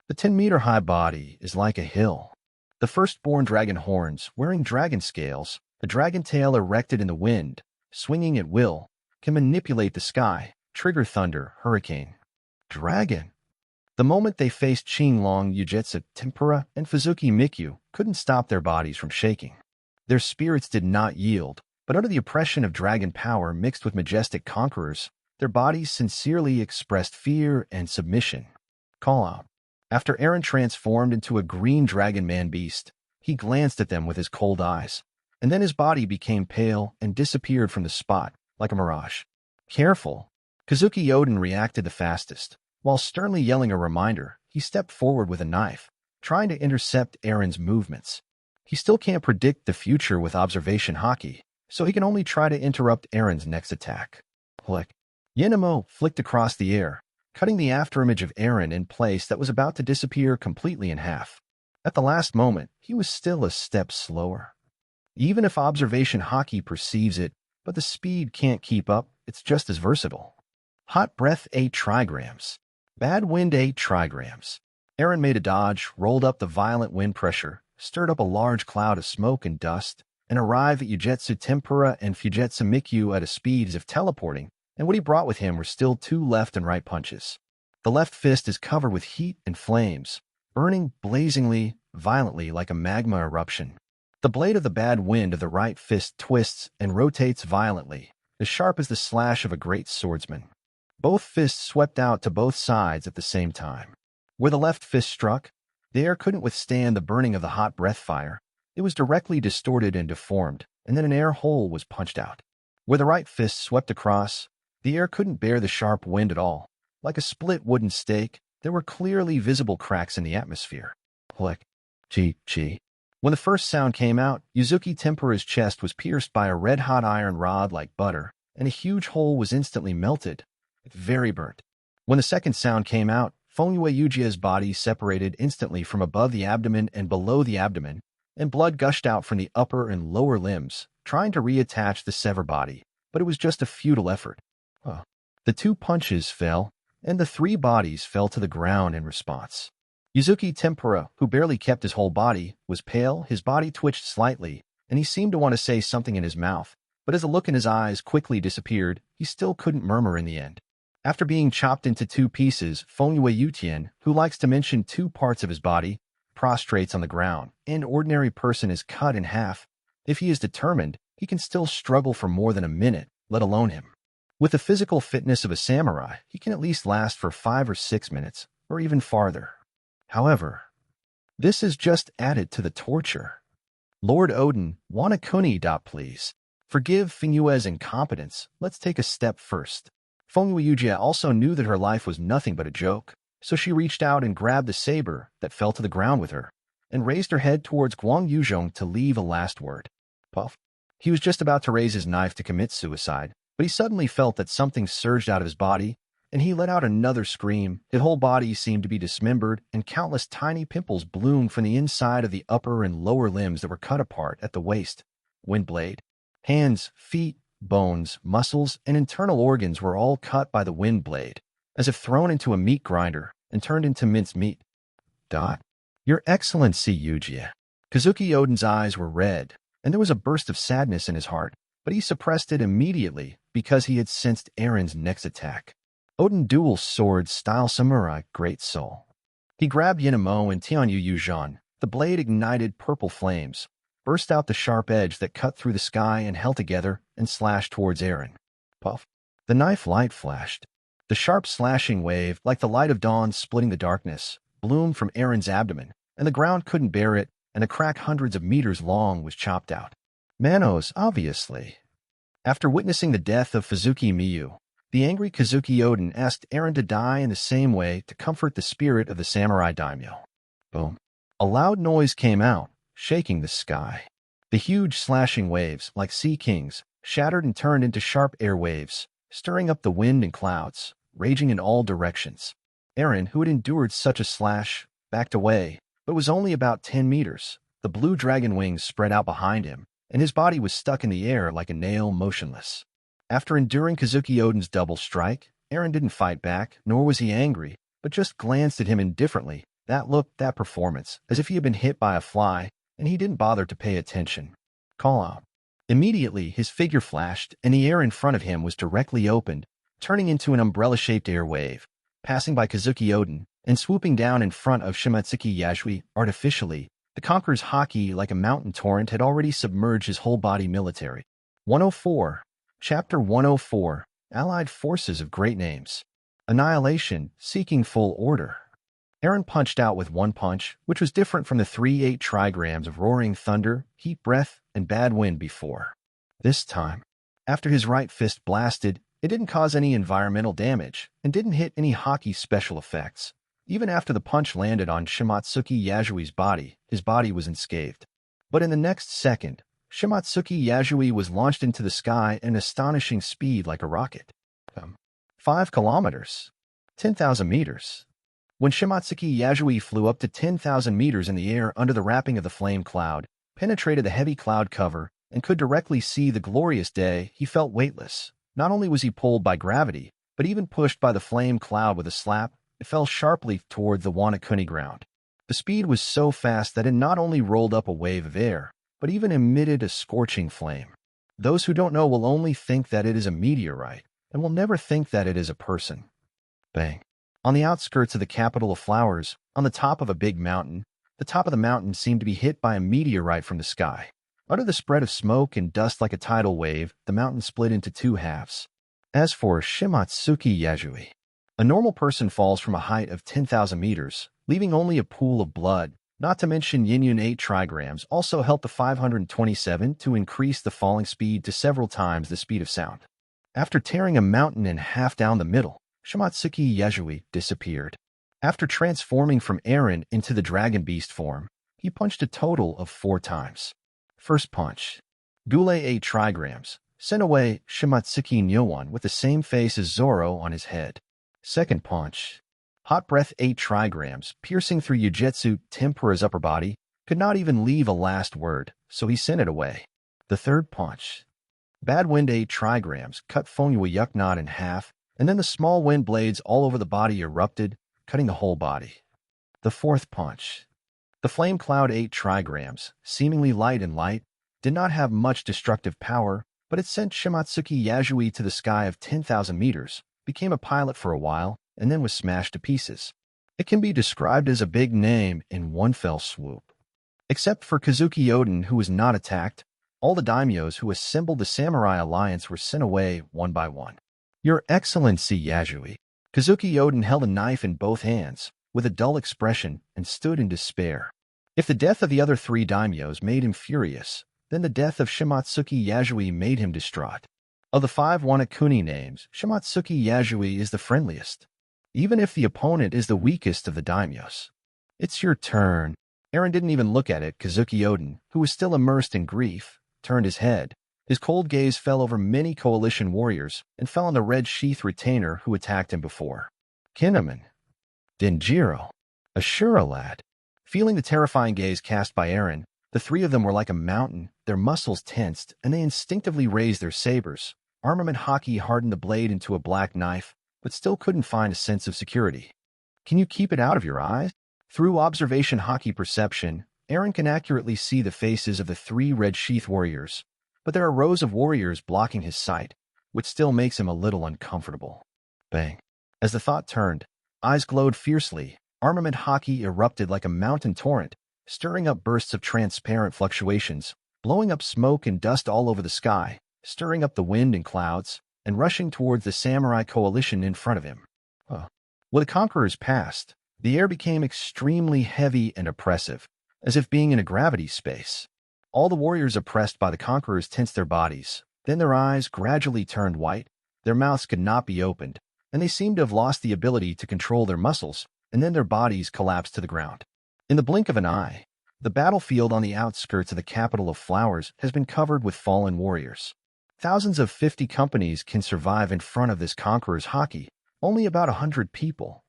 The 10-meter-high body is like a hill. The firstborn dragon horns, wearing dragon scales, a dragon tail erected in the wind, swinging at will, can manipulate the sky, trigger thunder, hurricane. Dragon. The moment they faced Qinglong, Yugetsu, Tempura, and Fuzuki Mikyu couldn't stop their bodies from shaking. Their spirits did not yield, but under the oppression of dragon power mixed with majestic conquerors, their bodies sincerely expressed fear and submission. Call out. After Eren transformed into a green dragon man-beast, he glanced at them with his cold eyes, and then his body became pale and disappeared from the spot, like a mirage. Careful! Kazuki Oden reacted the fastest. While sternly yelling a reminder, he stepped forward with a knife, trying to intercept Eren's movements. He still can't predict the future with observation haki, so he can only try to interrupt Eren's next attack. Click. Yenamo flicked across the air, cutting the afterimage of Eren in place that was about to disappear completely in half. At the last moment, he was still a step slower. Even if observation haki perceives it, but the speed can't keep up, it's just as versatile. Hot breath 8 trigrams. Bad wind 8 trigrams. Eren made a dodge, rolled up the violent wind pressure, stirred up a large cloud of smoke and dust, and arrived at Yugetsu Tempura and Fugetsu Mikyu at a speed as if teleporting, and what he brought with him were still 2 left and right punches. The left fist is covered with heat and flames, burning blazingly, violently like a magma eruption. The blade of the bad wind of the right fist twists and rotates violently, as sharp as the slash of a great swordsman. Both fists swept out to both sides at the same time. Where the left fist struck, the air couldn't withstand the burning of the hot breath fire. It was directly distorted and deformed, and then an air hole was punched out. Where the right fist swept across, the air couldn't bear the sharp wind at all. Like a split wooden stake, there were clearly visible cracks in the atmosphere. Click. Chi. When the first sound came out, Yuzuki Tempura's chest was pierced by a red-hot iron rod like butter, and a huge hole was instantly melted. Very burnt. When the second sound came out, Fengyue Yujia's body separated instantly from above the abdomen and below the abdomen, and blood gushed out from the upper and lower limbs, trying to reattach the severed body, but it was just a futile effort. The 2 punches fell, and the 3 bodies fell to the ground in response. Yuzuki Tempura, who barely kept his whole body, was pale, his body twitched slightly, and he seemed to want to say something in his mouth, but as the look in his eyes quickly disappeared, he still couldn't murmur in the end. After being chopped into 2 pieces, Fengyue Yutian, who likes to mention 2 parts of his body, prostrates on the ground. An ordinary person is cut in half. If he is determined, he can still struggle for more than a minute, let alone him. With the physical fitness of a samurai, he can at least last for 5 or 6 minutes, or even farther. However, this is just added to the torture. Lord Oden, Wanakuni. Please. Forgive Fengyue's incompetence. Let's take a step first. Fengyue Yujia also knew that her life was nothing but a joke, so she reached out and grabbed the saber that fell to the ground with her, and raised her head towards Guang Yuzhong to leave a last word. Puff. He was just about to raise his knife to commit suicide, but he suddenly felt that something surged out of his body, and he let out another scream. His whole body seemed to be dismembered, and countless tiny pimples bloomed from the inside of the upper and lower limbs that were cut apart at the waist. Windblade. Hands, feet, bones, muscles, and internal organs were all cut by the wind blade, as if thrown into a meat grinder and turned into minced meat. Your Excellency Yujia. Kazuki Oden's eyes were red, and there was a burst of sadness in his heart, but he suppressed it immediately because he had sensed Eren's next attack. Oden dual sword style samurai, great soul. He grabbed Yenamo and Tianyu Yuzhan. The blade ignited purple flames, burst out the sharp edge that cut through the sky and held together and slashed towards Eren. Puff. The knife light flashed. The sharp slashing wave, like the light of dawn splitting the darkness, bloomed from Eren's abdomen, and the ground couldn't bear it, and a crack hundreds of meters long was chopped out. Manos, obviously. After witnessing the death of Fuzuki Miyu, the angry Kazuki Oden asked Eren to die in the same way to comfort the spirit of the samurai daimyo. Boom. A loud noise came out, shaking the sky. The huge slashing waves, like sea kings, shattered and turned into sharp air waves, stirring up the wind and clouds, raging in all directions. Eren, who had endured such a slash, backed away, but was only about 10 meters. The blue dragon wings spread out behind him, and his body was stuck in the air like a nail, motionless. After enduring Kazuki Oden's double strike, Eren didn't fight back, nor was he angry, but just glanced at him indifferently. That look, that performance, as if he had been hit by a fly, and he didn't bother to pay attention. Call out. Immediately, his figure flashed, and the air in front of him was directly opened, turning into an umbrella-shaped air wave, passing by Kazuki Oden, and swooping down in front of Shimatsuki Yasui artificially. The Conqueror's haki, like a mountain torrent, had already submerged his whole body military. 104. Chapter 104. Allied Forces of Great Names. Annihilation, seeking full order. Eren punched out with one punch, which was different from the 3-8 trigrams of roaring thunder, heat breath, and bad wind before. This time, after his right fist blasted, it didn't cause any environmental damage, and didn't hit any haki special effects. Even after the punch landed on Shimatsuki Yasui's body, his body was unscathed. But in the next second, Shimatsuki Yasui was launched into the sky at an astonishing speed like a rocket. 5 kilometers. 10,000 meters. When Shimatsuki Yasui flew up to 10,000 meters in the air under the wrapping of the flame cloud, penetrated the heavy cloud cover, and could directly see the glorious day, he felt weightless. Not only was he pulled by gravity, but even pushed by the flame cloud with a slap, it fell sharply toward the Wanakuni ground. The speed was so fast that it not only rolled up a wave of air, but even emitted a scorching flame. Those who don't know will only think that it is a meteorite, and will never think that it is a person. Bang. On the outskirts of the capital of flowers, on the top of a big mountain, the top of the mountain seemed to be hit by a meteorite from the sky. Under the spread of smoke and dust like a tidal wave, the mountain split into 2 halves. As for Shimatsuki Yasui, a normal person falls from a height of 10,000 meters, leaving only a pool of blood. Not to mention Yinyun 8 trigrams also helped the 527 to increase the falling speed to several times the speed of sound. After tearing a mountain in half down the middle, Shimatsuki Yasui disappeared. After transforming from Eren into the dragon beast form, he punched a total of 4 times. First punch. Gule 8 trigrams, sent away Shimatsuki Nyowan with the same face as Zoro on his head. Second punch. Hot breath 8 trigrams, piercing through Ugetsu Tempura's upper body, could not even leave a last word, so he sent it away. The third punch. Bad wind 8 trigrams, cut Fongyue Yuknot in half, and then the small wind blades all over the body erupted, cutting the whole body. The fourth punch. The flame cloud 8 trigrams, seemingly light and light, did not have much destructive power, but it sent Shimatsuki Yasui to the sky of 10,000 meters, became a pilot for a while, and then was smashed to pieces. It can be described as a big name in one fell swoop. Except for Kazuki Oden, who was not attacked, all the daimyos who assembled the samurai alliance were sent away one by one. Your Excellency Yasui. Kazuki Oden held a knife in both hands, with a dull expression, and stood in despair. If the death of the other 3 daimyos made him furious, then the death of Shimatsuki Yasui made him distraught. Of the 5 Wanakuni names, Shimatsuki Yasui is the friendliest, even if the opponent is the weakest of the daimyos. It's your turn. Eren didn't even look at it. Kazuki Oden, who was still immersed in grief, turned his head. His cold gaze fell over many coalition warriors and fell on the red sheath retainer who attacked him before. Kinemon. Denjiro. Ashura lad. Feeling the terrifying gaze cast by Eren, the 3 of them were like a mountain, their muscles tensed, and they instinctively raised their sabers. Armament haki hardened the blade into a black knife, but still couldn't find a sense of security. Can you keep it out of your eyes? Through observation haki perception, Eren can accurately see the faces of the 3 red sheath warriors, but there are rows of warriors blocking his sight, which still makes him a little uncomfortable. Bang. As the thought turned, eyes glowed fiercely, armament haki erupted like a mountain torrent, stirring up bursts of transparent fluctuations, blowing up smoke and dust all over the sky, stirring up the wind and clouds, and rushing towards the samurai coalition in front of him. With the conquerors past, the air became extremely heavy and oppressive, as if being in a gravity space. All the warriors oppressed by the conquerors tensed their bodies, then their eyes gradually turned white, their mouths could not be opened, and they seemed to have lost the ability to control their muscles, and then their bodies collapsed to the ground. In the blink of an eye, the battlefield on the outskirts of the capital of flowers has been covered with fallen warriors. Thousands of 50 companies can survive in front of this conqueror's haki, only about 100 people.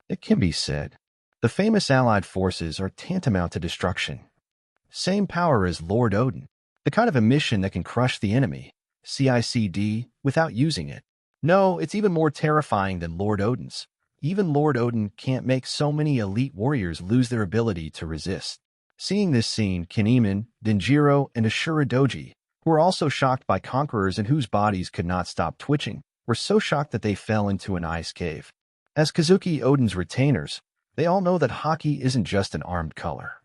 It can be said. The famous allied forces are tantamount to destruction. Same power as Lord Odin. The kind of a mission that can crush the enemy, CICD, without using it. No, it's even more terrifying than Lord Odin's. Even Lord Odin can't make so many elite warriors lose their ability to resist. Seeing this scene, Kinemon, Denjiro, and Ashura Doji, who were also shocked by conquerors and whose bodies could not stop twitching, were so shocked that they fell into an ice cave. As Kazuki Odin's retainers, they all know that haki isn't just an armed color.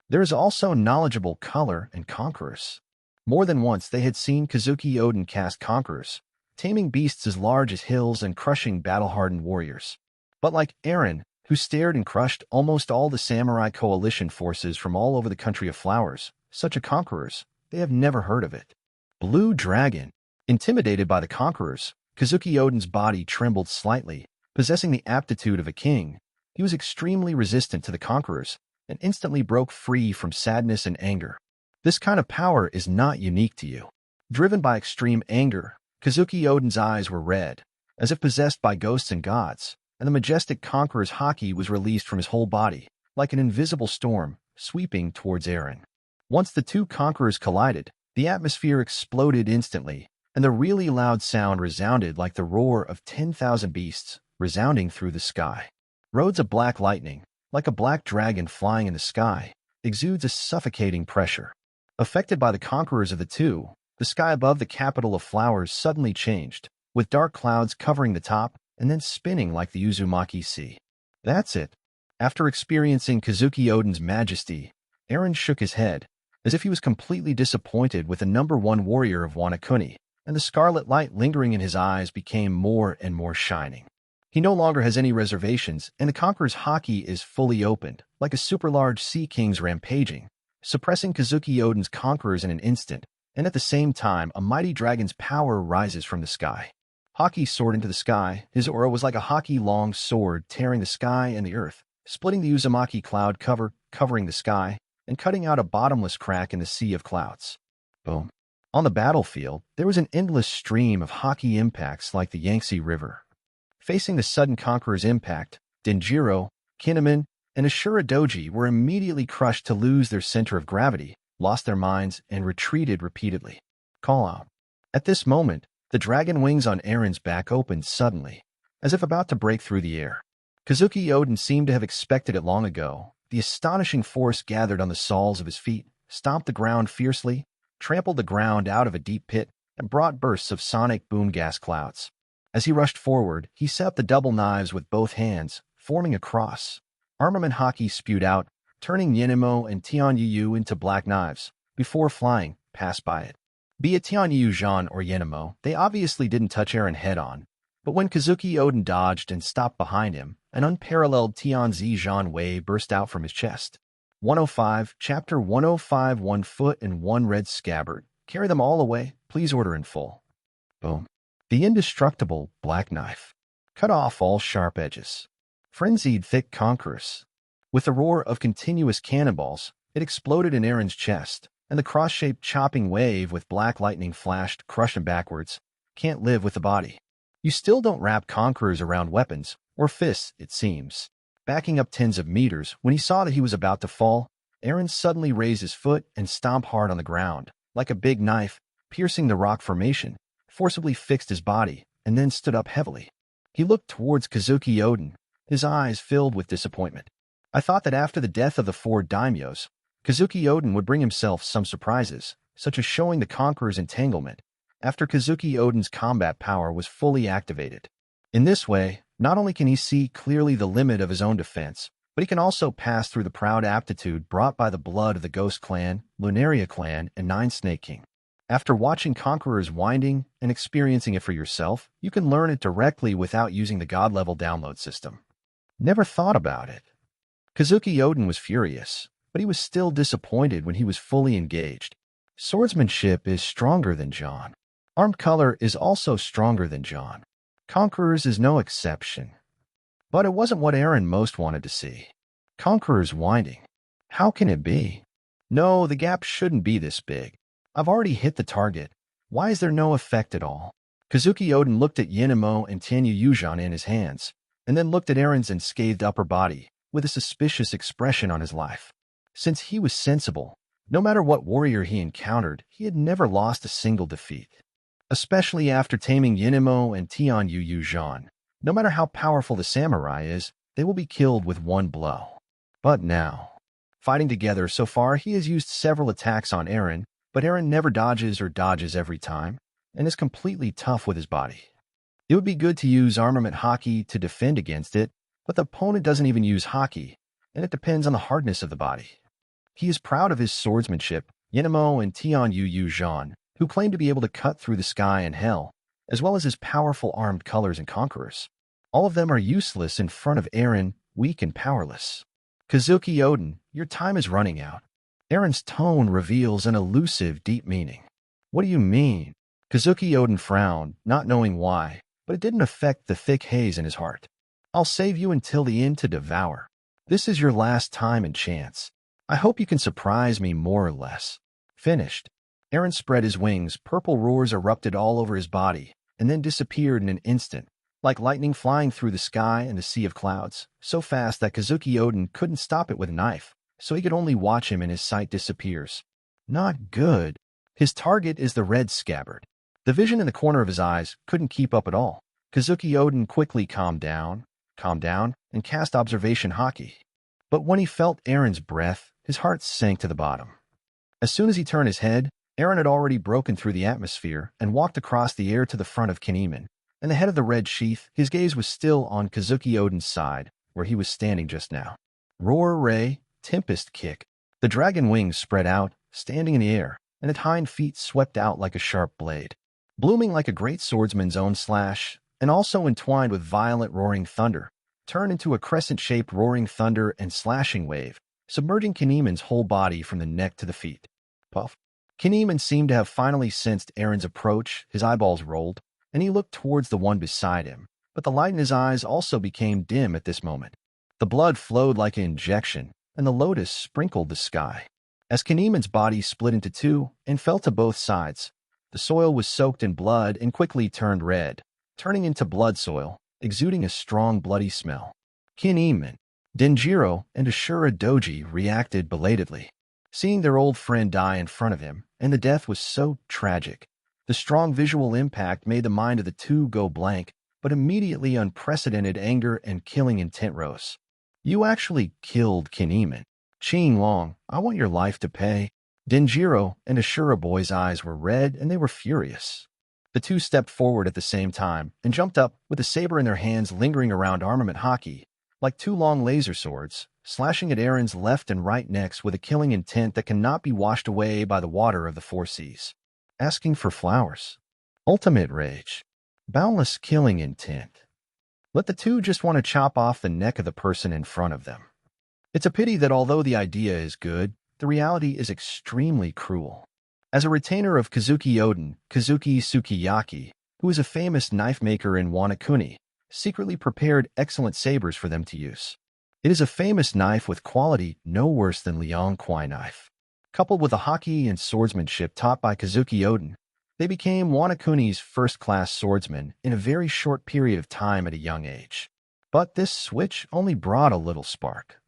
There is also knowledgeable color and conquerors. More than once they had seen Kazuki Odin cast conquerors, taming beasts as large as hills and crushing battle-hardened warriors. But like Eren, who stared and crushed almost all the samurai coalition forces from all over the country of flowers, such a conquerors, they have never heard of it. Blue Dragon. Intimidated by the conquerors, Kazuki Odin's body trembled slightly. Possessing the aptitude of a king, he was extremely resistant to the conquerors and instantly broke free from sadness and anger. This kind of power is not unique to you. Driven by extreme anger, Kazuki Odin's eyes were red, as if possessed by ghosts and gods, and the majestic conqueror's haki was released from his whole body, like an invisible storm, sweeping towards Eren. Once the two conquerors collided, the atmosphere exploded instantly, and the really loud sound resounded like the roar of 10,000 beasts, resounding through the sky. Roads of black lightning, like a black dragon flying in the sky, exudes a suffocating pressure. Affected by the conquerors of the two, the sky above the capital of flowers suddenly changed, with dark clouds covering the top and then spinning like the Uzumaki Sea. That's it. After experiencing Kazuki Odin's majesty, Eren shook his head, as if he was completely disappointed with the #1 warrior of Wano Kuni, and the scarlet light lingering in his eyes became more and more shining. He no longer has any reservations, and the conqueror's haki is fully opened, like a super-large sea king's rampaging, suppressing Kazuki Odin's conquerors in an instant, and at the same time a mighty dragon's power rises from the sky. Haki soared into the sky. His aura was like a haki-long sword tearing the sky and the earth, splitting the Uzumaki cloud cover, covering the sky, and cutting out a bottomless crack in the sea of clouds. Boom. On the battlefield, there was an endless stream of haki impacts like the Yangtze River. Facing the sudden conqueror's impact, Denjiro, Kinemon, and Ashura Doji were immediately crushed to lose their center of gravity, lost their minds, and retreated repeatedly. Call out. At this moment, the dragon wings on Eren's back opened suddenly, as if about to break through the air. Kazuki Odin seemed to have expected it long ago. The astonishing force gathered on the soles of his feet, stomped the ground fiercely, trampled the ground out of a deep pit, and brought bursts of sonic boom gas clouds. As he rushed forward, he set up the double knives with both hands, forming a cross. Armament haki spewed out, turning Yenemo and Tianyu into black knives, before flying past by it. Be it Tianyu Jean or Yenemo, they obviously didn't touch Eren head-on, but when Kazuki Odin dodged and stopped behind him, an unparalleled Tianzi Jean wave burst out from his chest. 105, Chapter 105, 1 foot and 1 red scabbard. Carry them all away, please order in full. Boom. The indestructible black knife. Cut off all sharp edges. Frenzied thick conquerors. With a roar of continuous cannonballs, it exploded in Eren's chest, and the cross-shaped chopping wave with black lightning flashed, crushed him backwards. Can't live with the body. You still don't wrap conquerors around weapons, or fists, it seems. Backing up tens of meters, when he saw that he was about to fall, Eren suddenly raised his foot and stomped hard on the ground, like a big knife, piercing the rock formation, forcibly fixed his body, and then stood up heavily. He looked towards Kazuki Odin, his eyes filled with disappointment. I thought that after the death of the 4 daimyos, Kazuki Odin would bring himself some surprises, such as showing the conqueror's entanglement, after Kazuki Odin's combat power was fully activated. In this way, not only can he see clearly the limit of his own defense, but he can also pass through the proud aptitude brought by the blood of the Ghost Clan, Lunaria Clan, and 9 Snake King. After watching conquerors winding and experiencing it for yourself, you can learn it directly without using the God-level download system. Never thought about it. Kazuki Odin was furious, but he was still disappointed when he was fully engaged. Swordsmanship is stronger than John. Armed color is also stronger than John. Conquerors is no exception. But it wasn't what Eren most wanted to see. Conquerors winding. How can it be? No, the gap shouldn't be this big. I've already hit the target. Why is there no effect at all? Kazuki Oden looked at Yinamo and Tanya Yujan in his hands, and then looked at Aaron's unscathed upper body with a suspicious expression on his life. Since he was sensible, no matter what warrior he encountered, he had never lost a single defeat. Especially after taming Yinamo and Tianyu Yujan. No matter how powerful the samurai is, they will be killed with one blow. But now, fighting together, so far he has used several attacks on Aaron, but Aaron never dodges or dodges every time, and is completely tough with his body. It would be good to use armament haki to defend against it, but the opponent doesn't even use haki, and it depends on the hardness of the body. He is proud of his swordsmanship, Yinamo and Tianyu Yujan, who claim to be able to cut through the sky and hell, as well as his powerful armed colors and conquerors. All of them are useless in front of Aaron, weak and powerless. Kazuki Oden, your time is running out. Aaron's tone reveals an elusive, deep meaning. What do you mean? Kazuki Oden frowned, not knowing why, but it didn't affect the thick haze in his heart. I'll save you until the end to devour. This is your last time and chance. I hope you can surprise me more or less. Finished. Aaron spread his wings, purple roars erupted all over his body, and then disappeared in an instant, like lightning flying through the sky and a sea of clouds, so fast that Kazuki Oden couldn't stop it with a knife, so he could only watch him and his sight disappears. Not good. His target is the red scabbard. The vision in the corner of his eyes couldn't keep up at all. Kazuki Oden quickly calmed down, and cast observation haki. But when he felt Aaron's breath, his heart sank to the bottom. As soon as he turned his head, Aaron had already broken through the atmosphere and walked across the air to the front of Kinemon, and the head of the red sheath, his gaze was still on Kazuki Oden's side, where he was standing just now. Roar ray, tempest kick. The dragon wings spread out, standing in the air, and its hind feet swept out like a sharp blade. Blooming like a great swordsman's own slash, and also entwined with violent roaring thunder, turned into a crescent-shaped roaring thunder and slashing wave, submerging Kinemon's whole body from the neck to the feet. Puff. Kinemon seemed to have finally sensed Aaron's approach. His eyeballs rolled, and he looked towards the one beside him, but the light in his eyes also became dim at this moment. The blood flowed like an injection, and the lotus sprinkled the sky. As Kinemon's body split into two and fell to both sides, the soil was soaked in blood and quickly turned red, turning into blood soil, exuding a strong bloody smell. Kinemon, Denjiro, and Ashura Doji reacted belatedly, seeing their old friend die in front of him, and the death was so tragic. The strong visual impact made the mind of the two go blank, but immediately unprecedented anger and killing intent rose. You actually killed Kinemon. Qing Long, I want your life to pay. Denjiro and Ashura Boy's eyes were red, and they were furious. The two stepped forward at the same time and jumped up with a saber in their hands, lingering around armament haki, like two long laser swords, slashing at Aaron's left and right necks with a killing intent that cannot be washed away by the water of the four seas. Asking for flowers. Ultimate rage. Boundless killing intent. Let the two just want to chop off the neck of the person in front of them. It's a pity that although the idea is good, the reality is extremely cruel. As a retainer of Kazuki Oden, Kazuki Sukiyaki, who is a famous knife maker in Wanakuni, secretly prepared excellent sabers for them to use. It is a famous knife with quality no worse than Liang Kuai knife. Coupled with the haki and swordsmanship taught by Kazuki Oden, they became Wanakuni's first-class swordsmen in a very short period of time at a young age. But this switch only brought a little spark.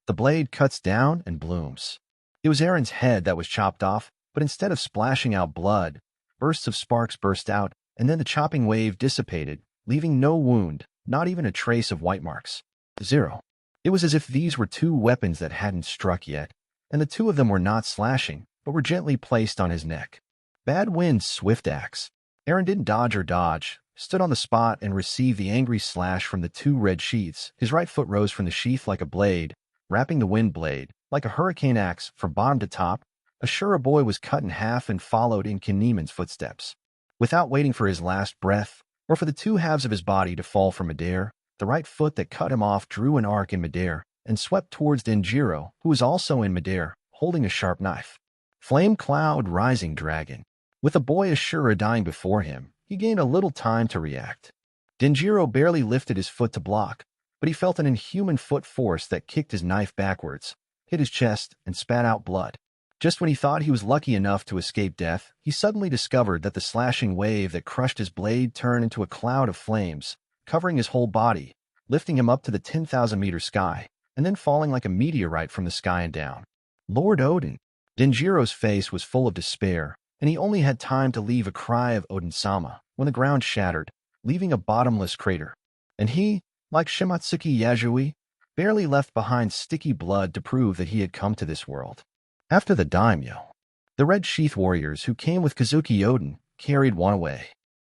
The blade cuts down and blooms. It was Aaron's head that was chopped off, but instead of splashing out blood, bursts of sparks burst out, and then the chopping wave dissipated, leaving no wound, not even a trace of white marks. Zero. It was as if these were two weapons that hadn't struck yet, and the two of them were not slashing, but were gently placed on his neck. Bad Wind's swift axe. Aaron didn't dodge or dodge, stood on the spot and received the angry slash from the two red sheaths. His right foot rose from the sheath like a blade, wrapping the wind blade, like a hurricane axe, from bottom to top. Ashura Boy was cut in half and followed in Kinemon's footsteps. Without waiting for his last breath, or for the two halves of his body to fall from midair, the right foot that cut him off drew an arc in midair and swept towards Denjiro, who was also in midair, holding a sharp knife. Flame Cloud Rising Dragon. With the boy Ashura dying before him, he gained a little time to react. Denjiro barely lifted his foot to block, but he felt an inhuman foot force that kicked his knife backwards, hit his chest, and spat out blood. Just when he thought he was lucky enough to escape death, he suddenly discovered that the slashing wave that crushed his blade turned into a cloud of flames, covering his whole body, lifting him up to the 10,000-meter sky, and then falling like a meteorite from the sky and down. Lord Odin! Denjiro's face was full of despair, and he only had time to leave a cry of Odin-sama when the ground shattered, leaving a bottomless crater. And he, like Shimatsuki Yasui, barely left behind sticky blood to prove that he had come to this world. After the daimyo, the Red Sheath warriors who came with Kazuki Odin carried one away.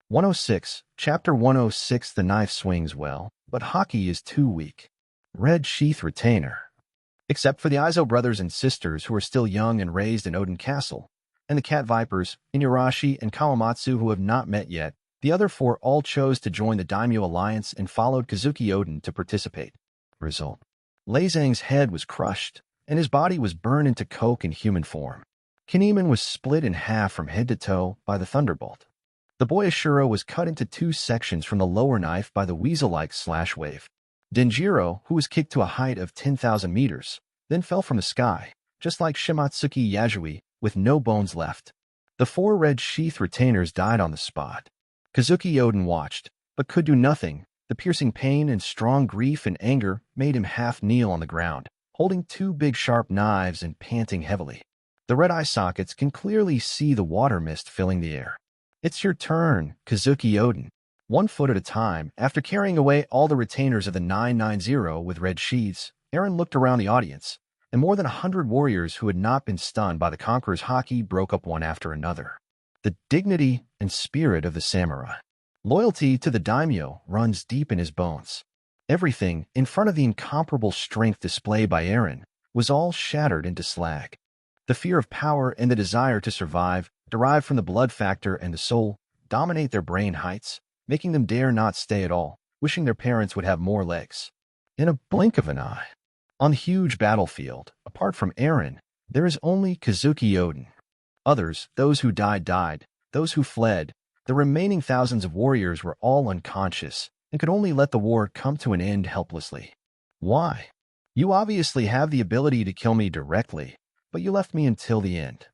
106, Chapter 106. The knife swings well, but Haki is too weak. Red Sheath retainer. Except for the Izo brothers and sisters who are still young and raised in Odin Castle, and the Cat Vipers, Inurashi, and Kawamatsu who have not met yet, the other four all chose to join the Daimyo Alliance and followed Kazuki Odin to participate. Result. Lei Zhang's head was crushed, and his body was burned into coke in human form. Kinemon was split in half from head to toe by the thunderbolt. The boy Ashura was cut into two sections from the lower knife by the weasel-like slash wave. Denjiro, who was kicked to a height of 10,000 meters, then fell from the sky, just like Shimatsuki Yasui, with no bones left. The four Red Sheath retainers died on the spot. Kazuki Odin watched, but could do nothing. The piercing pain and strong grief and anger made him half kneel on the ground, holding two big sharp knives and panting heavily. The red eye sockets can clearly see the water mist filling the air. It's your turn, Kazuki Odin. 1 foot at a time, after carrying away all the retainers of the 990 with red sheaths, Eren looked around the audience, and more than 100 warriors who had not been stunned by the Conqueror's haki broke up one after another. The dignity and spirit of the samurai. Loyalty to the daimyo runs deep in his bones. Everything, in front of the incomparable strength displayed by Eren, was all shattered into slag. The fear of power and the desire to survive, derived from the blood factor and the soul, dominate their brain heights, making them dare not stay at all, wishing their parents would have more legs. In a blink of an eye. On the huge battlefield, apart from Eren, there is only Kazuki Odin. Others, those who died, those who fled, the remaining thousands of warriors were all unconscious and could only let the war come to an end helplessly. Why? You obviously have the ability to kill me directly, but you left me until the end.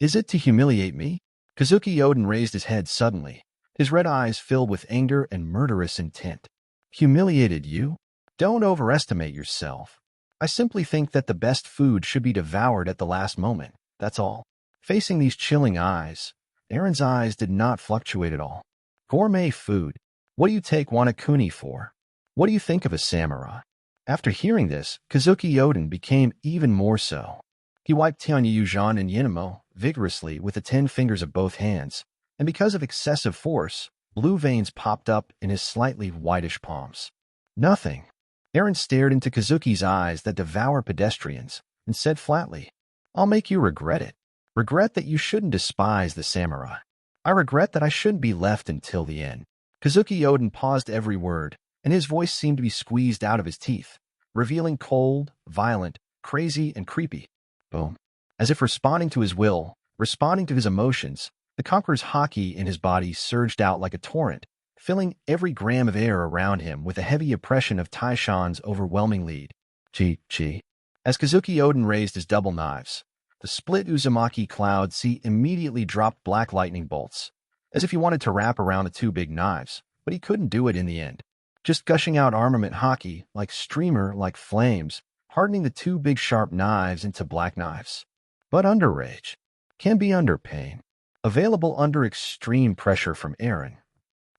Is it to humiliate me? Kazuki Odin raised his head suddenly, his red eyes filled with anger and murderous intent. Humiliated you? Don't overestimate yourself. I simply think that the best food should be devoured at the last moment, that's all. Facing these chilling eyes, Eren's eyes did not fluctuate at all. Gourmet food. What do you take Wanakuni for? What do you think of a samurai? After hearing this, Kazuki Odin became even more so. He wiped Tianyujan and Yinamo vigorously with the 10 fingers of both hands, and because of excessive force, blue veins popped up in his slightly whitish palms. Nothing. Eren stared into Kazuki's eyes that devour pedestrians and said flatly, I'll make you regret it. Regret that you shouldn't despise the samurai. I regret that I shouldn't be left until the end. Kazuki Odin paused every word, and his voice seemed to be squeezed out of his teeth, revealing cold, violent, crazy, and creepy. Boom. As if responding to his will, responding to his emotions, the Conqueror's haki in his body surged out like a torrent, filling every gram of air around him with a heavy oppression of Taishan's overwhelming lead. Chi. As Kazuki Odin raised his double knives, the split Uzumaki cloud sea immediately dropped black lightning bolts, as if he wanted to wrap around the two big knives, but he couldn't do it in the end. Just gushing out armament haki, like streamer-like flames, hardening the two big sharp knives into black knives. But under rage can be under pain, available under extreme pressure from Eren.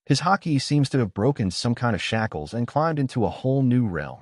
His haki seems to have broken some kind of shackles and climbed into a whole new realm.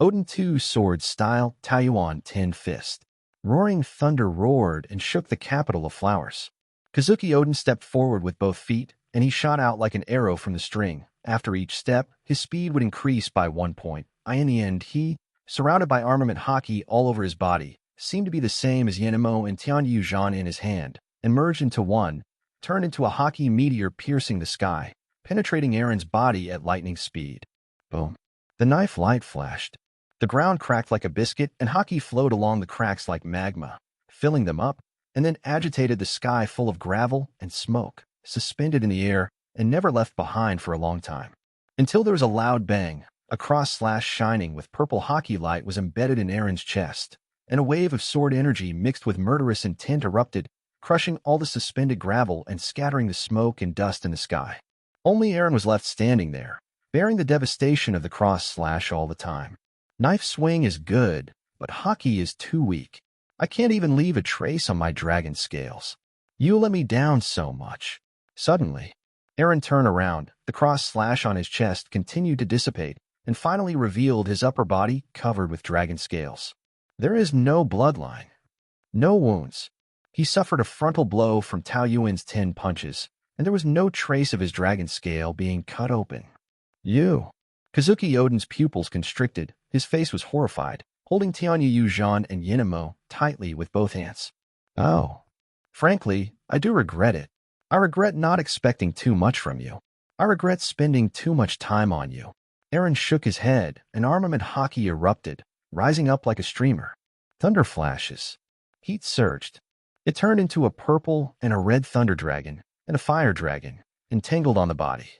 Odin 2 sword style Taiyuan 10 fist. Roaring thunder roared and shook the capital of flowers. Kazuki Odin stepped forward with both feet, and he shot out like an arrow from the string. After each step, his speed would increase by 1 point. In the end, he, surrounded by armament haki all over his body, seemed to be the same as Yenemo and Tianyujan in his hand, and merged into one, turned into a haki meteor piercing the sky, penetrating Eren's body at lightning speed. Boom. The knife light flashed. The ground cracked like a biscuit, and haki flowed along the cracks like magma, filling them up, and then agitated the sky full of gravel and smoke, suspended in the air and never left behind for a long time. Until there was a loud bang, a cross slash shining with purple haki light was embedded in Eren's chest, and a wave of sword energy mixed with murderous intent erupted, crushing all the suspended gravel and scattering the smoke and dust in the sky. Only Eren was left standing there, bearing the devastation of the cross slash all the time. Knife swing is good, but hockey is too weak. I can't even leave a trace on my dragon scales. You let me down so much. Suddenly, Eren turned around. The cross slash on his chest continued to dissipate, and finally revealed his upper body covered with dragon scales. There is no bloodline, no wounds. He suffered a frontal blow from Tao Yuan's 10 punches, and there was no trace of his dragon scale being cut open. You. Kazuki Oden's pupils constricted. His face was horrified, holding Tianyu Yuzhan and Yinamo tightly with both hands. Oh. Frankly, I do regret it. I regret not expecting too much from you. I regret spending too much time on you. Eren shook his head, and armament hockey erupted, rising up like a streamer. Thunder flashes. Heat surged. It turned into a purple and a red thunder dragon and a fire dragon, entangled on the body.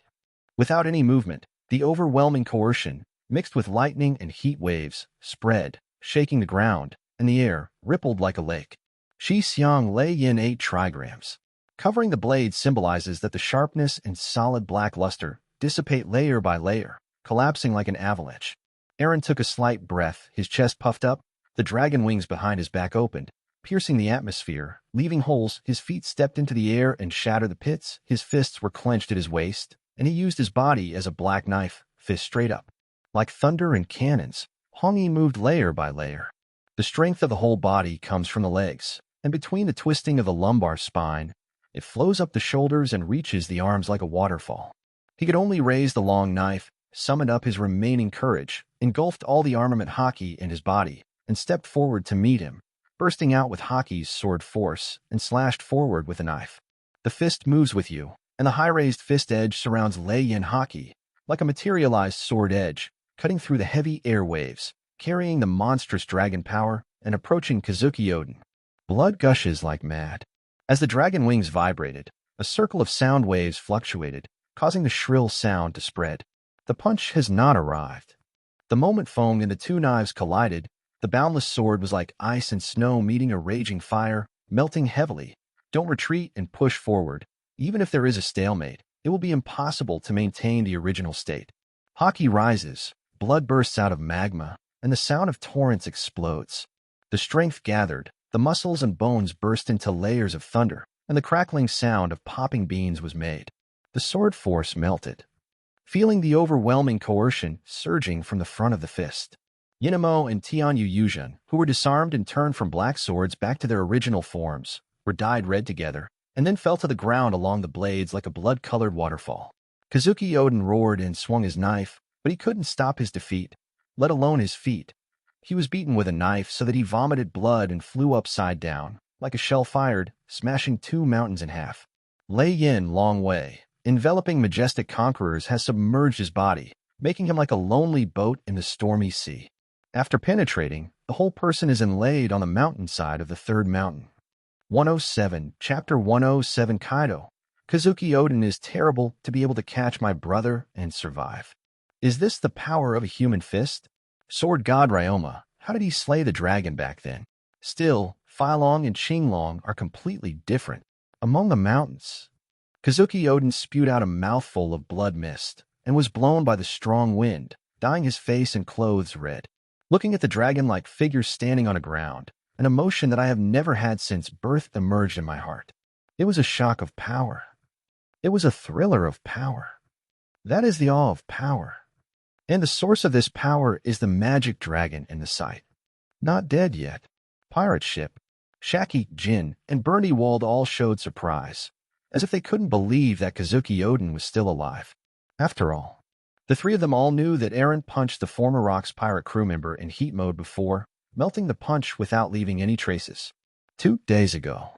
Without any movement, the overwhelming coercion, mixed with lightning and heat waves, spread, shaking the ground, and the air rippled like a lake. Shi Xiang lay in 8 trigrams. Covering the blade symbolizes that the sharpness and solid black luster dissipate layer by layer, collapsing like an avalanche. Eren took a slight breath, his chest puffed up, the dragon wings behind his back opened, piercing the atmosphere, leaving holes. His feet stepped into the air and shattered the pits. His fists were clenched at his waist, and he used his body as a black knife, fist straight up. Like thunder and cannons, Hong Yi moved layer by layer. The strength of the whole body comes from the legs, and between the twisting of the lumbar spine, it flows up the shoulders and reaches the arms like a waterfall. He could only raise the long knife, summoned up his remaining courage, engulfed all the armament hockey in his body, and stepped forward to meet him, bursting out with hockey's sword force, and slashed forward with the knife. The fist moves with you, and the high-raised fist edge surrounds Lei Yin hockey, like a materialized sword edge, cutting through the heavy airwaves, carrying the monstrous dragon power, and approaching Kazuki Oden. Blood gushes like mad. As the dragon wings vibrated, a circle of sound waves fluctuated, causing the shrill sound to spread. The punch has not arrived. The moment Feng and the 2 knives collided, the boundless sword was like ice and snow meeting a raging fire, melting heavily. Don't retreat and push forward. Even if there is a stalemate, it will be impossible to maintain the original state. Hockey rises, blood bursts out of magma, and the sound of torrents explodes. The strength gathered, the muscles and bones burst into layers of thunder, and the crackling sound of popping beans was made. The sword force melted, feeling the overwhelming coercion surging from the front of the fist. Yinamo and Tianyu Yuzhan, who were disarmed and turned from black swords back to their original forms, were dyed red together, and then fell to the ground along the blades like a blood-colored waterfall. Kazuki Oden roared and swung his knife, but he couldn't stop his defeat, let alone his feet. He was beaten with a knife so that he vomited blood and flew upside down, like a shell fired, smashing 2 mountains in half. Lei Yin Long Wei, enveloping majestic conquerors, has submerged his body, making him like a lonely boat in the stormy sea. After penetrating, the whole person is inlaid on the mountainside of the 3rd mountain. 107, Chapter 107 Kaido. Kazuki Oden is terrible to be able to catch my brother and survive. Is this the power of a human fist? Sword God Ryoma, how did he slay the dragon back then? Still, Filong and Qinglong are completely different. Among the mountains, Kazuki Oden spewed out a mouthful of blood mist and was blown by the strong wind, dyeing his face and clothes red. Looking at the dragon-like figure standing on a ground, an emotion that I have never had since birth emerged in my heart. It was a shock of power. It was a thriller of power. That is the awe of power. And the source of this power is the magic dragon in the sight. Not dead yet. Pirate ship. Shaki, Jin, and Bernie Wald all showed surprise, as if they couldn't believe that Kazuki Oden was still alive. After all, the 3 of them all knew that Eren punched the former Rocks pirate crew member in heat mode before, melting the punch without leaving any traces. 2 days ago,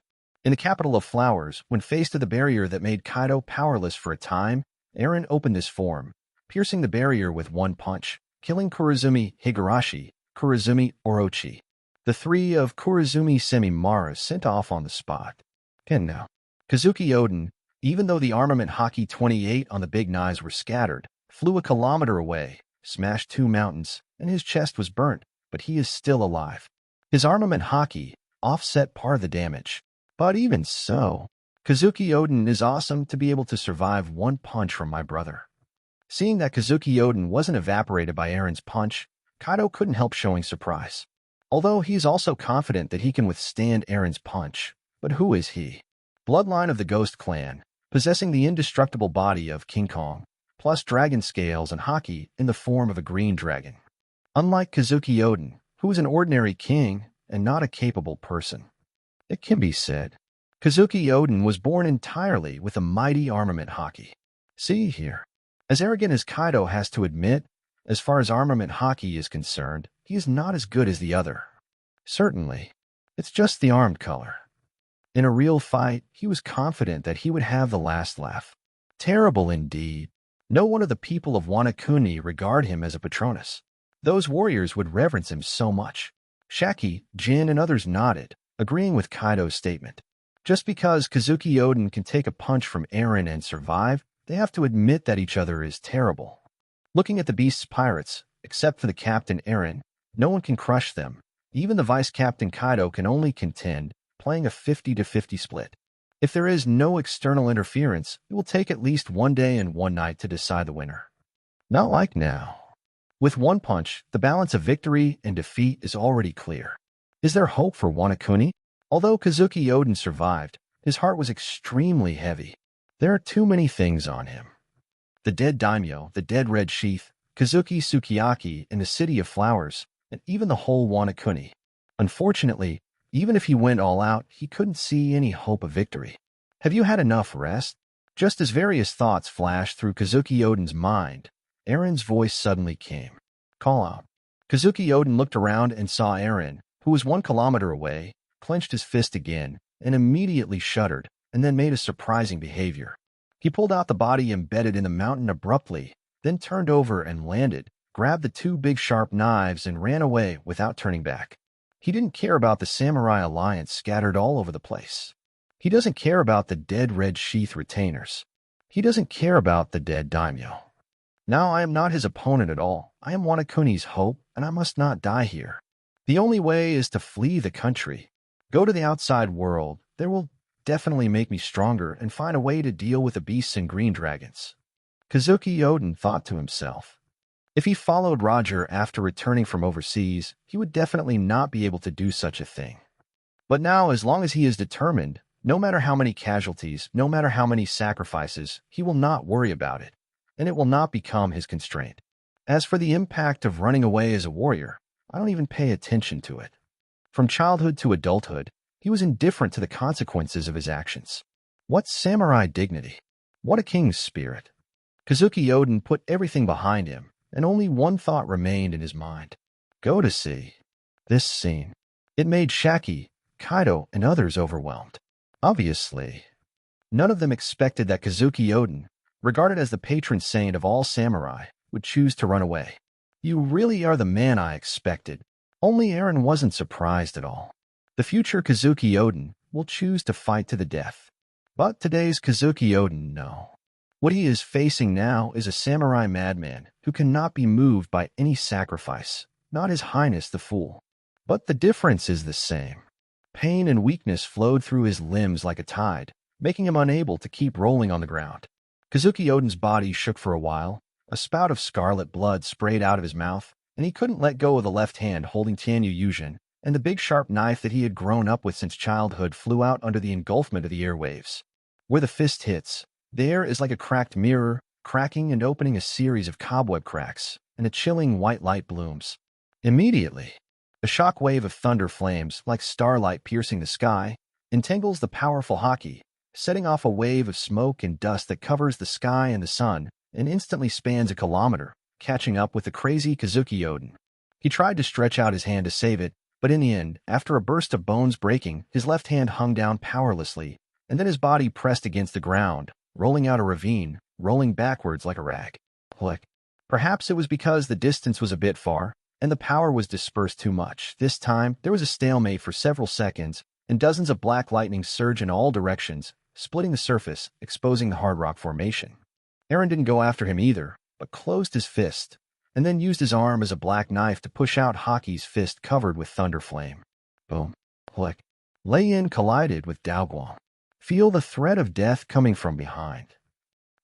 in the capital of Flowers, when faced with the barrier that made Kaido powerless for a time, Eren opened his form, piercing the barrier with 1 punch, killing Kurizumi Higurashi, Kurizumi Orochi. The 3 of Kurizumi Semimara sent off on the spot. And now, Kazuki Oden, even though the armament hockey 28 on the big knives were scattered, flew a kilometer away, smashed 2 mountains, and his chest was burnt, but he is still alive. His armament haki offset part of the damage. But even so, Kazuki Oden is awesome to be able to survive one punch from my brother. Seeing that Kazuki Oden wasn't evaporated by Eren's punch, Kaido couldn't help showing surprise. Although he is also confident that he can withstand Eren's punch. But who is he? Bloodline of the Ghost Clan, possessing the indestructible body of King Kong, plus dragon scales and haki in the form of a green dragon. Unlike Kazuki Oden, who is an ordinary king and not a capable person. It can be said, Kazuki Oden was born entirely with a mighty armament haki. See here. As arrogant as Kaido has to admit, as far as armament haki is concerned, he is not as good as the other. Certainly, it's just the armed color. In a real fight, he was confident that he would have the last laugh. Terrible indeed. No one of the people of Wano Kuni regard him as a Patronus. Those warriors would reverence him so much. Shaki, Jin, and others nodded, agreeing with Kaido's statement. Just because Kazuki Oden can take a punch from Eren and survive, they have to admit that each other is terrible. Looking at the Beast's pirates, except for the captain Eren, no one can crush them. Even the vice-captain Kaido can only contend, playing a 50-50 split. If there is no external interference, it will take at least one day and one night to decide the winner. Not like now. With one punch, the balance of victory and defeat is already clear. Is there hope for Wano Kuni? Although Kazuki Oden survived, his heart was extremely heavy. There are too many things on him. The dead daimyo, the dead red sheath, Kazuki Sukiyaki in the City of Flowers, and even the whole Wano Kuni. Unfortunately, even if he went all out, he couldn't see any hope of victory. Have you had enough rest? Just as various thoughts flashed through Kazuki Oden's mind, Eren's voice suddenly came. Call out. Kazuki Oden looked around and saw Eren, who was 1 kilometer away, clenched his fist again, and immediately shuddered, and then made a surprising behavior. He pulled out the body embedded in the mountain abruptly, then turned over and landed, grabbed the 2 big sharp knives and ran away without turning back. He didn't care about the samurai alliance scattered all over the place. He doesn't care about the dead red sheath retainers. He doesn't care about the dead daimyo. Now I am not his opponent at all. I am Wano Kuni's hope, and I must not die here. The only way is to flee the country. Go to the outside world. There will definitely make me stronger and find a way to deal with the beasts and green dragons. Kazuki Oden thought to himself. If he followed Roger after returning from overseas, he would definitely not be able to do such a thing. But now, as long as he is determined, no matter how many casualties, no matter how many sacrifices, he will not worry about it, and it will not become his constraint. As for the impact of running away as a warrior, I don't even pay attention to it. From childhood to adulthood, he was indifferent to the consequences of his actions. What samurai dignity? What a king's spirit? Kazuki Oden put everything behind him, and only one thought remained in his mind. Go to sea. This scene. It made Shaki, Kaido, and others overwhelmed. Obviously, none of them expected that Kazuki Oden, regarded as the patron saint of all samurai, would choose to run away. You really are the man I expected. Only Eren wasn't surprised at all. The future Kazuki Oden will choose to fight to the death. But today's Kazuki Oden, no. What he is facing now is a samurai madman who cannot be moved by any sacrifice, not His Highness the Fool. But the difference is the same. Pain and weakness flowed through his limbs like a tide, making him unable to keep rolling on the ground. Kazuki Oden's body shook for a while, a spout of scarlet blood sprayed out of his mouth, and he couldn't let go of the left hand holding Tianyu Yujin, and the big sharp knife that he had grown up with since childhood flew out under the engulfment of the airwaves. Where the fist hits, the air is like a cracked mirror, cracking and opening a series of cobweb cracks, and a chilling white light blooms. Immediately, a shock wave of thunder flames, like starlight piercing the sky, entangles the powerful haki, setting off a wave of smoke and dust that covers the sky and the sun, and instantly spans a kilometer, catching up with the crazy Kazuki Oden. He tried to stretch out his hand to save it, but in the end, after a burst of bones breaking, his left hand hung down powerlessly, and then his body pressed against the ground, rolling out a ravine, rolling backwards like a rag. Click. Perhaps it was because the distance was a bit far, and the power was dispersed too much. This time, there was a stalemate for several seconds, and dozens of black lightning surged in all directions, splitting the surface, exposing the hard rock formation. Eren didn't go after him either, but closed his fist, and then used his arm as a black knife to push out Haki's fist covered with thunder flame. Boom. Click. Lei-Yin collided with Daoguang. Feel the threat of death coming from behind.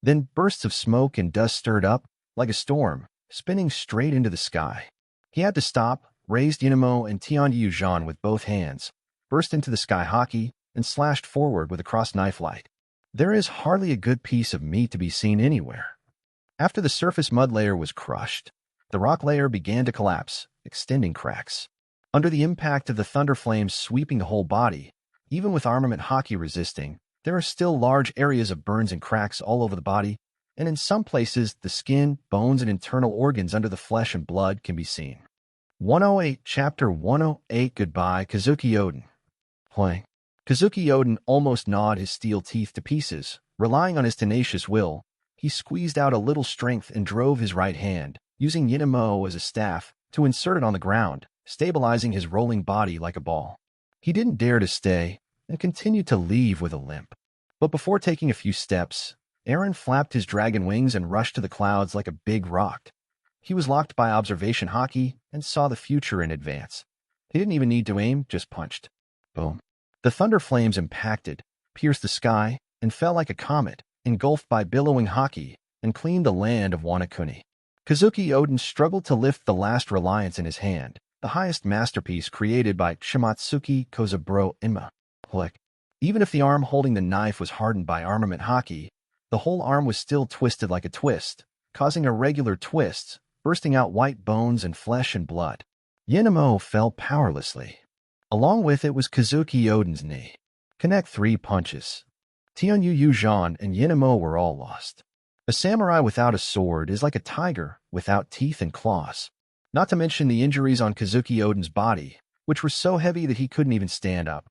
Then bursts of smoke and dust stirred up, like a storm, spinning straight into the sky. He had to stop, raised Yinamo and Tianyu Zhan with both hands, burst into the sky hockey, and slashed forward with a cross-knife light. There is hardly a good piece of meat to be seen anywhere. After the surface mud layer was crushed, the rock layer began to collapse, extending cracks. Under the impact of the thunder flames sweeping the whole body, even with armament hockey resisting, there are still large areas of burns and cracks all over the body, and in some places, the skin, bones, and internal organs under the flesh and blood can be seen. 108 Chapter 108 Goodbye, Kazuki Oden. Playing. Kazuki Oden almost gnawed his steel teeth to pieces. Relying on his tenacious will, he squeezed out a little strength and drove his right hand, using Yinamo as a staff, to insert it on the ground, stabilizing his rolling body like a ball. He didn't dare to stay, and continued to leave with a limp. But before taking a few steps, Eren flapped his dragon wings and rushed to the clouds like a big rock. He was locked by observation hockey and saw the future in advance. He didn't even need to aim, just punched. Boom. The thunder flames impacted, pierced the sky, and fell like a comet, engulfed by billowing hockey, and cleaned the land of Wanakuni. Kazuki Oden struggled to lift the last reliance in his hand, the highest masterpiece created by Shimatsuki Kozaburo Inma. Click. Even if the arm holding the knife was hardened by armament hockey, the whole arm was still twisted like a twist, causing irregular twists, bursting out white bones and flesh and blood. Yinamo fell powerlessly. Along with it was Kazuki Oden's knee. Connect 3 punches. Tianyu Zhan and Yinamo were all lost. A samurai without a sword is like a tiger without teeth and claws. Not to mention the injuries on Kazuki Oden's body, which were so heavy that he couldn't even stand up.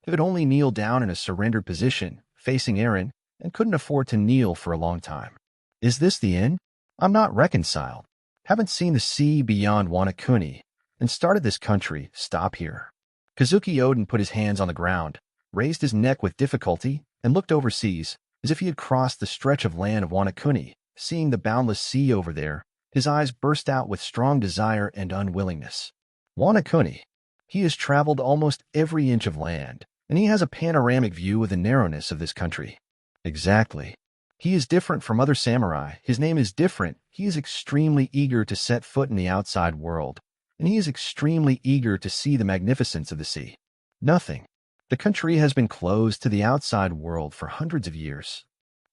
He could only kneel down in a surrendered position, facing Eren, and couldn't afford to kneel for a long time. Is this the end? I'm not reconciled. Haven't seen the sea beyond Wanakuni, and started this country, stop here. Kazuki Oden put his hands on the ground, raised his neck with difficulty, and looked overseas, as if he had crossed the stretch of land of Wanakuni. Seeing the boundless sea over there, his eyes burst out with strong desire and unwillingness. Wanakuni. He has traveled almost every inch of land, and he has a panoramic view of the narrowness of this country. Exactly. He is different from other samurai. His name is different. He is extremely eager to set foot in the outside world, and he is extremely eager to see the magnificence of the sea. Nothing. The country has been closed to the outside world for hundreds of years.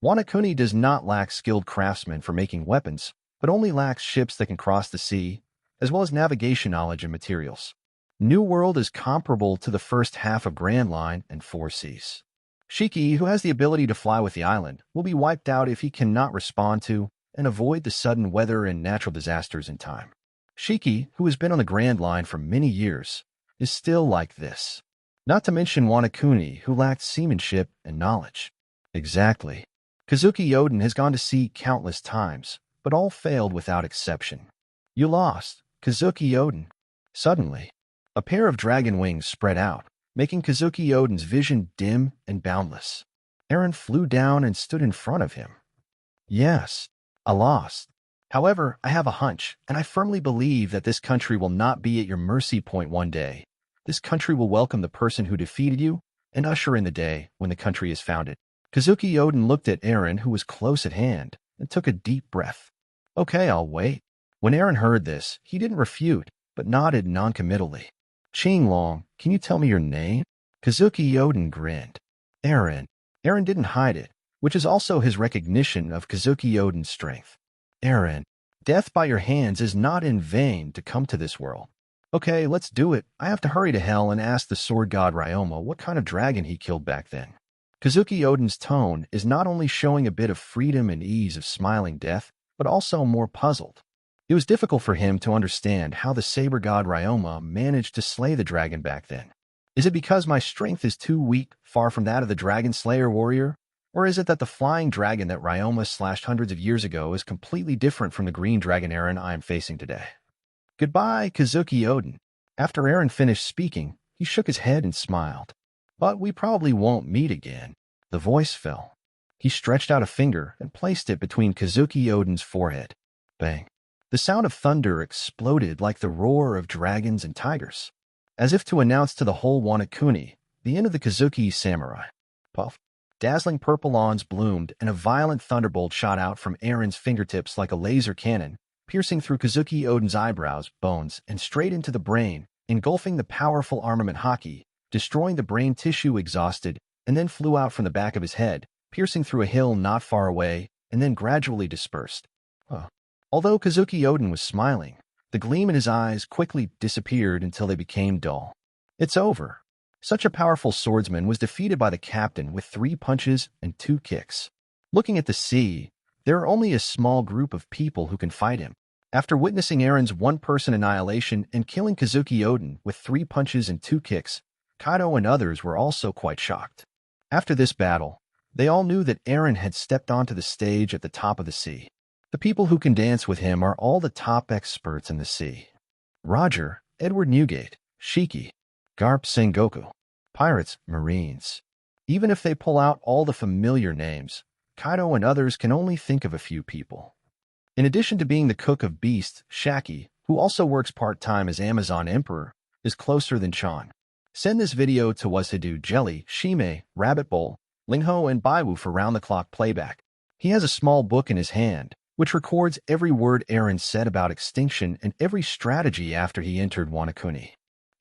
Wanakuni does not lack skilled craftsmen for making weapons, but only lacks ships that can cross the sea, as well as navigation knowledge and materials. New World is comparable to the first half of Grand Line and Four Seas. Shiki, who has the ability to fly with the island, will be wiped out if he cannot respond to and avoid the sudden weather and natural disasters in time. Shiki, who has been on the Grand Line for many years, is still like this. Not to mention Wanakuni, who lacked seamanship and knowledge. Exactly. Kazuki Oden has gone to sea countless times, but all failed without exception. You lost, Kazuki Oden. Suddenly, a pair of dragon wings spread out, making Kazuki Oden's vision dim and boundless. Eren flew down and stood in front of him. Yes, I lost. However, I have a hunch, and I firmly believe that this country will not be at your mercy point one day. This country will welcome the person who defeated you and usher in the day when the country is founded. Kazuki Oden looked at Eren, who was close at hand, and took a deep breath. Okay, I'll wait. When Eren heard this, he didn't refute, but nodded noncommittally. Qinglong, can you tell me your name? Kazuki Oden grinned. Eren. Eren didn't hide it, which is also his recognition of Kazuki Oden's strength. Eren, death by your hands is not in vain to come to this world. Okay, let's do it. I have to hurry to hell and ask the sword god Ryoma what kind of dragon he killed back then. Kazuki Oden's tone is not only showing a bit of freedom and ease of smiling death, but also more puzzled. It was difficult for him to understand how the saber god Ryoma managed to slay the dragon back then. Is it because my strength is too weak, far from that of the dragon slayer warrior? Or is it that the flying dragon that Ryoma slashed hundreds of years ago is completely different from the green dragon Eren I am facing today? Goodbye, Kazuki Oden. After Eren finished speaking, he shook his head and smiled. But we probably won't meet again. The voice fell. He stretched out a finger and placed it between Kazuki Oden's forehead. Bang. The sound of thunder exploded like the roar of dragons and tigers. as if to announce to the whole Wanakuni the end of the Kazuki samurai. Puff. Dazzling purple lawns bloomed, and a violent thunderbolt shot out from Aaron's fingertips like a laser cannon, piercing through Kazuki Oden's eyebrows, bones, and straight into the brain, engulfing the powerful armament Haki, destroying the brain tissue exhausted, and then flew out from the back of his head, piercing through a hill not far away, and then gradually dispersed. Although Kazuki Oden was smiling, the gleam in his eyes quickly disappeared until they became dull. It's over. Such a powerful swordsman was defeated by the captain with 3 punches and 2 kicks. Looking at the sea, there are only a small group of people who can fight him. After witnessing Aaron's one-person annihilation and killing Kazuki Oden with 3 punches and 2 kicks, Kaido and others were also quite shocked. After this battle, they all knew that Aaron had stepped onto the stage at the top of the sea. The people who can dance with him are all the top experts in the sea. Roger, Edward Newgate, Shiki, Garp, Sengoku, pirates, marines. Even if they pull out all the familiar names, Kaido and others can only think of a few people. In addition to being the cook of beasts, Shaki, who also works part-time as Amazon Emperor, is closer than Chan. Send this video to Wazhidu Jelly, Shime, Rabbit Bowl, Lingho, and Baiwu for round-the-clock playback. He has a small book in his hand, which records every word Aaron said about extinction and every strategy after he entered Wanakuni.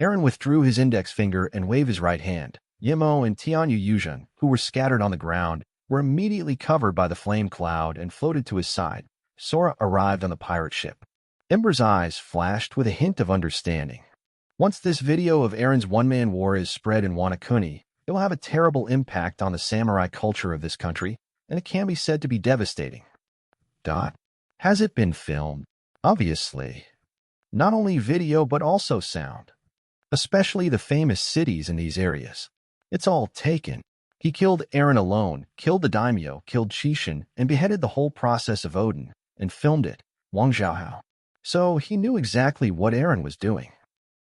Aaron withdrew his index finger and waved his right hand. Yemo and Tianyu Yuzhen, who were scattered on the ground, were immediately covered by the flame cloud and floated to his side. Sora arrived on the pirate ship. Ember's eyes flashed with a hint of understanding. Once this video of Aaron's one-man war is spread in Wanakuni, it will have a terrible impact on the samurai culture of this country, and it can be said to be devastating. Has it been filmed? Obviously. Not only video but also sound. Especially the famous cities in these areas. It's all taken. He killed Aaron alone, killed the daimyo, killed Chishin, and beheaded the whole process of Oden, and filmed it, Wang Zhaohao. So he knew exactly what Aaron was doing.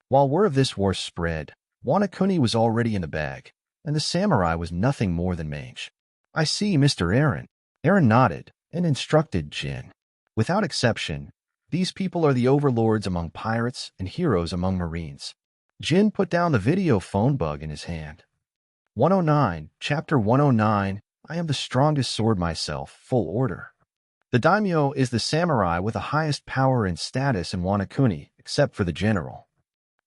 While word of this war spread, Wanakuni was already in the bag, and the samurai was nothing more than mange. I see, Mr. Aaron. Aaron nodded and instructed Jin. Without exception, these people are the overlords among pirates and heroes among marines. Jin put down the video phone bug in his hand. 109, Chapter 109, I am the strongest sword myself, full order. The daimyo is the samurai with the highest power and status in Wanakuni, except for the general.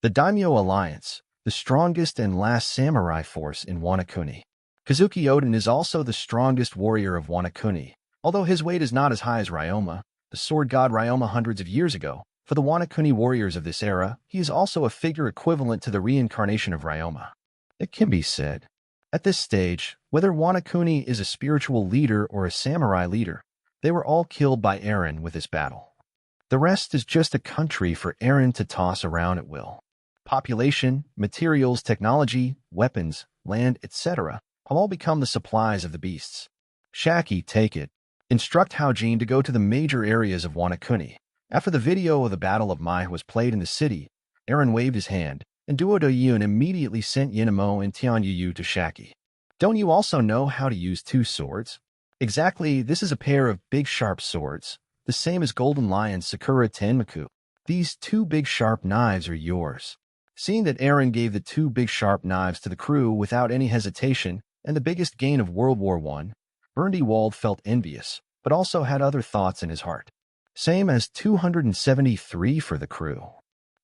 The daimyo alliance, the strongest and last samurai force in Wanakuni. Kazuki Oden is also the strongest warrior of Wanakuni, although his weight is not as high as Ryoma, the sword god Ryoma hundreds of years ago. For the Wanakuni warriors of this era, he is also a figure equivalent to the reincarnation of Ryoma. It can be said, at this stage, whether Wanakuni is a spiritual leader or a samurai leader, they were all killed by Aaron with this battle. The rest is just a country for Aaron to toss around at will. Population, materials, technology, weapons, land, etc. have all become the supplies of the beasts. Shaki, take it. Instruct Haojin to go to the major areas of Wanakuni. After the video of the Battle of Mai was played in the city, Aaron waved his hand, and Duo Doyun immediately sent Yinamo and Tianyu to Shaki. Don't you also know how to use 2 swords? Exactly, this is a pair of big sharp swords, the same as Golden Lion's Sakura Tenmaku. These 2 big sharp knives are yours. Seeing that Aaron gave the 2 big sharp knives to the crew without any hesitation, and the biggest gain of World War I, Burndy-Wald felt envious, but also had other thoughts in his heart. Same as 273 for the crew.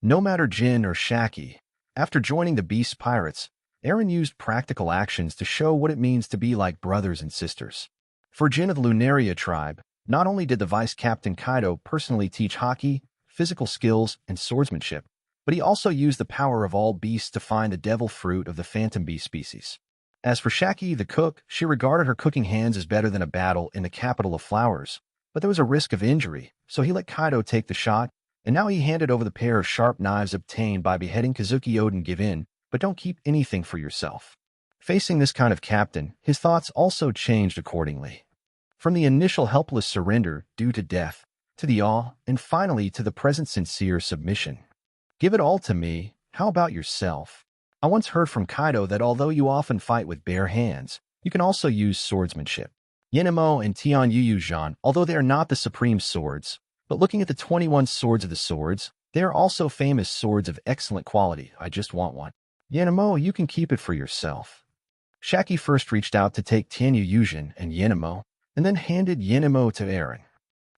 No matter Jin or Shaki, after joining the Beast Pirates, Aaron used practical actions to show what it means to be like brothers and sisters. For Jin of the Lunaria tribe, not only did the Vice Captain Kaido personally teach Haki, physical skills, and swordsmanship, but he also used the power of all beasts to find the devil fruit of the phantom beast species. As for Shaki, the cook, she regarded her cooking hands as better than a battle in the capital of flowers, but there was a risk of injury, so he let Kaido take the shot, and now he handed over the pair of sharp knives obtained by beheading Kazuki Oden. Give in, but don't keep anything for yourself. Facing this kind of captain, his thoughts also changed accordingly. From the initial helpless surrender due to death, to the awe, and finally to the present sincere submission. Give it all to me, how about yourself? I once heard from Kaido that although you often fight with bare hands, you can also use swordsmanship. Yenemo and Tianyu Yuzhen, although they are not the supreme swords, but looking at the 21 swords of the swords, They are also famous swords of excellent quality. I just want one. Yanamo, you can keep it for yourself. Shaki first reached out to take Tanyu Yujin and Yanamo, and then handed Yanamo to Eren.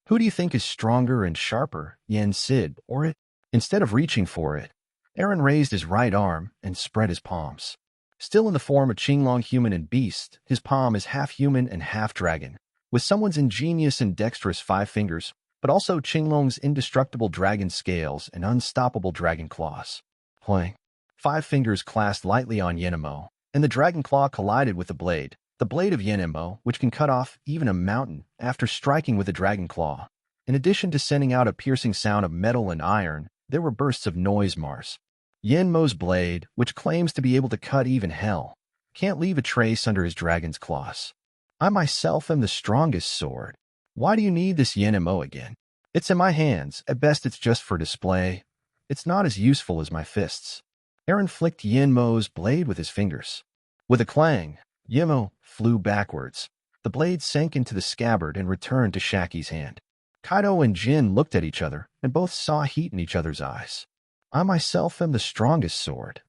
Who do you think is stronger and sharper, Yen Sid or it? Instead of reaching for it, Eren raised his right arm and spread his palms. Still in the form of Qinglong human and beast, his palm is half human and half dragon, with someone's ingenious and dexterous 5 fingers, but also Qinglong's indestructible dragon scales and unstoppable dragon claws. Playing. 5 fingers clasped lightly on Yanamo, and the dragon claw collided with the blade of Yanamo, which can cut off even a mountain after striking with a dragon claw. In addition to sending out a piercing sound of metal and iron, there were bursts of noise Mars. Yanmo's blade, which claims to be able to cut even hell, can't leave a trace under his dragon's claws. I myself am the strongest sword. Why do you need this Yanmo again? It's in my hands. At best, it's just for display. It's not as useful as my fists. Eren flicked Yanmo's blade with his fingers. With a clang, Yanmo flew backwards. The blade sank into the scabbard and returned to Shaki's hand. Kaido and Jin looked at each other, and both saw heat in each other's eyes. I myself am the strongest sword.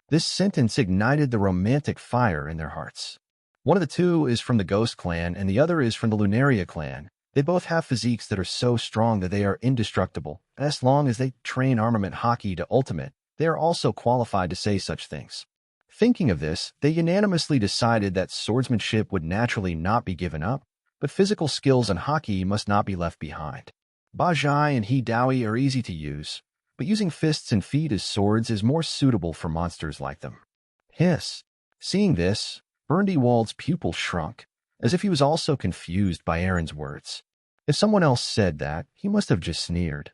This sentence ignited the romantic fire in their hearts. One of the two is from the Ghost clan, and the other is from the Lunaria clan. They both have physiques that are so strong that they are indestructible. As long as they train armament hockey to ultimate, they are also qualified to say such things. Thinking of this, they unanimously decided that swordsmanship would naturally not be given up, but physical skills and hockey must not be left behind. Bajai and Hidawi are easy to use, but using fists and feet as swords is more suitable for monsters like them. Hiss. Seeing this, Burndy-Wald's pupil shrunk, as if he was also confused by Eren's words. If someone else said that, he must have just sneered.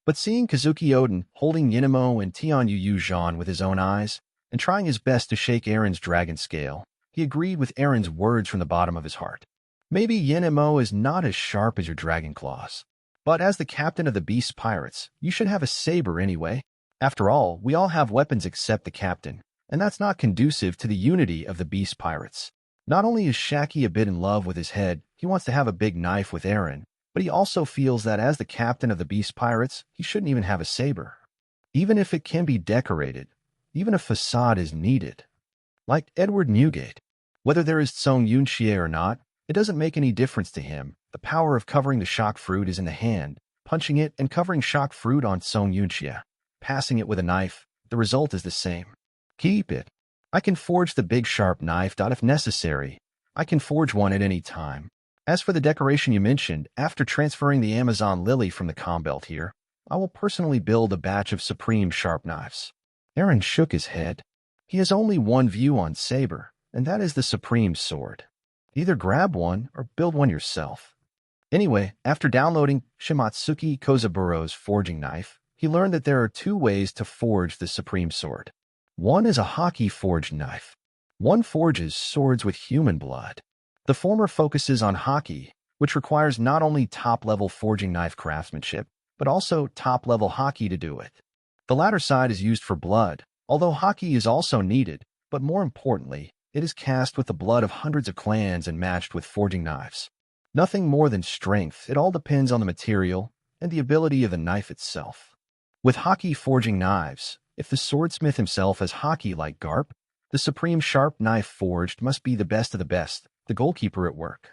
But seeing Kazuki Oden holding Yanamo and Tianyu Zhan with his own eyes, and trying his best to shake Eren's dragon scale, he agreed with Eren's words from the bottom of his heart. Maybe Yanamo is not as sharp as your dragon claws, but as the captain of the Beast Pirates, you should have a saber anyway. After all, we all have weapons except the captain, and that's not conducive to the unity of the Beast Pirates. Not only is Shaki a bit in love with his head, he wants to have a big knife with Eren, but he also feels that as the captain of the Beast Pirates, he shouldn't even have a saber. Even if it can be decorated, even a facade is needed. Like Edward Newgate. Whether there is Tsong Yunxie or not, it doesn't make any difference to him. The power of covering the shock fruit is in the hand. Punching it and covering shock fruit on Tsong Yunxie, passing it with a knife, the result is the same. Keep it. I can forge the big sharp knife. If necessary, I can forge one at any time. As for the decoration you mentioned, after transferring the Amazon Lily from the Combelt here, I will personally build a batch of supreme sharp knives. Eren shook his head. He has only one view on saber, and that is the supreme sword. Either grab one or build one yourself. Anyway, after downloading Shimatsuki Kozaburo's forging knife, he learned that there are 2 ways to forge the supreme sword. One is a hockey forged knife. One forges swords with human blood. The former focuses on hockey, which requires not only top-level forging knife craftsmanship, but also top-level hockey to do it. The latter side is used for blood, although hockey is also needed, but more importantly, it is cast with the blood of hundreds of clans and matched with forging knives. Nothing more than strength, it all depends on the material and the ability of the knife itself. With hockey forging knives, if the swordsmith himself has hockey like Garp, the supreme sharp knife forged must be the best of the best, the goalkeeper at work.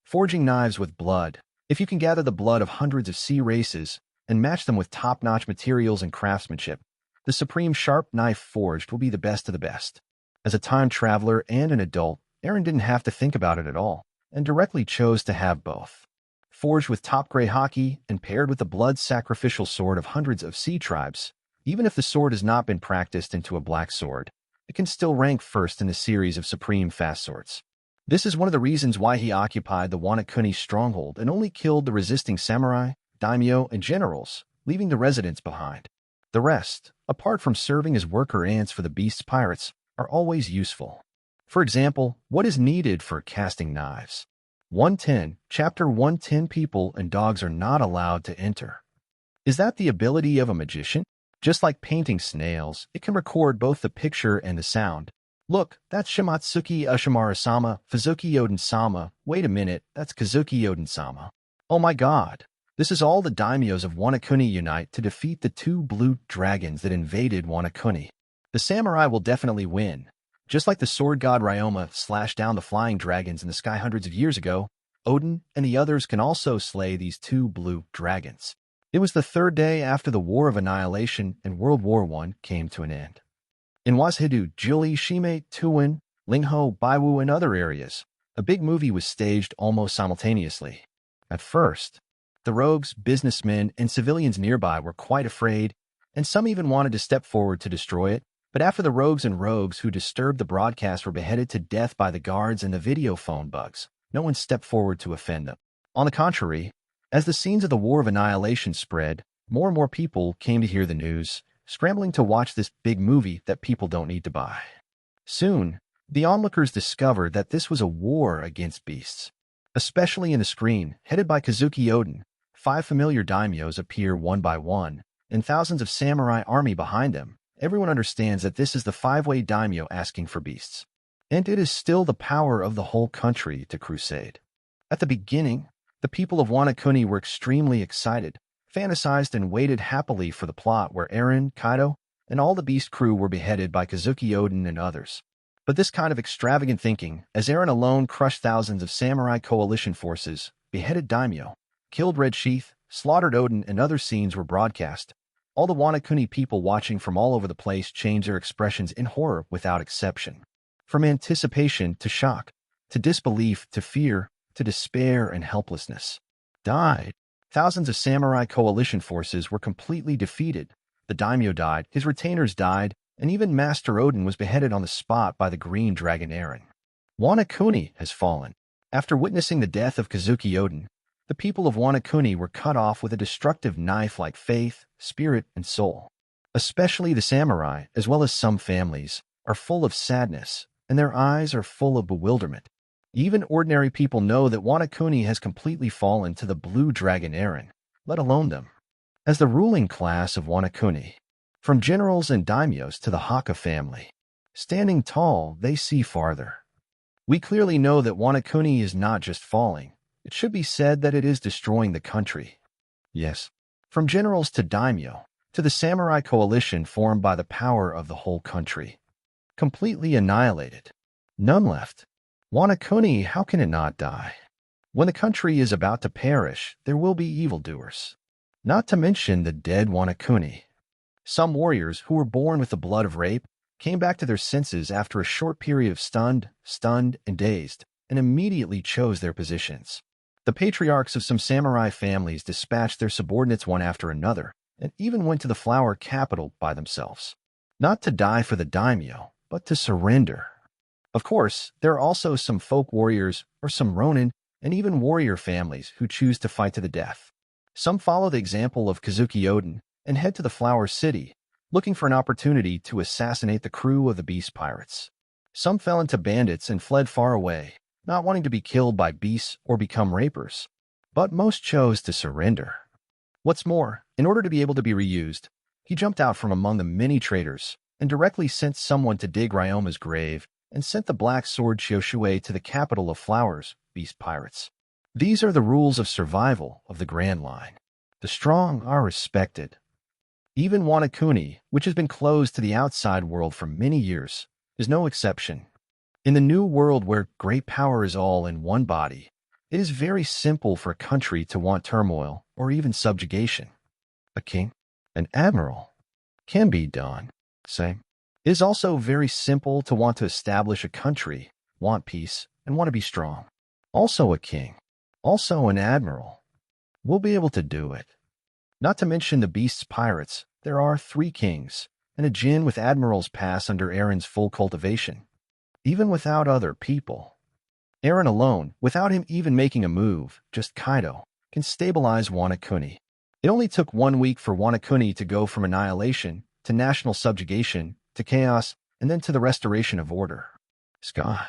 Forging knives with blood, if you can gather the blood of hundreds of sea races and match them with top-notch materials and craftsmanship, the supreme sharp knife forged will be the best of the best. As a time traveler and an adult, Eren didn't have to think about it at all, and directly chose to have both. Forged with top-grade hockey and paired with the blood-sacrificial sword of hundreds of sea tribes, even if the sword has not been practiced into a black sword, it can still rank first in the series of supreme fast swords. This is one of the reasons why he occupied the Wanakuni stronghold and only killed the resisting samurai, daimyo, and generals, leaving the residents behind. The rest, apart from serving as worker ants for the Beast's pirates, are always useful. For example, what is needed for casting knives? 110, Chapter 110 People and dogs are not allowed to enter. Is that the ability of a magician? Just like painting snails, it can record both the picture and the sound. Look, that's Shimatsuki Ushimara-sama, Fuzuki Oden-sama. Wait a minute, that's Kazuki Oden-sama. Oh my god. This is all the daimyos of Wanakuni unite to defeat the two blue dragons that invaded Wanakuni. The samurai will definitely win. Just like the sword god Ryoma slashed down the flying dragons in the sky hundreds of years ago, Odin and the others can also slay these two blue dragons. It was the third day after the War of Annihilation and World War I came to an end. In Washidu, Juli, Shime, Tuwin, Lingho, Baiwu, and other areas, a big movie was staged almost simultaneously. At first, the rogues, businessmen, and civilians nearby were quite afraid, and some even wanted to step forward to destroy it. But after the rogues who disturbed the broadcast were beheaded to death by the guards and the video phone bugs, no one stepped forward to offend them. On the contrary, as the scenes of the War of Annihilation spread, more and more people came to hear the news, scrambling to watch this big movie that people don't need to buy. Soon, the onlookers discovered that this was a war against beasts. Especially in the screen, headed by Kazuki Odin, 5 familiar daimyos appear one by one, and thousands of samurai army behind them. Everyone understands that this is the 5-way daimyo asking for beasts. And it is still the power of the whole country to crusade. At the beginning, the people of Wanakuni were extremely excited, fantasized and waited happily for the plot where Eren, Kaido, and all the beast crew were beheaded by Kazuki Odin and others. But this kind of extravagant thinking, as Eren alone crushed thousands of samurai coalition forces, beheaded daimyo, killed Red Sheath, slaughtered Odin, and other scenes were broadcast, all the Wanakuni people watching from all over the place changed their expressions in horror without exception. From anticipation to shock, to disbelief to fear, to despair and helplessness. Died. Thousands of samurai coalition forces were completely defeated. The daimyo died, his retainers died, and even Master Odin was beheaded on the spot by the green dragon Eren. Wanakuni has fallen. After witnessing the death of Kazuki Odin, the people of Wanakuni were cut off with a destructive knife like faith, spirit, and soul. Especially the samurai, as well as some families, are full of sadness, and their eyes are full of bewilderment. Even ordinary people know that Wanakuni has completely fallen to the blue dragon Eren, let alone them. As the ruling class of Wanakuni, from generals and daimyos to the Haka family, standing tall, they see farther. We clearly know that Wanakuni is not just falling. It should be said that it is destroying the country. Yes, from generals to daimyo, to the samurai coalition formed by the power of the whole country. Completely annihilated. None left. Wanakuni, how can it not die? When the country is about to perish, there will be evildoers. Not to mention the dead Wanakuni. Some warriors who were born with the blood of rape came back to their senses after a short period of stunned, and dazed, and immediately chose their positions. The patriarchs of some samurai families dispatched their subordinates one after another, and even went to the flower capital by themselves. Not to die for the daimyo, but to surrender. Of course, there are also some folk warriors, or some ronin, and even warrior families who choose to fight to the death. Some follow the example of Kazuki Odin and head to the Flower City, looking for an opportunity to assassinate the crew of the beast pirates. Some fell into bandits and fled far away, not wanting to be killed by beasts or become rapers. But most chose to surrender. What's more, in order to be able to be reused, he jumped out from among the many traitors and directly sent someone to dig Ryoma's grave and sent the black sword Shioshue to the capital of flowers, beast pirates. These are the rules of survival of the Grand Line. The strong are respected. Even Wanakuni, which has been closed to the outside world for many years, is no exception. In the new world where great power is all in one body, it is very simple for a country to want turmoil or even subjugation. A king, an admiral, can be done, say. It is also very simple to want to establish a country, want peace, and want to be strong. Also a king, also an admiral, will be able to do it. Not to mention the beast's pirates, there are 3 kings, and a djinn with admirals pass under Eren's full cultivation. Even without other people. Eren alone, without him even making a move, just Kaido, can stabilize Wanakuni. It only took 1 week for Wanakuni to go from annihilation to national subjugation to chaos and then to the restoration of order. Ska.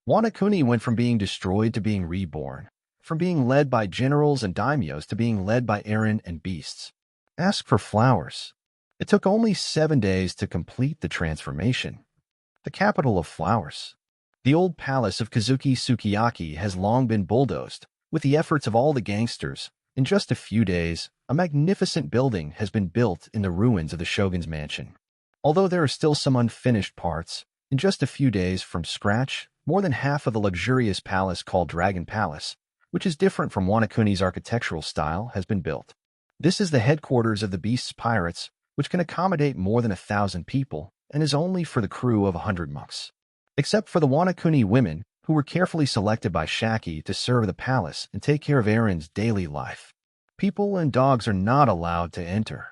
Wanakuni went from being destroyed to being reborn, from being led by generals and daimyos to being led by Eren and beasts. Ask for flowers. It took only 7 days to complete the transformation. The capital of flowers. The old palace of Kazuki Sukiyaki has long been bulldozed, with the efforts of all the gangsters, In just a few days, a magnificent building has been built in the ruins of the shogun's mansion. Although there are still some unfinished parts, in just a few days from scratch, more than half of the luxurious palace called Dragon Palace, which is different from Wanakuni's architectural style, has been built. This is the headquarters of the Beast's Pirates, which can accommodate more than 1,000 people and is only for the crew of 100 monks. Except for the Wanakuni women, who were carefully selected by Shaki to serve the palace and take care of Aaron's daily life. People and dogs are not allowed to enter.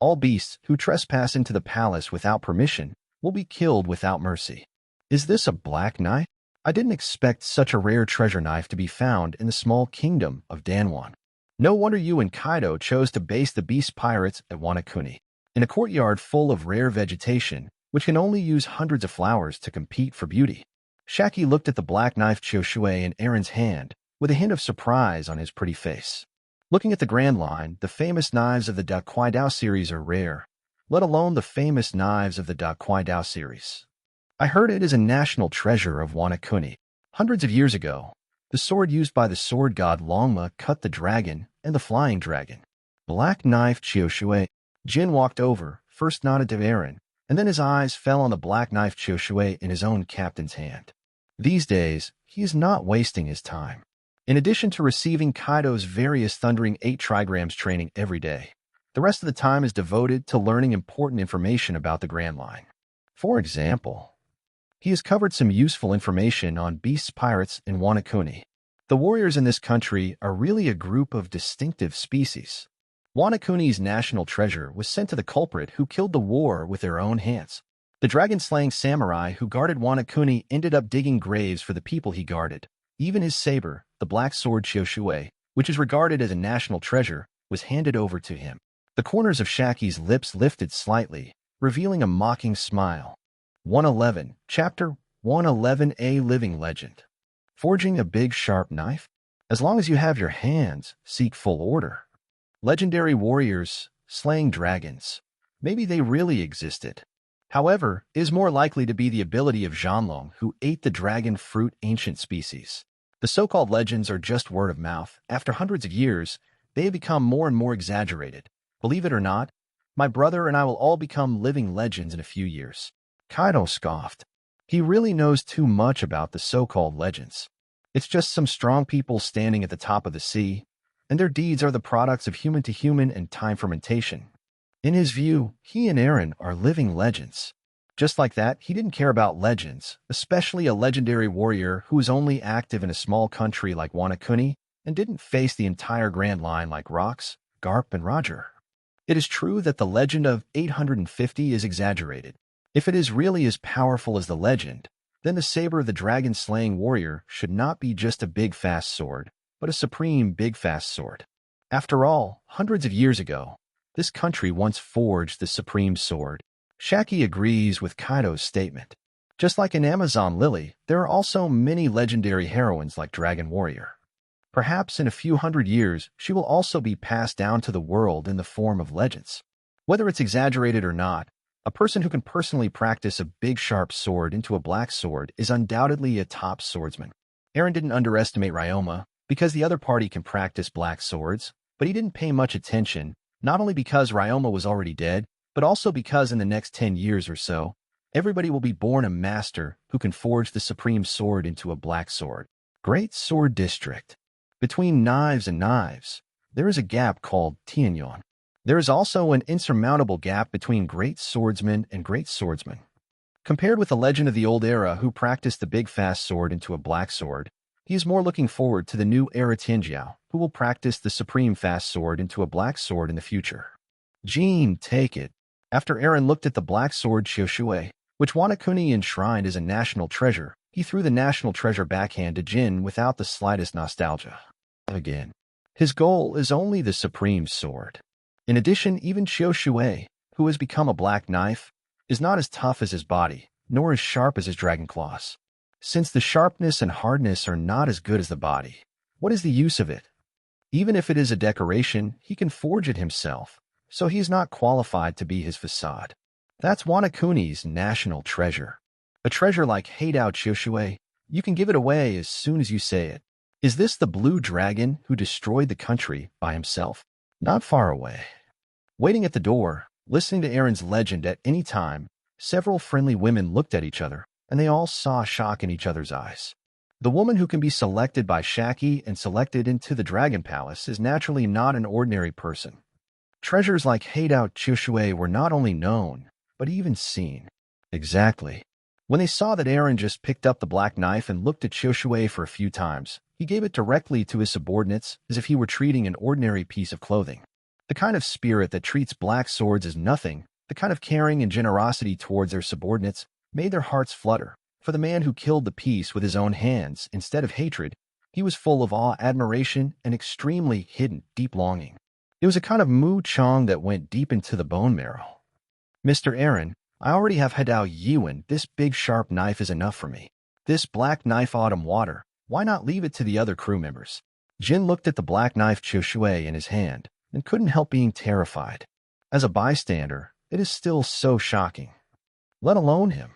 All beasts who trespass into the palace without permission will be killed without mercy. Is this a black knife? I didn't expect such a rare treasure knife to be found in the small kingdom of Danwan. No wonder you and Kaido chose to base the Beast Pirates at Wanakuni, in a courtyard full of rare vegetation, which can only use hundreds of flowers to compete for beauty. Shaki looked at the black knife Chioshui in Aaron's hand, with a hint of surprise on his pretty face. Looking at the Grand Line, the famous knives of the Dakuidao series are rare, let alone the famous knives of the Dakuidao series. I heard it is a national treasure of Wanakuni. Hundreds of years ago, the sword used by the sword god Longma cut the dragon and the flying dragon. Black knife Chioshui. Jin walked over, first nodded to Aaron, and then his eyes fell on the black knife Chioshui in his own captain's hand. These days, he is not wasting his time. In addition to receiving Kaido's various Thundering 8 trigrams training every day, the rest of the time is devoted to learning important information about the Grand Line. For example, he has covered some useful information on Beast's Pirates in Wanakuni. The warriors in this country are really a group of distinctive species. Wanakuni's national treasure was sent to the culprit who killed the war with their own hands. The dragon-slaying samurai who guarded Wanakuni ended up digging graves for the people he guarded. Even his saber, the black sword Chioshui, which is regarded as a national treasure, was handed over to him. The corners of Shaki's lips lifted slightly, revealing a mocking smile. 111, Chapter 111, A Living Legend. Forging a big sharp knife? As long as you have your hands, seek full order. Legendary warriors, slaying dragons. Maybe they really existed. However, it is more likely to be the ability of Zhanlong, who ate the dragon fruit ancient species. The so-called legends are just word of mouth. After hundreds of years, they have become more and more exaggerated. Believe it or not, my brother and I will all become living legends in a few years. Kaido scoffed. He really knows too much about the so-called legends. It's just some strong people standing at the top of the sea, and their deeds are the products of human-to-human and time fermentation. In his view, he and Aaron are living legends. Just like that, he didn't care about legends, especially a legendary warrior who was only active in a small country like Wanakuni and didn't face the entire Grand Line like Rox, Garp, and Roger. It is true that the legend of 850 is exaggerated. If it is really as powerful as the legend, then the saber of the dragon-slaying warrior should not be just a big fast sword, but a supreme big fast sword. After all, hundreds of years ago, this country once forged the supreme sword. Shaki agrees with Kaido's statement. Just like in Amazon Lily, there are also many legendary heroines like Dragon Warrior. Perhaps in a few hundred years, she will also be passed down to the world in the form of legends. Whether it's exaggerated or not, a person who can personally practice a big sharp sword into a black sword is undoubtedly a top swordsman. Aaron didn't underestimate Ryoma, because the other party can practice black swords, but he didn't pay much attention, not only because Ryoma was already dead, but also because in the next 10 years or so, everybody will be born a master who can forge the supreme sword into a black sword. Great Sword District. Between knives and knives, there is a gap called Tianyon. There is also an insurmountable gap between great swordsmen and great swordsmen. Compared with the legend of the old era who practiced the big fast sword into a black sword, he is more looking forward to the new era Tianjiao, who will practice the supreme fast sword into a black sword in the future. Jean, take it. After Aaron looked at the black sword Chioshui, which Wanakuni enshrined as a national treasure, he threw the national treasure backhand to Jin without the slightest nostalgia. Again, his goal is only the supreme sword. In addition, even Chioshui, who has become a black knife, is not as tough as his body, nor as sharp as his dragon claws. Since the sharpness and hardness are not as good as the body, what is the use of it? Even if it is a decoration, he can forge it himself, so he is not qualified to be his facade. That's Wanakuni's national treasure. A treasure like Heidao Chioshui, you can give it away as soon as you say it. Is this the blue dragon who destroyed the country by himself? Not far away. Waiting at the door, listening to Aaron's legend at any time, several friendly women looked at each other, and they all saw shock in each other's eyes. The woman who can be selected by Shaki and selected into the Dragon Palace is naturally not an ordinary person. Treasures like Heidao Chiushui were not only known, but even seen. Exactly. When they saw that Aaron just picked up the black knife and looked at Chiushui for a few times, he gave it directly to his subordinates as if he were treating an ordinary piece of clothing. The kind of spirit that treats black swords as nothing, the kind of caring and generosity towards their subordinates, made their hearts flutter. For the man who killed the piece with his own hands instead of hatred, he was full of awe, admiration, and extremely hidden, deep longing. It was a kind of Mu Chong that went deep into the bone marrow. Mr. Aaron, I already have Heidao Yiwen. This big sharp knife is enough for me. This black knife autumn water, why not leave it to the other crew members? Jin looked at the black knife Chiushui in his hand and couldn't help being terrified. As a bystander, it is still so shocking. Let alone him.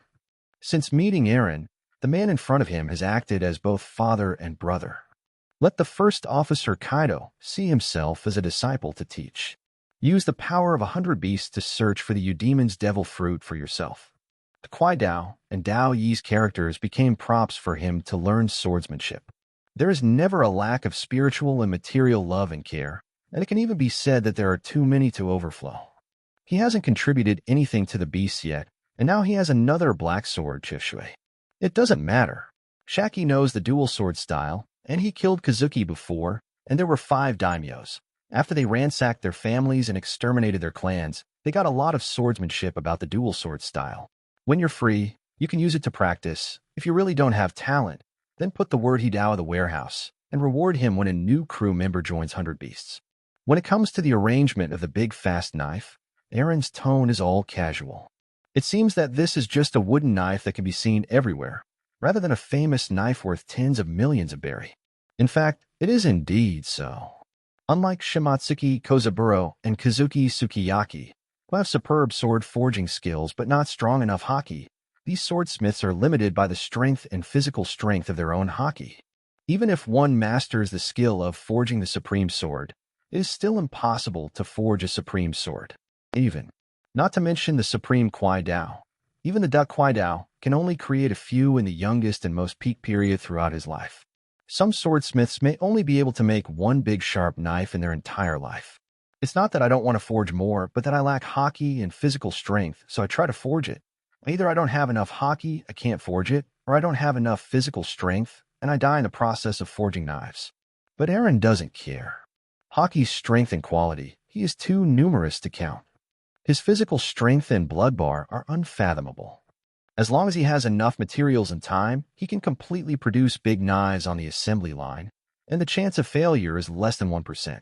Since meeting Aaron, the man in front of him has acted as both father and brother. Let the first officer Kaido see himself as a disciple to teach. Use the power of 100 beasts to search for the Eudemon's devil fruit for yourself. The Kwai Dao and Dao Yi's characters became props for him to learn swordsmanship. There is never a lack of spiritual and material love and care, and it can even be said that there are too many to overflow. He hasn't contributed anything to the beasts yet, and now he has another black sword, Chiushui. It doesn't matter. Shaki knows the dual sword style, and he killed Kazuki before, and there were 5 daimyos. After they ransacked their families and exterminated their clans, they got a lot of swordsmanship about the dual sword style. When you're free, you can use it to practice. If you really don't have talent, then put the word Heidao of the warehouse, and reward him when a new crew member joins 100 Beasts. When it comes to the arrangement of the big fast knife, Aaron's tone is all casual. It seems that this is just a wooden knife that can be seen everywhere, rather than a famous knife worth tens of millions of berry. In fact, it is indeed so. Unlike Shimatsuki Kozaburo and Kazuki Sukiyaki, who have superb sword forging skills but not strong enough haki, these swordsmiths are limited by the strength and physical strength of their own haki. Even if one masters the skill of forging the supreme sword, it is still impossible to forge a supreme sword. Not to mention the supreme Kwai Dao. Even the Duck Kwai Dao can only create a few in the youngest and most peak period throughout his life. Some swordsmiths may only be able to make one big sharp knife in their entire life. It's not that I don't want to forge more, but that I lack haki and physical strength, so I try to forge it. Either I don't have enough haki, I can't forge it, or I don't have enough physical strength, and I die in the process of forging knives. But Aaron doesn't care. Haki's strength and quality, he is too numerous to count. His physical strength and blood bar are unfathomable. As long as he has enough materials and time, he can completely produce big knives on the assembly line, and the chance of failure is less than 1%.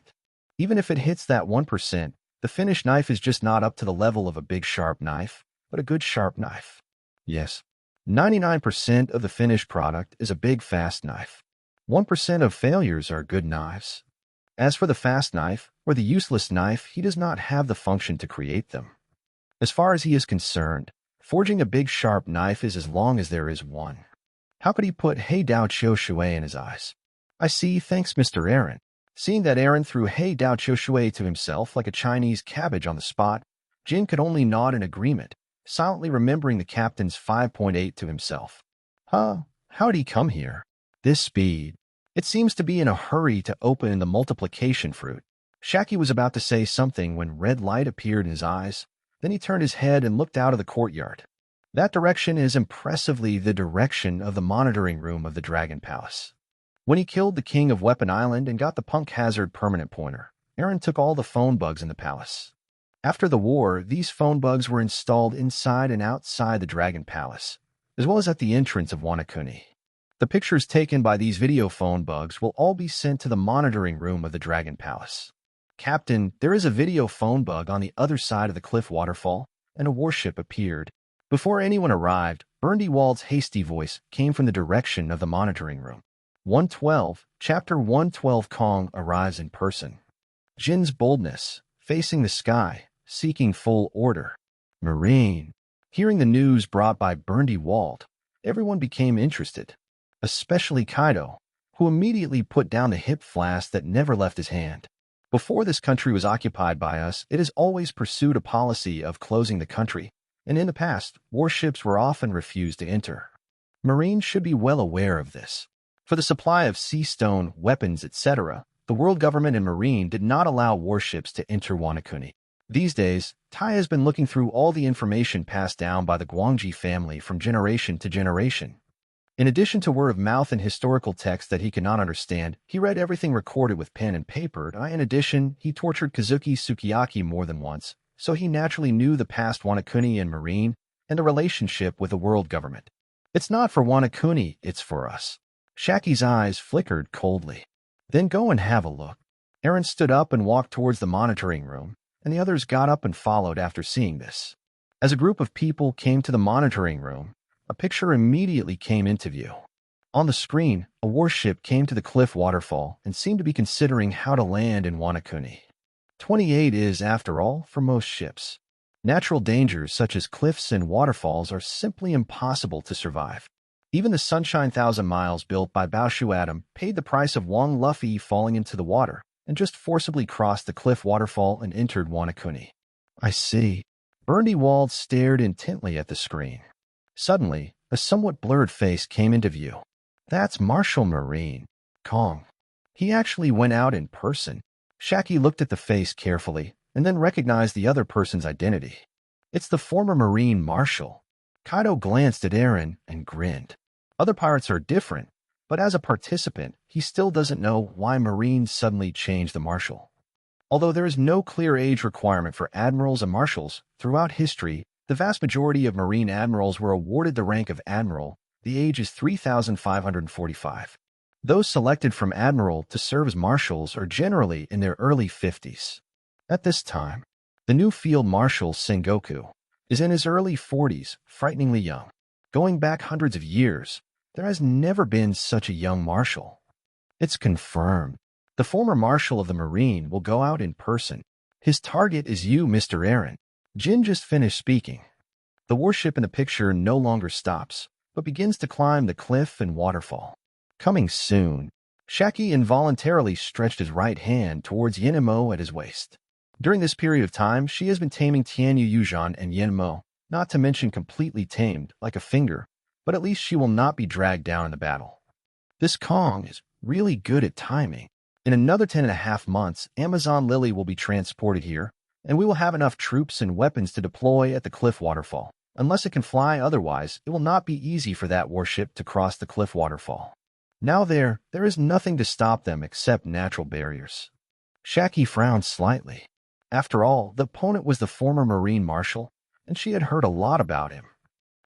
Even if it hits that 1%, the finished knife is just not up to the level of a big sharp knife, but a good sharp knife. Yes, 99% of the finished product is a big fast knife. 1% of failures are good knives. As for the fast knife, or the useless knife, he does not have the function to create them. As far as he is concerned, forging a big sharp knife is as long as there is one. How could he put Heidao Chiushui in his eyes? I see, thanks Mr. Aaron. Seeing that Aaron threw Heidao Chiushui to himself like a Chinese cabbage on the spot, Jin could only nod in agreement, silently remembering the captain's 5.8 to himself. How'd he come here? This speed. It seems to be in a hurry to open the multiplication fruit. Shaki was about to say something when red light appeared in his eyes. Then he turned his head and looked out of the courtyard. That direction is impressively the direction of the monitoring room of the Dragon Palace. When he killed the king of Weapon Island and got the Punk Hazard permanent pointer, Aaron took all the phone bugs in the palace. After the war, these phone bugs were installed inside and outside the Dragon Palace, as well as at the entrance of Wanakuni. The pictures taken by these video phone bugs will all be sent to the monitoring room of the Dragon Palace. Captain, there is a video phone bug on the other side of the cliff waterfall, and a warship appeared. Before anyone arrived, Burndy-Wald's hasty voice came from the direction of the monitoring room. 112, Chapter 112 Kong arrives in person. Jin's boldness, facing the sky, seeking full order. Marine. Hearing the news brought by Burndy-Wald, everyone became interested. Especially Kaido, who immediately put down the hip flask that never left his hand. Before this country was occupied by us, it has always pursued a policy of closing the country, and in the past, warships were often refused to enter. Marines should be well aware of this. For the supply of sea stone, weapons, etc., the world government and Marine did not allow warships to enter Wano. These days, Tai has been looking through all the information passed down by the Guangji family from generation to generation. In addition to word of mouth and historical text that he could not understand, he read everything recorded with pen and paper. In addition, he tortured Kazuki Sukiyaki more than once, so he naturally knew the past Wano and Marine and the relationship with the world government. It's not for Wano, it's for us. Shaki's eyes flickered coldly. Then go and have a look. Eren stood up and walked towards the monitoring room, and the others got up and followed after seeing this. As a group of people came to the monitoring room, a picture immediately came into view. On the screen, a warship came to the cliff waterfall and seemed to be considering how to land in Wano. 28 is, after all, for most ships. Natural dangers such as cliffs and waterfalls are simply impossible to survive. Even the Sunshine 1,000 miles built by Baoshu Adam paid the price of Wang Luffy falling into the water and just forcibly crossed the cliff waterfall and entered Wano. I see. Burndy-Wald stared intently at the screen. Suddenly, a somewhat blurred face came into view. That's Marshal Marine, Kong. He actually went out in person. Shaki looked at the face carefully and then recognized the other person's identity. It's the former Marine Marshal. Kaido glanced at Eren and grinned. Other pirates are different, but as a participant, he still doesn't know why Marines suddenly changed the Marshal. Although there is no clear age requirement for admirals and marshals, throughout history, the vast majority of Marine admirals were awarded the rank of admiral. The age is 3,545. Those selected from admiral to serve as marshals are generally in their early 50s. At this time, the new field marshal Sengoku is in his early 40s, frighteningly young. Going back hundreds of years, there has never been such a young marshal. It's confirmed. The former marshal of the Marine will go out in person. His target is you, Mr. Eren. Jin just finished speaking. The warship in the picture no longer stops, but begins to climb the cliff and waterfall. Coming soon. Shaki involuntarily stretched his right hand towards Yenmo at his waist. During this period of time, she has been taming Tianyu Yuzhan and Yenmo, not to mention completely tamed, like a finger, but at least she will not be dragged down in the battle. This Kong is really good at timing. In another 10.5 months, Amazon Lily will be transported here, and we will have enough troops and weapons to deploy at the cliff waterfall. Unless it can fly otherwise, it will not be easy for that warship to cross the cliff waterfall. Now there is nothing to stop them except natural barriers. Shaki frowned slightly. After all, the opponent was the former Marine Marshal, and she had heard a lot about him.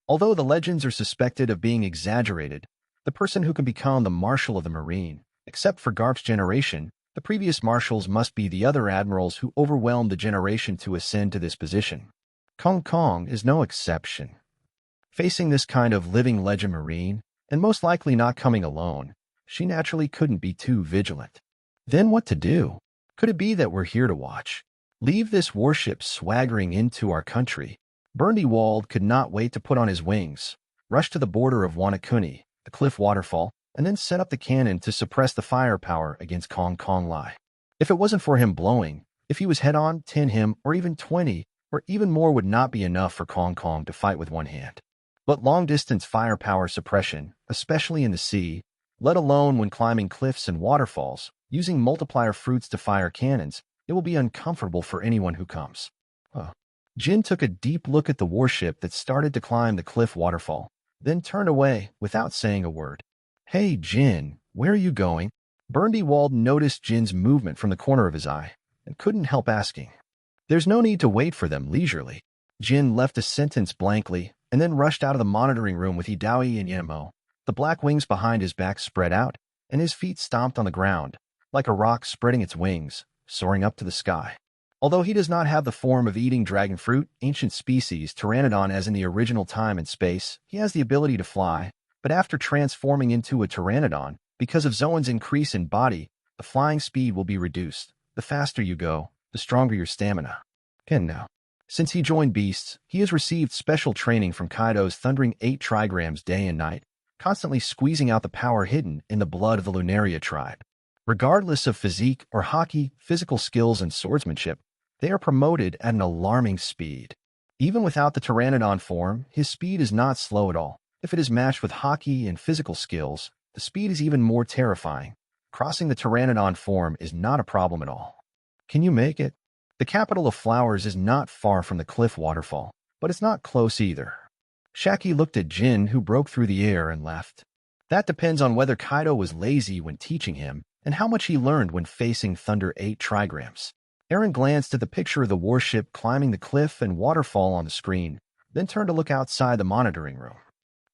Although the legends are suspected of being exaggerated, the person who can become the Marshal of the Marine, except for Garp's generation, the previous marshals must be the other admirals who overwhelmed the generation to ascend to this position. Kong is no exception. Facing this kind of living legend Marine, and most likely not coming alone, she naturally couldn't be too vigilant. Then what to do? Could it be that we're here to watch? Leave this warship swaggering into our country? Burndy-Wald could not wait to put on his wings, rush to the border of Wano, the cliff waterfall, and then set up the cannon to suppress the firepower against Kong Lai. If it wasn't for him blowing, if he was head-on, 10 him, or even 20, or even more would not be enough for Kong to fight with one hand. But long-distance firepower suppression, especially in the sea, let alone when climbing cliffs and waterfalls, using multiplier fruits to fire cannons, it will be uncomfortable for anyone who comes. Jin took a deep look at the warship that started to climb the cliff waterfall, then turned away without saying a word. Hey, Jin, where are you going? Burndy-Wald noticed Jin's movement from the corner of his eye and couldn't help asking. There's no need to wait for them leisurely. Jin left a sentence blankly and then rushed out of the monitoring room with Hidaoi and Yenmo, the black wings behind his back spread out, and his feet stomped on the ground, like a rock spreading its wings, soaring up to the sky. Although he does not have the form of eating dragon fruit, ancient species, pteranodon as in the original time and space, he has the ability to fly, but after transforming into a pteranodon, because of Zoan's increase in body, the flying speed will be reduced. The faster you go, the stronger your stamina. And now, since he joined Beasts, he has received special training from Kaido's thundering 8 trigrams day and night, constantly squeezing out the power hidden in the blood of the Lunaria tribe. Regardless of physique or hockey, physical skills, and swordsmanship, they are promoted at an alarming speed. Even without the Pteranodon form, his speed is not slow at all. If it is matched with hockey and physical skills, the speed is even more terrifying. Crossing the Pteranodon form is not a problem at all. Can you make it? The capital of flowers is not far from the cliff waterfall, but it's not close either. Shaki looked at Jin, who broke through the air and left. That depends on whether Kaido was lazy when teaching him and how much he learned when facing Thunder 8 trigrams. Eren glanced at the picture of the warship climbing the cliff and waterfall on the screen, then turned to look outside the monitoring room.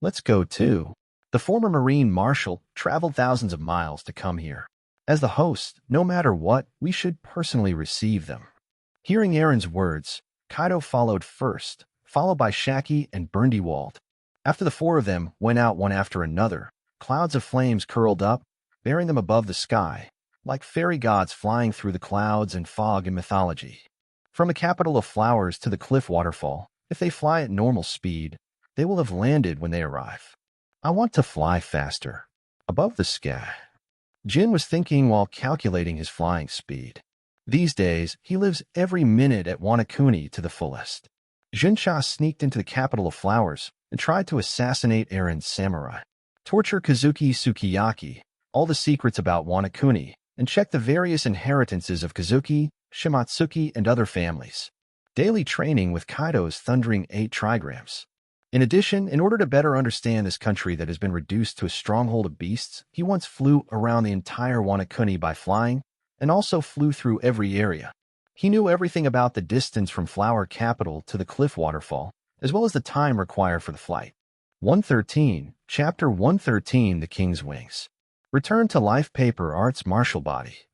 Let's go too. The former Marine Marshal traveled thousands of miles to come here. As the host, no matter what, we should personally receive them. Hearing Eren's words, Kaido followed first, followed by Shaki and Burndiwald. After the four of them went out one after another, clouds of flames curled up, bearing them above the sky, like fairy gods flying through the clouds and fog in mythology. From the capital of flowers to the cliff waterfall, if they fly at normal speed, they will have landed when they arrive. I want to fly faster, above the sky. Jin was thinking while calculating his flying speed. These days, he lives every minute at Wanakuni to the fullest. Jinsha sneaked into the capital of flowers and tried to assassinate Eren's samurai, torture Kazuki Sukiyaki, all the secrets about Wanakuni, and check the various inheritances of Kazuki, Shimatsuki, and other families. Daily training with Kaido's thundering 8 trigrams. In addition, in order to better understand this country that has been reduced to a stronghold of beasts, he once flew around the entire Wanakuni by flying, and also flew through every area. He knew everything about the distance from Flower Capital to the cliff waterfall, as well as the time required for the flight. 113, Chapter 113, The King's Wings. Return to life paper arts martial body.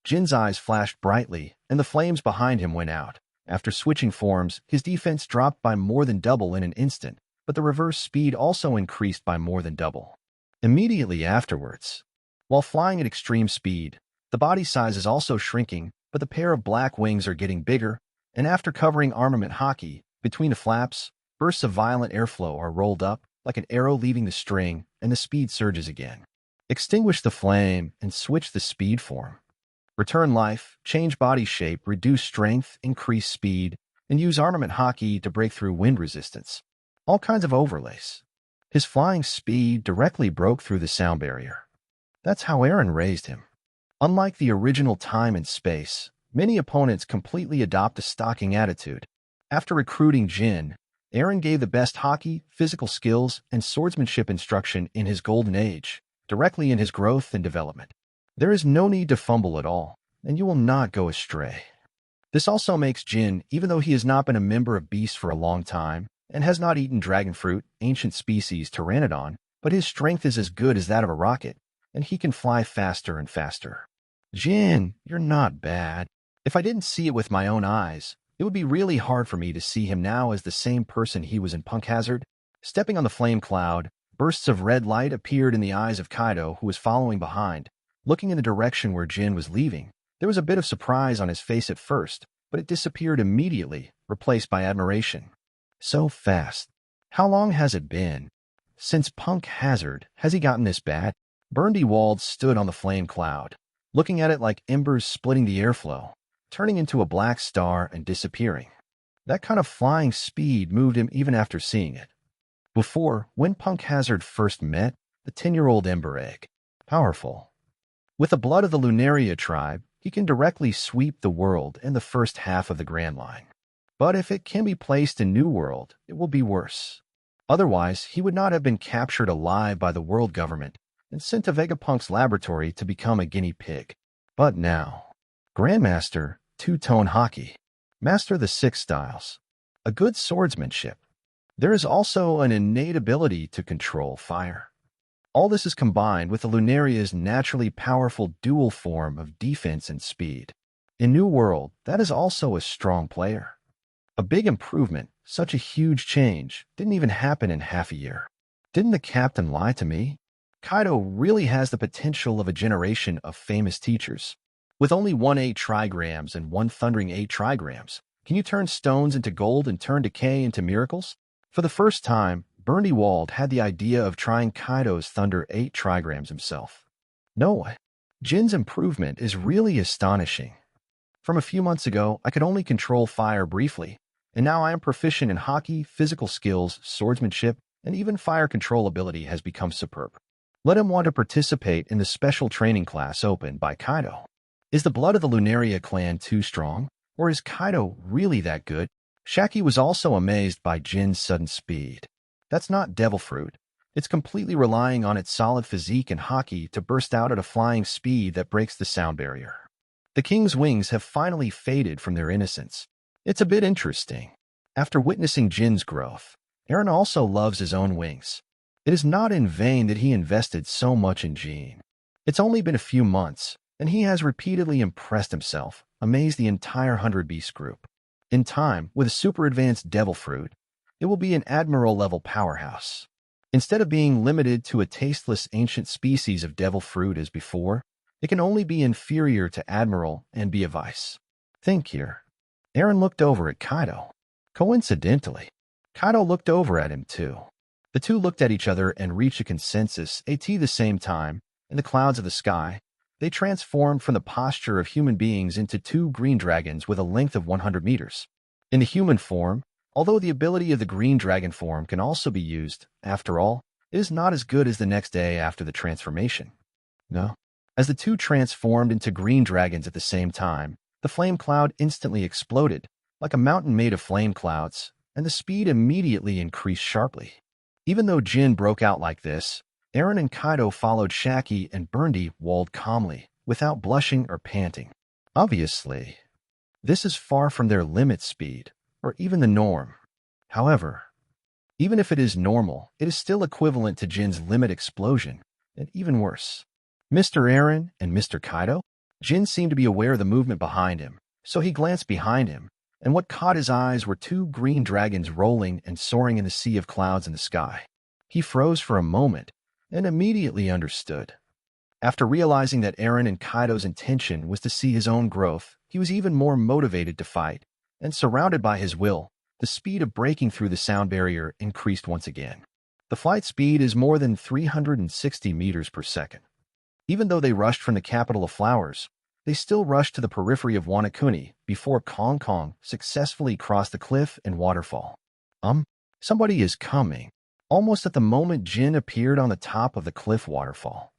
Jin's eyes flashed brightly, and the flames behind him went out. After switching forms, his defense dropped by more than double in an instant, but the reverse speed also increased by more than double. Immediately afterwards, while flying at extreme speed, the body size is also shrinking, but the pair of black wings are getting bigger, and after covering armament hockey, between the flaps, bursts of violent airflow are rolled up, like an arrow leaving the string, and the speed surges again. Extinguish the flame and switch the speed form. Return life, change body shape, reduce strength, increase speed, and use armament hockey to break through wind resistance. All kinds of overlays. His flying speed directly broke through the sound barrier. That's how Eren raised him. Unlike the original time and space, many opponents completely adopt a stalking attitude. After recruiting Jin, Eren gave the best hockey, physical skills, and swordsmanship instruction in his golden age, directly in his growth and development. There is no need to fumble at all, and you will not go astray. This also makes Jin, even though he has not been a member of Beast for a long time, and has not eaten dragon fruit, ancient species Pteranodon, but his strength is as good as that of a rocket, and he can fly faster and faster. Jin, you're not bad. If I didn't see it with my own eyes, it would be really hard for me to see him now as the same person he was in Punk Hazard. Stepping on the flame cloud, bursts of red light appeared in the eyes of Kaido, who was following behind. Looking in the direction where Jin was leaving, there was a bit of surprise on his face at first, but it disappeared immediately, replaced by admiration. So fast. How long has it been? Since Punk Hazard, has he gotten this bad? Burndiwald stood on the flame cloud, looking at it like embers splitting the airflow, turning into a black star and disappearing. That kind of flying speed moved him even after seeing it. Before, when Punk Hazard first met, the 10-year-old Ember Egg. Powerful. With the blood of the Lunaria tribe, he can directly sweep the world in the first half of the Grand Line. But if it can be placed in New World, it will be worse. Otherwise, he would not have been captured alive by the world government and sent to Vegapunk's laboratory to become a guinea pig. But now, Grandmaster, two-tone hockey. Master the 6 styles. A good swordsmanship. There is also an innate ability to control fire. All this is combined with the Lunaria's naturally powerful dual form of defense and speed. In New World, that is also a strong player. A big improvement, such a huge change, didn't even happen in half a year. Didn't the captain lie to me? Kaido really has the potential of a generation of famous teachers. With only 1 8 trigrams and 1 thundering 8 trigrams, can you turn stones into gold and turn decay into miracles? For the first time, Bernie Wald had the idea of trying Kaido's Thunder 8 trigrams himself. No, Jin's improvement is really astonishing. From a few months ago, I could only control fire briefly, and now I am proficient in hockey, physical skills, swordsmanship, and even fire control ability has become superb. Let him want to participate in the special training class opened by Kaido. Is the blood of the Lunaria clan too strong, or is Kaido really that good? Shaki was also amazed by Jin's sudden speed. That's not devil fruit. It's completely relying on its solid physique and hockey to burst out at a flying speed that breaks the sound barrier. The king's wings have finally faded from their innocence. It's a bit interesting. After witnessing Jin's growth, Eren also loves his own wings. It is not in vain that he invested so much in Jin. It's only been a few months, and he has repeatedly impressed himself, amazed the entire 100 Beast group. In time, with a super advanced devil fruit, it will be an admiral-level powerhouse. Instead of being limited to a tasteless ancient species of devil fruit as before, it can only be inferior to admiral and be a vice. Think here. Eren looked over at Kaido. Coincidentally, Kaido looked over at him too. The two looked at each other and reached a consensus at the same time. In the clouds of the sky, they transformed from the posture of human beings into two green dragons with a length of 100 meters. In the human form, although the ability of the green dragon form can also be used, after all, it is not as good as the next day after the transformation. No. As the two transformed into green dragons at the same time, the flame cloud instantly exploded, like a mountain made of flame clouds, and the speed immediately increased sharply. Even though Jin broke out like this, Eren and Kaido followed Shaki and Bernie Wald calmly, without blushing or panting. Obviously, this is far from their limit speed, or even the norm. However, even if it is normal, it is still equivalent to Jin's limit explosion, and even worse. Mr. Eren and Mr. Kaido? Jin seemed to be aware of the movement behind him, so he glanced behind him, and what caught his eyes were two green dragons rolling and soaring in the sea of clouds in the sky. He froze for a moment, and immediately understood. After realizing that Eren and Kaido's intention was to see his own growth, he was even more motivated to fight, and surrounded by his will, the speed of breaking through the sound barrier increased once again. The flight speed is more than 360 meters per second. Even though they rushed from the capital of flowers, they still rushed to the periphery of Wanakuni before Kong Kong successfully crossed the cliff and waterfall. Somebody is coming. Almost at the moment Jin appeared on the top of the cliff waterfall.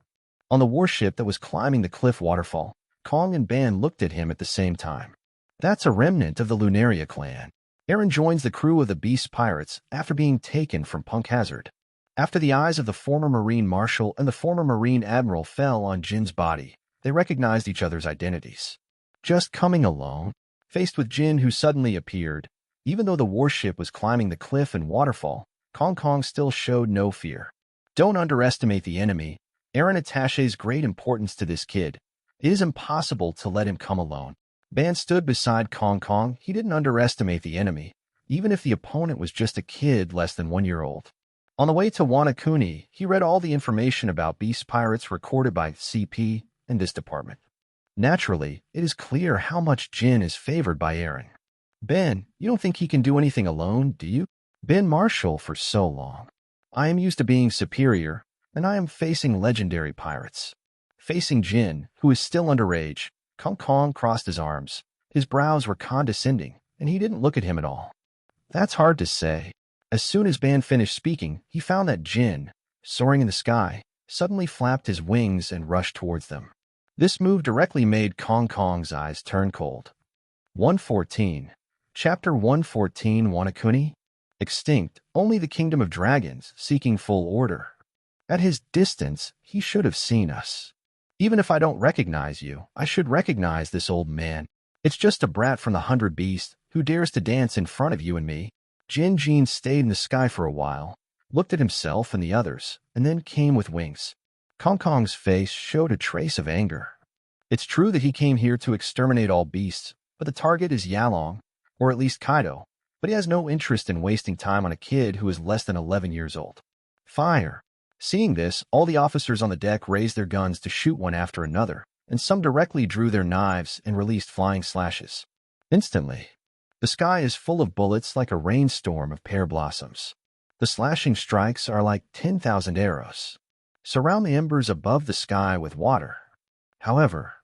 On the warship that was climbing the cliff waterfall, Kong and Ban looked at him at the same time. That's a remnant of the Lunaria clan. Eren joins the crew of the Beast Pirates after being taken from Punk Hazard. After the eyes of the former Marine Marshal and the former Marine Admiral fell on Jin's body, they recognized each other's identities. Just coming alone, faced with Jin who suddenly appeared, even though the warship was climbing the cliff and waterfall, Kong Kong still showed no fear. Don't underestimate the enemy. Eren attaches great importance to this kid. It is impossible to let him come alone. Ban stood beside Kong Kong. He didn't underestimate the enemy, even if the opponent was just a kid less than 1 year old. On the way to Wanakuni, he read all the information about Beast Pirates recorded by CP in this department. Naturally, it is clear how much Jin is favored by Eren. Ben, you don't think he can do anything alone, do you? Been Marshal for so long. I am used to being superior, and I am facing legendary pirates. Facing Jin, who is still underage, Kong Kong crossed his arms. His brows were condescending, and he didn't look at him at all. That's hard to say. As soon as Ban finished speaking, he found that Jin, soaring in the sky, suddenly flapped his wings and rushed towards them. This move directly made Kong Kong's eyes turn cold. 114. Chapter 114 Wanakuni? Extinct, only the Kingdom of Dragons, seeking full order. At his distance, he should have seen us. Even if I don't recognize you, I should recognize this old man. It's just a brat from the 100 Beasts who dares to dance in front of you and me. Jin stayed in the sky for a while, looked at himself and the others, and then came with wings. Kong Kong's face showed a trace of anger. It's true that he came here to exterminate all beasts, but the target is Yalong, or at least Kaido, but he has no interest in wasting time on a kid who is less than 11 years old. Fire! Seeing this, all the officers on the deck raised their guns to shoot one after another, and some directly drew their knives and released flying slashes. Instantly, the sky is full of bullets like a rainstorm of pear blossoms. The slashing strikes are like 10,000 arrows. Surround the embers above the sky with water. However,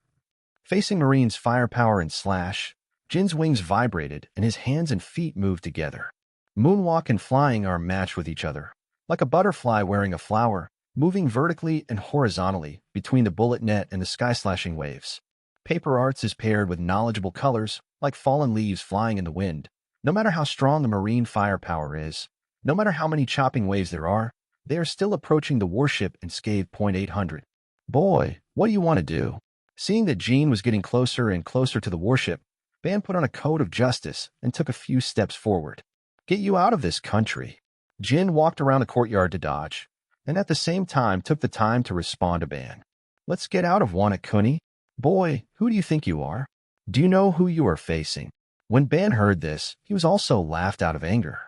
facing Marine's firepower and slash, Jin's wings vibrated and his hands and feet moved together. Moonwalk and flying are matched with each other, like a butterfly wearing a flower, moving vertically and horizontally between the bullet net and the sky-slashing waves. Paper arts is paired with knowledgeable colors, like fallen leaves flying in the wind. No matter how strong the marine firepower is, no matter how many chopping waves there are, they are still approaching the warship in scathe point 800. Boy, what do you want to do? Seeing that Jean was getting closer and closer to the warship, Ban put on a coat of justice and took a few steps forward. Get you out of this country. Jin walked around the courtyard to dodge, and at the same time took the time to respond to Ban. Let's get out of Wanakuni. Boy, who do you think you are? Do you know who you are facing? When Ban heard this, he was also laughed out of anger.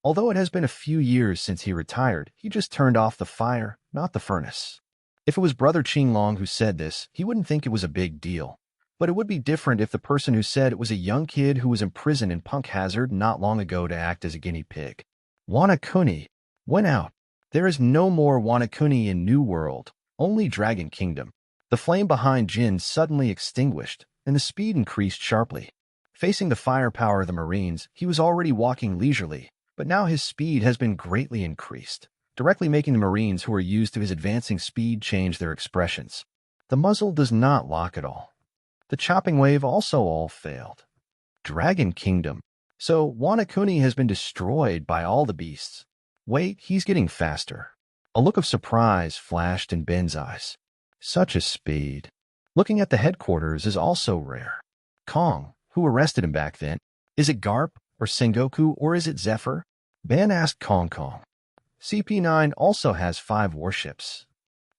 Although it has been a few years since he retired, he just turned off the fire, not the furnace. If it was Brother Qinglong who said this, he wouldn't think it was a big deal. But it would be different if the person who said it was a young kid who was imprisoned in Punk Hazard not long ago to act as a guinea pig. Wanakuni went out. There is no more Wanakuni in New World, only Dragon Kingdom. The flame behind Jin suddenly extinguished, and the speed increased sharply. Facing the firepower of the Marines, he was already walking leisurely, but now his speed has been greatly increased, directly making the Marines who are used to his advancing speed change their expressions. The muzzle does not lock at all. The chopping wave also all failed. Dragon Kingdom. So Wanakuni has been destroyed by all the beasts. Wait, he's getting faster. A look of surprise flashed in Ben's eyes. Such a speed. Looking at the headquarters is also rare. Kong, who arrested him back then, is it Garp or Sengoku or is it Zephyr? Ben asked Kong. CP9 also has 5 warships.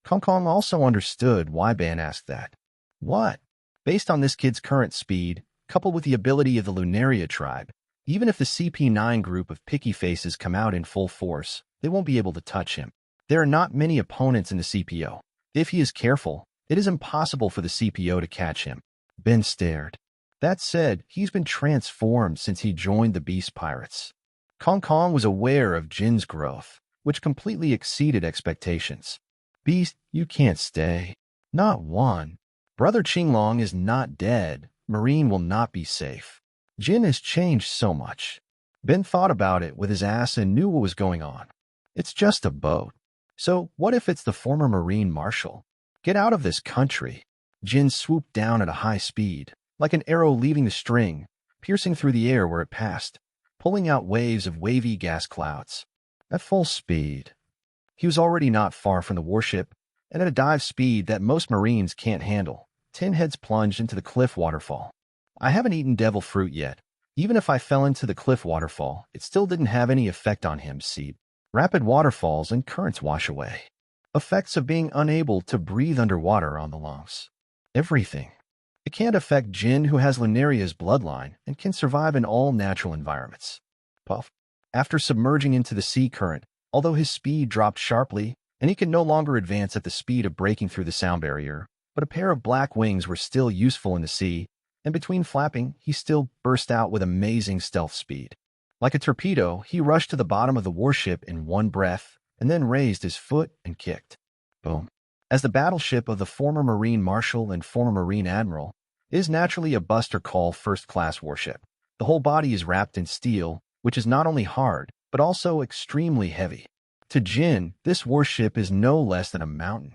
Kong also understood why Ben asked that. What? Based on this kid's current speed, coupled with the ability of the Lunaria tribe, even if the CP9 group of picky faces come out in full force, they won't be able to touch him. There are not many opponents in the CPO. If he is careful, it is impossible for the CPO to catch him. Ben stared. That said, he's been transformed since he joined the Beast Pirates. Kong was aware of Jin's growth, which completely exceeded expectations. Beast, you can't stay. Not one. Brother Qinglong is not dead. Marine will not be safe. Jin has changed so much. Ben thought about it with his ass and knew what was going on. It's just a boat. So what if it's the former Marine Marshal? Get out of this country. Jin swooped down at a high speed, like an arrow leaving the string, piercing through the air where it passed, pulling out waves of wavy gas clouds. At full speed. He was already not far from the warship, and at a dive speed that most Marines can't handle. 10 heads plunged into the cliff waterfall. I haven't eaten devil fruit yet. Even if I fell into the cliff waterfall, it still didn't have any effect on him, Seed. Rapid waterfalls and currents wash away. Effects of being unable to breathe underwater on the lungs. Everything. It can't affect Jin, who has Lunaria's bloodline and can survive in all natural environments. Puff. After submerging into the sea current, although his speed dropped sharply, and he could no longer advance at the speed of breaking through the sound barrier, but a pair of black wings were still useful in the sea, and between flapping, he still burst out with amazing stealth speed. Like a torpedo, he rushed to the bottom of the warship in one breath, and then raised his foot and kicked. Boom. As the battleship of the former Marine Marshal and former Marine Admiral, it is naturally a Buster Call first-class warship. The whole body is wrapped in steel, which is not only hard, but also extremely heavy. To Jin, this warship is no less than a mountain.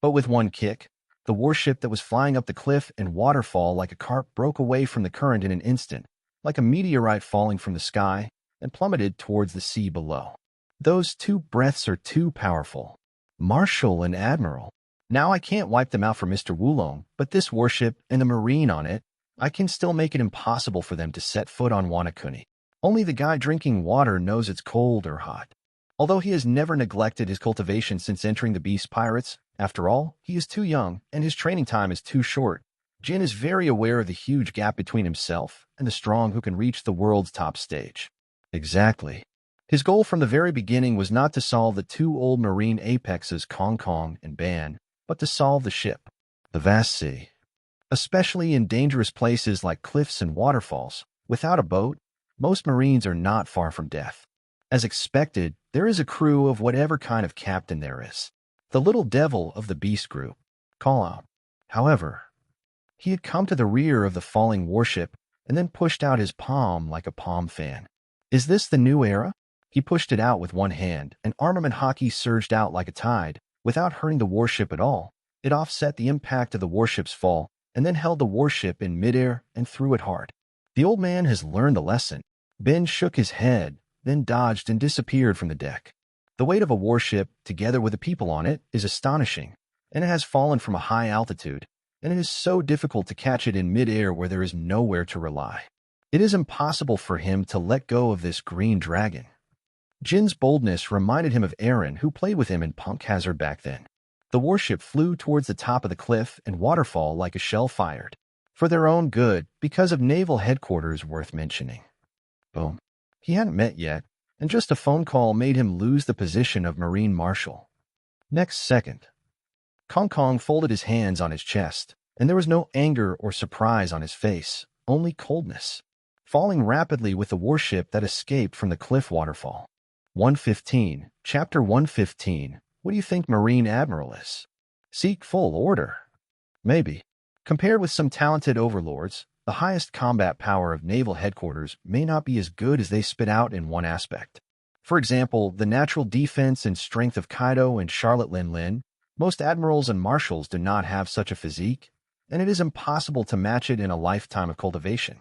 But with one kick, the warship that was flying up the cliff and waterfall like a carp broke away from the current in an instant, like a meteorite falling from the sky, and plummeted towards the sea below. Those 2 breaths are too powerful. Marshal and Admiral. Now I can't wipe them out for Mr. Wulong, but this warship and the Marine on it, I can still make it impossible for them to set foot on Wanakuni. Only the guy drinking water knows it's cold or hot. Although he has never neglected his cultivation since entering the Beast Pirates, after all, he is too young and his training time is too short. Jin is very aware of the huge gap between himself and the strong who can reach the world's top stage. Exactly. His goal from the very beginning was not to solve the 2 old Marine apexes Kong and Ban, but to solve the ship, the vast sea. Especially in dangerous places like cliffs and waterfalls, without a boat, most Marines are not far from death. As expected, there is a crew of whatever kind of captain there is. The little devil of the beast group. Call out. However, he had come to the rear of the falling warship and then pushed out his palm like a palm fan. Is this the new era? He pushed it out with one hand, and armament hockey surged out like a tide, without hurting the warship at all. It offset the impact of the warship's fall, and then held the warship in midair and threw it hard. The old man has learned a lesson. Ben shook his head, then dodged and disappeared from the deck. The weight of a warship, together with the people on it, is astonishing, and it has fallen from a high altitude, and it is so difficult to catch it in midair where there is nowhere to rely. It is impossible for him to let go of this green dragon. Jin's boldness reminded him of Eren, who played with him in Punk Hazard back then. The warship flew towards the top of the cliff and waterfall like a shell fired. For their own good, because of naval headquarters worth mentioning. Boom. He hadn't met yet, and just a phone call made him lose the position of Marine Marshal. Next second, Kong Kong folded his hands on his chest, and there was no anger or surprise on his face, only coldness. Falling rapidly with the warship that escaped from the cliff waterfall. 115, Chapter 115. What do you think Marine Admiral is? Seek full order. Maybe. Compared with some talented overlords, the highest combat power of naval headquarters may not be as good as they spit out in one aspect. For example, the natural defense and strength of Kaido and Charlotte Lin Lin. Most admirals and marshals do not have such a physique, and it is impossible to match it in a lifetime of cultivation.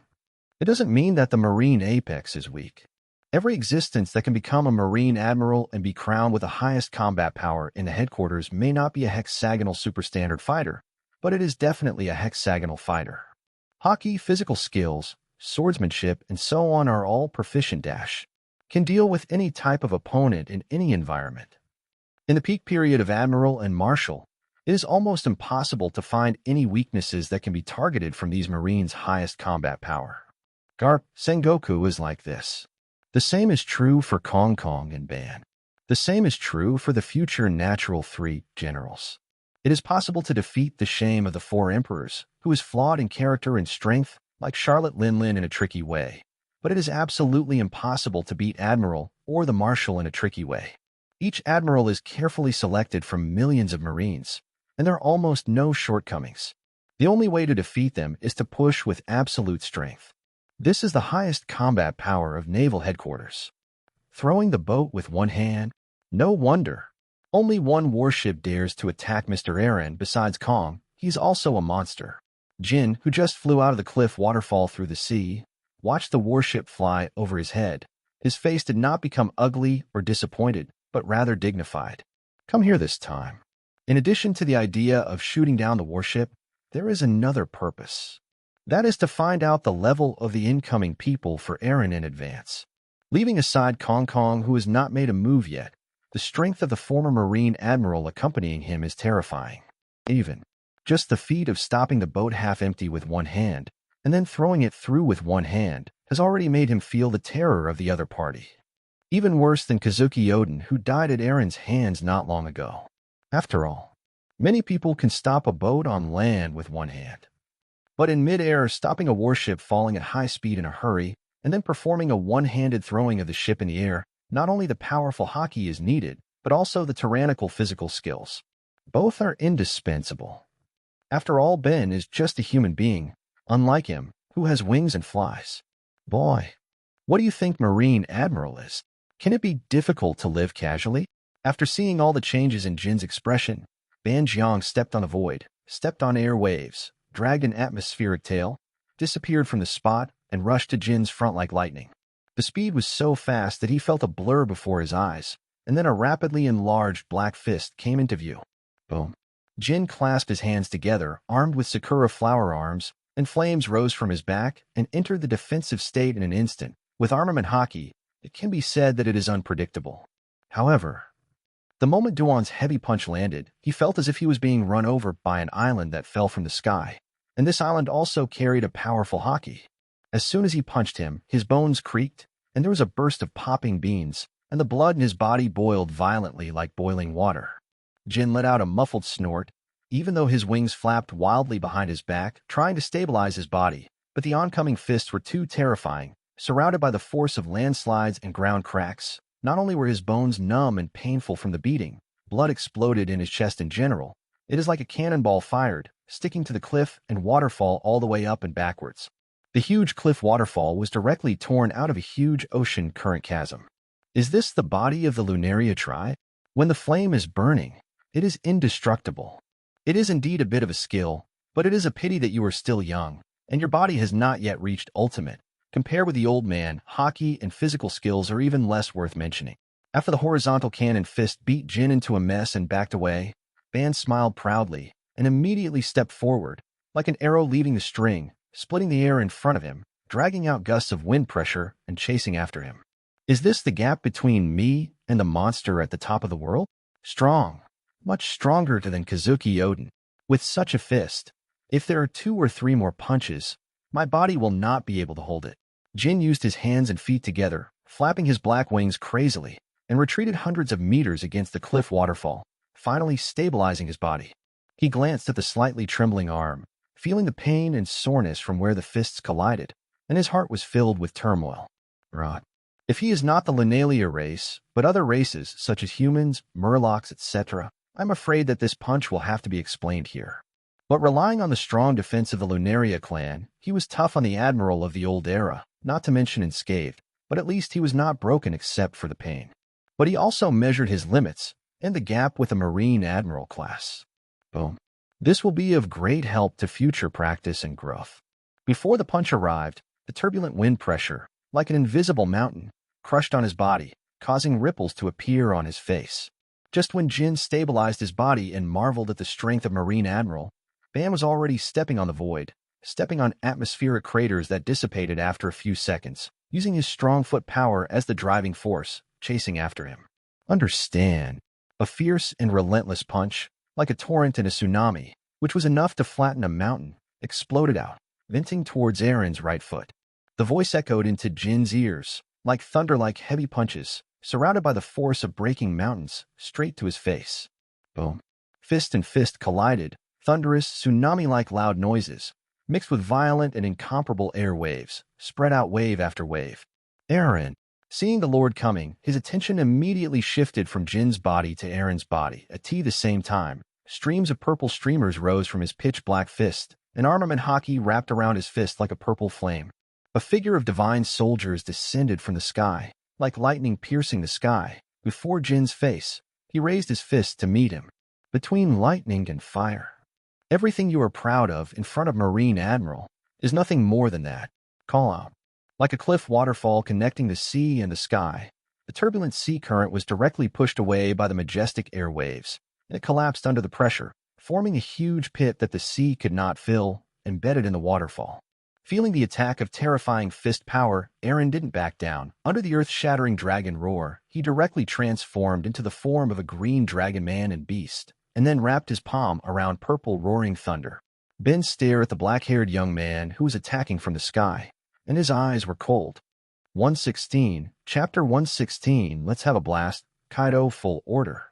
It doesn't mean that the Marine apex is weak. Every existence that can become a Marine Admiral and be crowned with the highest combat power in the headquarters may not be a hexagonal superstandard fighter, but it is definitely a hexagonal fighter. Hockey, physical skills, swordsmanship, and so on are all proficient. Can deal with any type of opponent in any environment. In the peak period of Admiral and Marshal, it is almost impossible to find any weaknesses that can be targeted from these Marines' highest combat power. Garp, Sengoku is like this. The same is true for Kong Kong and Ban. The same is true for the future Natural 3 generals. It is possible to defeat the shame of the 4 emperors, who is flawed in character and strength, like Charlotte Lin Lin in a tricky way. But it is absolutely impossible to beat Admiral or the Marshal in a tricky way. Each Admiral is carefully selected from millions of Marines, and there are almost no shortcomings. The only way to defeat them is to push with absolute strength. This is the highest combat power of naval headquarters. Throwing the boat with one hand? No wonder. Only one warship dares to attack Mr. Eren besides Kong. He's also a monster. Jin, who just flew out of the cliff waterfall through the sea, watched the warship fly over his head. His face did not become ugly or disappointed, but rather dignified. Come here this time. In addition to the idea of shooting down the warship, there is another purpose. That is to find out the level of the incoming people for Eren in advance. Leaving aside Kong Kong, who has not made a move yet, the strength of the former Marine Admiral accompanying him is terrifying. Even just the feat of stopping the boat half empty with one hand, and then throwing it through with one hand, has already made him feel the terror of the other party. Even worse than Kazuki Oden, who died at Eren's hands not long ago. After all, many people can stop a boat on land with one hand. But in mid-air, stopping a warship falling at high speed in a hurry, and then performing a one-handed throwing of the ship in the air, not only the powerful hockey is needed, but also the tyrannical physical skills. Both are indispensable. After all, Ben is just a human being, unlike him, who has wings and flies. Boy, what do you think Marine Admiral is? Can it be difficult to live casually? After seeing all the changes in Jin's expression, Ban Jiang stepped on a void, stepped on air waves, dragged an atmospheric tail, disappeared from the spot, and rushed to Jin's front like lightning. The speed was so fast that he felt a blur before his eyes, and then a rapidly enlarged black fist came into view. Boom. Jin clasped his hands together, armed with Sakura flower arms, and flames rose from his back and entered the defensive state in an instant. With armament hockey, it can be said that it is unpredictable. However, the moment Duan's heavy punch landed, he felt as if he was being run over by an island that fell from the sky, and this island also carried a powerful hockey. As soon as he punched him, his bones creaked, and there was a burst of popping beans, and the blood in his body boiled violently like boiling water. Jin let out a muffled snort, even though his wings flapped wildly behind his back, trying to stabilize his body, but the oncoming fists were too terrifying. Surrounded by the force of landslides and ground cracks, Not only were his bones numb and painful from the beating, blood exploded in his chest in general. It is like a cannonball fired, sticking to the cliff and waterfall all the way up and backwards. The huge cliff waterfall was directly torn out of a huge ocean current chasm. Is this the body of the Lunaria tribe? When the flame is burning, it is indestructible. It is indeed a bit of a skill, but it is a pity that you are still young, and your body has not yet reached ultimate. Compared with the old man, hockey and physical skills are even less worth mentioning. After the horizontal cannon fist beat Jin into a mess and backed away, Ban smiled proudly and immediately stepped forward, like an arrow leaving the string, splitting the air in front of him, dragging out gusts of wind pressure and chasing after him. Is this the gap between me and the monster at the top of the world? Strong, much stronger than Kazuki Odin. With such a fist, if there are 2 or 3 more punches, my body will not be able to hold it. Jin used his hands and feet together, flapping his black wings crazily, and retreated hundreds of meters against the cliff waterfall, finally stabilizing his body. He glanced at the slightly trembling arm, feeling the pain and soreness from where the fists collided, and his heart was filled with turmoil. Rot. If he is not the Lunalia race, but other races such as humans, murlocs, etc., I'm afraid that this punch will have to be explained here. But relying on the strong defense of the Lunaria clan, he was tough on the admiral of the old era, not to mention unscathed, but at least he was not broken except for the pain. But he also measured his limits and the gap with a Marine Admiral class. Boom. This will be of great help to future practice and growth. Before the punch arrived, the turbulent wind pressure, like an invisible mountain, crushed on his body, causing ripples to appear on his face. Just when Jin stabilized his body and marveled at the strength of Marine Admiral, Ban was already stepping on the void, stepping on atmospheric craters that dissipated after a few seconds, using his strong foot power as the driving force, chasing after him. Understand. A fierce and relentless punch, like a torrent and a tsunami, which was enough to flatten a mountain, exploded out, venting towards Aaron's right foot. The voice echoed into Jin's ears, like thunder, like heavy punches, surrounded by the force of breaking mountains, straight to his face. Boom. Fist and fist collided, thunderous, tsunami-like loud noises, mixed with violent and incomparable air waves, spread out wave after wave. Aaron. Seeing the Lord coming, his attention immediately shifted from Jin's body to Aaron's body at the same time. Streams of purple streamers rose from his pitch-black fist, and armament hockey wrapped around his fist like a purple flame. A figure of divine soldiers descended from the sky, like lightning piercing the sky. Before Jin's face, he raised his fist to meet him. Between lightning and fire. Everything you are proud of in front of Marine Admiral is nothing more than that. Call out. Like a cliff waterfall connecting the sea and the sky, the turbulent sea current was directly pushed away by the majestic air waves, and it collapsed under the pressure, forming a huge pit that the sea could not fill, embedded in the waterfall. Feeling the attack of terrifying fist power, Aaron didn't back down. Under the earth-shattering dragon roar, he directly transformed into the form of a green dragon man and beast, and then wrapped his palm around purple roaring thunder. Ben stared at the black-haired young man who was attacking from the sky, and his eyes were cold. 116, Chapter 116, Let's Have a Blast, Kaido Full Order.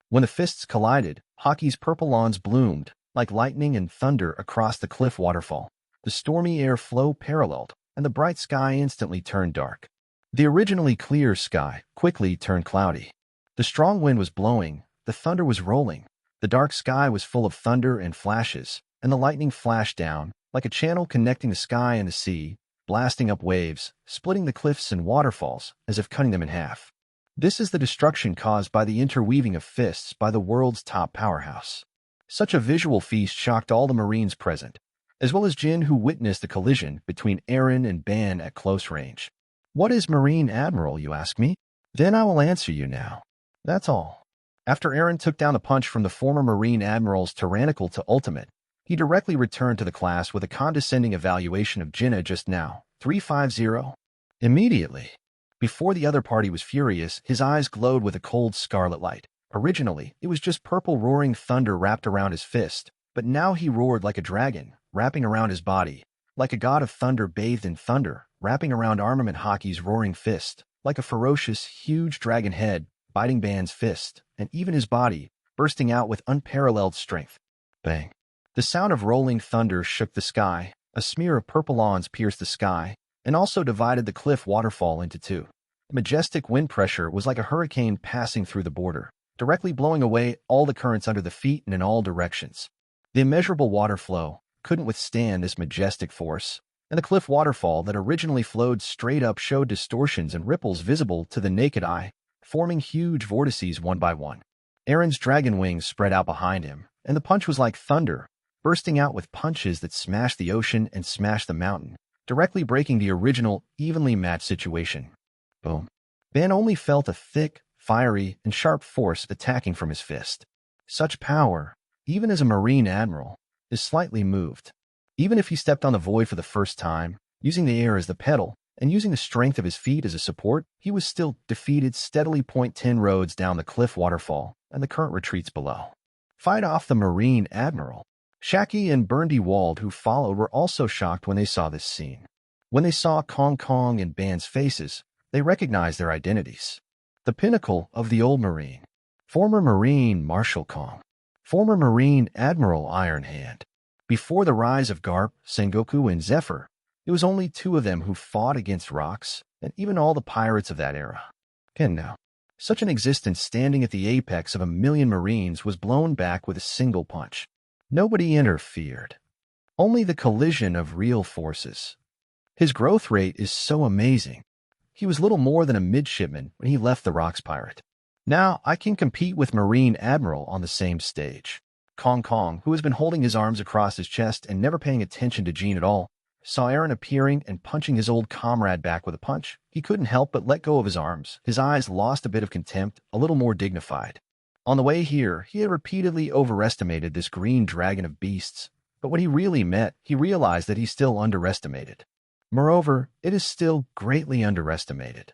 When the fists collided, hockey's purple lawns bloomed, like lightning and thunder across the cliff waterfall. The stormy air flow paralleled, and the bright sky instantly turned dark. The originally clear sky quickly turned cloudy. The strong wind was blowing, the thunder was rolling, the dark sky was full of thunder and flashes, and the lightning flashed down, like a channel connecting the sky and the sea, blasting up waves, splitting the cliffs and waterfalls, as if cutting them in half. This is the destruction caused by the interweaving of fists by the world's top powerhouse. Such a visual feast shocked all the Marines present, as well as Jin, who witnessed the collision between Aaron and Ban at close range. What is Marine Admiral, you ask me? Then I will answer you now. That's all. After Aaron took down the punch from the former Marine Admiral's tyrannical to ultimate, he directly returned to the class with a condescending evaluation of Jinna just now. 350? Immediately. Before the other party was furious, his eyes glowed with a cold scarlet light. Originally, it was just purple roaring thunder wrapped around his fist, but now he roared like a dragon, wrapping around his body, like a god of thunder bathed in thunder, wrapping around armament hockey's roaring fist, like a ferocious, huge dragon head, biting Ban's fist, and even his body, bursting out with unparalleled strength. Bang. The sound of rolling thunder shook the sky, a smear of purple lawns pierced the sky, and also divided the cliff waterfall into two. The majestic wind pressure was like a hurricane passing through the border, directly blowing away all the currents under the feet and in all directions. The immeasurable water flow couldn't withstand this majestic force, and the cliff waterfall that originally flowed straight up showed distortions and ripples visible to the naked eye, forming huge vortices one by one. Aaron's dragon wings spread out behind him, and the punch was like thunder, bursting out with punches that smashed the ocean and smashed the mountain, directly breaking the original, evenly matched situation. Boom. Ben only felt a thick, fiery, and sharp force attacking from his fist. Such power, even as a Marine admiral, is slightly moved. Even if he stepped on the void for the first time, using the air as the pedal, and using the strength of his feet as a support, he was still defeated steadily 10 roads down the cliff waterfall, and the current retreats below. Fight off the Marine admiral. Shaki and Burndy Wald, who followed, were also shocked when they saw this scene. When they saw Kong Kong and Ban's faces, they recognized their identities. The pinnacle of the old Marine. Former Marine Marshal Kong. Former Marine Admiral Iron Hand. Before the rise of Garp, Sengoku, and Zephyr, it was only two of them who fought against rocks, and even all the pirates of that era. And now, such an existence standing at the apex of 1,000,000 Marines was blown back with a single punch. Nobody interfered. Only the collision of real forces. His growth rate is so amazing. He was little more than a midshipman when he left the Rocks Pirate. Now I can compete with Marine Admiral on the same stage. Kong Kong, who has been holding his arms across his chest and never paying attention to Jean at all, saw Aaron appearing and punching his old comrade back with a punch. He couldn't help but let go of his arms. His eyes lost a bit of contempt, a little more dignified. On the way here, he had repeatedly overestimated this green dragon of beasts, but when he really met, he realized that he still underestimated. Moreover, it is still greatly underestimated.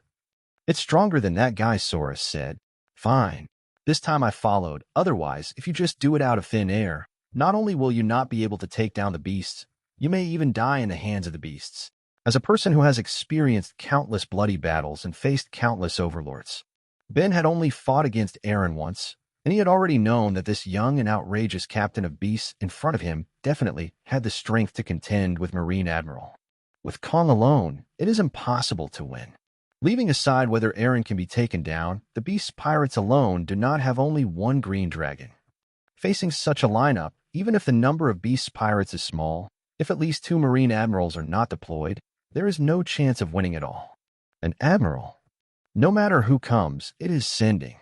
It's stronger than that guy, Soros said. Fine. This time I followed. Otherwise, if you just do it out of thin air, not only will you not be able to take down the beasts, you may even die in the hands of the beasts. As a person who has experienced countless bloody battles and faced countless overlords, Ben had only fought against Aaron once, and he had already known that this young and outrageous captain of beasts in front of him definitely had the strength to contend with Marine Admiral. With Kong alone, it is impossible to win. Leaving aside whether Aaron can be taken down, the beast pirates alone do not have only one green dragon. Facing such a lineup, even if the number of beast pirates is small, if at least 2 Marine admirals are not deployed, there is no chance of winning at all. An admiral. No matter who comes, it is sending.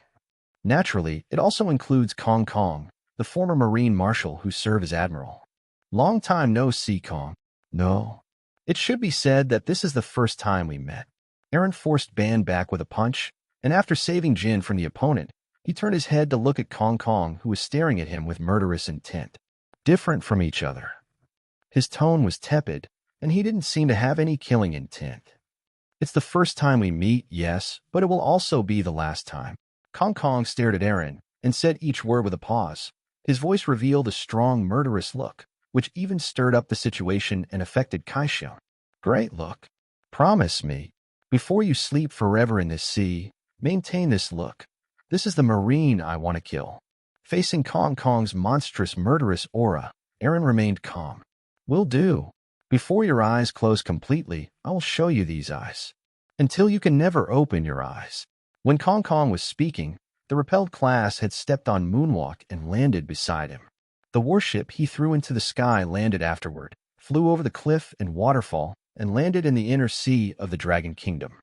Naturally, it also includes Kong Kong, the former Marine Marshal who served as admiral. Long time no see, Kong. No. It should be said that this is the first time we met. Aaron forced Ban back with a punch, and after saving Jin from the opponent, he turned his head to look at Kong Kong, who was staring at him with murderous intent. Different from each other. His tone was tepid, and he didn't seem to have any killing intent. It's the first time we meet, yes, but it will also be the last time. Kong Kong stared at Aaron and said each word with a pause. His voice revealed a strong, murderous look, which even stirred up the situation and affected Kaishon. Great look. Promise me, before you sleep forever in this sea, maintain this look. This is the Marine I want to kill. Facing Kong Kong's monstrous, murderous aura, Aaron remained calm. Will do. Before your eyes close completely, I will show you these eyes. Until you can never open your eyes. When Kong Kong was speaking, the repelled class had stepped on Moonwalk and landed beside him. The warship he threw into the sky landed afterward, flew over the cliff and waterfall, and landed in the inner sea of the Dragon Kingdom.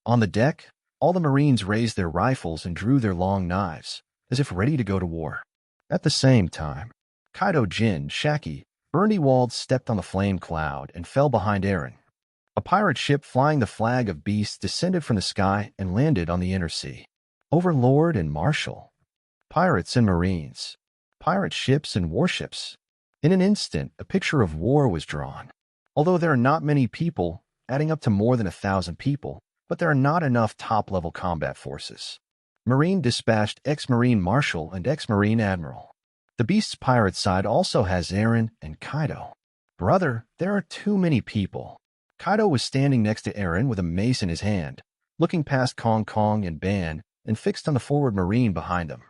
On the deck, all the Marines raised their rifles and drew their long knives, as if ready to go to war. At the same time, Kaido, Jin, Shaki, Burndy Wald stepped on the flame cloud and fell behind Aaron. A pirate ship flying the flag of beasts descended from the sky and landed on the inner sea. Overlord and Marshal. Pirates and Marines. Pirate ships and warships. In an instant, a picture of war was drawn. Although there are not many people, adding up to more than 1,000 people, but there are not enough top-level combat forces. Marine dispatched ex-Marine Marshal and ex-Marine Admiral. The Beast's pirate side also has Aaron and Kaido. Brother, there are too many people. Kaido was standing next to Aaron with a mace in his hand, looking past Kong Kong and Ban and fixed on the forward Marine behind them.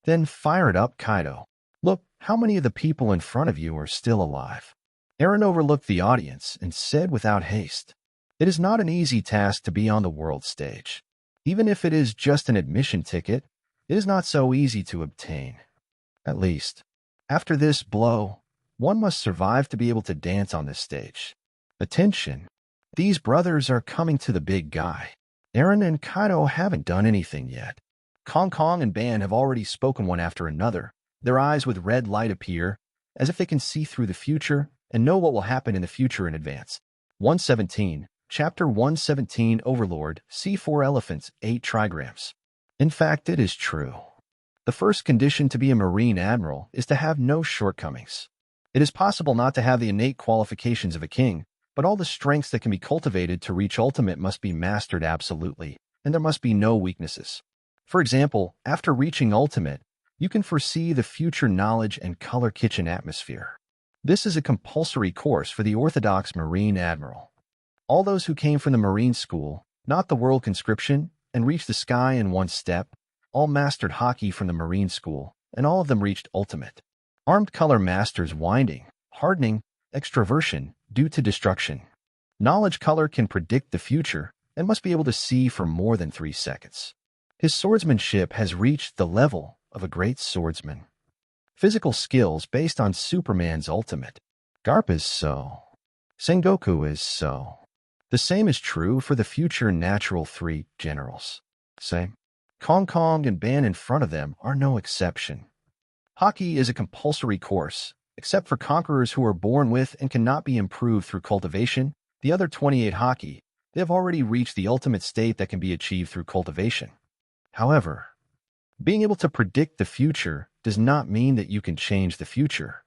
Then fire it up, Kaido. Look, how many of the people in front of you are still alive? Aaron overlooked the audience and said without haste, "It is not an easy task to be on the world stage. Even if it is just an admission ticket, it is not so easy to obtain. At least, after this blow, one must survive to be able to dance on this stage. Attention! These brothers are coming to the big guy. Eren and Kaido haven't done anything yet. Kong Kong and Ban have already spoken one after another. Their eyes with red light appear, as if they can see through the future and know what will happen in the future in advance. 117, Chapter 117, Overlord, C4 Elephants, 8 trigrams. In fact, it is true. The first condition to be a Marine Admiral is to have no shortcomings. It is possible not to have the innate qualifications of a king, but all the strengths that can be cultivated to reach ultimate must be mastered absolutely, and there must be no weaknesses. For example, after reaching ultimate, you can foresee the future knowledge and color kitchen atmosphere. This is a compulsory course for the orthodox Marine Admiral. All those who came from the Marine School, not the World Conscription, and reached the sky in one step, all mastered Haki from the Marine School, and all of them reached ultimate. Armed color masters winding, hardening, extroversion, due to destruction. Knowledge color can predict the future and must be able to see for more than 3 seconds. His swordsmanship has reached the level of a great swordsman. Physical skills based on Superman's ultimate. Garp is so. Sengoku is so. The same is true for the future natural 3 generals. Same. Kong Kong and Ban in front of them are no exception. Haki is a compulsory course, except for conquerors who are born with and cannot be improved through cultivation. The other 28 Haki, they have already reached the ultimate state that can be achieved through cultivation. However, being able to predict the future does not mean that you can change the future.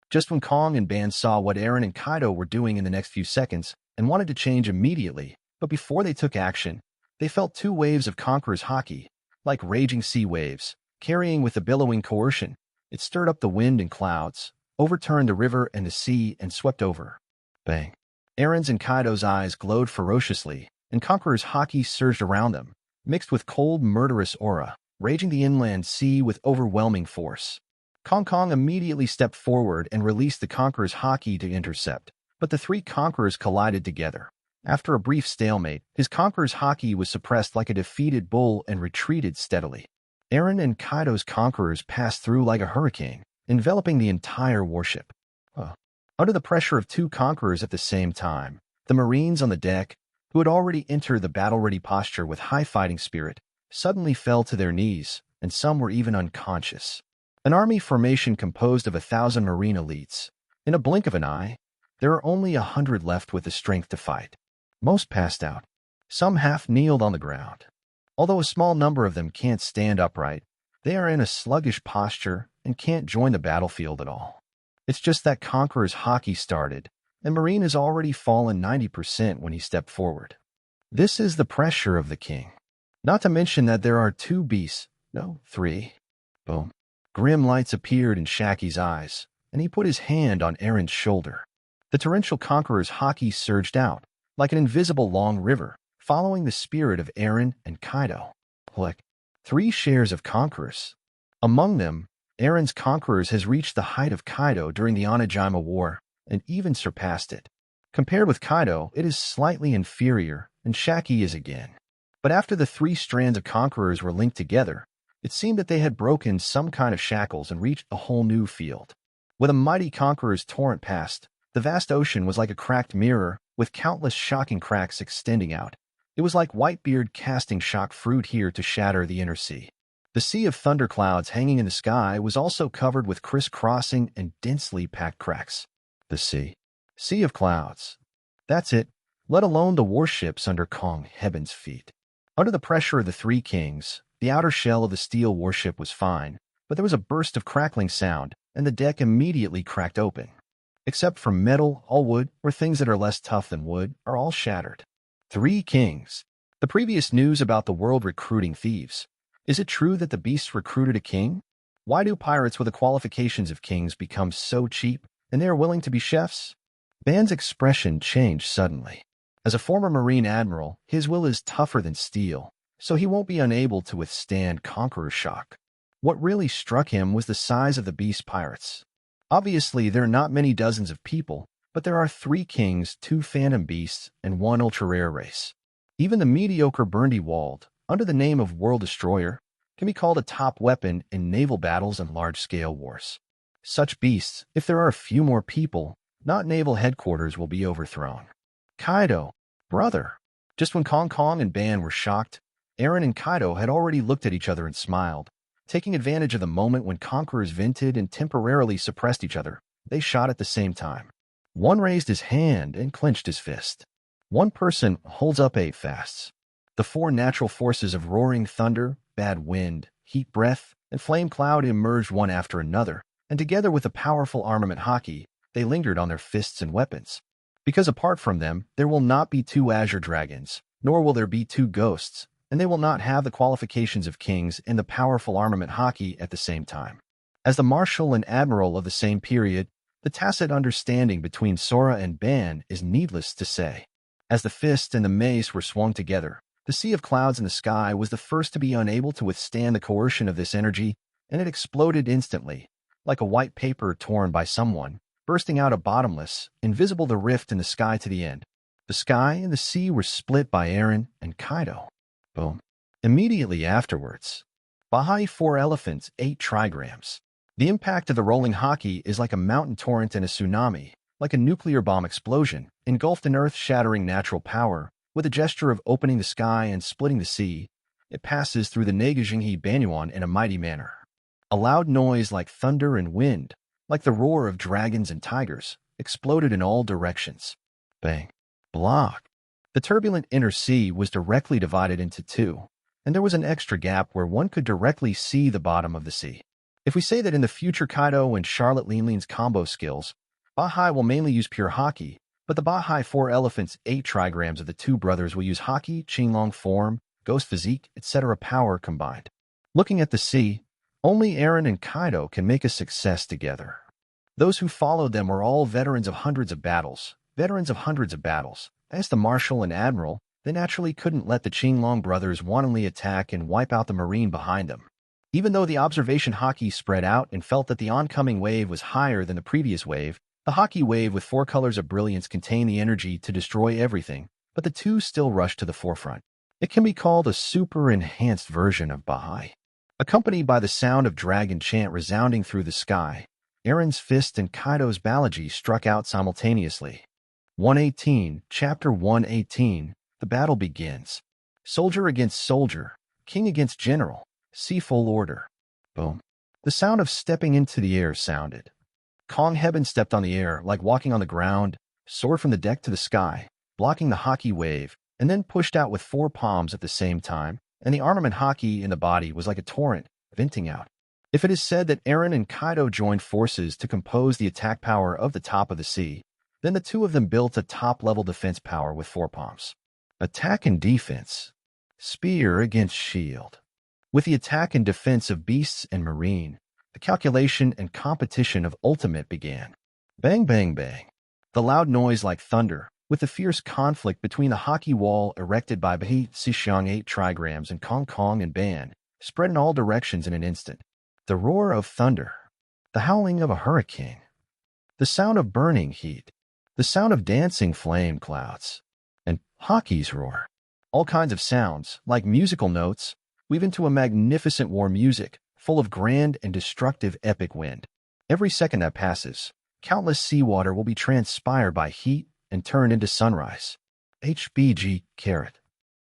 Just when Kong and Ban saw what Eren and Kaido were doing in the next few seconds and wanted to change immediately, but before they took action, they felt 2 waves of Conqueror's Haki, like raging sea waves, carrying with a billowing coercion. It stirred up the wind and clouds, overturned the river and the sea, and swept over. Bang! Eren's and Kaido's eyes glowed ferociously, and Conqueror's Haki surged around them, mixed with cold, murderous aura, raging the inland sea with overwhelming force. Kong Kong immediately stepped forward and released the Conqueror's Haki to intercept, but the 3 Conquerors collided together. After a brief stalemate, his Conqueror's Haki was suppressed like a defeated bull and retreated steadily. Eren and Kaido's Conquerors passed through like a hurricane, enveloping the entire warship. Under the pressure of 2 Conquerors at the same time, the Marines on the deck, who had already entered the battle-ready posture with high fighting spirit, suddenly fell to their knees, and some were even unconscious. An army formation composed of 1,000 Marine elites. In a blink of an eye, there are only 100 left with the strength to fight. Most passed out. Some half-kneeled on the ground. Although a small number of them can't stand upright, they are in a sluggish posture and can't join the battlefield at all. It's just that Conqueror's Haki started, and Marine has already fallen 90% when he stepped forward. This is the pressure of the king. Not to mention that there are 2 beasts, no, 3. Boom. Grim lights appeared in Shaki's eyes, and he put his hand on Eren's shoulder. The torrential Conqueror's Haki surged out, like an invisible long river, following the spirit of Eren and Kaido. Like 3 shares of Conquerors. Among them, Eren's Conquerors has reached the height of Kaido during the Onijima War, and even surpassed it. Compared with Kaido, it is slightly inferior, and Shaki is again. But after the 3 strands of Conquerors were linked together, it seemed that they had broken some kind of shackles and reached a whole new field. With a mighty Conqueror's torrent past, the vast ocean was like a cracked mirror, with countless shocking cracks extending out. It was like Whitebeard casting shock fruit here to shatter the inner sea. The sea of thunderclouds hanging in the sky was also covered with crisscrossing and densely packed cracks. The sea. Sea of clouds. That's it, let alone the warships under Kong Heaven's feet. Under the pressure of the 3 kings, the outer shell of the steel warship was fine, but there was a burst of crackling sound, and the deck immediately cracked open. Except for metal, all wood, or things that are less tough than wood, are all shattered. 3 kings. The previous news about the world recruiting thieves. Is it true that the beasts recruited a king? Why do pirates with the qualifications of kings become so cheap, and they are willing to be chefs? Ban's expression changed suddenly. As a former Marine Admiral, his will is tougher than steel, so he won't be unable to withstand Conqueror's shock. What really struck him was the size of the beast pirates. Obviously, there are not many dozens of people, but there are 3 kings, 2 phantom beasts, and 1 ultra-rare race. Even the mediocre Burndy Wald, under the name of World Destroyer, can be called a top weapon in naval battles and large-scale wars. Such beasts, if there are a few more people, not naval headquarters will be overthrown. Kaido, brother. Just when Kong Kong and Ban were shocked, Eren and Kaido had already looked at each other and smiled. Taking advantage of the moment when conquerors vented and temporarily suppressed each other, they shot at the same time. One raised his hand and clenched his fist. One person holds up 8 fasts. The 4 natural forces of roaring thunder, bad wind, heat breath, and flame cloud emerged one after another, and together with the powerful armament haki, they lingered on their fists and weapons. Because apart from them, there will not be 2 azure dragons, nor will there be 2 ghosts, and they will not have the qualifications of kings and the powerful armament haki at the same time. As the marshal and admiral of the same period, the tacit understanding between Sora and Ban is needless to say. As the fist and the mace were swung together, the sea of clouds in the sky was the first to be unable to withstand the coercion of this energy, and it exploded instantly, like a white paper torn by someone, bursting out a bottomless, invisible the rift in the sky to the end. The sky and the sea were split by Eren and Kaido. Boom. Immediately afterwards, Bahai 4 elephants 8 trigrams. The impact of the rolling haki is like a mountain torrent and a tsunami, like a nuclear bomb explosion, engulfed in earth-shattering natural power. With a gesture of opening the sky and splitting the sea, it passes through the Negajinghe Banyuan in a mighty manner. A loud noise like thunder and wind, like the roar of dragons and tigers, exploded in all directions. Bang. Block. The turbulent inner sea was directly divided into 2, and there was an extra gap where one could directly see the bottom of the sea. If we say that in the future Kaido and Charlotte Linling's combo skills, Bahai will mainly use pure haki, but the Bahai 4 elephants 8 trigrams of the 2 brothers will use haki, Qinglong form, ghost physique, etc. power combined. Looking at the sea, only Eren and Kaido can make a success together. Those who followed them were all veterans of hundreds of battles. As the marshal and admiral, they naturally couldn't let the Qinglong brothers wantonly attack and wipe out the marine behind them. Even though the observation haki spread out and felt that the oncoming wave was higher than the previous wave, the haki wave with 4 colors of brilliance contained the energy to destroy everything, but the 2 still rushed to the forefront. It can be called a super-enhanced version of Bahai. Accompanied by the sound of dragon chant resounding through the sky, Eren's fist and Kaido's balaji struck out simultaneously. 118, Chapter 118, the battle begins. Soldier against soldier, king against general, see full order. Boom. The sound of stepping into the air sounded. Kong Hebben stepped on the air like walking on the ground, soared from the deck to the sky, blocking the haki wave, and then pushed out with 4 palms at the same time, and the armament haki in the body was like a torrent, venting out. If it is said that Eren and Kaido joined forces to compose the attack power of the top of the sea, then the 2 of them built a top-level defense power with 4 palms. Attack and defense. Spear against shield. With the attack and defense of beasts and marine, the calculation and competition of ultimate began. Bang, bang, bang. The loud noise like thunder, with the fierce conflict between the haki wall erected by Bahai Sixiang 8 trigrams and Kong Kong and Ban, spread in all directions in an instant. The roar of thunder. The howling of a hurricane. The sound of burning heat. The sound of dancing flame clouds. And haki's roar. All kinds of sounds, like musical notes, weave into a magnificent war music, full of grand and destructive epic wind. Every second that passes, countless seawater will be transpired by heat and turned into sunrise. HBG carat.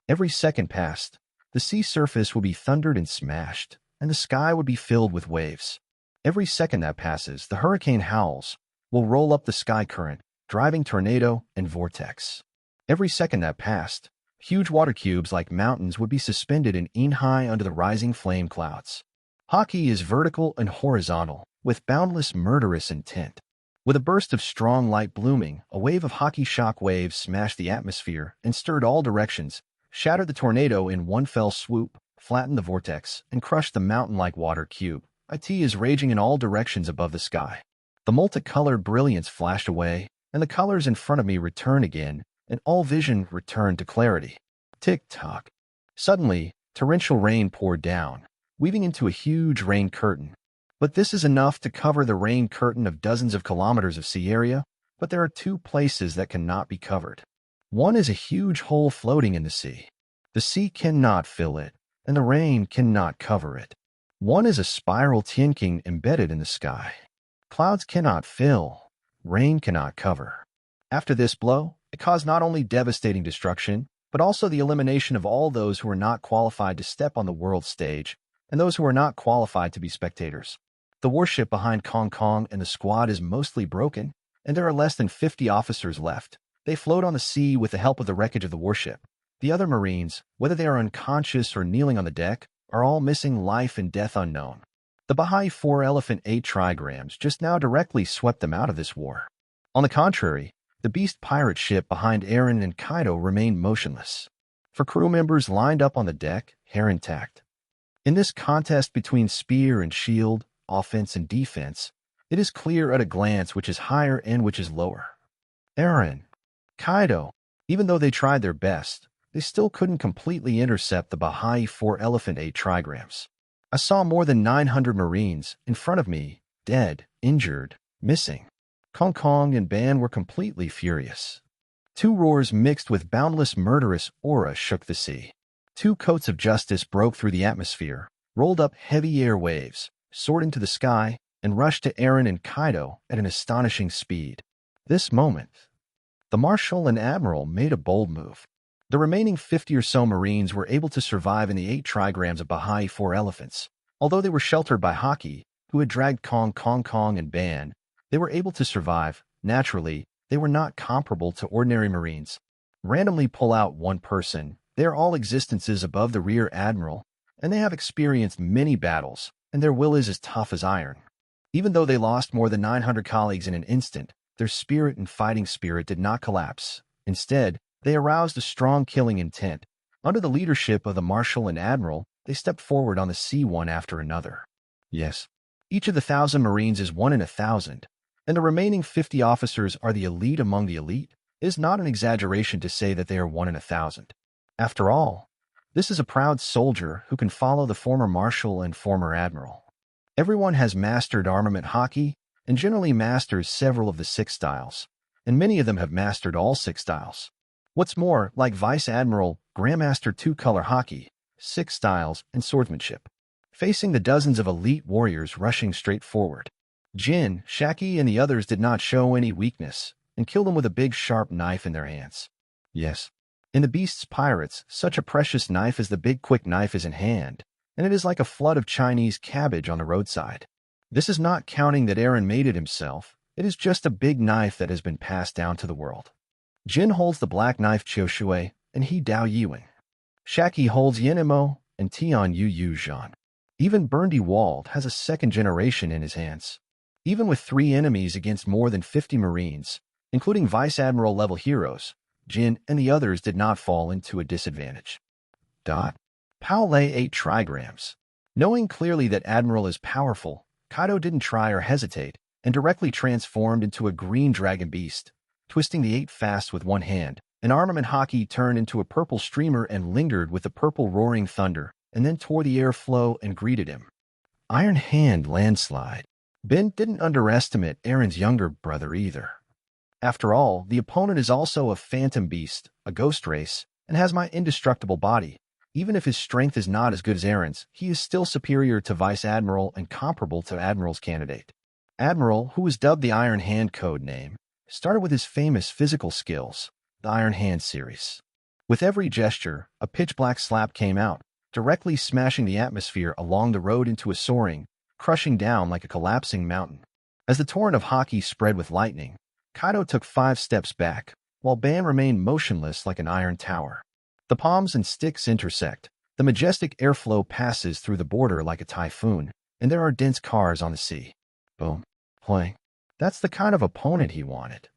Every second passed, the sea surface will be thundered and smashed, and the sky would be filled with waves. Every second that passes, the hurricane howls will roll up the sky current, driving tornado and vortex. Every second that passed, huge water cubes like mountains would be suspended in high under the rising flame clouds. Haki is vertical and horizontal, with boundless murderous intent. With a burst of strong light blooming, a wave of haki shock waves smashed the atmosphere and stirred all directions, shattered the tornado in one fell swoop, flattened the vortex, and crushed the mountain-like water cube. It is raging in all directions above the sky. The multicolored brilliance flashed away, and the colors in front of me returned again, and all vision returned to clarity. Tick-tock. Suddenly, torrential rain poured down, weaving into a huge rain curtain. But this is enough to cover the rain curtain of dozens of kilometers of sea area, but there are 2 places that cannot be covered. One is a huge hole floating in the sea. The sea cannot fill it, and the rain cannot cover it. One is a spiral tianking embedded in the sky. Clouds cannot fill, rain cannot cover. After this blow, it caused not only devastating destruction, but also the elimination of all those who are not qualified to step on the world stage, and those who are not qualified to be spectators. The warship behind Kong Kong and the squad is mostly broken, and there are less than 50 officers left. They float on the sea with the help of the wreckage of the warship. The other Marines, whether they are unconscious or kneeling on the deck, are all missing, life and death unknown. The Baha'i 4 Elephant 8 trigrams just now directly swept them out of this war. On the contrary, the beast pirate ship behind Eren and Kaido remained motionless. For crew members lined up on the deck, hair intact. In this contest between spear and shield, offense and defense, it is clear at a glance which is higher and which is lower. Eren, Kaido, even though they tried their best, they still couldn't completely intercept the Baha'i 4 Elephant 8 trigrams. I saw more than 900 Marines in front of me, dead, injured, missing. Kong Kong and Ban were completely furious. Two roars mixed with boundless murderous aura shook the sea. Two coats of justice broke through the atmosphere, rolled up heavy air waves, soared into the sky, and rushed to Eren and Kaido at an astonishing speed. This moment, the Marshal and Admiral made a bold move. The remaining 50 or so Marines were able to survive in the 8 trigrams of Baha'i 4 elephants. Although they were sheltered by Haki, who had dragged Kong and Ban, they were able to survive. Naturally, they were not comparable to ordinary Marines. Randomly pull out one person, they are all existences above the rear admiral, and they have experienced many battles, and their will is as tough as iron. Even though they lost more than 900 colleagues in an instant, their spirit and fighting spirit did not collapse. Instead, they aroused a strong killing intent. Under the leadership of the Marshal and Admiral, they stepped forward on the sea one after another. Yes, each of the 1,000 Marines is 1 in 1,000, and the remaining 50 officers are the elite among the elite. It is not an exaggeration to say that they are 1 in 1,000. After all, this is a proud soldier who can follow the former Marshal and former Admiral. Everyone has mastered armament Haki, and generally masters several of the 6 styles, and many of them have mastered all 6 styles. What's more, like Vice Admiral, Grandmaster 2-color Haki, 6 styles, and swordsmanship, facing the dozens of elite warriors rushing straight forward. Jin, Shaki, and the others did not show any weakness, and killed them with a big sharp knife in their hands. Yes, in the beast's pirates, such a precious knife as the big quick knife is in hand, and it is like a flood of Chinese cabbage on the roadside. This is not counting that Eren made it himself, it is just a big knife that has been passed down to the world. Jin holds the black knife Chioshui, and he Dao Yuan. Shaki holds Yenemo, and Tian Yu Zhan. Even Burndy Wald has a 2nd generation in his hands. Even with 3 enemies against more than 50 Marines, including Vice Admiral level heroes, Jin and the others did not fall into a disadvantage. Pao lay 8 trigrams. Knowing clearly that Admiral is powerful, Kaido didn't try or hesitate, and directly transformed into a green dragon beast, twisting the 8 fast with one hand. An armament Haki turned into a purple streamer and lingered with the purple roaring thunder, and then tore the air flow and greeted him. Iron Hand landslide. Ben didn't underestimate Eren's younger brother either. After all, the opponent is also a phantom beast, a ghost race, and has my indestructible body. Even if his strength is not as good as Eren's, he is still superior to Vice Admiral and comparable to Admiral's candidate. Admiral, who was dubbed the Iron Hand code name, started with his famous physical skills, the Iron Hand series. With every gesture, a pitch-black slap came out, directly smashing the atmosphere along the road into a soaring, crushing down like a collapsing mountain. As the torrent of Haki spread with lightning, Kaido took 5 steps back, while Ban remained motionless like an iron tower. The palms and sticks intersect, the majestic airflow passes through the border like a typhoon, and there are dense cars on the sea. Boom. Pling. That's the kind of opponent he wanted.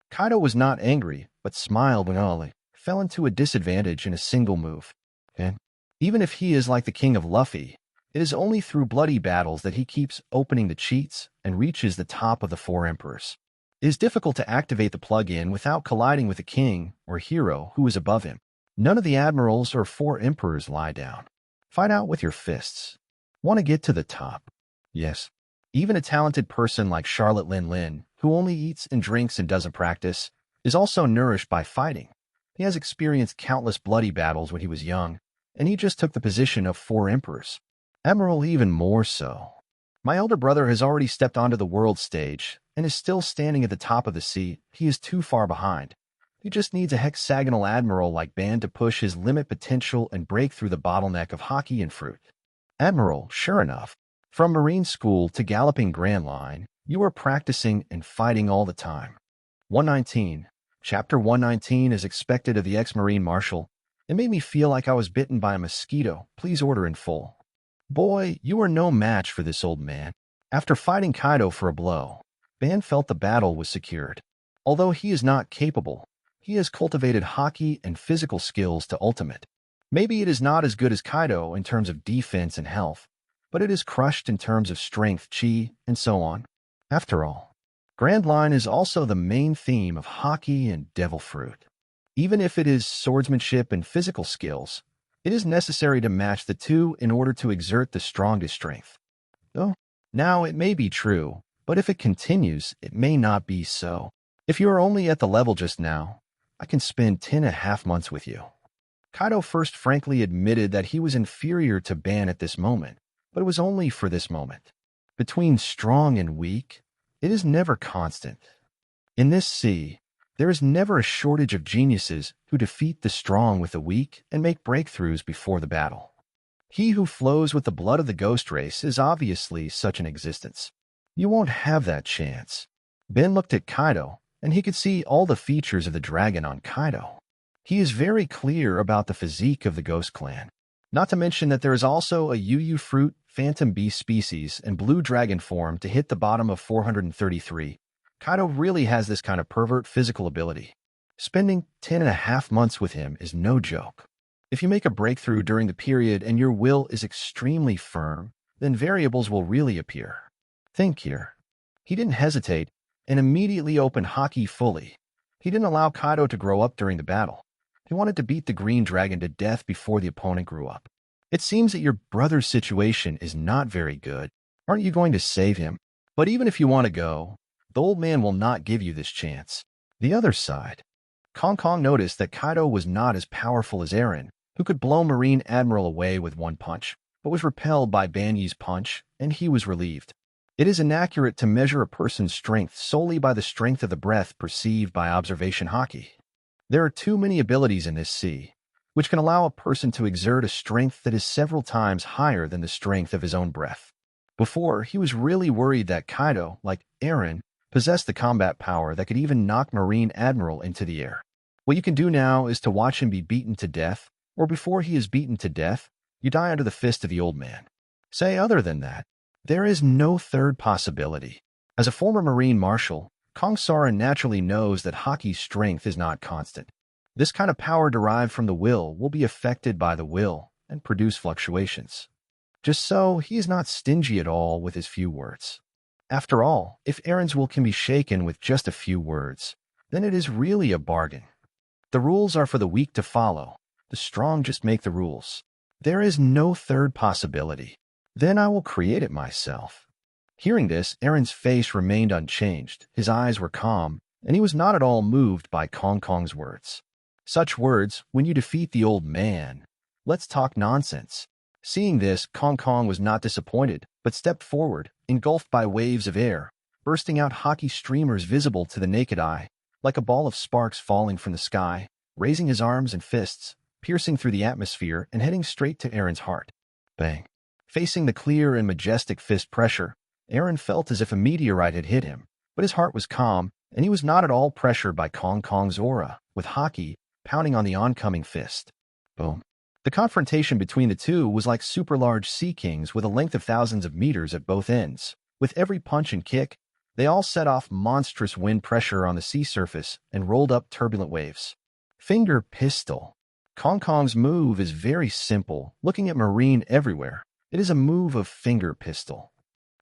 Kaido was not angry, but smiled when Ollie fell into a disadvantage in a single move. And even if he is like the king of Luffy, it is only through bloody battles that he keeps opening the cheats and reaches the top of the 4 emperors. It is difficult to activate the plug-in without colliding with a king or hero who is above him. None of the admirals or 4 emperors lie down. Fight out with your fists. Want to get to the top? Yes. Even a talented person like Charlotte Lin, who only eats and drinks and doesn't practice, is also nourished by fighting. He has experienced countless bloody battles when he was young, and he just took the position of 4 emperors. Admiral even more so. My elder brother has already stepped onto the world stage and is still standing at the top of the sea. He is too far behind. He just needs a hexagonal admiral like Ban to push his limit potential and break through the bottleneck of hockey and fruit. Admiral, sure enough, from Marine School to Galloping Grand Line, you are practicing and fighting all the time. 119. Chapter 119 is expected of the ex-Marine Marshal. It made me feel like I was bitten by a mosquito. Please order in full. Boy, you are no match for this old man. After fighting Kaido for a blow, Ban felt the battle was secured. Although he is not capable, he has cultivated hockey and physical skills to ultimate. Maybe it is not as good as Kaido in terms of defense and health, but it is crushed in terms of strength, chi, and so on. After all, Grand Line is also the main theme of hockey and devil fruit. Even if it is swordsmanship and physical skills, it is necessary to match the two in order to exert the strongest strength. Oh, now it may be true, but if it continues, it may not be so. If you are only at the level just now, I can spend 10.5 months with you. Kaido first frankly admitted that he was inferior to Ban at this moment, but it was only for this moment. Between strong and weak, it is never constant. In this sea, there is never a shortage of geniuses who defeat the strong with the weak and make breakthroughs before the battle. He who flows with the blood of the ghost race is obviously such an existence. You won't have that chance. Ben looked at Kaido, and he could see all the features of the dragon on Kaido. He is very clear about the physique of the Ghost Clan. Not to mention that there is also a UU fruit, phantom beast species, and blue dragon form to hit the bottom of 433. Kaido really has this kind of pervert physical ability. Spending 10.5 months with him is no joke. If you make a breakthrough during the period and your will is extremely firm, then variables will really appear. Think here. He didn't hesitate and immediately opened Haki fully. He didn't allow Kaido to grow up during the battle. He wanted to beat the green dragon to death before the opponent grew up. It seems that your brother's situation is not very good. Aren't you going to save him? But even if you want to go, the old man will not give you this chance. The other side. Kong Kong noticed that Kaido was not as powerful as Eren, who could blow Marine Admiral away with one punch, but was repelled by Banyi's punch, and he was relieved. It is inaccurate to measure a person's strength solely by the strength of the breath perceived by observation Haki. There are too many abilities in this sea, which can allow a person to exert a strength that is several times higher than the strength of his own breath. Before, he was really worried that Kaido, like Eren, possessed the combat power that could even knock Marine Admiral into the air. What you can do now is to watch him be beaten to death, or before he is beaten to death, you die under the fist of the old man. Say other than that, there is no third possibility. As a former Marine Marshal, Kong Sara naturally knows that Haki's strength is not constant. This kind of power derived from the will be affected by the will and produce fluctuations. Just so, he is not stingy at all with his few words. After all, if Eren's will can be shaken with just a few words, then it is really a bargain. The rules are for the weak to follow. The strong just make the rules. There is no third possibility. Then I will create it myself. Hearing this, Eren's face remained unchanged. His eyes were calm, and he was not at all moved by Kong Kong's words. Such words, when you defeat the old man. Let's talk nonsense. Seeing this, Kong Kong was not disappointed, but stepped forward, engulfed by waves of air, bursting out Haki streamers visible to the naked eye, like a ball of sparks falling from the sky, raising his arms and fists, piercing through the atmosphere and heading straight to Eren's heart. Bang. Facing the clear and majestic fist pressure, Eren felt as if a meteorite had hit him, but his heart was calm, and he was not at all pressured by Kong Kong's aura, with Haki pounding on the oncoming fist. Boom. The confrontation between the two was like super-large sea kings with a length of thousands of meters at both ends. With every punch and kick, they all set off monstrous wind pressure on the sea surface and rolled up turbulent waves. Finger pistol. Kong Kong's move is very simple. Looking at Marine everywhere, it is a move of finger pistol.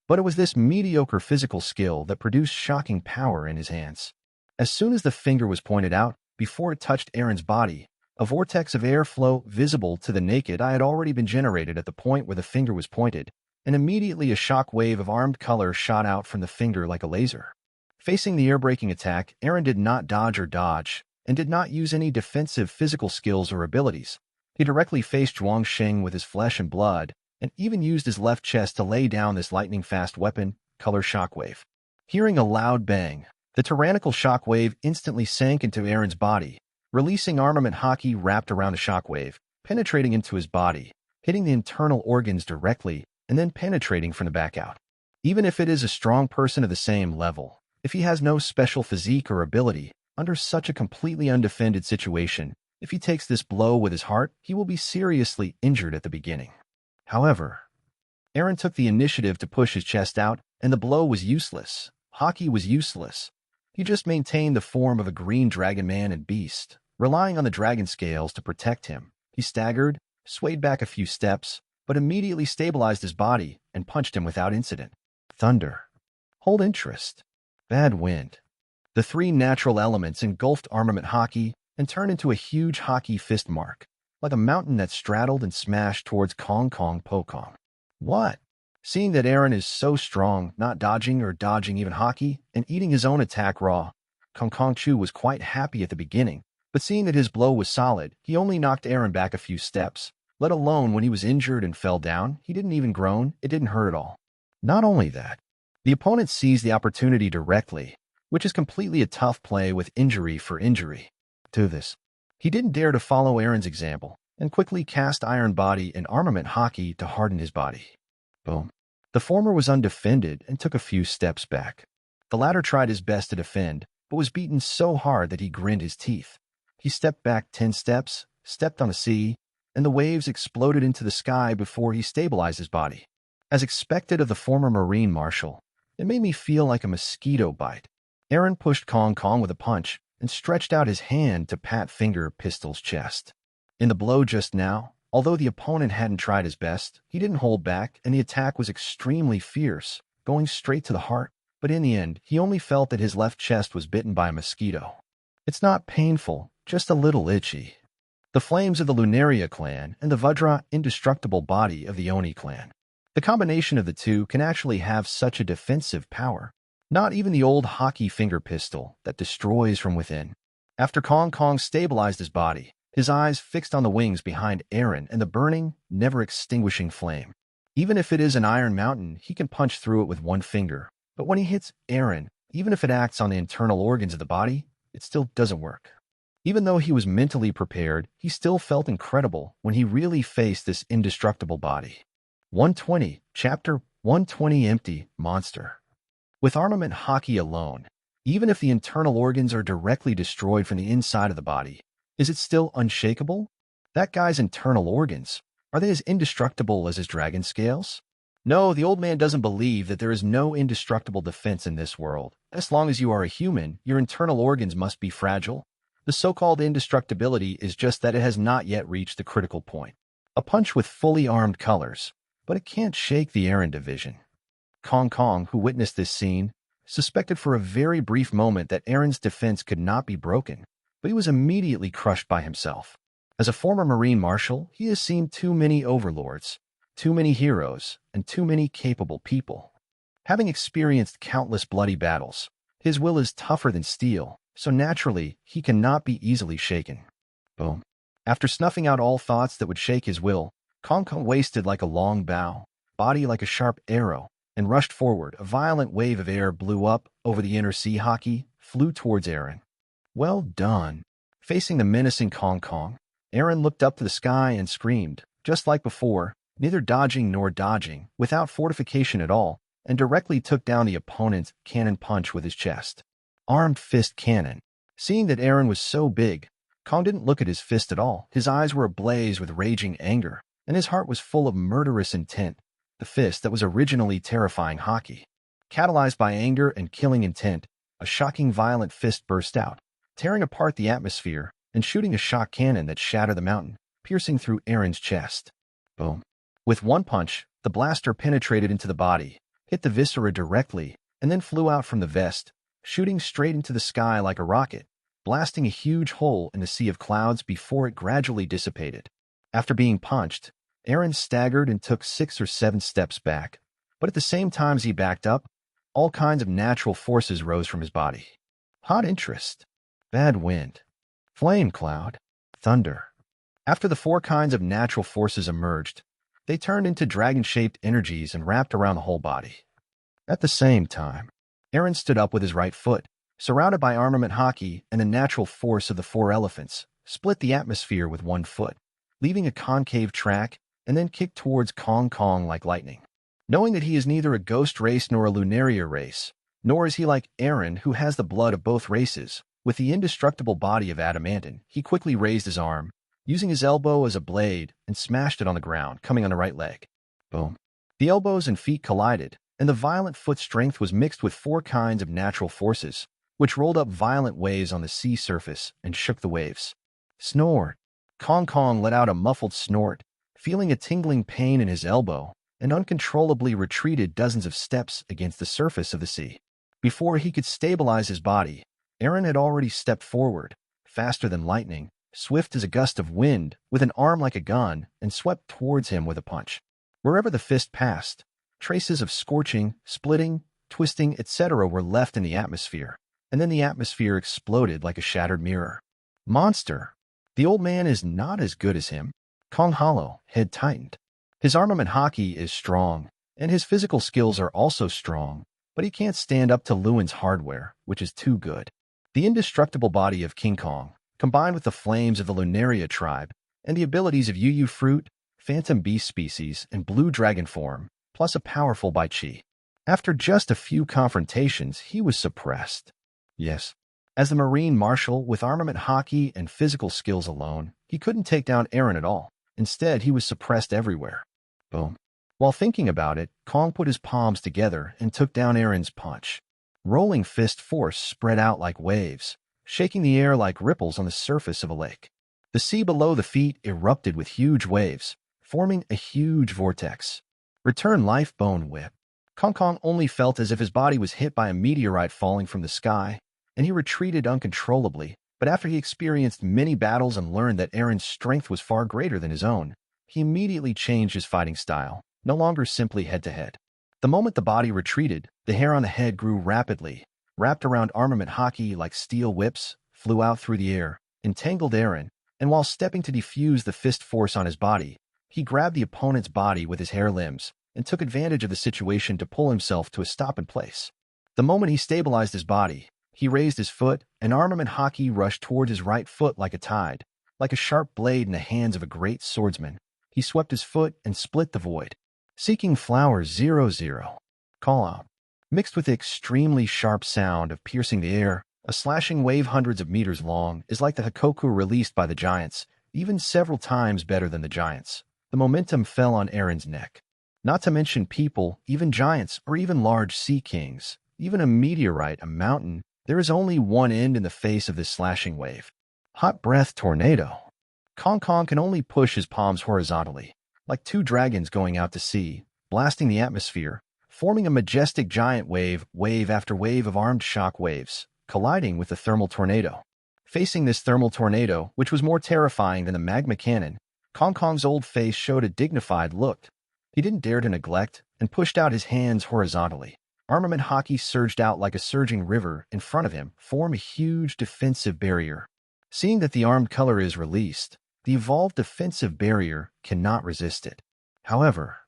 But it was this mediocre physical skill that produced shocking power in his hands. As soon as the finger was pointed out, before it touched Eren's body, a vortex of airflow visible to the naked eye had already been generated at the point where the finger was pointed, and immediately a shock wave of armed color shot out from the finger like a laser. Facing the air-breaking attack, Eren did not dodge or dodge. and did not use any defensive physical skills or abilities. He directly faced Zhuangsheng with his flesh and blood, and even used his left chest to lay down this lightning-fast weapon, Color Shockwave. Hearing a loud bang, the tyrannical shockwave instantly sank into Aaron's body, releasing armament haki wrapped around the shockwave, penetrating into his body, hitting the internal organs directly, and then penetrating from the back out. Even if it is a strong person of the same level, if he has no special physique or ability, under such a completely undefended situation, if he takes this blow with his heart, he will be seriously injured at the beginning. However, Aaron took the initiative to push his chest out, and the blow was useless. Haki was useless. He just maintained the form of a green dragon man and beast, relying on the dragon scales to protect him. He staggered, swayed back a few steps, but immediately stabilized his body and punched him without incident. Thunder. Hold interest. Bad wind. The three natural elements engulfed armament haki and turned into a huge haki fist mark, like a mountain that straddled and smashed towards Kong Kong Pokong. What? Seeing that Aaron is so strong, not dodging or dodging even haki, and eating his own attack raw, Kong Kong Chu was quite happy at the beginning, but seeing that his blow was solid, he only knocked Aaron back a few steps. Let alone when he was injured and fell down, he didn't even groan, it didn't hurt at all. Not only that, the opponent seized the opportunity directly, which is completely a tough play with injury for injury. To this, he didn't dare to follow Aaron's example, and quickly cast Iron Body and Armament Haki to harden his body. Boom. The former was undefended and took a few steps back. The latter tried his best to defend, but was beaten so hard that he grinned his teeth. He stepped back 10 steps, stepped on a sea, and the waves exploded into the sky before he stabilized his body. As expected of the former Marine Marshal, it made me feel like a mosquito bite. Aaron pushed Kong Kong with a punch and stretched out his hand to pat Finger Pistol's chest. In the blow just now, although the opponent hadn't tried his best, he didn't hold back, and the attack was extremely fierce, going straight to the heart. But in the end, he only felt that his left chest was bitten by a mosquito. It's not painful, just a little itchy. The flames of the Lunaria clan and the Vajra indestructible body of the Oni clan. The combination of the two can actually have such a defensive power. Not even the old hockey finger pistol that destroys from within. After Kong Kong stabilized his body, his eyes fixed on the wings behind Aaron and the burning, never-extinguishing flame. Even if it is an iron mountain, he can punch through it with one finger. But when he hits Aaron, even if it acts on the internal organs of the body, it still doesn't work. Even though he was mentally prepared, he still felt incredible when he really faced this indestructible body. 120, Chapter 120 Empty Monster. With armament haki alone, even if the internal organs are directly destroyed from the inside of the body, is it still unshakable? That guy's internal organs, are they as indestructible as his dragon scales? No, the old man doesn't believe that there is no indestructible defense in this world. As long as you are a human, your internal organs must be fragile. The so-called indestructibility is just that it has not yet reached the critical point. A punch with fully armed colors, but it can't shake the Aaron division. Kong Kong, who witnessed this scene, suspected for a very brief moment that Aaron's defense could not be broken, but he was immediately crushed by himself. As a former Marine Marshal, he has seen too many overlords, too many heroes, and too many capable people. Having experienced countless bloody battles, his will is tougher than steel, so naturally, he cannot be easily shaken. Boom. After snuffing out all thoughts that would shake his will, Kong Kong wasted like a long bow, body like a sharp arrow, and rushed forward. A violent wave of air blew up over the inner sea haki, flew towards Aaron. Well done. Facing the menacing Kong Kong, Aaron looked up to the sky and screamed, just like before, neither dodging nor dodging, without fortification at all, and directly took down the opponent's cannon punch with his chest. Armed fist cannon. Seeing that Aaron was so big, Kong didn't look at his fist at all. His eyes were ablaze with raging anger, and his heart was full of murderous intent. The fist that was originally terrifying haki. Catalyzed by anger and killing intent, a shocking violent fist burst out, tearing apart the atmosphere and shooting a shock cannon that shattered the mountain, piercing through Aaron's chest. Boom. With one punch, the blaster penetrated into the body, hit the viscera directly, and then flew out from the vest, shooting straight into the sky like a rocket, blasting a huge hole in the sea of clouds before it gradually dissipated. After being punched, Aaron staggered and took 6 or 7 steps back, but at the same time as he backed up, all kinds of natural forces rose from his body. Hot interest. Bad wind. flame cloud, thunder. After the four kinds of natural forces emerged, they turned into dragon-shaped energies and wrapped around the whole body. At the same time, Eren stood up with his right foot, surrounded by armament haki and the natural force of the four elephants, split the atmosphere with one foot, leaving a concave track, and then kicked towards Kong Kong like lightning. Knowing that he is neither a ghost race nor a lunaria race, nor is he like Eren, who has the blood of both races, with the indestructible body of adamantine, he quickly raised his arm, using his elbow as a blade, and smashed it on the ground, coming on the right leg. Boom. The elbows and feet collided, and the violent foot strength was mixed with four kinds of natural forces, which rolled up violent waves on the sea surface and shook the waves. Snort. Kong Kong let out a muffled snort, feeling a tingling pain in his elbow, and uncontrollably retreated dozens of steps against the surface of the sea. Before he could stabilize his body, Eren had already stepped forward, faster than lightning, swift as a gust of wind, with an arm like a gun, and swept towards him with a punch. Wherever the fist passed, traces of scorching, splitting, twisting, etc. were left in the atmosphere, and then the atmosphere exploded like a shattered mirror. Monster! The old man is not as good as him. Kong Hollow, head tightened. His armament haki is strong, and his physical skills are also strong, but he can't stand up to Lewin's hardware, which is too good. The indestructible body of King Kong, combined with the flames of the Lunaria tribe, and the abilities of Yu fruit, phantom beast species, and blue dragon form, plus a powerful Bai Chi. After just a few confrontations, he was suppressed. Yes. As the Marine Marshal with armament haki and physical skills alone, he couldn't take down Eren at all. Instead, he was suppressed everywhere. Boom. While thinking about it, Kong put his palms together and took down Eren's punch. Rolling fist force spread out like waves, shaking the air like ripples on the surface of a lake. The sea below the feet erupted with huge waves, forming a huge vortex. Return life bone whip. Kong Kong only felt as if his body was hit by a meteorite falling from the sky, and he retreated uncontrollably, but after he experienced many battles and learned that Eren's strength was far greater than his own, he immediately changed his fighting style, no longer simply head-to-head. The moment the body retreated, the hair on the head grew rapidly, wrapped around armament haki like steel whips, flew out through the air, entangled Eren, and while stepping to defuse the fist force on his body, he grabbed the opponent's body with his hair limbs and took advantage of the situation to pull himself to a stop in place. The moment he stabilized his body, he raised his foot, and armament haki rushed toward his right foot like a tide, like a sharp blade in the hands of a great swordsman. He swept his foot and split the void. Seeking flower 00. Call out. Mixed with the extremely sharp sound of piercing the air, a slashing wave hundreds of meters long is like the Hakoku released by the giants, even several times better than the giants. The momentum fell on Eren's neck. Not to mention people, even giants, or even large sea kings, even a meteorite, a mountain. There is only one end in the face of this slashing wave. Hot breath tornado. Kong Kong can only push his palms horizontally, like two dragons going out to sea, blasting the atmosphere, forming a majestic giant wave, wave after wave of armed shock waves, colliding with the thermal tornado. Facing this thermal tornado, which was more terrifying than the magma cannon, Kong Kong's old face showed a dignified look. He didn't dare to neglect and pushed out his hands horizontally. Armament haki surged out like a surging river in front of him, form a huge defensive barrier. Seeing that the armed color is released, the evolved defensive barrier cannot resist it. However,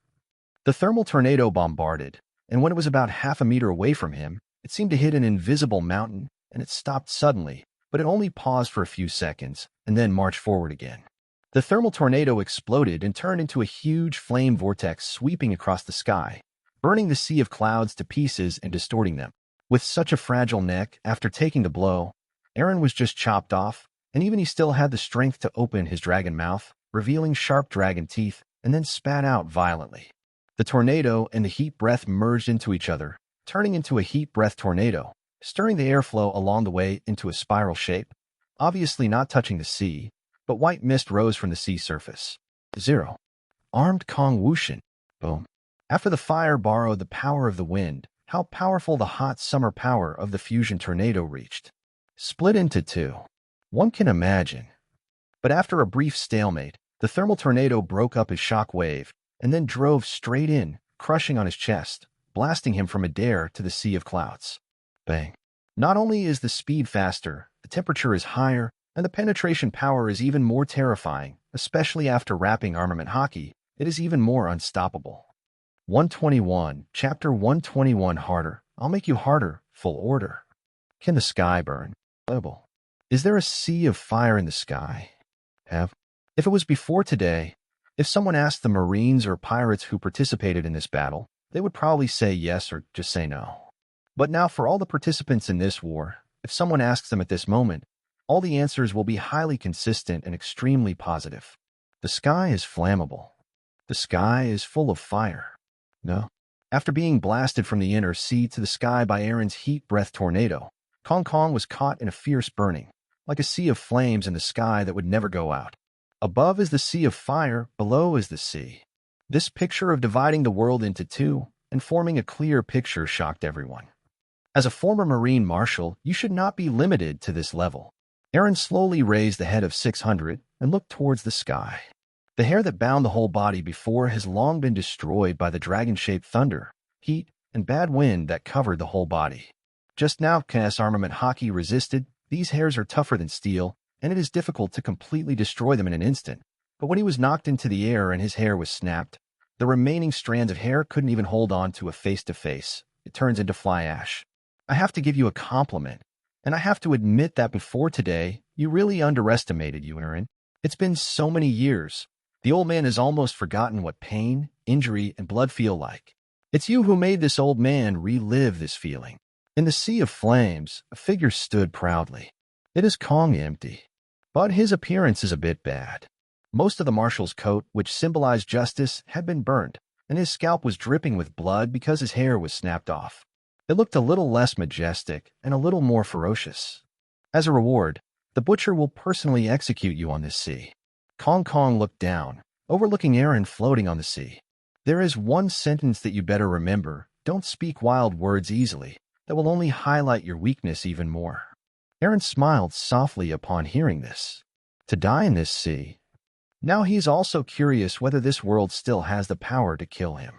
the thermal tornado bombarded, and when it was about half a meter away from him, it seemed to hit an invisible mountain, and it stopped suddenly, but it only paused for a few seconds, and then marched forward again. The thermal tornado exploded and turned into a huge flame vortex sweeping across the sky, burning the sea of clouds to pieces and distorting them. With such a fragile neck, after taking the blow, Eren was just chopped off, and even he still had the strength to open his dragon mouth, revealing sharp dragon teeth, and then spat out violently. The tornado and the heat breath merged into each other, turning into a heat breath tornado, stirring the airflow along the way into a spiral shape, obviously not touching the sea, but white mist rose from the sea surface. 0. Armed Kong Wushin. Boom. After the fire borrowed the power of the wind, how powerful the hot summer power of the fusion tornado reached. Split into two. One can imagine. But after a brief stalemate, the thermal tornado broke up his shock wave and then drove straight in, crushing on his chest, blasting him from midair to the sea of clouds. Bang. Not only is the speed faster, the temperature is higher, And the penetration power is even more terrifying, especially after wrapping armament hockey. It is even more unstoppable. 121, Chapter 121 Harder. I'll make you harder. Full order. Can the sky burn? Level. Is there a sea of fire in the sky? If it was before today, if someone asked the Marines or pirates who participated in this battle, they would probably say yes or just say no. But now for all the participants in this war, if someone asks them at this moment, all the answers will be highly consistent and extremely positive. The sky is flammable. The sky is full of fire. No. After being blasted from the inner sea to the sky by Aaron's heat breath tornado, Kong Kong was caught in a fierce burning, like a sea of flames in the sky that would never go out. Above is the sea of fire, below is the sea. This picture of dividing the world into two and forming a clear picture shocked everyone. As a former Marine Marshal, you should not be limited to this level. Aaron slowly raised the head of 600 and looked towards the sky. The hair that bound the whole body before has long been destroyed by the dragon-shaped thunder, heat, and bad wind that covered the whole body. Just now, KS armament hockey resisted. These hairs are tougher than steel, and it is difficult to completely destroy them in an instant. But when he was knocked into the air and his hair was snapped, the remaining strands of hair couldn't even hold on to a face-to-face. It turns into fly ash. I have to give you a compliment, and I have to admit that before today, you really underestimated you, Aaron. It's been so many years. The old man has almost forgotten what pain, injury, and blood feel like. It's you who made this old man relive this feeling. In the sea of flames, a figure stood proudly. It is Kong empty, but his appearance is a bit bad. Most of the marshal's coat, which symbolized justice, had been burned, and his scalp was dripping with blood because his hair was snapped off. It looked a little less majestic and a little more ferocious. As a reward, the butcher will personally execute you on this sea. Kong Kong looked down, overlooking Aaron floating on the sea. There is one sentence that you better remember. Don't speak wild words easily. That will only highlight your weakness even more. Aaron smiled softly upon hearing this. To die in this sea. Now he is also curious whether this world still has the power to kill him.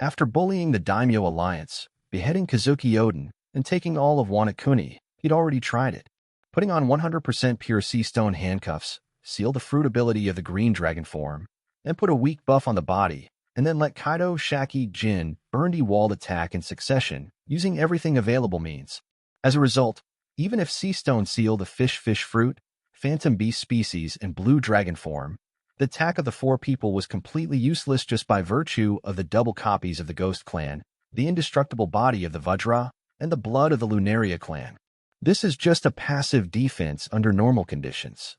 After bullying the Daimyo Alliance, beheading Kazuki Oden, and taking all of Wanakuni, he'd already tried it. Putting on 100% pure sea stone handcuffs, seal the fruit ability of the green dragon form, and put a weak buff on the body, and then let Kaido, Shaki, Jin, burn walled attack in succession, using everything available means. As a result, even if sea stone seal the fish fruit, phantom beast species, and blue dragon form, the attack of the four people was completely useless just by virtue of the double copies of the Ghost Clan, the indestructible body of the Vajra, and the blood of the Lunaria clan. This is just a passive defense under normal conditions.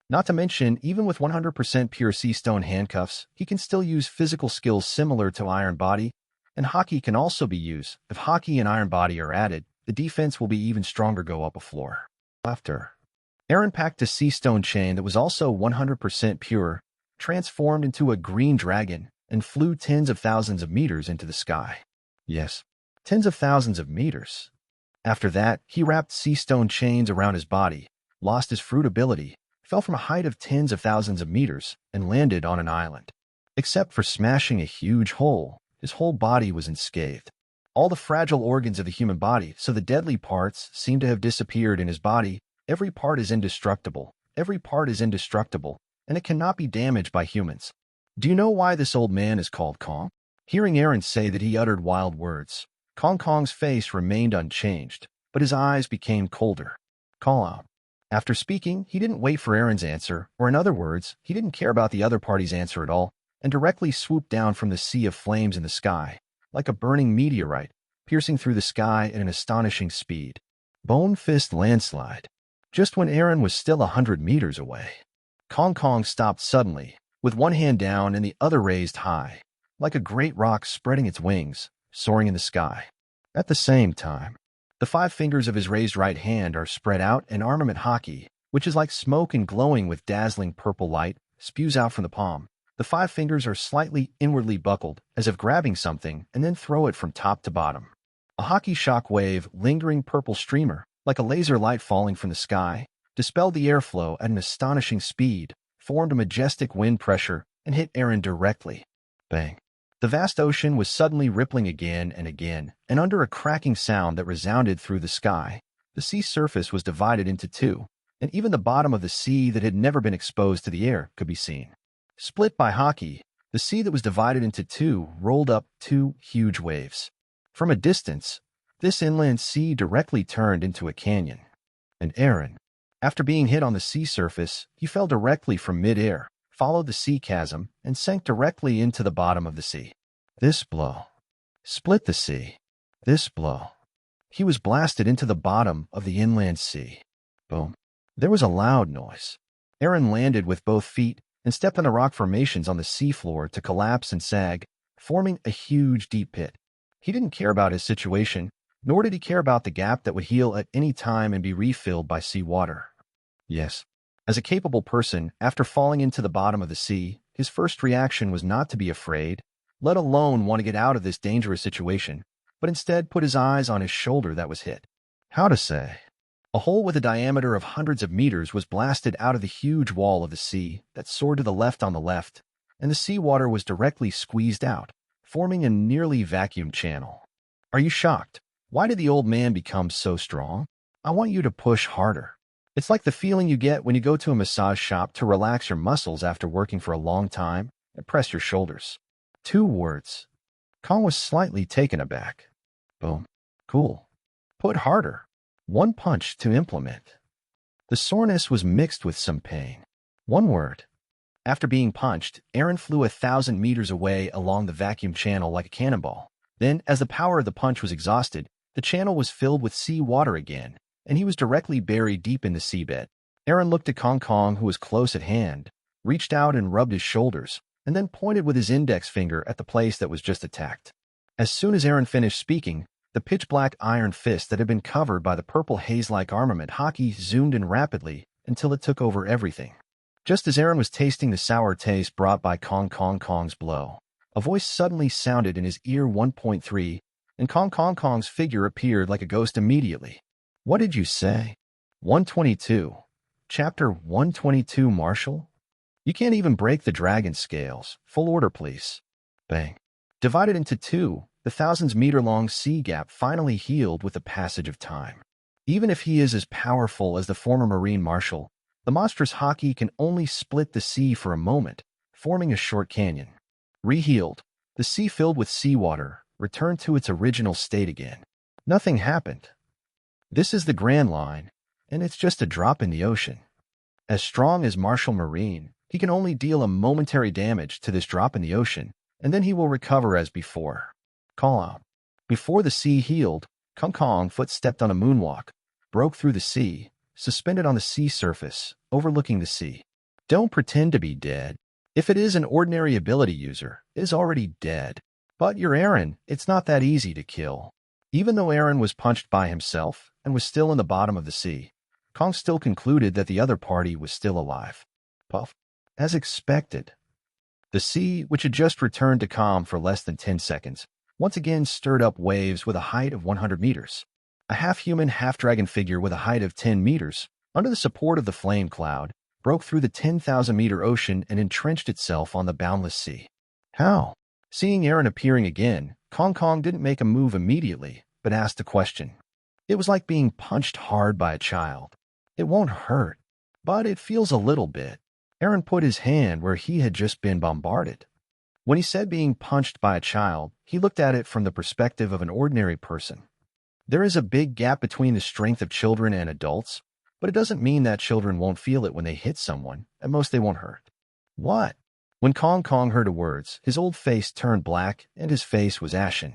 Not to mention, even with 100% pure sea stone handcuffs, he can still use physical skills similar to Iron Body, and Haki can also be used. If Haki and Iron Body are added, the defense will be even stronger go up a floor. After Aaron packed a sea stone chain that was also 100% pure, transformed into a green dragon, and flew tens of thousands of meters into the sky. Yes, tens of thousands of meters. After that, he wrapped sea stone chains around his body, lost his fruit ability, fell from a height of tens of thousands of meters, and landed on an island. Except for smashing a huge hole, his whole body was unscathed. All the fragile organs of the human body, so the deadly parts, seem to have disappeared in his body. Every part is indestructible. Every part is indestructible, and it cannot be damaged by humans. Do you know why this old man is called Kong? Hearing Aaron say that he uttered wild words, Kong Kong's face remained unchanged, but his eyes became colder. Call out. After speaking, he didn't wait for Aaron's answer, or in other words, he didn't care about the other party's answer at all, and directly swooped down from the sea of flames in the sky, like a burning meteorite, piercing through the sky at an astonishing speed. Bone Fist Landslide. Just when Aaron was still 100 meters away, Kong Kong stopped suddenly, with one hand down and the other raised high, like a great rock spreading its wings, soaring in the sky. At the same time, the 5 fingers of his raised right hand are spread out, and armament hockey, which is like smoke and glowing with dazzling purple light, spews out from the palm. The 5 fingers are slightly inwardly buckled, as if grabbing something, and then throw it from top to bottom. A hockey shock wave, lingering purple streamer, like a laser light falling from the sky, dispelled the airflow at an astonishing speed, formed a majestic wind pressure, and hit Aaron directly. Bang. The vast ocean was suddenly rippling again, and under a cracking sound that resounded through the sky, The sea surface was divided into two, and even the bottom of the sea that had never been exposed to the air could be seen. Split by hockey, the sea that was divided into two rolled up two huge waves. From a distance, this inland sea directly turned into a canyon. And Aaron, after being hit on the sea surface, he fell directly from mid-air, followed the sea chasm, and sank directly into the bottom of the sea. This blow split the sea. This blow. He was blasted into the bottom of the inland sea. Boom. There was a loud noise. Aaron landed with both feet and stepped on the rock formations on the seafloor to collapse and sag, forming a huge deep pit. He didn't care about his situation, nor did he care about the gap that would heal at any time and be refilled by seawater. Yes, as a capable person, after falling into the bottom of the sea, his first reaction was not to be afraid, let alone want to get out of this dangerous situation, but instead put his eyes on his shoulder that was hit. How to say? A hole with a diameter of hundreds of meters was blasted out of the huge wall of the sea that soared to the left on the left, and the seawater was directly squeezed out, forming a nearly vacuum channel. Are you shocked? Why did the old man become so strong? I want you to push harder. It's like the feeling you get when you go to a massage shop to relax your muscles after working for a long time and press your shoulders. 2 words. Kong was slightly taken aback. Boom. Cool. Put harder. 1 punch to implement. The soreness was mixed with some pain. 1 word. After being punched, Aaron flew 1,000 meters away along the vacuum channel like a cannonball. Then, as the power of the punch was exhausted, the channel was filled with sea water again, and he was directly buried deep in the seabed. Aaron looked at Kong, who was close at hand, reached out and rubbed his shoulders, and then pointed with his index finger at the place that was just attacked. As soon as Aaron finished speaking, the pitch-black iron fist that had been covered by the purple haze-like armament hockey zoomed in rapidly until it took over everything. Just as Aaron was tasting the sour taste brought by Kong's blow, a voice suddenly sounded in his ear. 1.3, and Kong's figure appeared like a ghost immediately. What did you say? 122. Chapter 122, Marshal? You can't even break the dragon scales. Full order, please. Bang. Divided into two, the thousands-meter-long sea gap finally healed with the passage of time. Even if he is as powerful as the former Marine Marshal, the monstrous hockey can only split the sea for a moment, forming a short canyon. Rehealed, the sea filled with seawater returned to its original state again. Nothing happened. This is the Grand Line, and it's just a drop in the ocean. As strong as Marshal Marine, he can only deal a momentary damage to this drop in the ocean, and then he will recover as before. Call out. Before the sea healed, Kong foot stepped on a moonwalk, broke through the sea, suspended on the sea surface, overlooking the sea. Don't pretend to be dead. If it is an ordinary ability user, it is already dead. But you're Aaron, it's not that easy to kill. Even though Aaron was punched by himself and was still in the bottom of the sea, Kong still concluded that the other party was still alive. Puff. As expected. The sea, which had just returned to calm for less than 10 seconds, once again stirred up waves with a height of 100 meters. A half-human, half-dragon figure with a height of 10 meters, under the support of the flame cloud, broke through the 10,000-meter ocean and entrenched itself on the boundless sea. How? Seeing Aaron appearing again, Kong didn't make a move immediately, but asked a question. It was like being punched hard by a child. It won't hurt, but it feels a little bit. Aaron put his hand where he had just been bombarded. When he said being punched by a child, he looked at it from the perspective of an ordinary person. There is a big gap between the strength of children and adults, but it doesn't mean that children won't feel it when they hit someone. At most, they won't hurt. What? When Kong heard the words, his old face turned black and his face was ashen.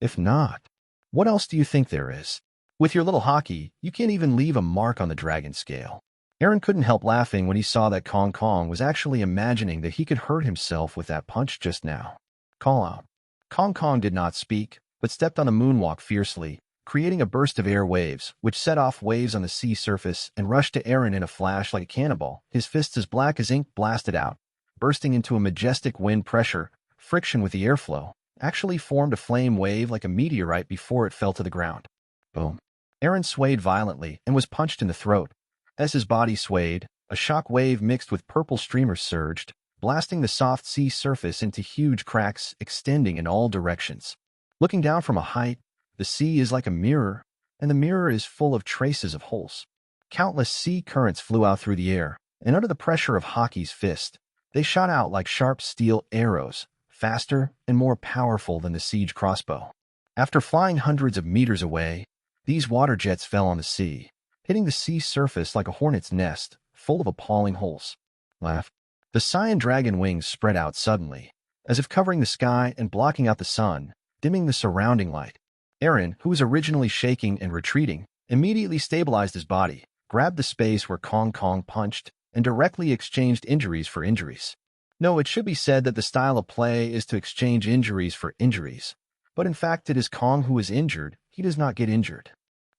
If not, what else do you think there is? With your little hockey, you can't even leave a mark on the dragon scale. Aaron couldn't help laughing when he saw that Kong was actually imagining that he could hurt himself with that punch just now. Call out. Kong did not speak, but stepped on the moonwalk fiercely, creating a burst of air waves, which set off waves on the sea surface and rushed to Aaron in a flash like a cannonball. His fists as black as ink blasted out, bursting into a majestic wind pressure. Friction with the airflow actually formed a flame wave like a meteorite before it fell to the ground. Boom. Aaron swayed violently and was punched in the throat. As his body swayed, a shock wave mixed with purple streamers surged, blasting the soft sea surface into huge cracks extending in all directions. Looking down from a height, the sea is like a mirror, and the mirror is full of traces of holes. Countless sea currents flew out through the air, and under the pressure of Haki's fist, they shot out like sharp steel arrows, faster and more powerful than the siege crossbow. After flying hundreds of meters away, these water jets fell on the sea, hitting the sea surface like a hornet's nest, full of appalling holes. Laugh. The cyan dragon wings spread out suddenly, as if covering the sky and blocking out the sun, dimming the surrounding light. Eren, who was originally shaking and retreating, immediately stabilized his body, grabbed the space where Kong Kong punched, and directly exchanged injuries for injuries. No, it should be said that the style of play is to exchange injuries for injuries, but in fact it is Kong who is injured, he does not get injured.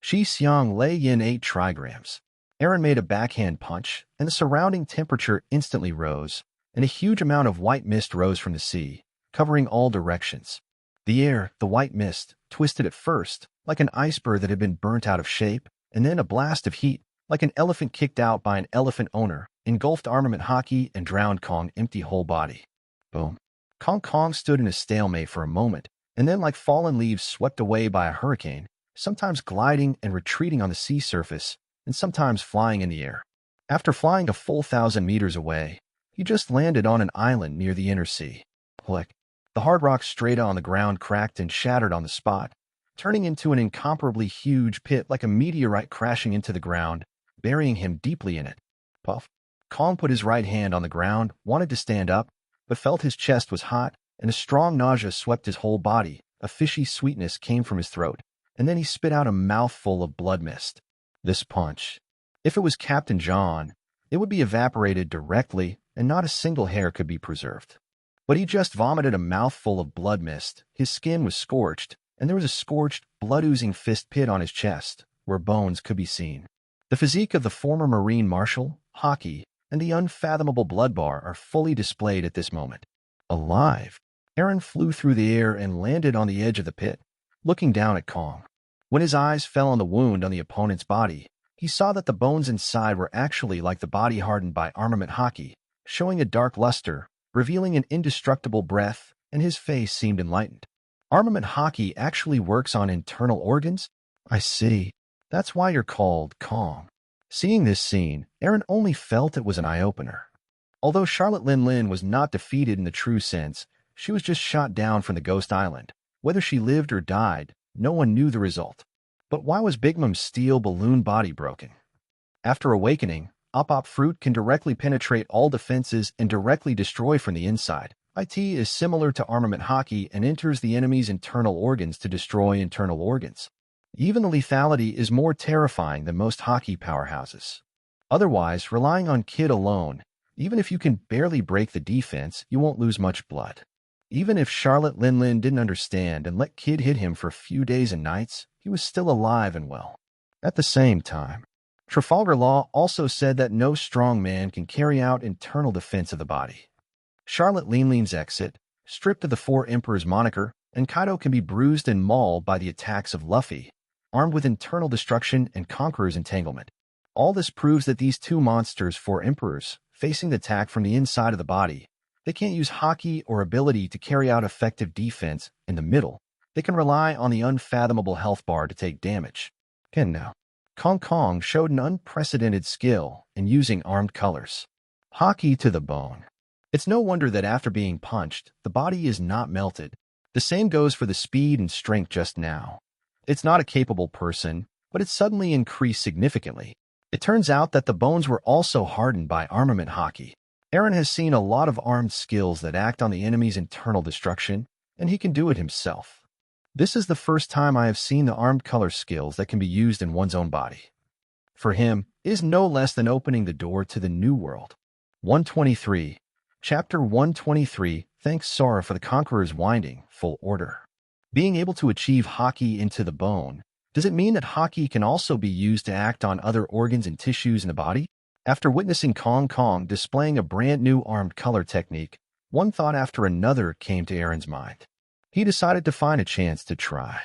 Shi Xiang lay in 8 trigrams. Eren made a backhand punch, and the surrounding temperature instantly rose, and a huge amount of white mist rose from the sea, covering all directions. The air, the white mist, twisted at first, like an iceberg that had been burnt out of shape, and then a blast of heat, like an elephant kicked out by an elephant owner, engulfed armament Haki and drowned Kong's empty whole body. Boom. Kong Kong stood in a stalemate for a moment, and then like fallen leaves swept away by a hurricane, sometimes gliding and retreating on the sea surface, and sometimes flying in the air. After flying a full 1,000 meters away, he just landed on an island near the inner sea. Click. The hard rock strata on the ground cracked and shattered on the spot, turning into an incomparably huge pit like a meteorite crashing into the ground, burying him deeply in it. Puff. Kong put his right hand on the ground, wanted to stand up, but felt his chest was hot, and a strong nausea swept his whole body. A fishy sweetness came from his throat, and then he spit out a mouthful of blood mist. This punch. If it was Captain John, it would be evaporated directly, and not a single hair could be preserved. But he just vomited a mouthful of blood mist. His skin was scorched, and there was a scorched, blood-oozing fist pit on his chest, where bones could be seen. The physique of the former Marine Marshal, Haki, and the unfathomable blood bar are fully displayed at this moment. Alive. Eren flew through the air and landed on the edge of the pit, looking down at Kong. When his eyes fell on the wound on the opponent's body, he saw that the bones inside were actually like the body hardened by armament Haki, showing a dark luster, revealing an indestructible breath, and his face seemed enlightened. Armament Haki actually works on internal organs? I see. That's why you're called Kong. Seeing this scene, Eren only felt it was an eye-opener. Although Charlotte Lin Lin was not defeated in the true sense, she was just shot down from the Ghost Island. Whether she lived or died, no one knew the result. But why was Big Mom's steel balloon body broken? After awakening, Op Fruit can directly penetrate all defenses and directly destroy from the inside. IT is similar to armament Haki and enters the enemy's internal organs to destroy internal organs. Even the lethality is more terrifying than most Haki powerhouses. Otherwise, relying on Kid alone, even if you can barely break the defense, you won't lose much blood. Even if Charlotte Lin Lin didn't understand and let Kid hit him for a few days and nights, he was still alive and well. At the same time, Trafalgar Law also said that no strong man can carry out internal defense of the body. Charlotte Lin Lin's exit, stripped of the Four Emperors moniker, and Kaido can be bruised and mauled by the attacks of Luffy, armed with internal destruction and Conqueror's entanglement. All this proves that these two monsters, Four Emperors, facing the attack from the inside of the body, they can't use Haki or ability to carry out effective defense in the middle. They can rely on the unfathomable health bar to take damage. And now, Kong Kong showed an unprecedented skill in using armed colors. Haki to the bone. It's no wonder that after being punched, the body is not melted. The same goes for the speed and strength just now. It's not a capable person, but it suddenly increased significantly. It turns out that the bones were also hardened by armament Haki. Eren has seen a lot of armed skills that act on the enemy's internal destruction, and he can do it himself. This is the first time I have seen the armed color skills that can be used in one's own body. For him, it is no less than opening the door to the new world. 123. Chapter 123, thanks Sora for the Conqueror's winding, full order. Being able to achieve Haki into the bone, does it mean that Haki can also be used to act on other organs and tissues in the body? After witnessing Kong Kong displaying a brand new armed color technique, one thought after another came to Eren's mind. He decided to find a chance to try.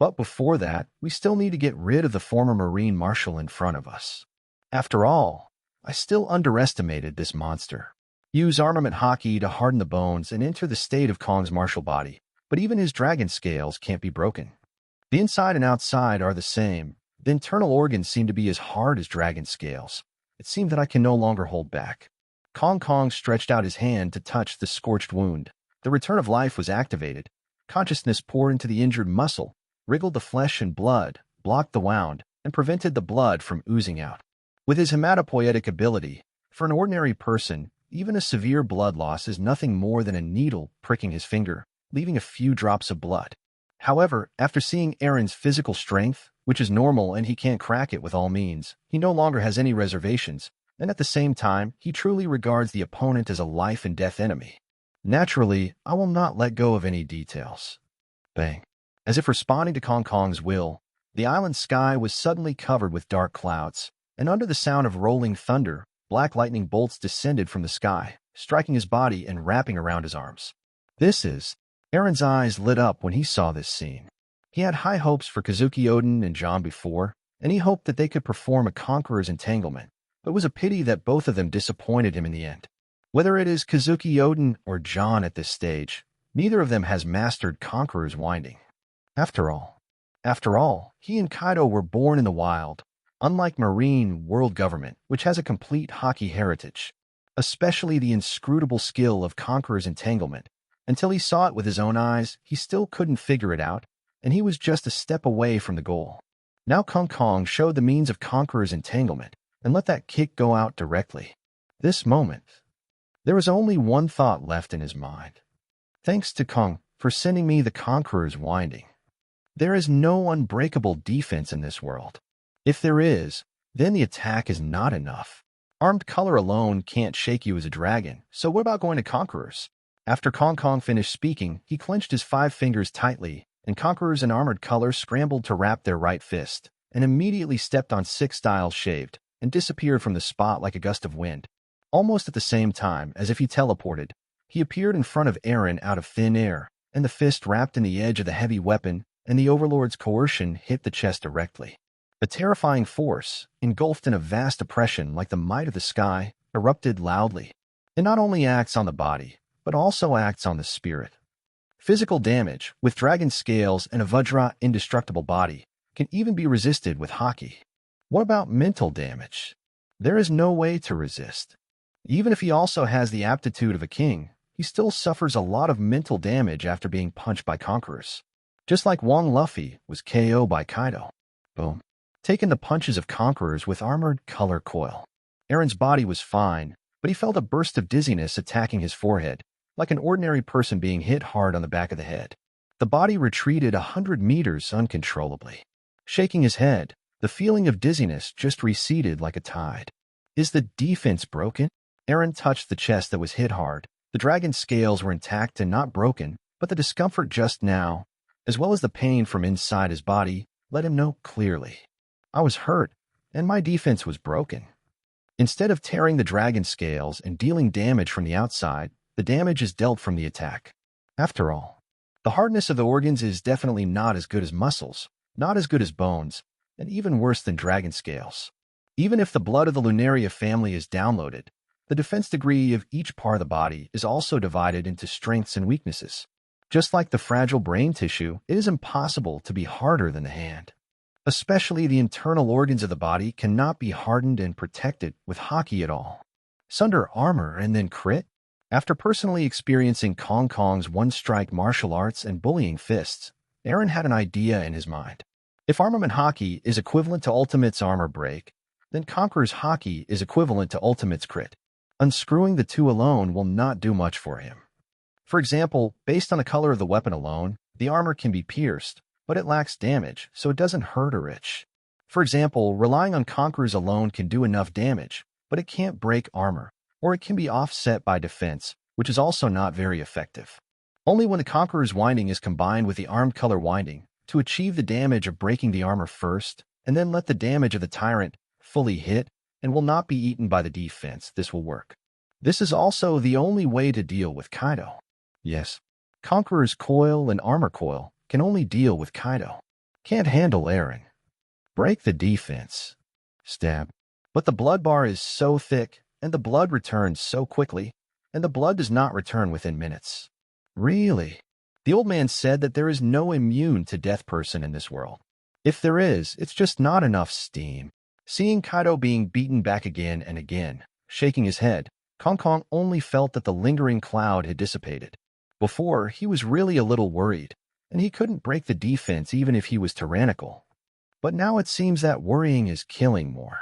But before that, we still need to get rid of the former Marine Marshal in front of us. After all, I still underestimated this monster. Use armament Haki to harden the bones and enter the state of Kong's martial body, but even his dragon scales can't be broken. The inside and outside are the same. The internal organs seem to be as hard as dragon scales. It seemed that I can no longer hold back. Kong Kong stretched out his hand to touch the scorched wound. The return of life was activated. Consciousness poured into the injured muscle, wriggled the flesh and blood, blocked the wound, and prevented the blood from oozing out. With his hematopoietic ability, for an ordinary person, even a severe blood loss is nothing more than a needle pricking his finger, leaving a few drops of blood. However, after seeing Aaron's physical strength, which is normal and he can't crack it with all means, he no longer has any reservations, and at the same time, he truly regards the opponent as a life-and-death enemy. Naturally, I will not let go of any details. Bang. As if responding to Kong Kong's will, the island sky was suddenly covered with dark clouds, and under the sound of rolling thunder, black lightning bolts descended from the sky, striking his body and wrapping around his arms. Aaron's eyes lit up when he saw this scene. He had high hopes for Kazuki Oden and John before, and he hoped that they could perform a conqueror's entanglement, but it was a pity that both of them disappointed him in the end. Whether it is Kazuki Oden or John at this stage, neither of them has mastered conqueror's winding. After all, he and Kaido were born in the wild, unlike marine world government, which has a complete Haki heritage, especially the inscrutable skill of conqueror's entanglement. Until he saw it with his own eyes, he still couldn't figure it out, and he was just a step away from the goal. Now Kong Kong showed the means of conqueror's entanglement, and let that kick go out directly. This moment, there was only one thought left in his mind. Thanks to Kong for sending me the conqueror's winding. There is no unbreakable defense in this world. If there is, then the attack is not enough. Armed color alone can't shake you as a dragon, so what about going to conquerors? After Kong Kong finished speaking, he clenched his 5 fingers tightly, and conquerors in armored color scrambled to wrap their right fist, and immediately stepped on 6 styles shaved, and disappeared from the spot like a gust of wind. Almost at the same time, as if he teleported, he appeared in front of Aaron out of thin air, and the fist wrapped in the edge of the heavy weapon, and the overlord's coercion hit the chest directly. A terrifying force, engulfed in a vast oppression like the might of the sky, erupted loudly. It not only acts on the body, but also acts on the spirit. Physical damage, with dragon scales and a Vajra indestructible body, can even be resisted with Haki. What about mental damage? There is no way to resist. Even if he also has the aptitude of a king, he still suffers a lot of mental damage after being punched by conquerors. Just like Wang Luffy was KO'd by Kaido. Boom. Taking the punches of conquerors with armored color coil. Aaron's body was fine, but he felt a burst of dizziness attacking his forehead, like an ordinary person being hit hard on the back of the head. The body retreated 100 meters uncontrollably. Shaking his head, the feeling of dizziness just receded like a tide. Is the defense broken? Aaron touched the chest that was hit hard. The dragon's scales were intact and not broken, but the discomfort just now, as well as the pain from inside his body, let him know clearly. I was hurt, and my defense was broken. Instead of tearing the dragon scales and dealing damage from the outside, the damage is dealt from the attack. After all, the hardness of the organs is definitely not as good as muscles, not as good as bones, and even worse than dragon scales. Even if the blood of the Lunaria family is downloaded, the defense degree of each part of the body is also divided into strengths and weaknesses. Just like the fragile brain tissue, it is impossible to be harder than the hand. Especially the internal organs of the body cannot be hardened and protected with Haki at all. Sunder armor and then crit? After personally experiencing Kong Kong's one-strike martial arts and bullying fists, Aaron had an idea in his mind. If Armament Haki is equivalent to Ultimate's armor break, then Conqueror's Haki is equivalent to Ultimate's crit. Unscrewing the two alone will not do much for him. For example, based on the color of the weapon alone, the armor can be pierced, but it lacks damage, so it doesn't hurt or itch. For example, relying on Conquerors alone can do enough damage, but it can't break armor, or it can be offset by defense, which is also not very effective. Only when the Conqueror's winding is combined with the armed color winding to achieve the damage of breaking the armor first, and then let the damage of the tyrant fully hit and will not be eaten by the defense, this will work. This is also the only way to deal with Kaido. Yes, Conqueror's coil and armor coil can only deal with Kaido. Can't handle Aaron. Break the defense. Stab. But the blood bar is so thick, and the blood returns so quickly, and the blood does not return within minutes. Really? The old man said that there is no immune to death person in this world. If there is, it's just not enough steam. Seeing Kaido being beaten back again and again, shaking his head, Kong Kong only felt that the lingering cloud had dissipated. Before, he was really a little worried, and he couldn't break the defense even if he was tyrannical. But now it seems that worrying is killing more.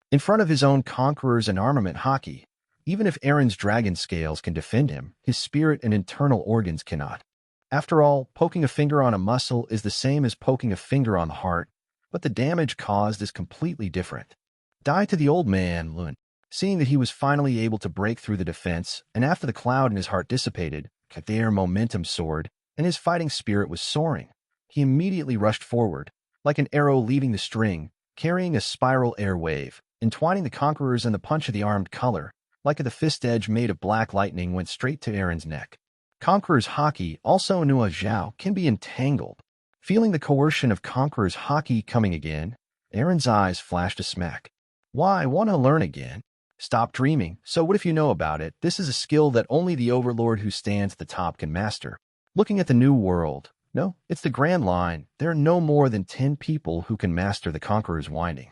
In front of his own conquerors and armament hockey, even if Aaron's dragon scales can defend him, his spirit and internal organs cannot. After all, poking a finger on a muscle is the same as poking a finger on the heart, but the damage caused is completely different. Die to the old man, Lun. Seeing that he was finally able to break through the defense, and after the cloud in his heart dissipated, their momentum soared, and his fighting spirit was soaring. He immediately rushed forward, like an arrow leaving the string, carrying a spiral air wave, entwining the conquerors and the punch of the armed color, like the fist edge made of black lightning went straight to Aaron's neck. Conqueror's Haki, also known as Zhao, can be entangled. Feeling the coercion of Conqueror's Haki coming again, Aaron's eyes flashed a smack. Why, want to learn again? Stop dreaming. So what if you know about it? This is a skill that only the overlord who stands at the top can master. Looking at the new world. No, it's the grand line. There are no more than 10 people who can master the Conqueror's winding.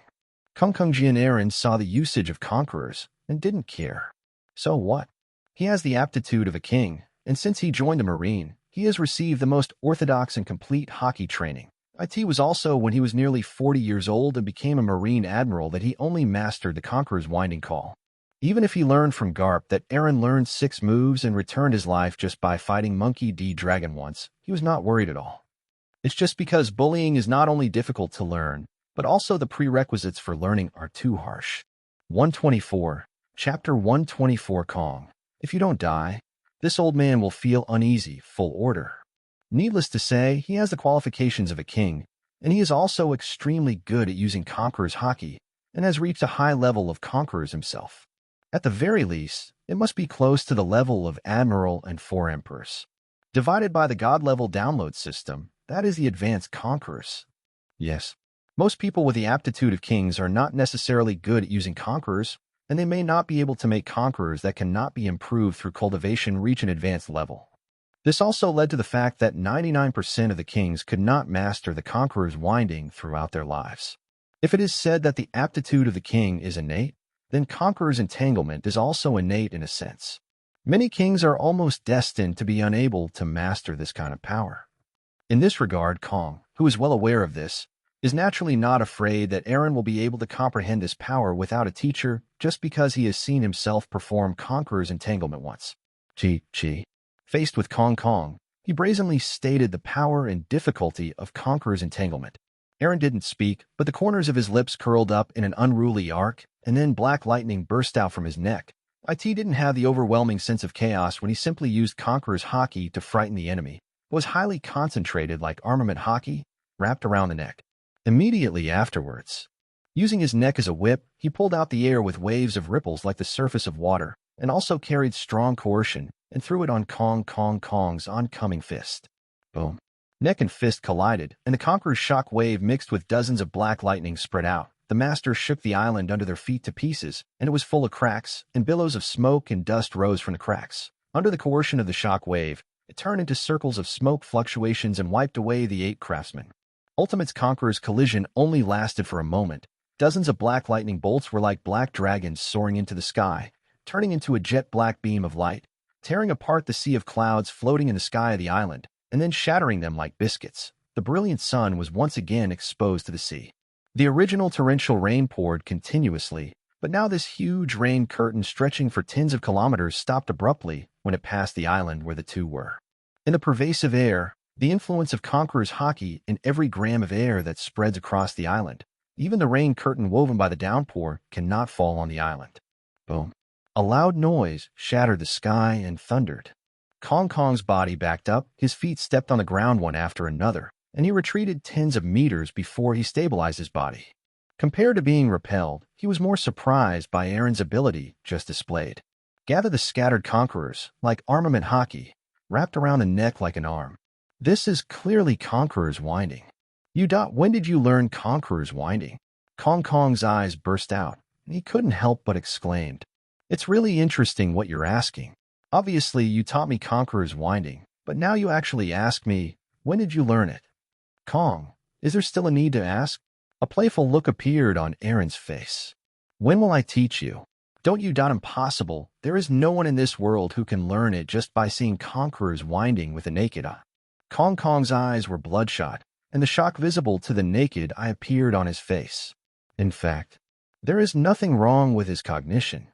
Kung Kungji and Aaron saw the usage of Conquerors and didn't care. So what? He has the aptitude of a king, and since he joined the Marine, he has received the most orthodox and complete hockey training. It was also when he was nearly 40 years old and became a Marine Admiral that he only mastered the Conqueror's winding call. Even if he learned from Garp that Aaron learned 6 moves and returned his life just by fighting Monkey D. Dragon once, he was not worried at all. It's just because bullying is not only difficult to learn, but also the prerequisites for learning are too harsh. 124. Chapter 124 Kong. If you don't die, this old man will feel uneasy. Full order. Needless to say, he has the qualifications of a king, and he is also extremely good at using Conqueror's Haki, and has reached a high level of Conquerors himself. At the very least, it must be close to the level of Admiral and 4 Emperors. Divided by the God-level download system, that is the advanced Conquerors. Yes, most people with the aptitude of kings are not necessarily good at using Conquerors, and they may not be able to make Conquerors that cannot be improved through cultivation reach an advanced level. This also led to the fact that 99% of the kings could not master the Conqueror's winding throughout their lives. If it is said that the aptitude of the king is innate, then Conqueror's entanglement is also innate in a sense. Many kings are almost destined to be unable to master this kind of power. In this regard, Kong, who is well aware of this, is naturally not afraid that Aaron will be able to comprehend this power without a teacher just because he has seen himself perform Conqueror's entanglement once. Chi. Faced with Kong Kong, he brazenly stated the power and difficulty of Conqueror's entanglement. Aaron didn't speak, but the corners of his lips curled up in an unruly arc, and then black lightning burst out from his neck. Didn't have the overwhelming sense of chaos when he simply used Conqueror's Haki to frighten the enemy, but was highly concentrated like armament Haki, wrapped around the neck. Immediately afterwards, using his neck as a whip, he pulled out the air with waves of ripples like the surface of water, and also carried strong coercion, and threw it on Kong's oncoming fist. Boom. Neck and fist collided, and the Conqueror's shock wave mixed with dozens of black lightning spread out. The masters shook the island under their feet to pieces, and it was full of cracks, and billows of smoke and dust rose from the cracks. Under the coercion of the shock wave, it turned into circles of smoke fluctuations and wiped away the 8 craftsmen. Ultimate's Conqueror's collision only lasted for a moment. Dozens of black lightning bolts were like black dragons soaring into the sky, turning into a jet-black beam of light, tearing apart the sea of clouds floating in the sky of the island, and then shattering them like biscuits. The brilliant sun was once again exposed to the sea. The original torrential rain poured continuously, but now this huge rain curtain stretching for tens of kilometers stopped abruptly when it passed the island where the two were. In the pervasive air, the influence of Conqueror's Haki in every gram of air that spreads across the island, even the rain curtain woven by the downpour, cannot fall on the island. Boom. A loud noise shattered the sky and thundered. Kong's body backed up, his feet stepped on the ground one after another, and he retreated tens of meters before he stabilized his body. Compared to being repelled, he was more surprised by Aaron's ability just displayed. Gather the scattered Conquerors, like armament Haki, wrapped around the neck like an arm. This is clearly Conqueror's winding. When did you learn Conqueror's winding? Kong's eyes burst out, and he couldn't help but exclaimed. It's really interesting what you're asking. Obviously, you taught me Conqueror's winding, But now you actually ask me, when did you learn it? Kong, is there still a need to ask? A playful look appeared on Aaron's face. When will I teach you? Don't you doubt impossible. There is no one in this world who can learn it just by seeing conquerors winding with the naked eye. Kong's eyes were bloodshot, and the shock visible to the naked eye appeared on his face. In fact, there is nothing wrong with his cognition.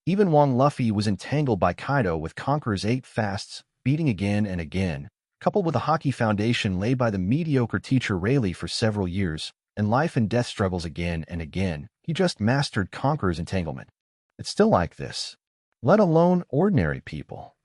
Even Wang Luffy was entangled by Kaido with Conqueror's 8 fasts, beating again and again, coupled with a hockey foundation laid by the mediocre teacher Rayleigh for several years, and life and death struggles again and again. He just mastered Conqueror's entanglement. It's still like this, let alone ordinary people.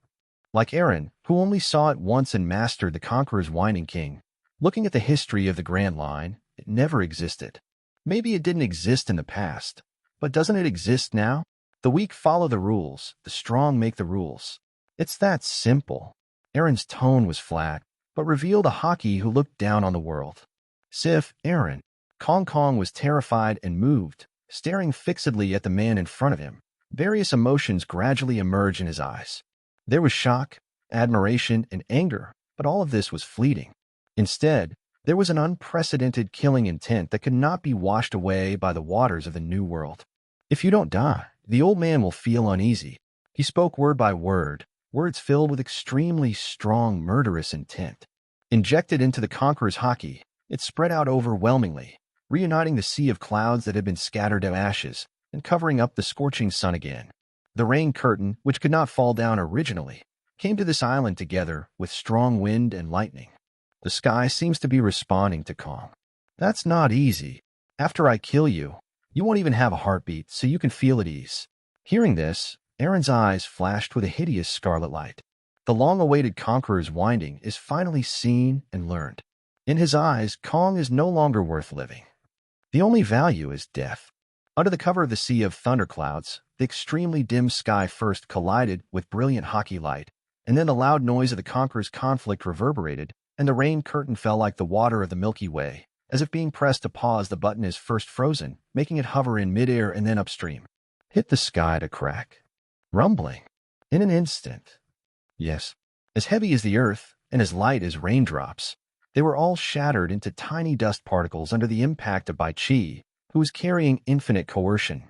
Like Aaron, who only saw it once and mastered the Conqueror's Winding King. Looking at the history of the Grand Line, it never existed. Maybe it didn't exist in the past, but doesn't it exist now? The weak follow the rules, the strong make the rules. It's that simple. Aaron's tone was flat, but revealed a hockey who looked down on the world. Sif, Aaron. Kong was terrified and moved, staring fixedly at the man in front of him. Various emotions gradually emerged in his eyes. There was shock, admiration, and anger, but all of this was fleeting. Instead, there was an unprecedented killing intent that could not be washed away by the waters of the New World. If you don't die, the old man will feel uneasy. He spoke word by word, words filled with extremely strong murderous intent. Injected into the Conqueror's hockey, it spread out overwhelmingly, reuniting the sea of clouds that had been scattered to ashes and covering up the scorching sun again. The rain curtain, which could not fall down originally, came to this island together with strong wind and lightning. The sky seems to be responding to Kong. That's not easy. After I kill you, you won't even have a heartbeat, so you can feel at ease. Hearing this, Aaron's eyes flashed with a hideous scarlet light. The long-awaited Conqueror's winding is finally seen and learned. In his eyes, Kong is no longer worth living. The only value is death. Under the cover of the sea of thunderclouds, the extremely dim sky first collided with brilliant hockey light, and then the loud noise of the Conqueror's conflict reverberated, and the rain curtain fell like the water of the Milky Way, as if being pressed to pause. The button is first frozen, making it hover in midair and then upstream. Hit the sky to crack. Rumbling. In an instant. Yes, as heavy as the earth and as light as raindrops, they were all shattered into tiny dust particles under the impact of Bai Chi, who was carrying infinite coercion.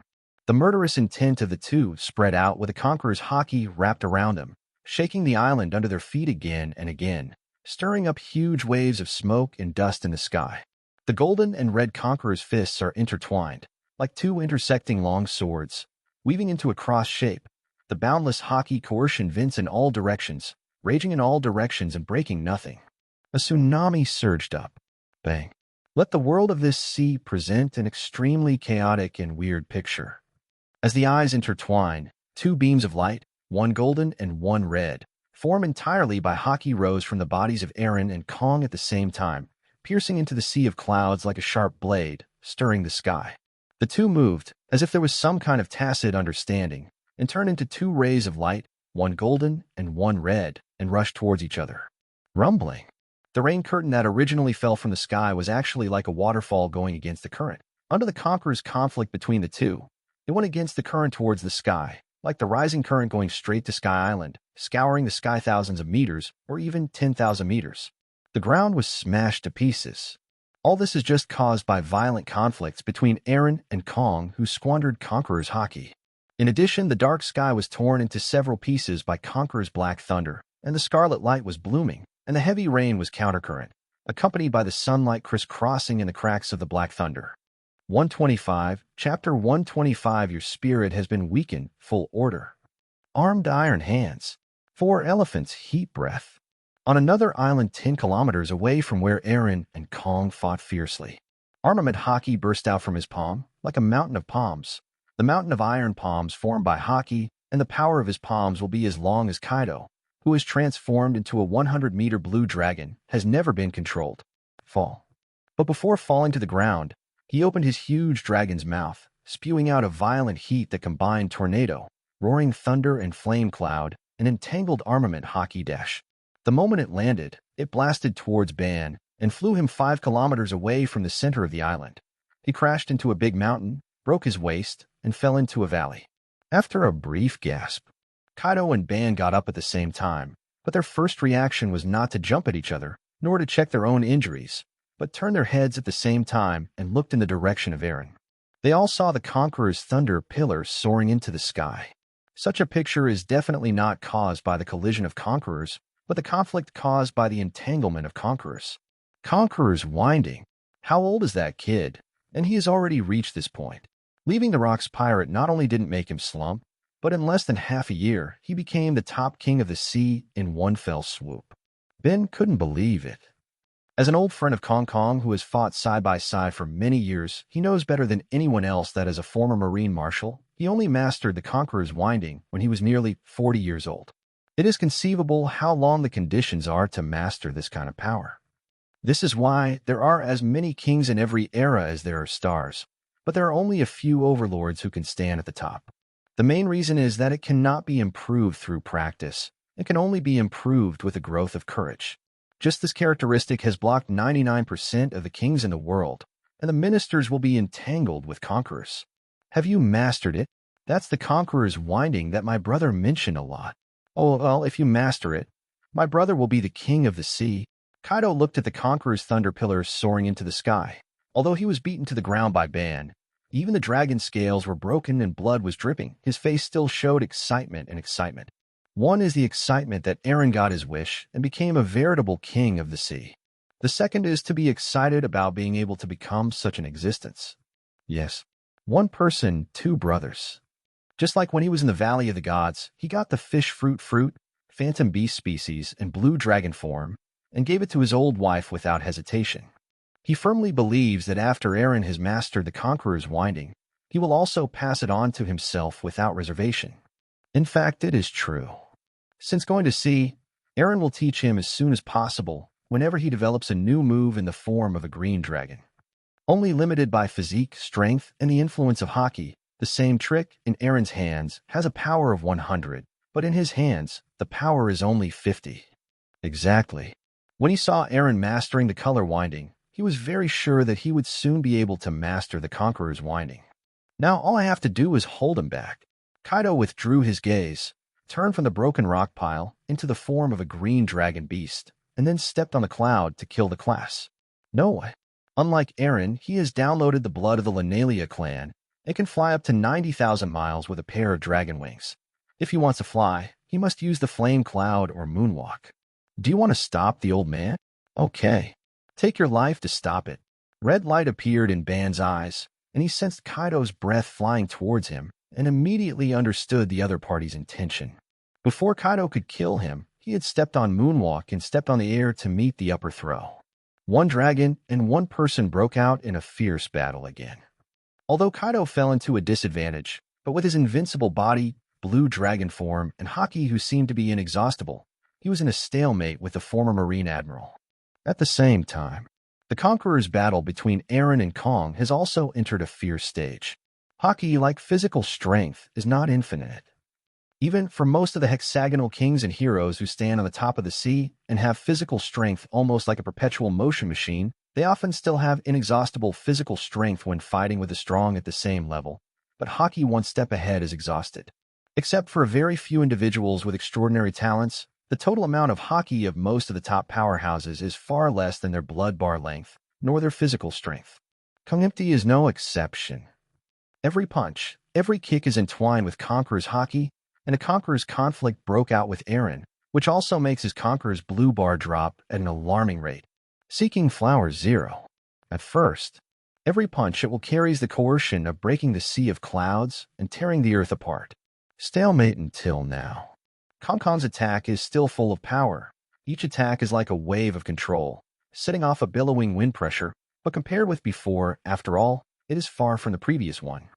The murderous intent of the two spread out with the Conqueror's hockey wrapped around them, shaking the island under their feet again and again, stirring up huge waves of smoke and dust in the sky. The golden and red Conqueror's fists are intertwined, like two intersecting long swords, weaving into a cross shape. The boundless hockey coercion vents in all directions, raging in all directions and breaking nothing. A tsunami surged up. Bang. Let the world of this sea present an extremely chaotic and weird picture. As the eyes intertwine, two beams of light, one golden and one red, formed entirely by hockey rose from the bodies of Aaron and Kong at the same time, piercing into the sea of clouds like a sharp blade, stirring the sky. The two moved, as if there was some kind of tacit understanding, and turned into two rays of light, one golden and one red, and rushed towards each other. Rumbling. The rain curtain that originally fell from the sky was actually like a waterfall going against the current. Under the Conqueror's conflict between the two, it went against the current towards the sky, like the rising current going straight to Sky Island, scouring the sky thousands of meters, or even 10,000 meters. The ground was smashed to pieces. All this is just caused by violent conflicts between Aaron and Kong, who squandered Conqueror's hockey. In addition, the dark sky was torn into several pieces by Conqueror's black thunder, and the scarlet light was blooming, and the heavy rain was countercurrent, accompanied by the sunlight crisscrossing in the cracks of the black thunder. 125, Chapter 125. Your spirit has been weakened. Full order. Armed iron hands. 4 elephants. Heat breath. On another island 10 kilometers away from where Aaron and Kong fought fiercely, armament hockey burst out from his palm, like a mountain of palms. The mountain of iron palms formed by hockey, and the power of his palms will be as long as Kaido, who is transformed into a 100-meter blue dragon, has never been controlled. Fall. But before falling to the ground, he opened his huge dragon's mouth, spewing out a violent heat that combined tornado, roaring thunder and flame cloud, and entangled armament hockey dash. The moment it landed, it blasted towards Ban and flew him 5 kilometers away from the center of the island. He crashed into a big mountain, broke his waist, and fell into a valley. After a brief gasp, Kaido and Ban got up at the same time, But their first reaction was not to jump at each other, nor to check their own injuries, but turned their heads at the same time and looked in the direction of Eren. They all saw the Conqueror's thunder pillar soaring into the sky. Such a picture is definitely not caused by the collision of conquerors, but the conflict caused by the entanglement of conquerors. Conqueror's winding. How old is that kid? And he has already reached this point. Leaving the Rocks Pirate not only didn't make him slump, but in less than half a year, he became the top king of the sea in one fell swoop. Ben couldn't believe it. As an old friend of Kong Kong who has fought side by side for many years, he knows better than anyone else that as a former Marine Marshal, he only mastered the Conqueror's winding when he was nearly 40 years old. It is conceivable how long the conditions are to master this kind of power. This is why there are as many kings in every era as there are stars, but there are only a few overlords who can stand at the top. The main reason is that it cannot be improved through practice. It can only be improved with the growth of courage. Just this characteristic has blocked 99% of the kings in the world, and the ministers will be entangled with conquerors. Have you mastered it? That's the Conqueror's winding that my brother mentioned a lot. Oh, well, if you master it, my brother will be the king of the sea. Kaido looked at the Conqueror's thunder pillars soaring into the sky. Although he was beaten to the ground by Ban, even the dragon scales were broken and blood was dripping, his face still showed excitement and excitement. One is the excitement that Eren got his wish and became a veritable king of the sea. The second is to be excited about being able to become such an existence. Yes, one person, two brothers. Just like when he was in the Valley of the Gods, he got the fish fruit, phantom beast species, and blue dragon form, and gave it to his old wife without hesitation. He firmly believes that after Eren has mastered the Conqueror's winding, he will also pass it on to himself without reservation. In fact, it is true. Since going to sea, Eren will teach him as soon as possible whenever he develops a new move in the form of a green dragon. Only limited by physique, strength, and the influence of Haki, the same trick in Eren's hands has a power of 100, but in his hands, the power is only 50. Exactly. When he saw Eren mastering the color winding, he was very sure that he would soon be able to master the Conqueror's winding. Now all I have to do is hold him back. Kaido withdrew his gaze, turned from the broken rock pile into the form of a green dragon beast, and then stepped on the cloud to kill the class. No, unlike Eren, he has downloaded the blood of the Lenalia clan and can fly up to 90,000 miles with a pair of dragon wings. If he wants to fly, he must use the flame cloud or moonwalk. Do you want to stop the old man? Okay. Take your life to stop it. Red light appeared in Ban's eyes, and he sensed Kaido's breath flying towards him and immediately understood the other party's intention. Before Kaido could kill him, he had stepped on Moonwalk and stepped on the air to meet the upper throw. One dragon and one person broke out in a fierce battle again. Although Kaido fell into a disadvantage, but with his invincible body, blue dragon form, and Haki who seemed to be inexhaustible, he was in a stalemate with the former Marine Admiral. At the same time, the Conqueror's battle between Eren and Kong has also entered a fierce stage. Haki, like physical strength, is not infinite. Even for most of the hexagonal kings and heroes who stand on the top of the sea and have physical strength almost like a perpetual motion machine, they often still have inexhaustible physical strength when fighting with the strong at the same level, but Haki one step ahead is exhausted. Except for a very few individuals with extraordinary talents, the total amount of Haki of most of the top powerhouses is far less than their blood bar length, nor their physical strength. Kongempty is no exception. Every punch, every kick is entwined with Conqueror's Haki, and the Conqueror's conflict broke out with Eren, which also makes his Conqueror's blue bar drop at an alarming rate. Seeking Flower 0. At first, every punch it will carries the coercion of breaking the sea of clouds and tearing the earth apart. Stalemate until now. Kong Kong's attack is still full of power. Each attack is like a wave of control, setting off a billowing wind pressure, but compared with before, after all, it is far from the previous one.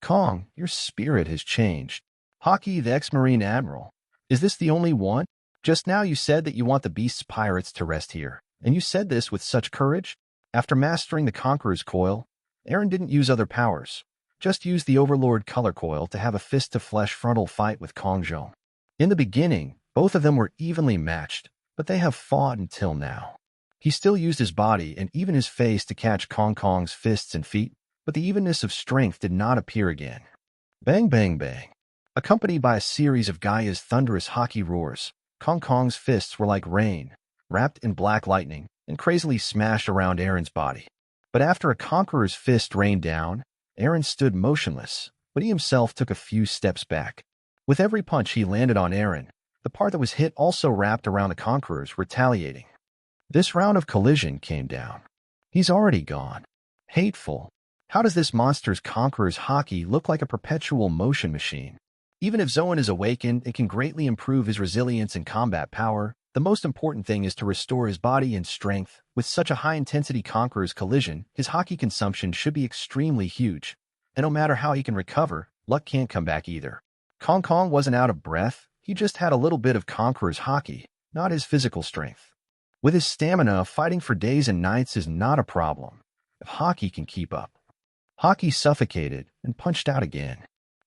Kong, your spirit has changed. Haki, the ex-Marine Admiral. Is this the only one? Just now you said that you want the Beast's pirates to rest here, and you said this with such courage? After mastering the Conqueror's coil, Eren didn't use other powers, just used the Overlord color coil to have a fist-to-flesh frontal fight with Kong Zhong. In the beginning, both of them were evenly matched, but they have fought until now. He still used his body and even his face to catch Kong Kong's fists and feet, but the evenness of strength did not appear again. Bang, bang, bang. Accompanied by a series of Gaia's thunderous Haki roars, Kong Kong's fists were like rain, wrapped in black lightning, and crazily smashed around Aaron's body. But after a conqueror's fist rained down, Aaron stood motionless, but he himself took a few steps back. With every punch he landed on Aaron, the part that was hit also wrapped around the conquerors, retaliating. This round of collision came down. He's already gone. Hateful. How does this monster's conqueror's hockey look like a perpetual motion machine? Even if Zoan is awakened, it can greatly improve his resilience and combat power. The most important thing is to restore his body and strength. With such a high-intensity conqueror's collision, his hockey consumption should be extremely huge. And no matter how he can recover, luck can't come back either. Kong Kong wasn't out of breath. He just had a little bit of conqueror's hockey, not his physical strength. With his stamina, fighting for days and nights is not a problem, if hockey can keep up. Hockey suffocated and punched out again.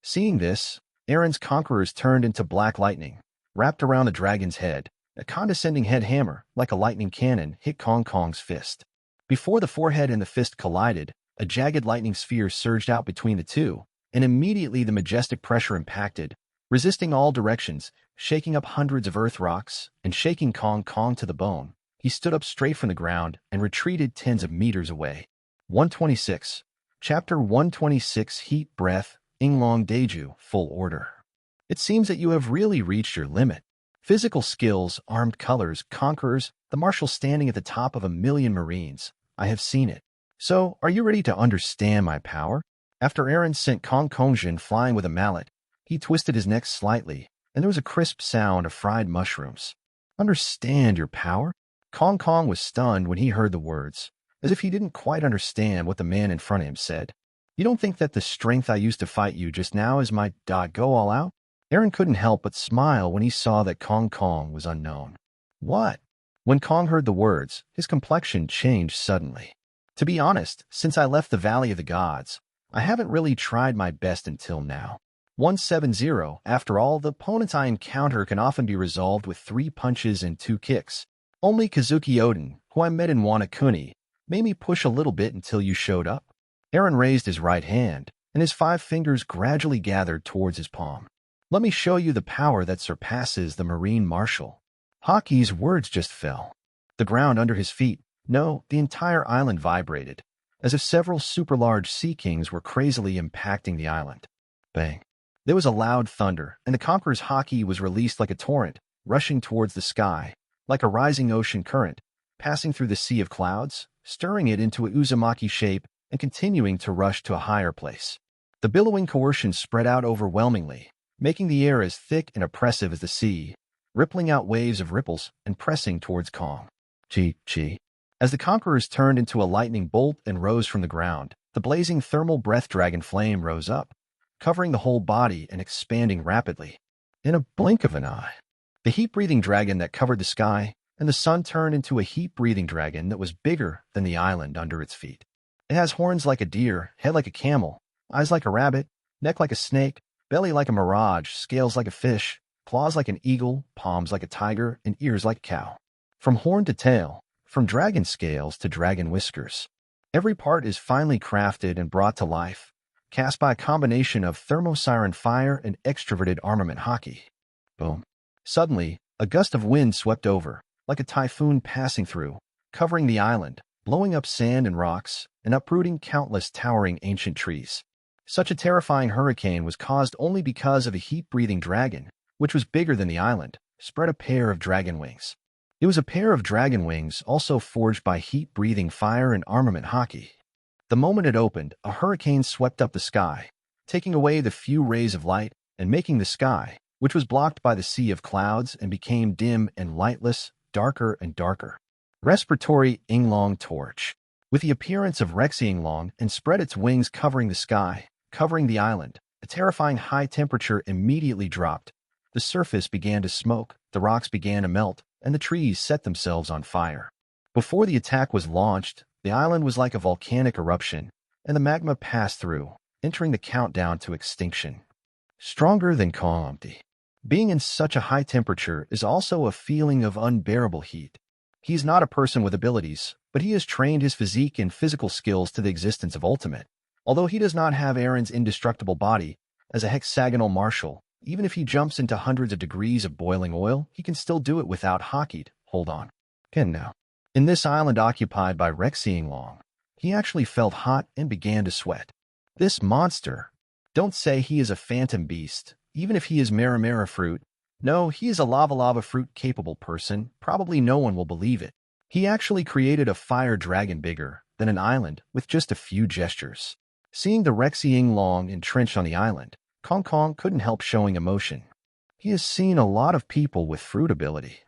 Seeing this, Aaron's conquerors turned into black lightning, wrapped around the dragon's head. A condescending head hammer, like a lightning cannon, hit Kong Kong's fist. Before the forehead and the fist collided, a jagged lightning sphere surged out between the two, and immediately the majestic pressure impacted, resisting all directions, shaking up hundreds of earth rocks, and shaking Kong Kong to the bone. He stood up straight from the ground and retreated tens of meters away. 126. Chapter 126 Heat Breath, Inglong Daeju, Full Order. It seems that you have really reached your limit. Physical skills, armed colors, conquerors, the marshal standing at the top of 1,000,000 marines. I have seen it. So, are you ready to understand my power? After Aaron sent Kong Kongjin flying with a mallet, he twisted his neck slightly, and there was a crisp sound of fried mushrooms. Understand your power? Kong Kong was stunned when he heard the words, as if he didn't quite understand what the man in front of him said. You don't think that the strength I used to fight you just now is my go all out? Aaron couldn't help but smile when he saw that Kong Kong was unknown. What? When Kong heard the words, his complexion changed suddenly. To be honest, since I left the Valley of the Gods, I haven't really tried my best until now. 170. After all, the opponents I encounter can often be resolved with 3 punches and 2 kicks. Only Kazuki Odin, who I met in Wanakuni, made me push a little bit until you showed up. Aaron raised his right hand, and his 5 fingers gradually gathered towards his palm. Let me show you the power that surpasses the Marine Marshal. Hockey's words just fell. The ground under his feet, no, the entire island vibrated, as if several super-large sea kings were crazily impacting the island. Bang. There was a loud thunder, and the Conqueror's hockey was released like a torrent, rushing towards the sky, like a rising ocean current, passing through the sea of clouds, stirring it into a Uzumaki shape, and continuing to rush to a higher place. The billowing coercion spread out overwhelmingly, making the air as thick and oppressive as the sea, rippling out waves of ripples and pressing towards Kong. Chi. As the conquerors turned into a lightning bolt and rose from the ground, the blazing thermal breath dragon flame rose up, covering the whole body and expanding rapidly. In a blink of an eye, the heat-breathing dragon that covered the sky and the sun turned into a heat-breathing dragon that was bigger than the island under its feet. It has horns like a deer, head like a camel, eyes like a rabbit, neck like a snake, belly like a mirage, scales like a fish, claws like an eagle, palms like a tiger, and ears like a cow. From horn to tail, from dragon scales to dragon whiskers, every part is finely crafted and brought to life, cast by a combination of thermosiren fire and extroverted armament hockey. Boom. Suddenly, a gust of wind swept over, like a typhoon passing through, covering the island, blowing up sand and rocks, and uprooting countless towering ancient trees. Such a terrifying hurricane was caused only because of a heat-breathing dragon, which was bigger than the island, spread a pair of dragon wings. It was a pair of dragon wings also forged by heat-breathing fire and armament hockey. The moment it opened, a hurricane swept up the sky, taking away the few rays of light and making the sky, which was blocked by the sea of clouds and became dim and lightless, darker and darker. Respiratory Inglong Torch. With the appearance of Rexy Inglong and spread its wings covering the sky, covering the island, a terrifying high temperature immediately dropped. The surface began to smoke, the rocks began to melt, and the trees set themselves on fire. Before the attack was launched, the island was like a volcanic eruption, and the magma passed through, entering the countdown to extinction. Stronger than Kongti. Being in such a high temperature is also a feeling of unbearable heat. He is not a person with abilities, but he has trained his physique and physical skills to the existence of ultimate. Although he does not have Aaron's indestructible body, as a hexagonal marshal, Even if he jumps into hundreds of degrees of boiling oil, he can still do it without hokied. Hold on. Ken now. In this island occupied by Long, he actually felt hot and began to sweat. This monster. Don't say he is a phantom beast, even if he is Maramara fruit. No, he is a lava fruit-capable person. Probably no one will believe it. He actually created a fire dragon bigger than an island with just a few gestures. Seeing the Long entrenched on the island, Kong Kong couldn't help showing emotion. He has seen a lot of people with fruit ability.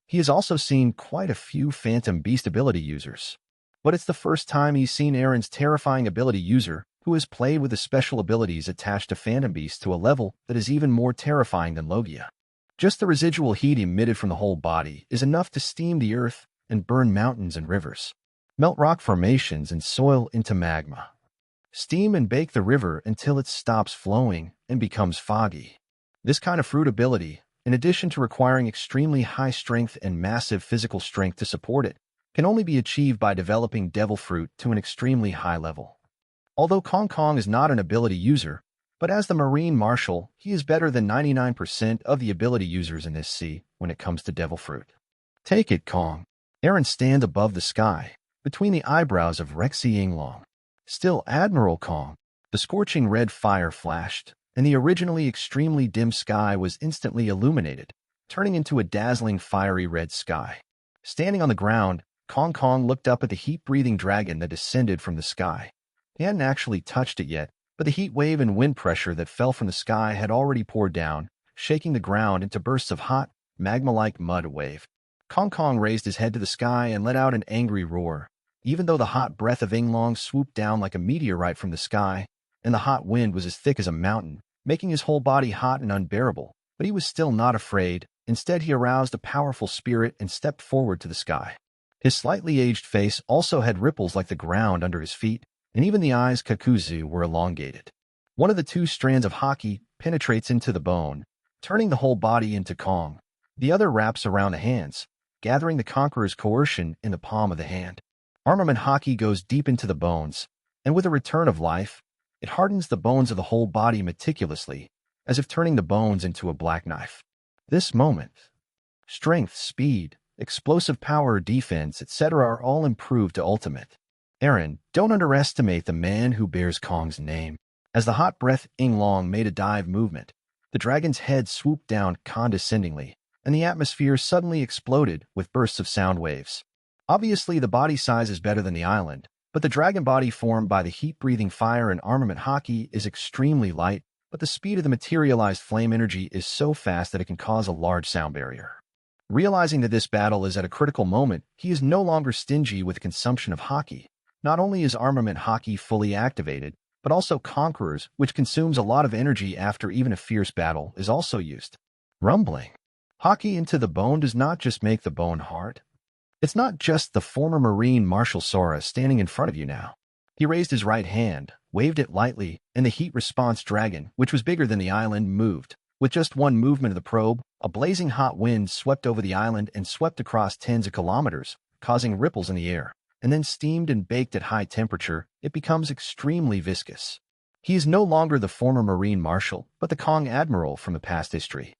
He has also seen quite a few phantom beast ability users. But it's the first time he's seen Aaron's terrifying ability user who has played with the special abilities attached to phantom beasts to a level that is even more terrifying than Logia. Just the residual heat emitted from the whole body is enough to steam the earth and burn mountains and rivers, melt rock formations and soil into magma, steam and bake the river until it stops flowing and becomes foggy. This kind of fruit ability, in addition to requiring extremely high strength and massive physical strength to support it, can only be achieved by developing devil fruit to an extremely high level. Although Kong Kong is not an ability user, but as the Marine Marshal, he is better than 99% of the ability users in this sea when it comes to devil fruit. Take it, Kong. Aaron stands above the sky, between the eyebrows of Long. Still, Admiral Kong. The scorching red fire flashed, and the originally extremely dim sky was instantly illuminated, turning into a dazzling fiery red sky. Standing on the ground, Kong Kong looked up at the heat-breathing dragon that descended from the sky. He hadn't actually touched it yet, but the heat wave and wind pressure that fell from the sky had already poured down, shaking the ground into bursts of hot, magma-like mud wave. Kong Kong raised his head to the sky and let out an angry roar. Even though the hot breath of Long swooped down like a meteorite from the sky, and the hot wind was as thick as a mountain, making his whole body hot and unbearable, but he was still not afraid. Instead, he aroused a powerful spirit and stepped forward to the sky. His slightly aged face also had ripples like the ground under his feet, and even the eyes Kakuzu were elongated. One of the two strands of haki penetrates into the bone, turning the whole body into Kong. The other wraps around the hands, gathering the conqueror's coercion in the palm of the hand. Armament haki goes deep into the bones, and with a return of life, it hardens the bones of the whole body meticulously, as if turning the bones into a black knife. This moment, strength, speed, explosive power, defense, etc. are all improved to ultimate. Aaron, don't underestimate the man who bears Kong's name. As the hot breath Long made a dive movement, the dragon's head swooped down condescendingly, and the atmosphere suddenly exploded with bursts of sound waves. Obviously, the body size is better than the island, but the dragon body formed by the heat-breathing fire and armament haki is extremely light, but the speed of the materialized flame energy is so fast that it can cause a large sound barrier. Realizing that this battle is at a critical moment, he is no longer stingy with consumption of haki. Not only is armament haki fully activated, but also Conquerors, which consumes a lot of energy after even a fierce battle, is also used. Rumbling. Haki into the bone does not just make the bone hard. It's not just the former Marine Marshal Sora standing in front of you now. He raised his right hand, waved it lightly, and the heat response dragon, which was bigger than the island, moved. With just one movement of the probe, a blazing hot wind swept over the island and swept across tens of kilometers, causing ripples in the air. And then steamed and baked at high temperature, it becomes extremely viscous. He is no longer the former Marine Marshal, but the Kong Admiral from the past history.